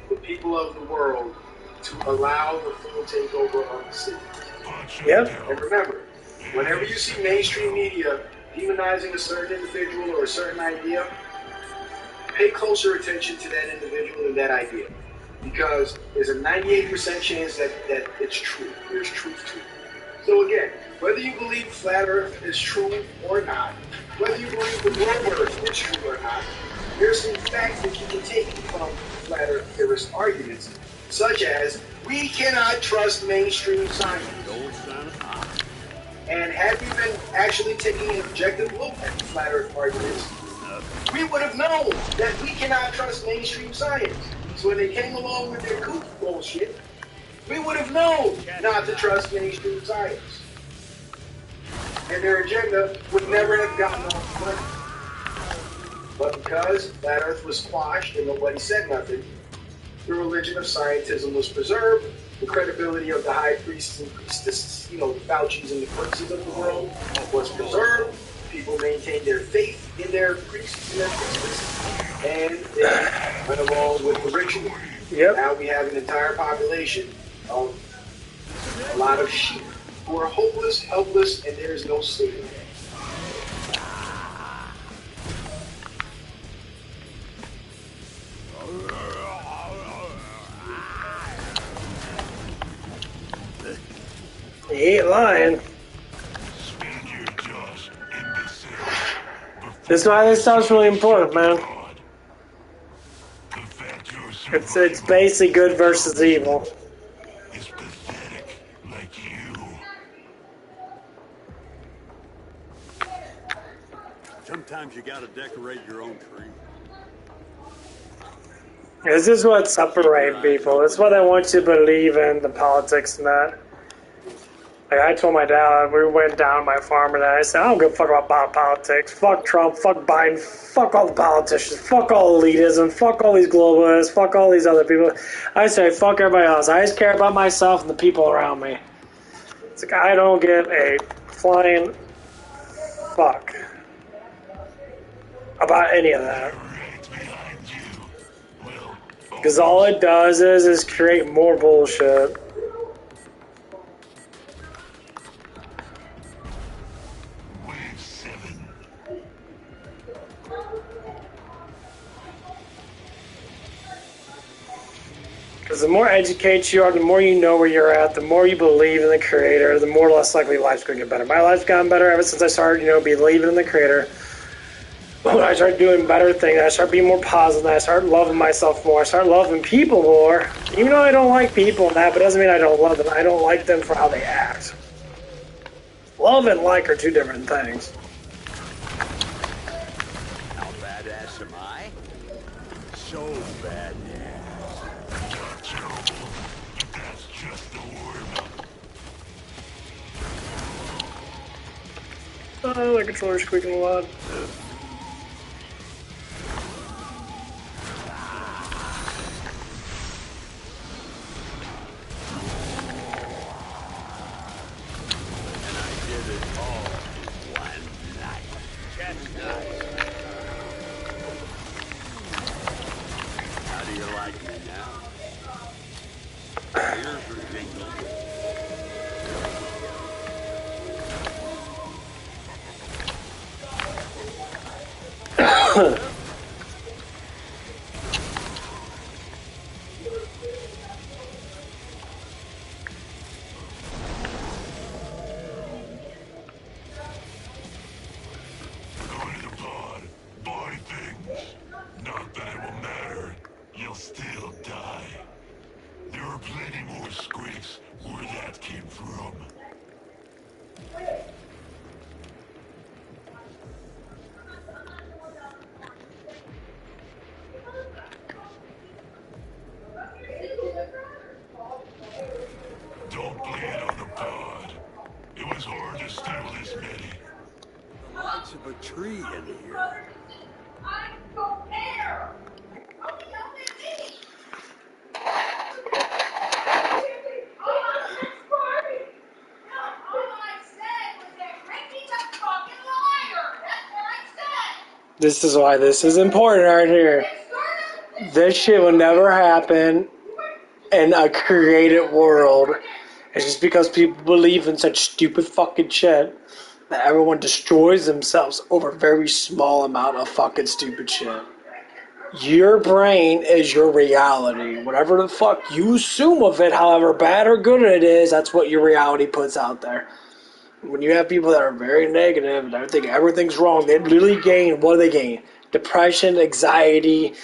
S21: the people of the world to allow the full takeover of the city.
S1: Yep.
S21: And remember, whenever you see mainstream media demonizing a certain individual or a certain idea, pay closer attention to that individual and that idea, because there's a 98% chance that it's true. There's truth to it. So again, whether you believe flat Earth is true or not, whether you believe the world Earth is true or not, there's some facts that you can take from flat Earth theorist arguments, such as we cannot trust mainstream science. And had we been actually taking an objective look at the flat Earth arguments, we would have known that we cannot trust mainstream science. So when they came along with their kook bullshit, we would have known not to trust mainstream science. And their agenda would never have gotten off the money. But because flat Earth was squashed and nobody said nothing, the religion of scientism was preserved, the credibility of the high priests and priestesses, the Faucis and the Princes of the world was preserved. People maintained their faith in their priests and their priestesses, and they went along with the ritual.
S1: Yep.
S21: Now we have an entire population of a lot of sheep who are hopeless, helpless, and there is no saving them.
S1: He ain't lying. That's why this stuff's really important, man. It's basically good versus evil.
S2: Sometimes you gotta decorate your own tree.
S1: This is what separates people. This is what I want you to believe in, the politics and that. Like I told my dad, we went down my farm and I said, I don't give a fuck about politics. Fuck Trump, fuck Biden, fuck all the politicians, fuck all elitism, fuck all these globalists, fuck all these other people. I say, fuck everybody else. I just care about myself and the people around me. It's like, I don't give a flying fuck about any of that. Because all it does is create more bullshit. Because the more educated you are, the more you know where you're at, the more you believe in the Creator, the more or less likely life's going to get better. My life's gotten better ever since I started, believing in the Creator. When I started doing better things, I started being more positive, I started loving myself more, I started loving people more. Even though I don't like people and that, but it doesn't mean I don't love them. I don't like them for how they act. Love and like are two different things.
S2: How badass am I? So badass.
S3: That's just the warm-up.
S1: Oh, the controller's squeaking a lot.
S3: Don't blame it on the pod. It was hard to steal this many.
S2: The likes of a tree in here.
S1: This is why this is important right here. This shit will never happen in a created world. It's just because people believe in such stupid fucking shit that everyone destroys themselves over a very small amount of fucking stupid shit. Your brain is your reality. Whatever the fuck you assume of it, however bad or good it is, that's what your reality puts out there. When you have people that are very negative and they think everything's wrong, they literally gain, what do they gain? Depression, anxiety,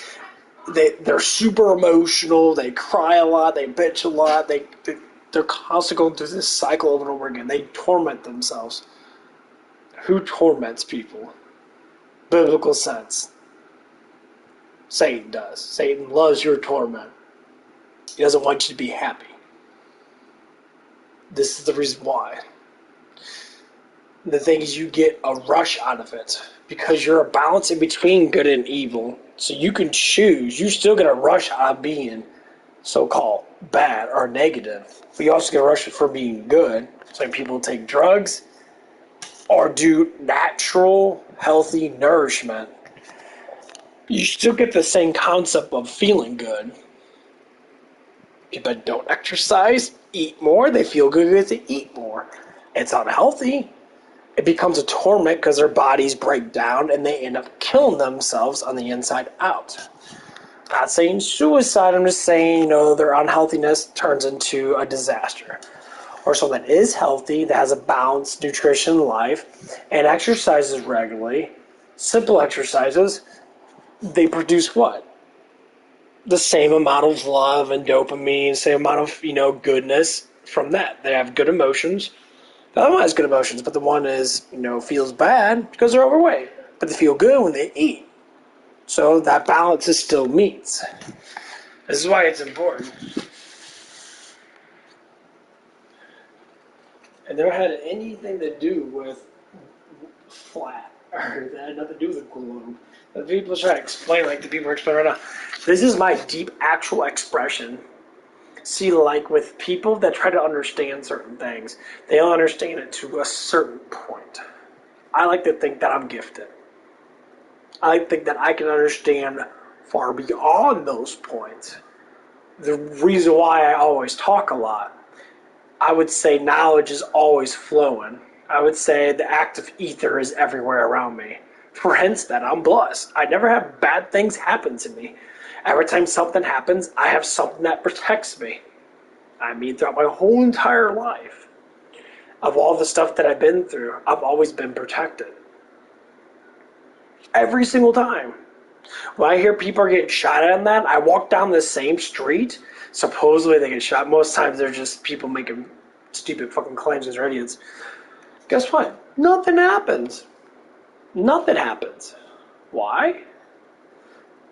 S1: they're super emotional, they cry a lot, they bitch a lot, they're constantly going through this cycle over and over again. They torment themselves. Who torments people? Biblical sense. Satan does. Satan loves your torment. He doesn't want you to be happy. This is the reason why. The thing is, you get a rush out of it because you're a balance in between good and evil. So you can choose. You still get a rush out of being so-called bad or negative. But you also get a rush for being good. So people take drugs or do natural, healthy nourishment. You still get the same concept of feeling good. People that don't exercise, eat more, they feel good because they eat more. It's unhealthy. It becomes a torment because their bodies break down and they end up killing themselves on the inside out. I'm not saying suicide, I'm just saying, their unhealthiness turns into a disaster. Or someone that is healthy, that has a balanced nutrition life, and exercises regularly, simple exercises, they produce what? The same amount of love and dopamine, same amount of, goodness from that. They have good emotions. The other one has good emotions, but the one is, feels bad because they're overweight. But they feel good when they eat. So that balance is still meets. This is why it's important. It never had anything to do with flat, or that had nothing to do with the globe. The people try to explain, like the people are explaining right now. This is my deep actual expression. See, like with people that try to understand certain things, they'll understand it to a certain point. I like to think that I'm gifted. I like to think that I can understand far beyond those points. The reason why I always talk a lot, I would say knowledge is always flowing. I would say the active ether is everywhere around me. For hence that I'm blessed. I never have bad things happen to me. Every time something happens, I have something that protects me. I mean, throughout my whole entire life, of all the stuff that I've been through, I've always been protected. Every single time. When I hear people are getting shot at on that, I walk down the same street, supposedly they get shot. Most times they're just people making stupid fucking claims as idiots. Guess what? Nothing happens. Nothing happens. Why?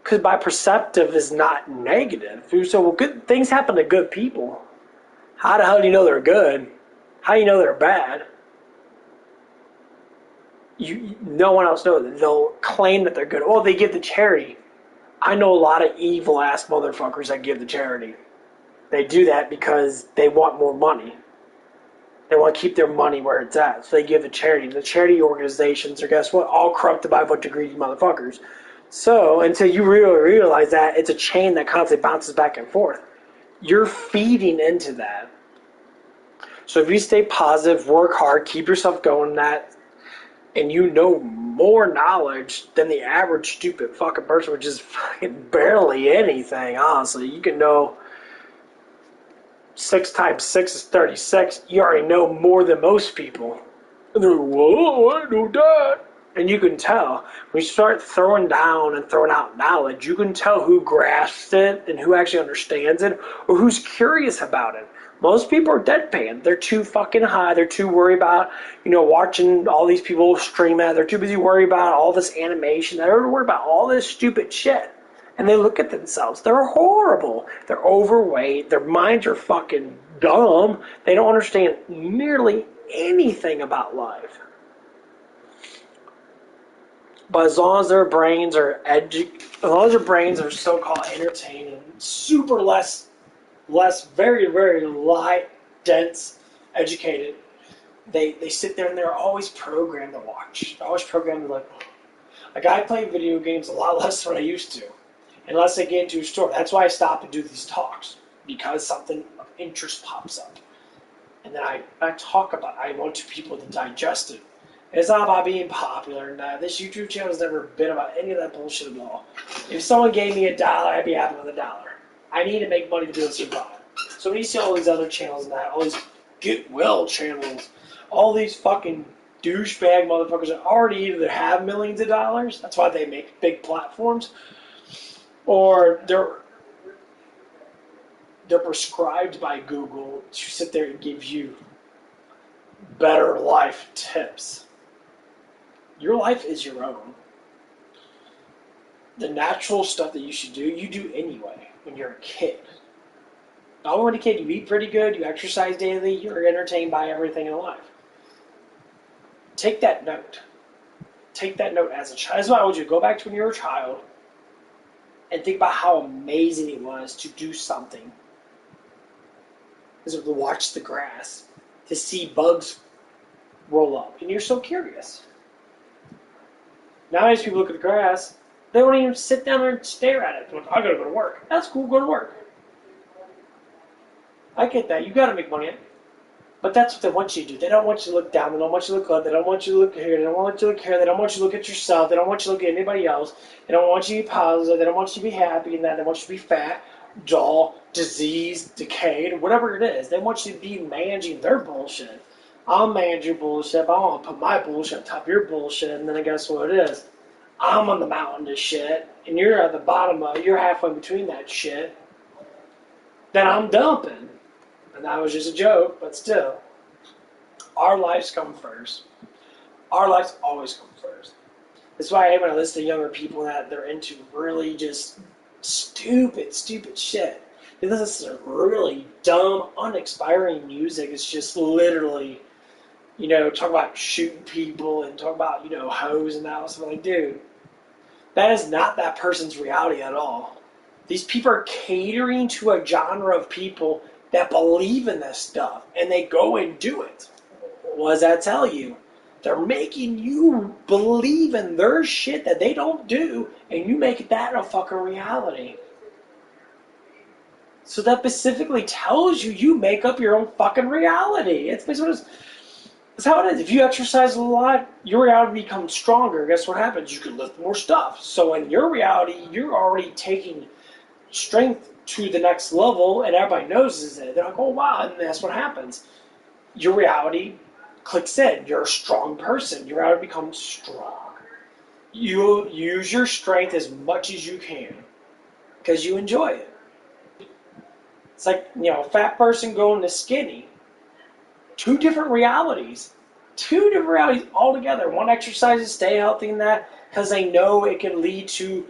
S1: Because by perceptive is not negative. So well, good things happen to good people. How the hell do you know they're good? How do you know they're bad? No one else knows. They'll claim that they're good. Oh, they give to charity. I know a lot of evil ass motherfuckers that give to charity. They do that because they want more money. They want to keep their money where it's at. So they give to charity. The charity organizations are, guess what, all corrupted by a bunch of greedy motherfuckers. So until you really realize that, it's a chain that constantly bounces back and forth. You're feeding into that. So if you stay positive, work hard, keep yourself going that, and you know more knowledge than the average stupid fucking person, which is fucking barely anything, honestly. You can know 6 times 6 is 36. You already know more than most people. And they're like, whoa, I know that. And you can tell. When you start throwing down and throwing out knowledge, you can tell who grasps it and who actually understands it or who's curious about it. Most people are deadpan. They're too fucking high. They're too worried about, watching all these people stream at. They're too busy worried about all this animation. They're worried about all this stupid shit. And they look at themselves. They're horrible. They're overweight. Their minds are fucking dumb. They don't understand nearly anything about life. But as long as their brains are so-called entertaining, super less very, very light, dense, educated, they sit there and they're always programmed to watch. They're always programmed to like I play video games a lot less than I used to. Unless I get into a store. That's why I stop and do these talks. Because something of interest pops up. And then I talk about it. I want people to digest it. It's not about being popular and that. This YouTube channel has never been about any of that bullshit at all. If someone gave me $1, I'd be happy with $1. I need to make money to be able to survive. So when you see all these other channels and that, all these get well channels, all these fucking douchebag motherfuckers that already either have millions of dollars, that's why they make big platforms, or they're prescribed by Google to sit there and give you better life tips. Your life is your own. The natural stuff that you should do, you do anyway when you're a kid. Not when you're a kid, you eat pretty good, you exercise daily, you're entertained by everything in life. Take that note. Take that note as a child. That's why I want you to go back to when you were a child and think about how amazing it was to do something. To watch the grass, to see bugs roll up, and you're so curious. Nowadays, people look at the grass, they won't even sit down there and stare at it. They're like, I gotta go to work. That's cool, go to work. I get that, you gotta make money. But that's what they want you to do. They don't want you to look down, they don't want you to look up, they don't want you to look here, they don't want you to look here, they don't want you to look at yourself, they don't want you to look at anybody else, they don't want you to be positive, they don't want you to be happy and that, they want you to be fat, dull, diseased, decayed, whatever it is. They want you to be managing their bullshit. I'll manage your bullshit, but I want to put my bullshit on top of your bullshit, and then I guess what it is. I'm on the mountain of shit, and you're at the bottom of it, you're halfway between that shit. Then I'm dumping. And that was just a joke, but still. Our lives come first. Our lives always come first. That's why I hate when I listen to younger people that they're into really just stupid shit. They listen to really dumb, uninspiring music. It's just literally, talk about shooting people and talk about, hoes and that. So I'm like, dude, that is not that person's reality at all. These people are catering to a genre of people that believe in this stuff, and they go and do it. What does that tell you? They're making you believe in their shit that they don't do, and you make that a fucking reality. So that specifically tells you you make up your own fucking reality. It's how it is. If you exercise a lot, your reality becomes stronger. Guess what happens? You can lift more stuff. So in your reality, you're already taking strength to the next level, and everybody knows it. They're like, oh wow, and that's what happens. Your reality clicks in. You're a strong person. Your reality becomes strong. You use your strength as much as you can because you enjoy it. It's like, a fat person going to skinny. Two different realities altogether. One exercise to stay healthy in that because they know it can lead to,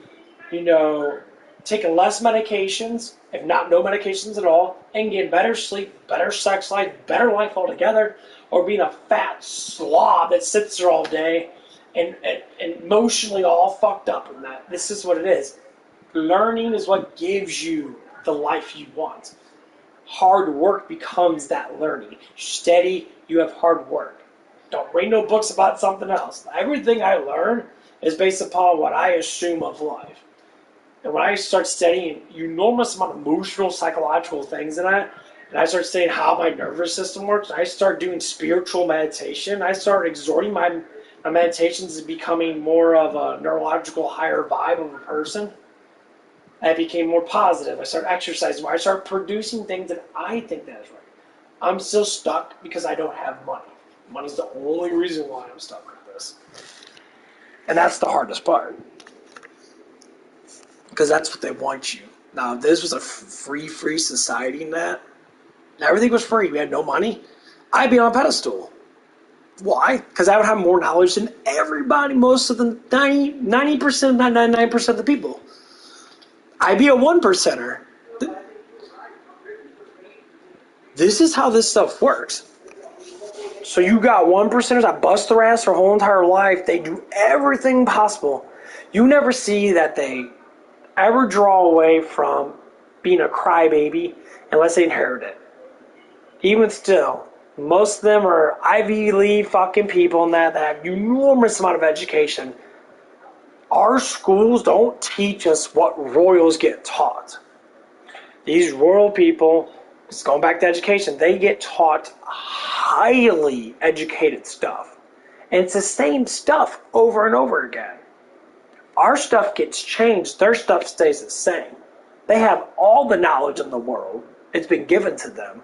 S1: taking less medications, if not no medications at all, and getting better sleep, better sex life, better life altogether, or being a fat slob that sits there all day and emotionally all fucked up in that. This is what it is. Learning is what gives you the life you want. Hard work becomes that learning. Steady, you have hard work. Don't read no books about something else. Everything I learn is based upon what I assume of life. And when I start studying enormous amount of emotional, psychological things and I start studying how my nervous system works, I start doing spiritual meditation, I start exhorting my meditations to becoming more of a neurological higher vibe of a person. I became more positive. I started exercising more. I started producing things that I think that is right. I'm still stuck because I don't have money. Money's the only reason why I'm stuck with this. And that's the hardest part. Because that's what they want you. Now, if this was a free society and that, and everything was free, we had no money, I'd be on a pedestal. Why? Because I would have more knowledge than everybody, most of the 90%, 99% of the people. I'd be a 1%er. This is how this stuff works. So you got 1%ers that bust their ass their whole entire life. They do everything possible. You never see that they ever draw away from being a crybaby unless they inherit it. Even still, most of them are Ivy League fucking people and that have enormous amount of education. Our schools don't teach us what royals get taught. These royal people, just going back to education, they get taught highly educated stuff. And it's the same stuff over and over again. Our stuff gets changed. Their stuff stays the same. They have all the knowledge in the world. It's been given to them.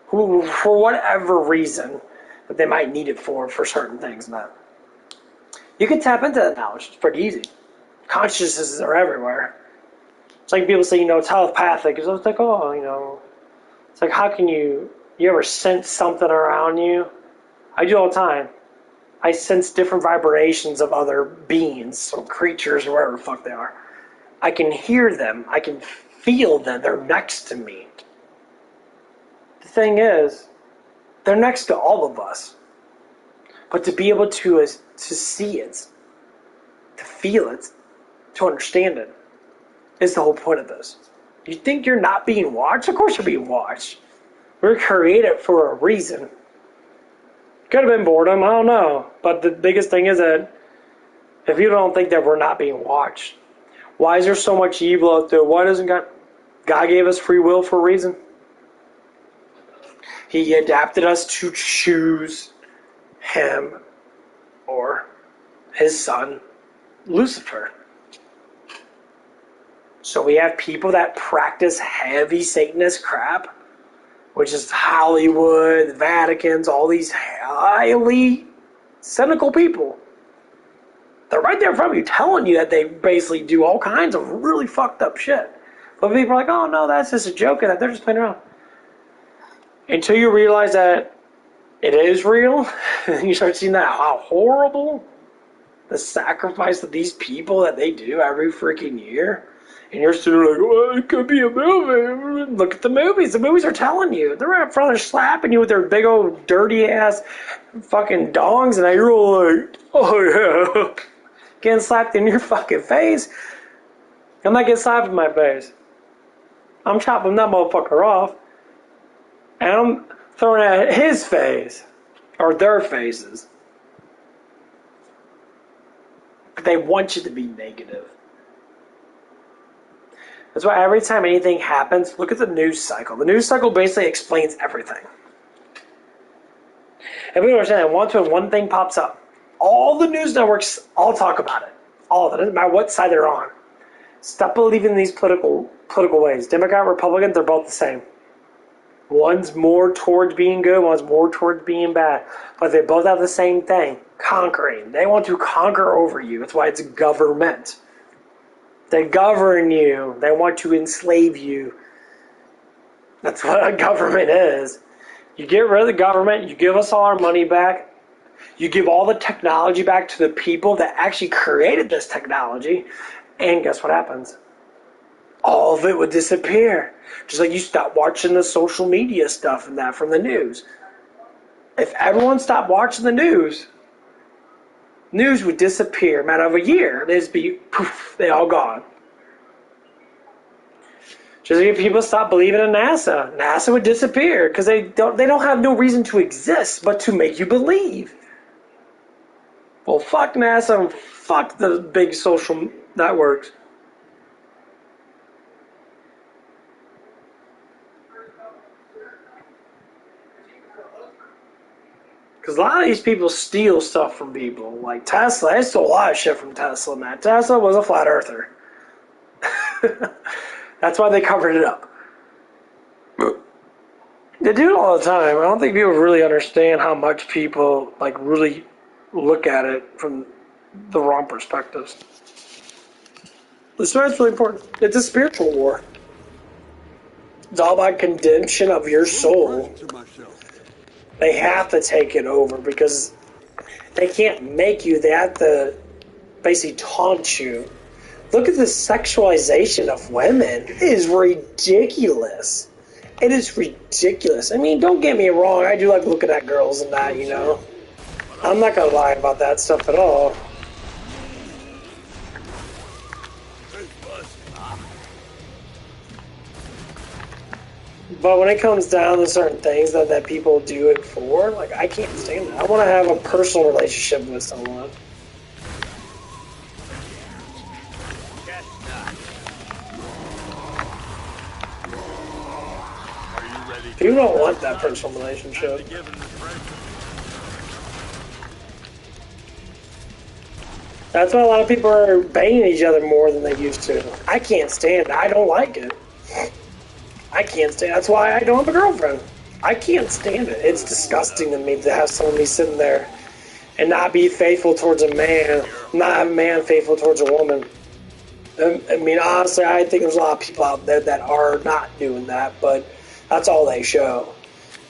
S1: Who, for whatever reason that they might need it for certain things. Now, you can tap into that knowledge. It's pretty easy. Consciousnesses are everywhere. It's like people say, telepathic. It's like, it's like, how can you ever sense something around you? I do all the time. I sense different vibrations of other beings, some creatures or whatever the fuck they are. I can hear them. I can feel them. They're next to me. The thing is, they're next to all of us. But to be able to see it, to feel it, to understand it, is the whole point of this. You think you're not being watched? Of course you're being watched. We're created for a reason. Could have been boredom, I don't know. But the biggest thing is that if you don't think that we're not being watched, why is there so much evil out there? Why doesn't God gave us free will for a reason? He adapted us to choose him or his son, Lucifer. So we have people that practice heavy Satanist crap, which is Hollywood, the Vatican's, all these highly cynical people. They're right there in front of you telling you that they basically do all kinds of really fucked up shit. But people are like, oh no, that's just a joke, and that they're just playing around. Until you realize that it is real, and you start seeing that how horrible the sacrifice of these people that they do every freaking year. And you're still like, well, it could be a movie. Look at the movies. The movies are telling you. They're right in front of slapping you with their big old dirty ass fucking dongs, and you're all like, oh yeah. Getting slapped in your fucking face. I'm not getting slapped in my face. I'm chopping that motherfucker off. And I'm throwing it at his face. Or their faces. But they want you to be negative. That's why every time anything happens, look at the news cycle. The news cycle basically explains everything. And we understand that when one thing pops up, all the news networks all talk about it. All of it. It doesn't matter what side they're on. Stop believing in these political ways. Democrat, Republican, they're both the same. One's more towards being good, one's more towards being bad. But they both have the same thing. Conquering. They want to conquer over you. That's why it's government. They govern you. They want to enslave you. That's what a government is. You get rid of the government, you give us all our money back, you give all the technology back to the people that actually created this technology, and guess what happens? All of it would disappear. Just like you stop watching the social media stuff and that from the news. If everyone stopped watching the news would disappear. In a matter of a year, they'd just be poof, they all gone. Just like if people stop believing in NASA, NASA would disappear because they don't have no reason to exist but to make you believe. Well, fuck NASA and fuck the big social networks. Because a lot of these people steal stuff from people. Like Tesla, they stole a lot of shit from Tesla, man. Tesla was a flat earther. That's why they covered it up. They do it all the time. I don't think people really understand how much people really look at it from the wrong perspectives. That's why it's really important. It's a spiritual war. It's all about condemnation of your soul. They have to take it over because they can't make you. They have to basically taunt you. Look at the sexualization of women. It is ridiculous. It is ridiculous. I mean, don't get me wrong. I do like looking at girls and that, you know. I'm not going to lie about that stuff at all. But when it comes down to certain things that people do it for, I can't stand that. I want to have a personal relationship with someone. People don't want that personal relationship. That's why a lot of people are banging each other more than they used to. I can't stand it. I don't like it. I can't stand it. That's why I don't have a girlfriend. I can't stand it. It's disgusting to me to have someone be sitting there and not be faithful towards a man, not have a man faithful towards a woman. I mean, honestly, I think there's a lot of people out there that are not doing that, but that's all they show.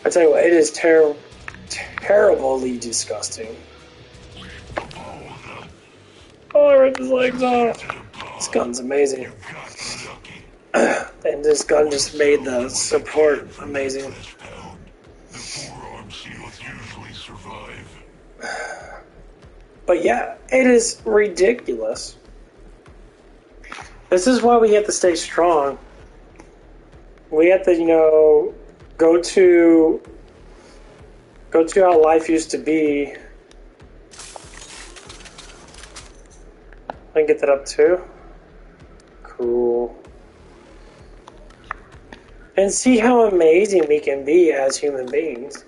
S1: I tell you what, it is terribly disgusting. Oh, I ripped his legs off. This gun's amazing. And this gun just made the support amazing. But yeah, it is ridiculous. This is why we have to stay strong. We have to, you know, go to how life used to be. I can get that up too. Cool. And see how amazing we can be as human beings.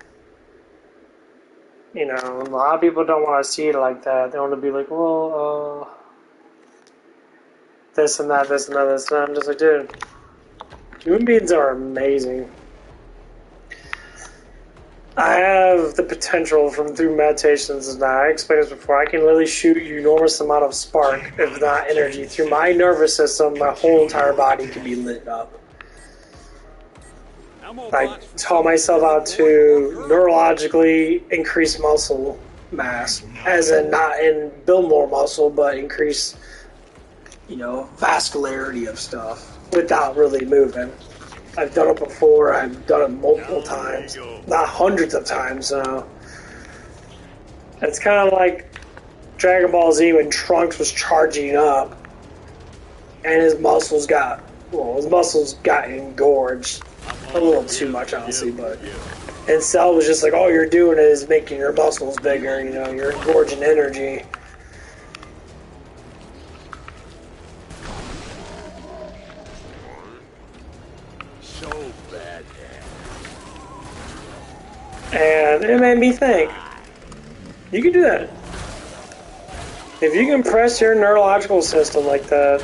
S1: You know, a lot of people don't want to see it like that. They want to be like, well, this and that, this and that, this and that. I'm just like, dude, human beings are amazing. I have the potential through meditations, and I explained this before, I can literally shoot an enormous amount of spark, if not energy, through my nervous system. My whole entire body can be lit up. I taught myself how to neurologically increase muscle mass, as in not in build more muscle, but increase, you know, vascularity of stuff without really moving. I've done it before. I've done it multiple times, not hundreds of times. So it's kind of like Dragon Ball Z when Trunks was charging up, and his muscles got engorged a little too much, honestly. But and Cell was just like, all you're doing is making your muscles bigger. You know, you're engorging energy. And it made me think, you can do that. If you can press your neurological system like that,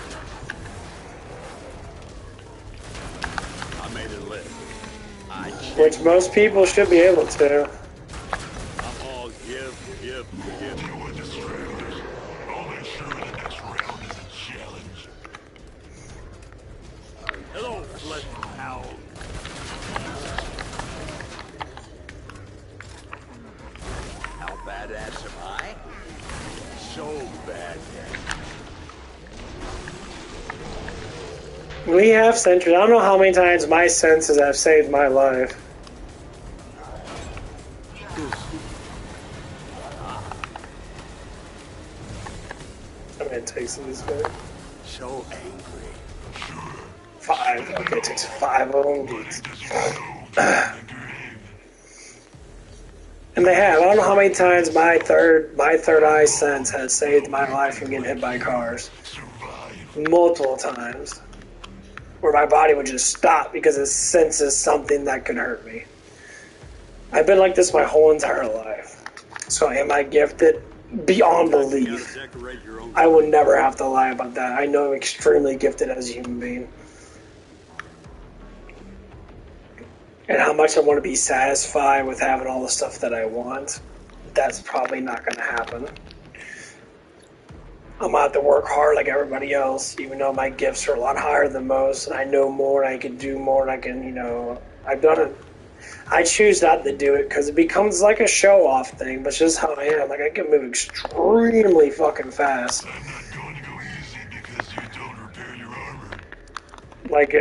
S1: which most people should be able to.
S2: Hello, flesh hound. How badass am I? So bad.
S1: We have sentries. I don't know how many times my senses have saved my life. I'm gonna take some of these guys.
S2: So angry.
S1: 5. Okay, it takes 5 of them. And they have. I don't know how many times my third eye sense has saved my life from getting hit by cars. Multiple times. Where my body would just stop because it senses something that could hurt me. I've been like this my whole entire life. So am I gifted? Beyond belief. I would never have to lie about that. I know I'm extremely gifted as a human being. And how much I want to be satisfied with having all the stuff that I want, that's probably not going to happen. I'm going to have to work hard like everybody else, even though my gifts are a lot higher than most, and I know more, and I can do more, and I can, you know, I've done it. I choose not to do it because it becomes like a show-off thing, but it's just how I am. Like, I can move extremely fucking fast. Like,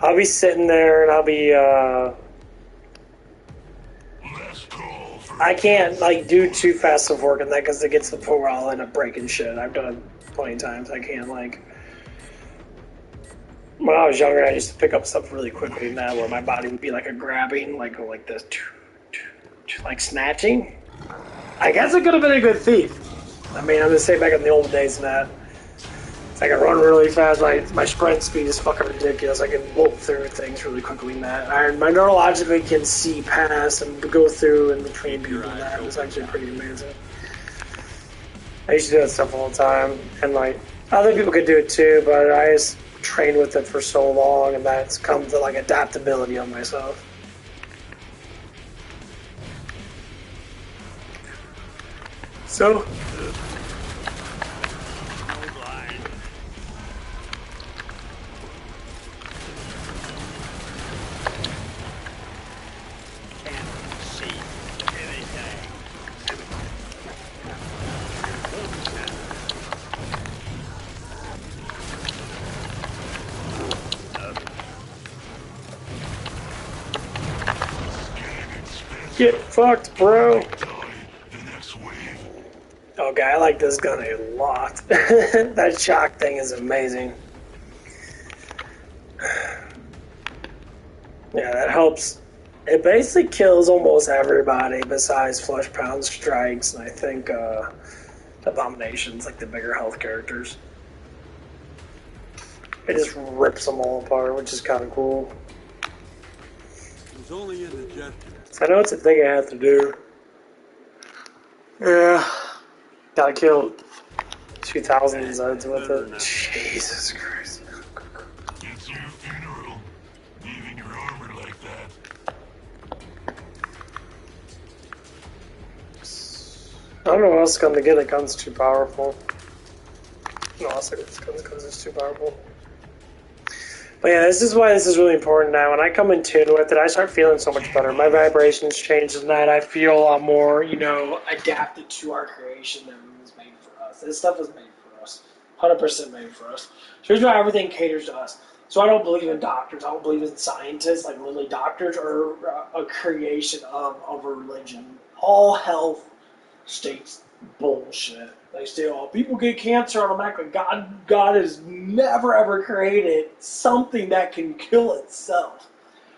S1: I'll be sitting there, and I'll be, I can't, like, do too fast of work in that because it gets to the point where I'll end up breaking shit. I've done it plenty of times. I can't, like... When I was younger, I used to pick up stuff really quickly now where my body would be like a grabbing, like this, like snatching. I guess I could have been a good thief. I mean, I'm going to say back in the old days and that. I can run really fast. My sprint speed is fucking ridiculous. I can whoop through things really quickly in that. My neurologically can see past and go through in between people and that. It was actually pretty amazing. I used to do that stuff all the time, and like other people could do it too, but I just trained with it for so long, and that's come to like adaptability on myself. So. Get fucked, bro. Okay, I like this gun a lot. That shock thing is amazing. Yeah, that helps. It basically kills almost everybody besides Flesh Pound Strikes, and I think Abominations, like the bigger health characters. It just rips them all apart, which is kind of cool.
S11: It's only in the jet.
S1: I know it's a thing I have to do. Yeah. Gotta kill 2,000 Zeds with it. Jesus Christ.
S3: It's your funeral. Leaving your armor like that.
S1: I don't know what else is gonna get. The gun's too powerful. No, I'll say this gun's is too powerful. But yeah, this is why this is really important now. When I come in tune with it, I start feeling so much better. My vibrations change and that I feel a lot more, you know, adapted to our creation that was made for us. This stuff was made for us. 100% made for us. So here's why everything caters to us. So I don't believe in doctors. I don't believe in scientists. Like literally doctors are a creation of a religion. All health states bullshit. They say, oh, people get cancer automatically. God has never ever created something that can kill itself.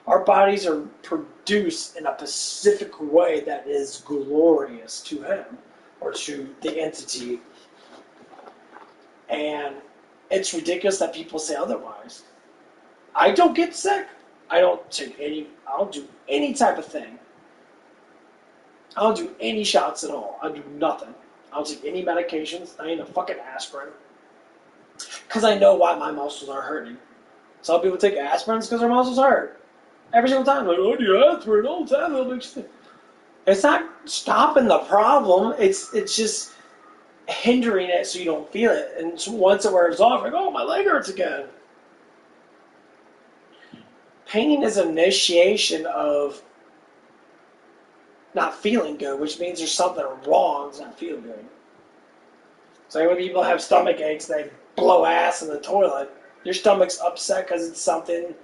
S1: Our bodies are produced in a specific way that is glorious to Him or to the entity. And it's ridiculous that people say otherwise. I don't get sick. I don't do any type of thing. I don't do any shots at all. I do nothing. I don't take any medications. I ain't a fucking aspirin. Because I know why my muscles are hurting. Some people take aspirins because their muscles hurt. Every single time. Like, oh, I do aspirin all the time. It's not stopping the problem. It's just hindering it so you don't feel it. And so once it wears off, like, oh, my leg hurts again. Pain is an initiation of not feeling good, which means there's something wrong. It's not feeling good. So when people have stomach aches, they blow ass in the toilet. Your stomach's upset because it's something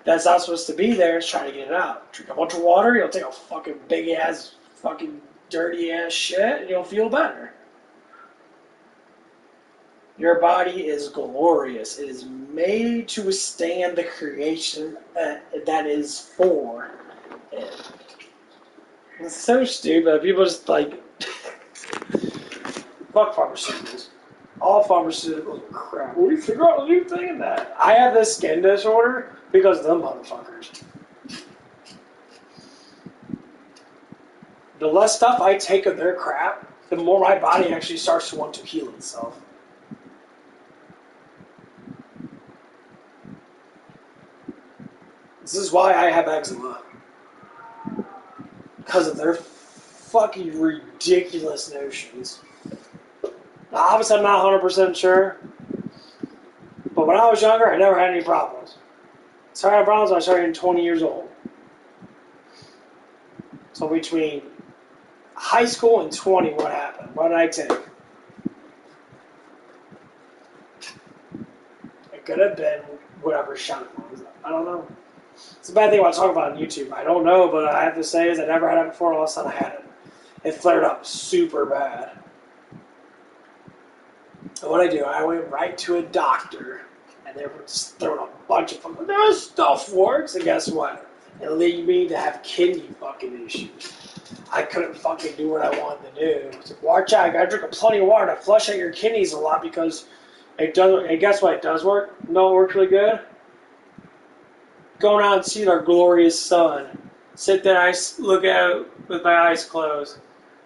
S1: that's not supposed to be there. It's trying to get it out. Drink a bunch of water, you'll take a fucking big ass, fucking dirty ass shit, and you'll feel better. Your body is glorious. It is made to withstand the creation that is for it. It's so stupid. People just like fuck pharmaceuticals. All pharmaceuticals are crap. We figure out a new thing in that. I have this skin disorder because of them motherfuckers. The less stuff I take of their crap, the more my body actually starts to want to heal itself. This is why I have eczema. Because of their fucking ridiculous notions. Now, obviously, I'm not 100% sure. But when I was younger, I never had any problems. I started having problems when I started getting 20 years old. So between high school and 20, what happened? What did I take? It could have been whatever shot it was. I don't know. It's a bad thing about talking about on YouTube. I don't know, but I have to say is I never had it before, all of a sudden I had it. It flared up super bad. And what I do, I went right to a doctor, and they were just throwing a bunch of fucking, this stuff works, and guess what? It led me to have kidney fucking issues. I couldn't fucking do what I wanted to do. I was like, watch out, you gotta drink plenty of water to flush out your kidneys a lot because it does, and guess what, it does work? No, it works really good. Going out and see our glorious sun. Sit there, I look at it with my eyes closed.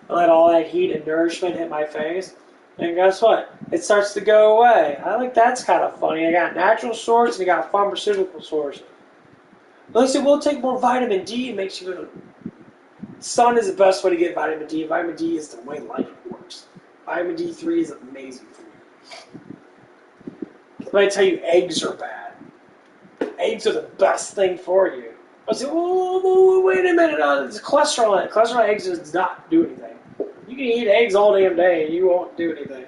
S1: I let all that heat and nourishment hit my face. And guess what? It starts to go away. I think that's kind of funny. I got natural source and you got pharmaceutical source. Unless it will take more vitamin D, it makes you go to... Sun is the best way to get vitamin D. Vitamin D is the way life works. Vitamin D3 is amazing for you. Let me tell you, eggs are bad. Eggs are the best thing for you. I say, oh, wait a minute, there's cholesterol in it. Cholesterol in eggs does not do anything. You can eat eggs all damn day and you won't do anything.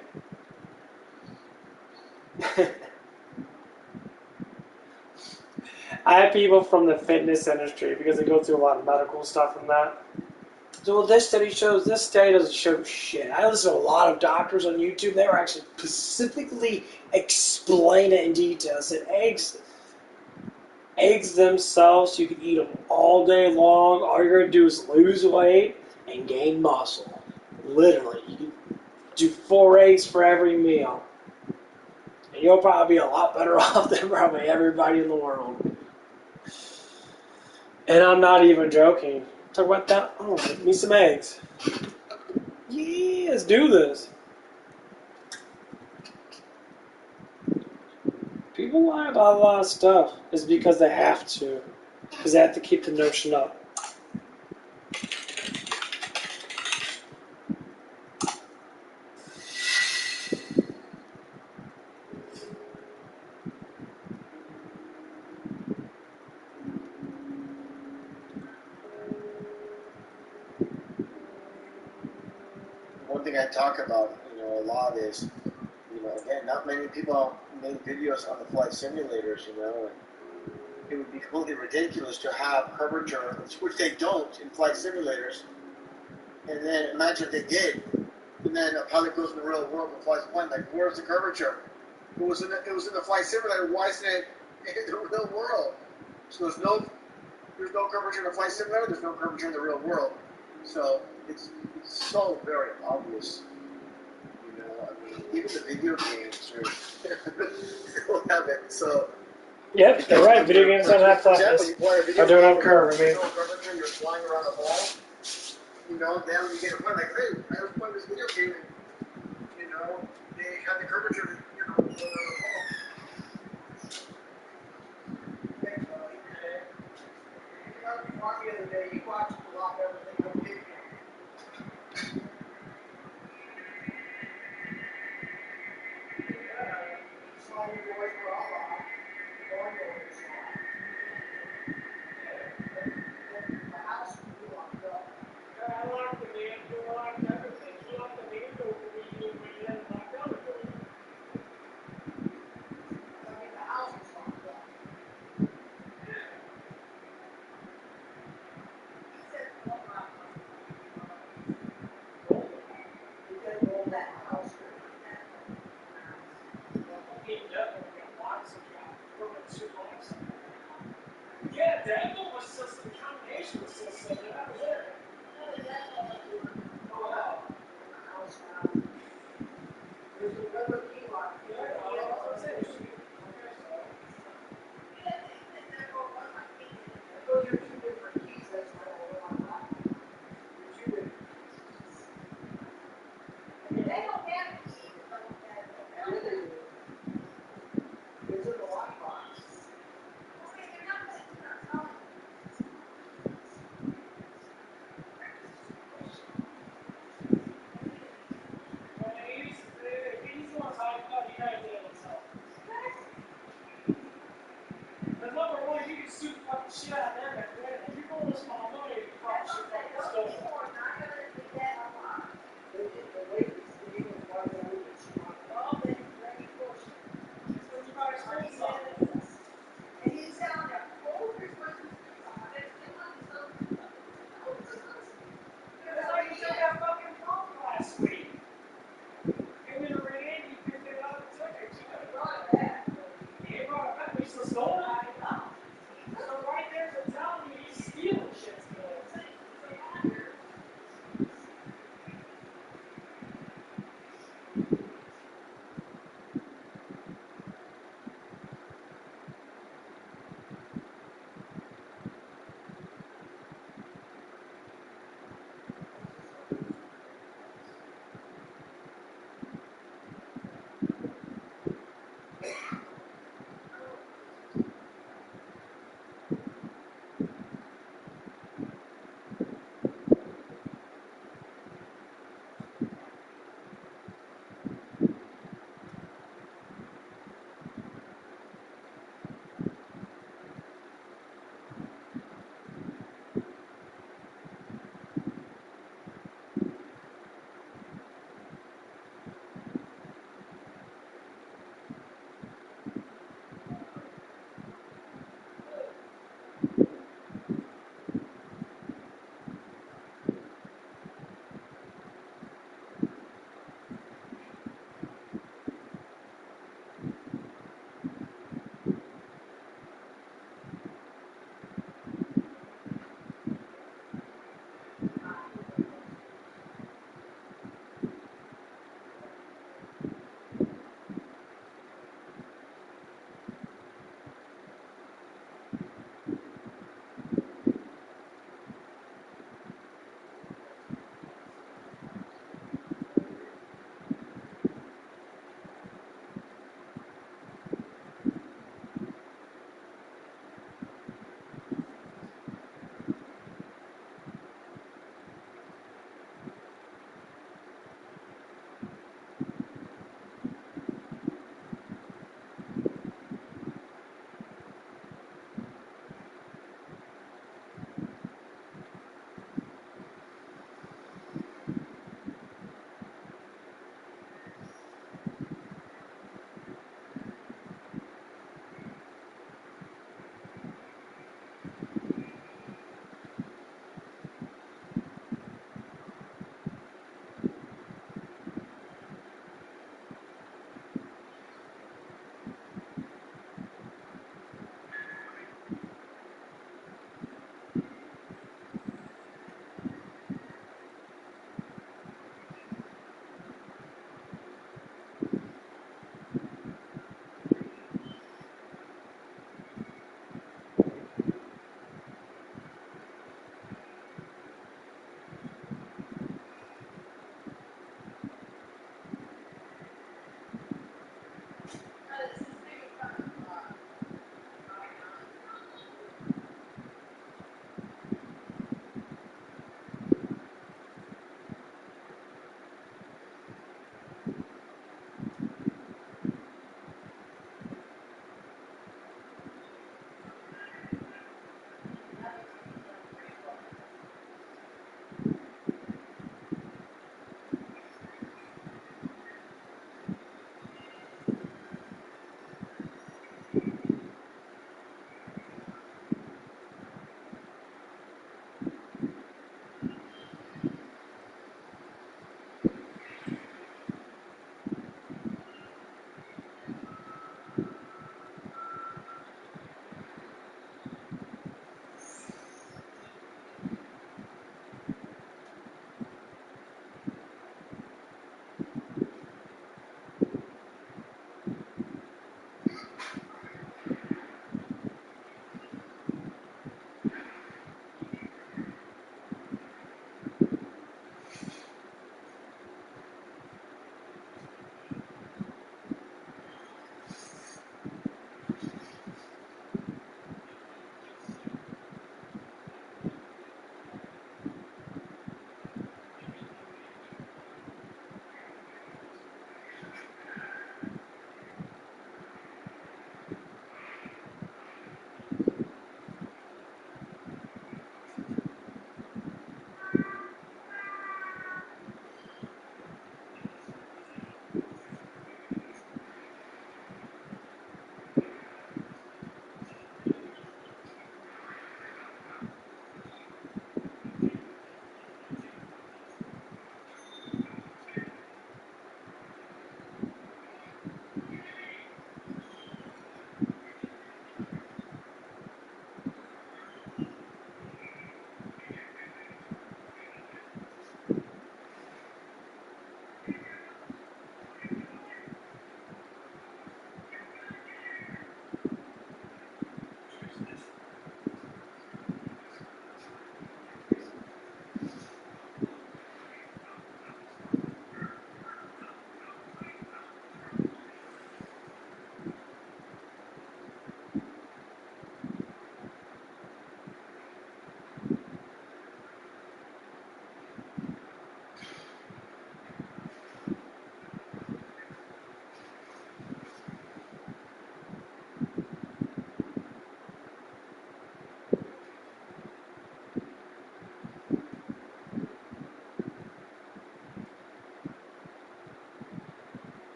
S1: I have people from the fitness industry because they go through a lot of medical stuff from that. So well, this study shows, this study doesn't show shit. I listen to a lot of doctors on YouTube. They were actually specifically explain it in detail. I said eggs themselves, you can eat them all day long. All you're going to do is lose weight and gain muscle. Literally. You can do 4 eggs for every meal. And you'll probably be a lot better off than probably everybody in the world. And I'm not even joking. Talk about that. Oh, make me some eggs. Yeah, let's do this. People lie about a lot of stuff. It's because they have to. Because they have to keep the notion up.
S21: One thing I talk about, a lot is, again, not many people make videos on the flight simulators, and it would be completely ridiculous to have curvature, which they don't in flight simulators. And then imagine if they did, and then a pilot goes in the real world and flies a plane. Like, where's the curvature? It was in the flight simulator. Why isn't it in the real world? So there's no curvature in the flight simulator. There's no curvature in the real world. So it's so very obvious. Even the video games don't have it. So.
S1: Yep, they're right. Video games don't have flatness. I don't have curve. I mean.
S21: You're flying around a ball. Then when you get a point like, hey, I was playing this video game, and, they had the curvature, around the ball. The other day, you watched a lot of everything on video. Small boys were all off. Going over the slide. The house was locked up. I locked the man, you locked everything. You locked the man door for me, you had locked the other door. The house was locked up. Yeah, Daniel was just the combination was so simple. That was it. Oh, wow. There's a rubber key lock. Those are 2 different keys. That's why I want that. 2 different keys. They don't have a key. Everything. It's in the lockbox.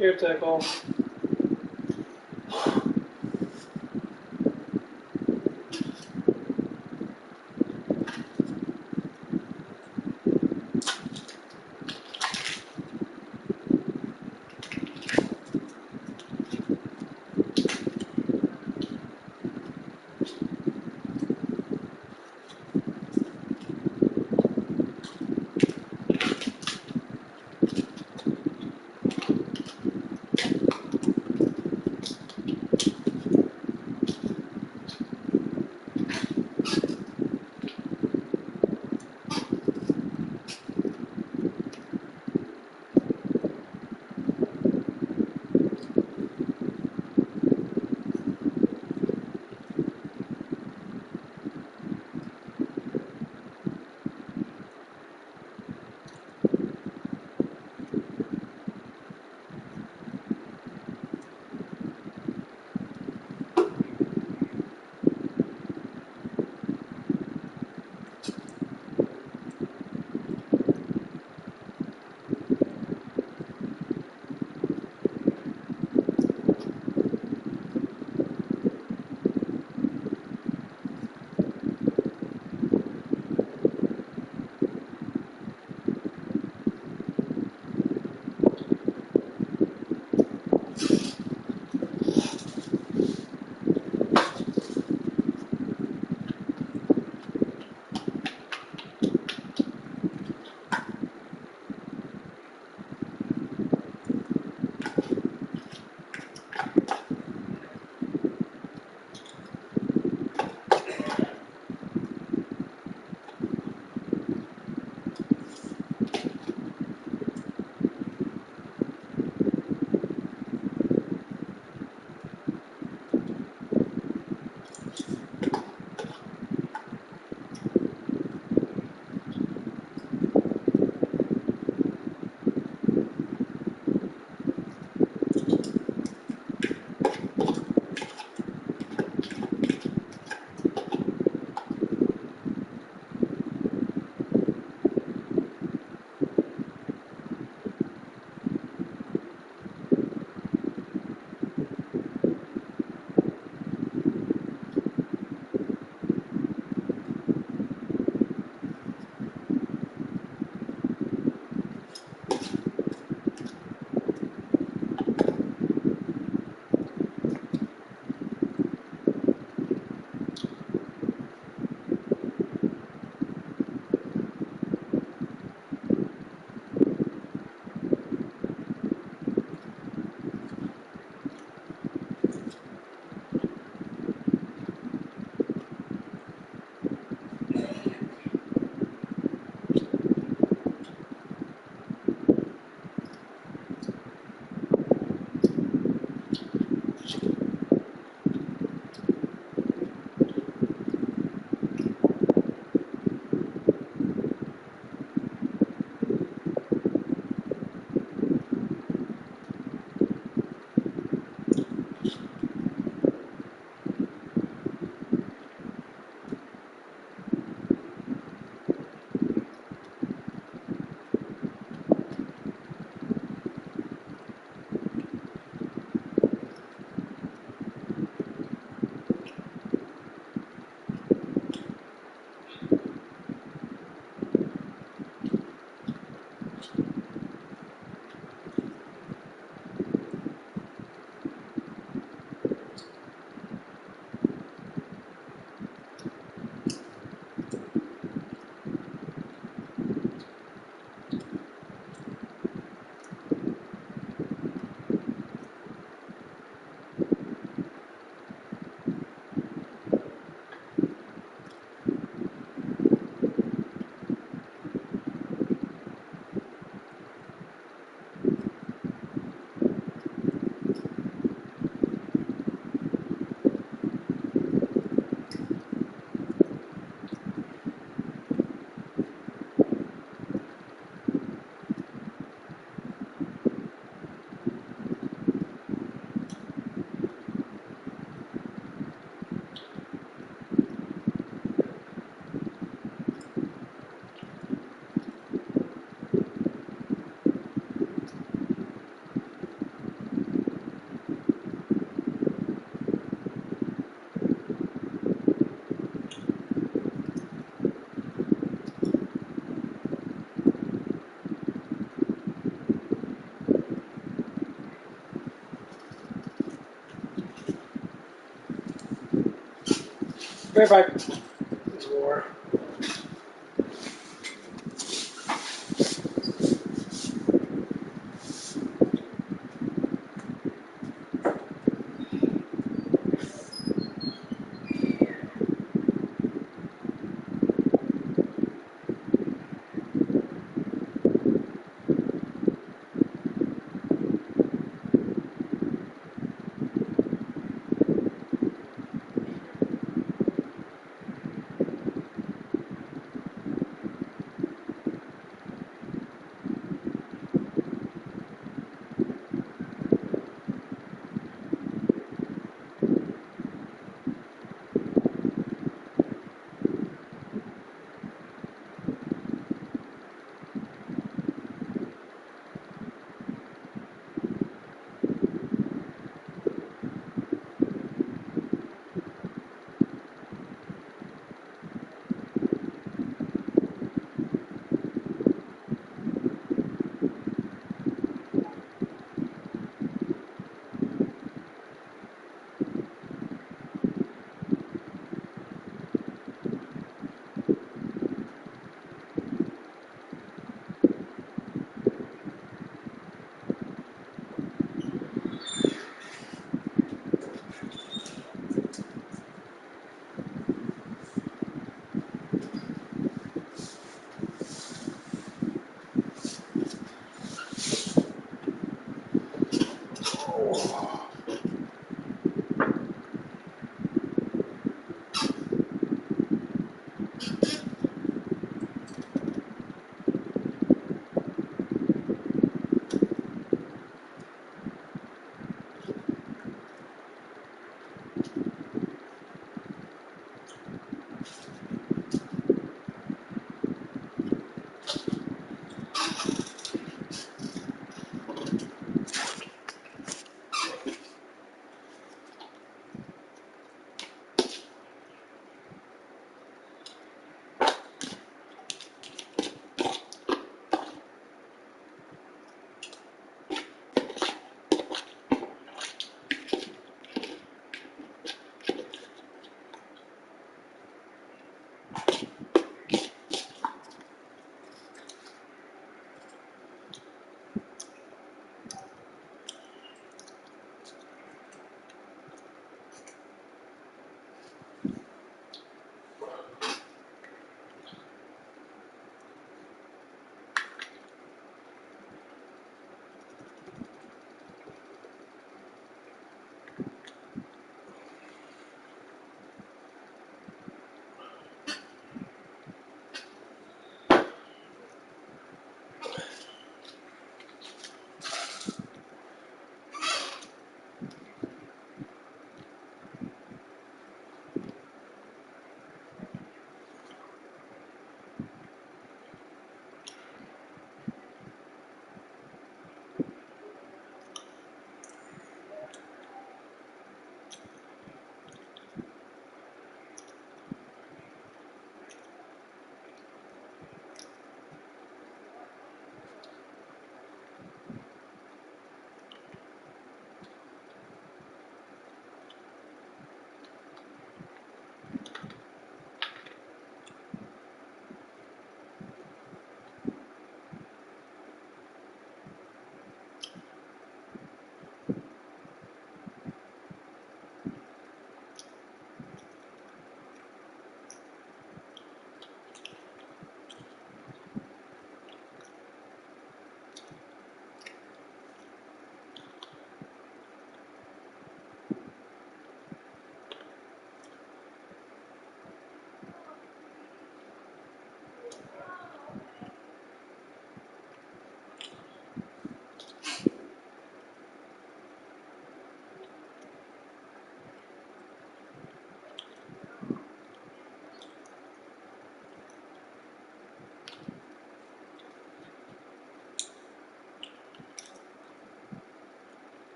S1: Here, Tickle. Right back. There's more.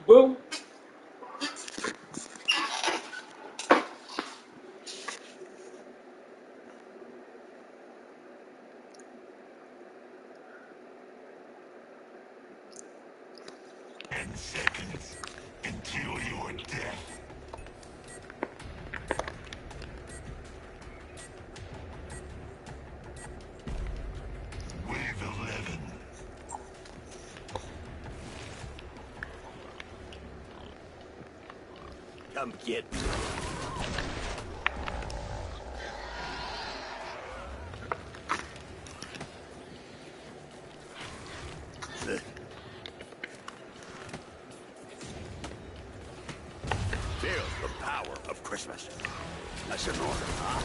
S1: Boom.
S3: Seconds until your death. Wave 11.
S11: Come get me. Christmas. That's an order, huh?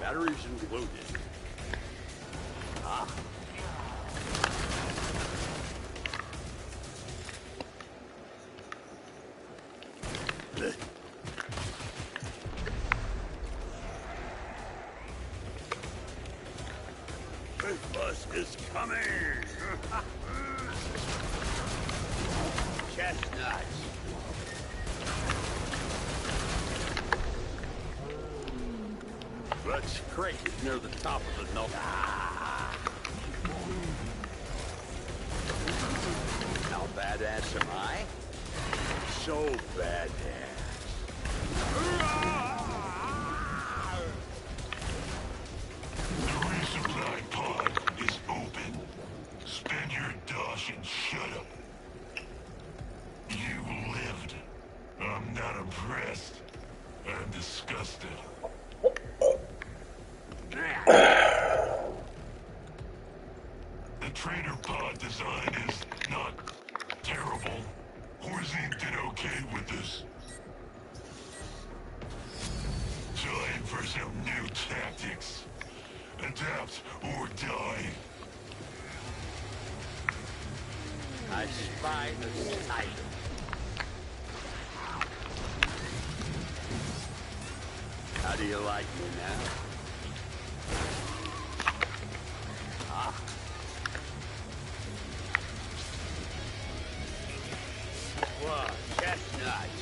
S11: Batteries included. Ah. Big bus is coming. Chestnuts. Let's crate is near the top of the note. How badass am I? So badass.
S3: The resupply pod is open. Spend your dosh and shut up. You lived. I'm not impressed. I'm disgusted. The trader pod design is not terrible. Horzine did okay with this. Time for some new tactics. Adapt or die.
S11: I spy the sight. How do you like me now? Ah. Whoa, chestnuts.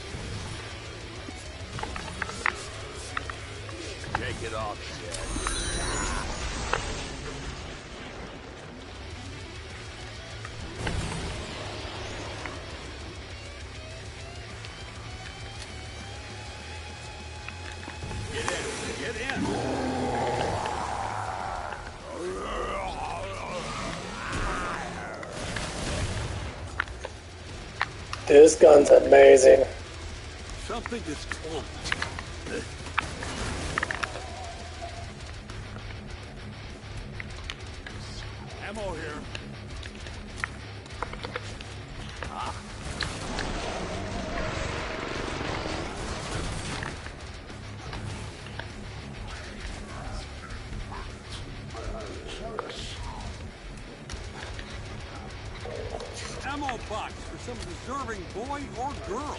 S11: Take it off, Chad. Get in.
S1: This gun's amazing.
S11: Something is close. Ammo here. Ah. Ammo box for some deserving boy or girl.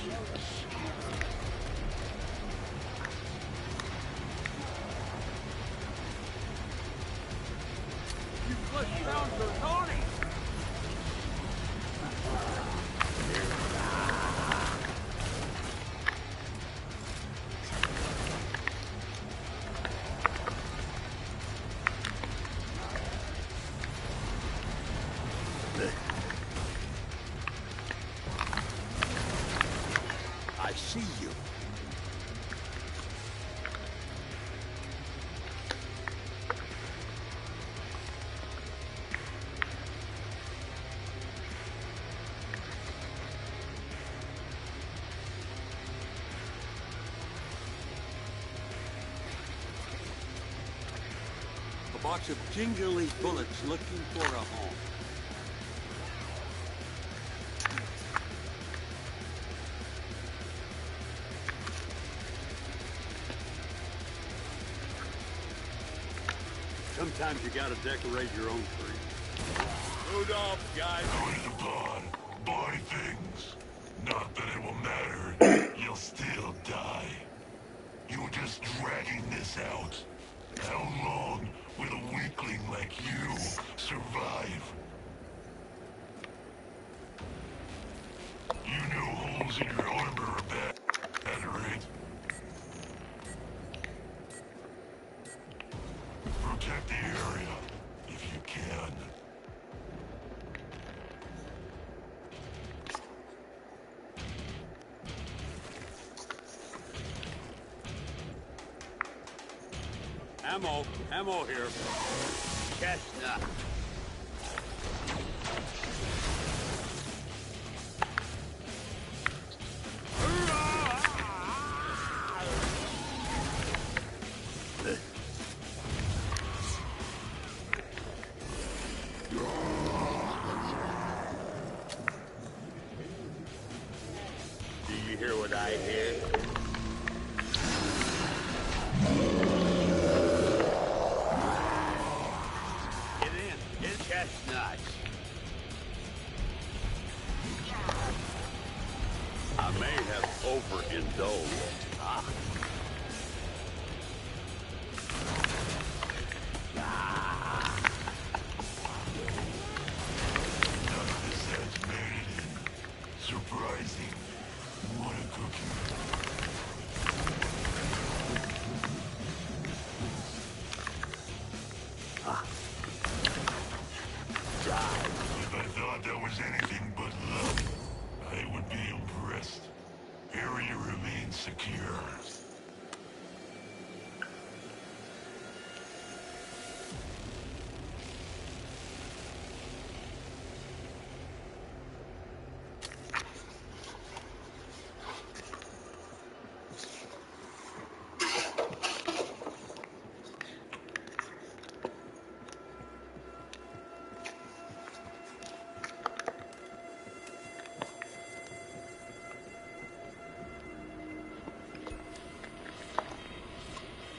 S11: You flushed down Bertoni. I see you. A box of jingly bullets looking for a home. Sometimes you gotta decorate your own tree. Load off, guys.
S3: Go to the pod. Buy things. Not that it will matter. You'll still die. You're just dragging this out. How long will a weakling like you survive? You know holes in your armor are bad, right? Protect the area, if you can.
S11: Ammo here.
S2: Chestnut. Do you hear what I hear? Get in. Get chestnuts.
S11: I may have overindulged.
S3: Surprising. What a cookie. If I thought that was anything but luck, I would be impressed. Area remains secure.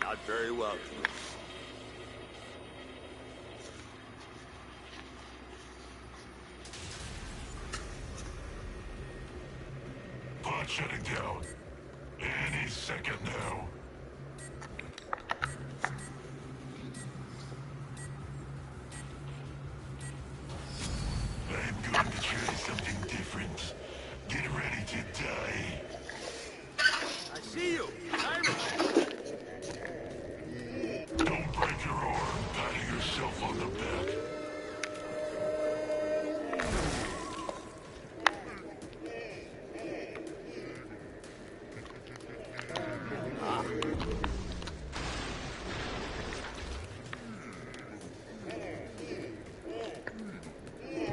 S11: Not very welcome.
S3: Pod shutting down. Any second now. I'm going to try something different. Get ready to die.
S11: I see you.
S3: Don't break your arm, patting yourself on the back.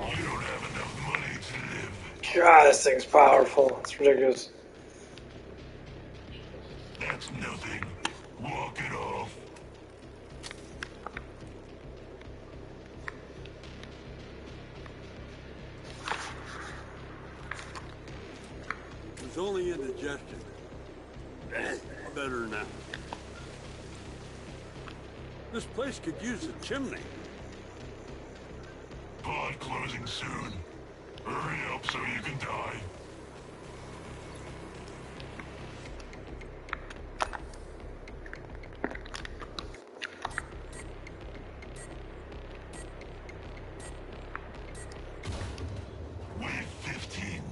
S3: You don't have enough money to live.
S1: God, this thing's powerful. It's ridiculous.
S3: That's nothing. Walk it off.
S11: It was only indigestion. Better now. This place could use a chimney.
S3: Pod closing soon. Hurry up so you can die. Wave 15.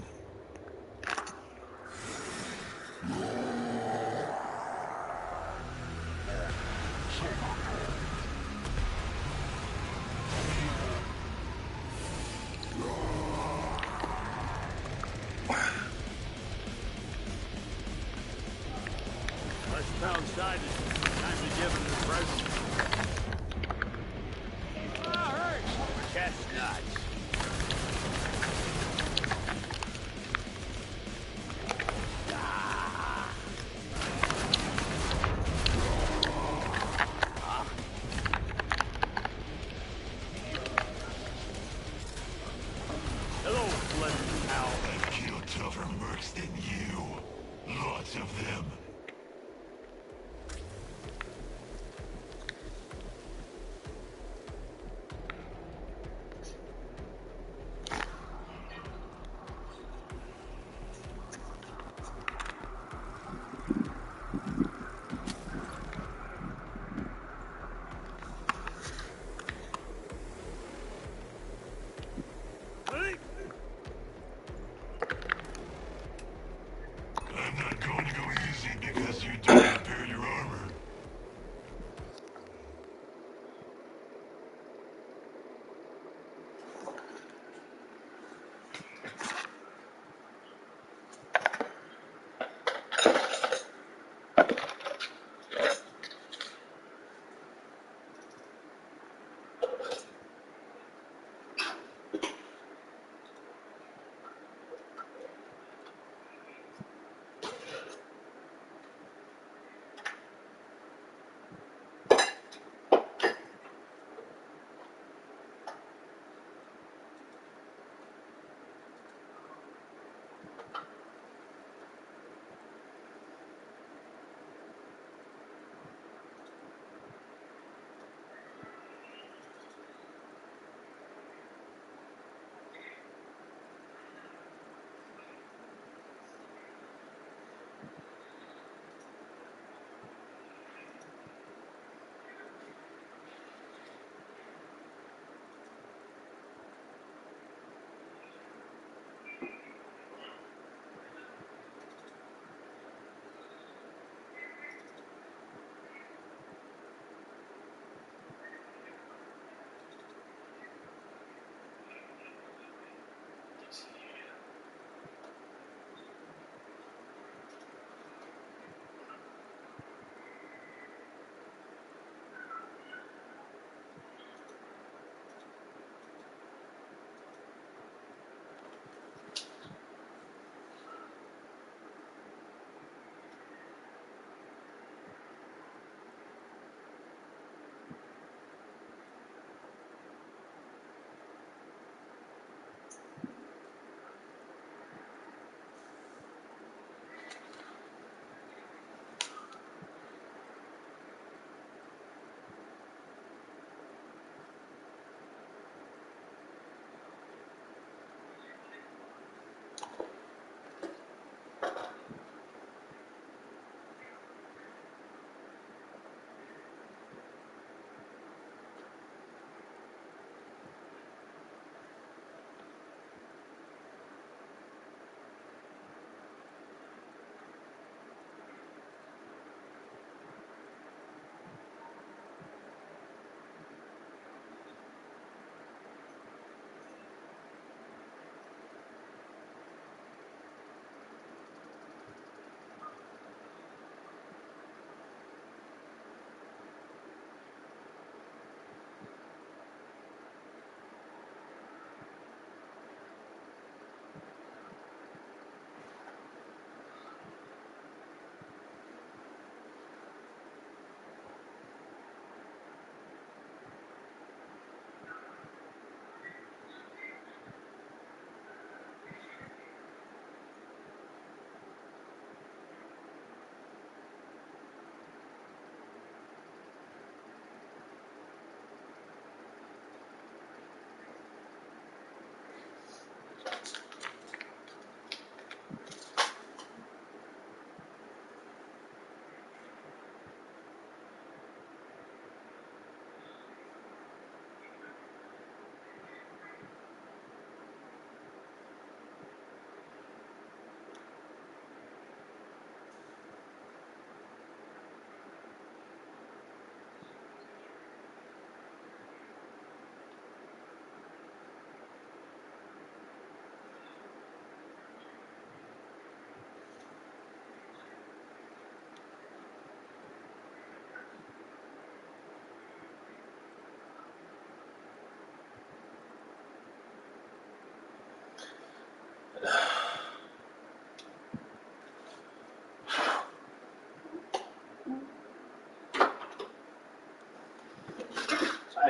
S11: Let's pound side. Time to give him his present.
S2: All right. Chestnuts.
S11: Hello, Blended Owl.
S3: I've killed tougher mercs than you. Lots of them.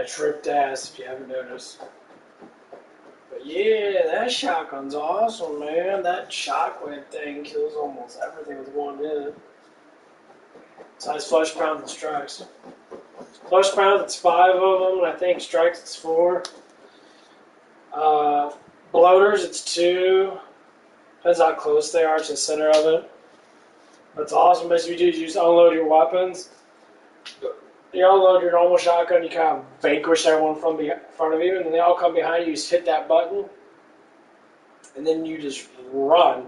S1: tripped ass if you haven't noticed. But yeah, that shotgun's awesome, man. That shockwave thing kills almost everything with one hit. Besides flesh pounds and strikes. Flesh pounds, it's 5 of them, and I think strikes, it's 4. Bloaters, it's 2. Depends how close they are to the center of it. What's awesome is you just unload your weapons. You unload your normal shotgun, you kind of vanquish everyone from front of you, and then they all come behind you, you just hit that button, and then you just run.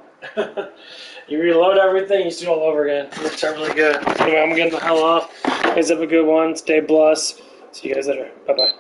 S1: You reload everything, you do it all over again. It's really good. Anyway, I'm getting the hell off. You guys have a good one. Stay blessed. See you guys later. Bye-bye.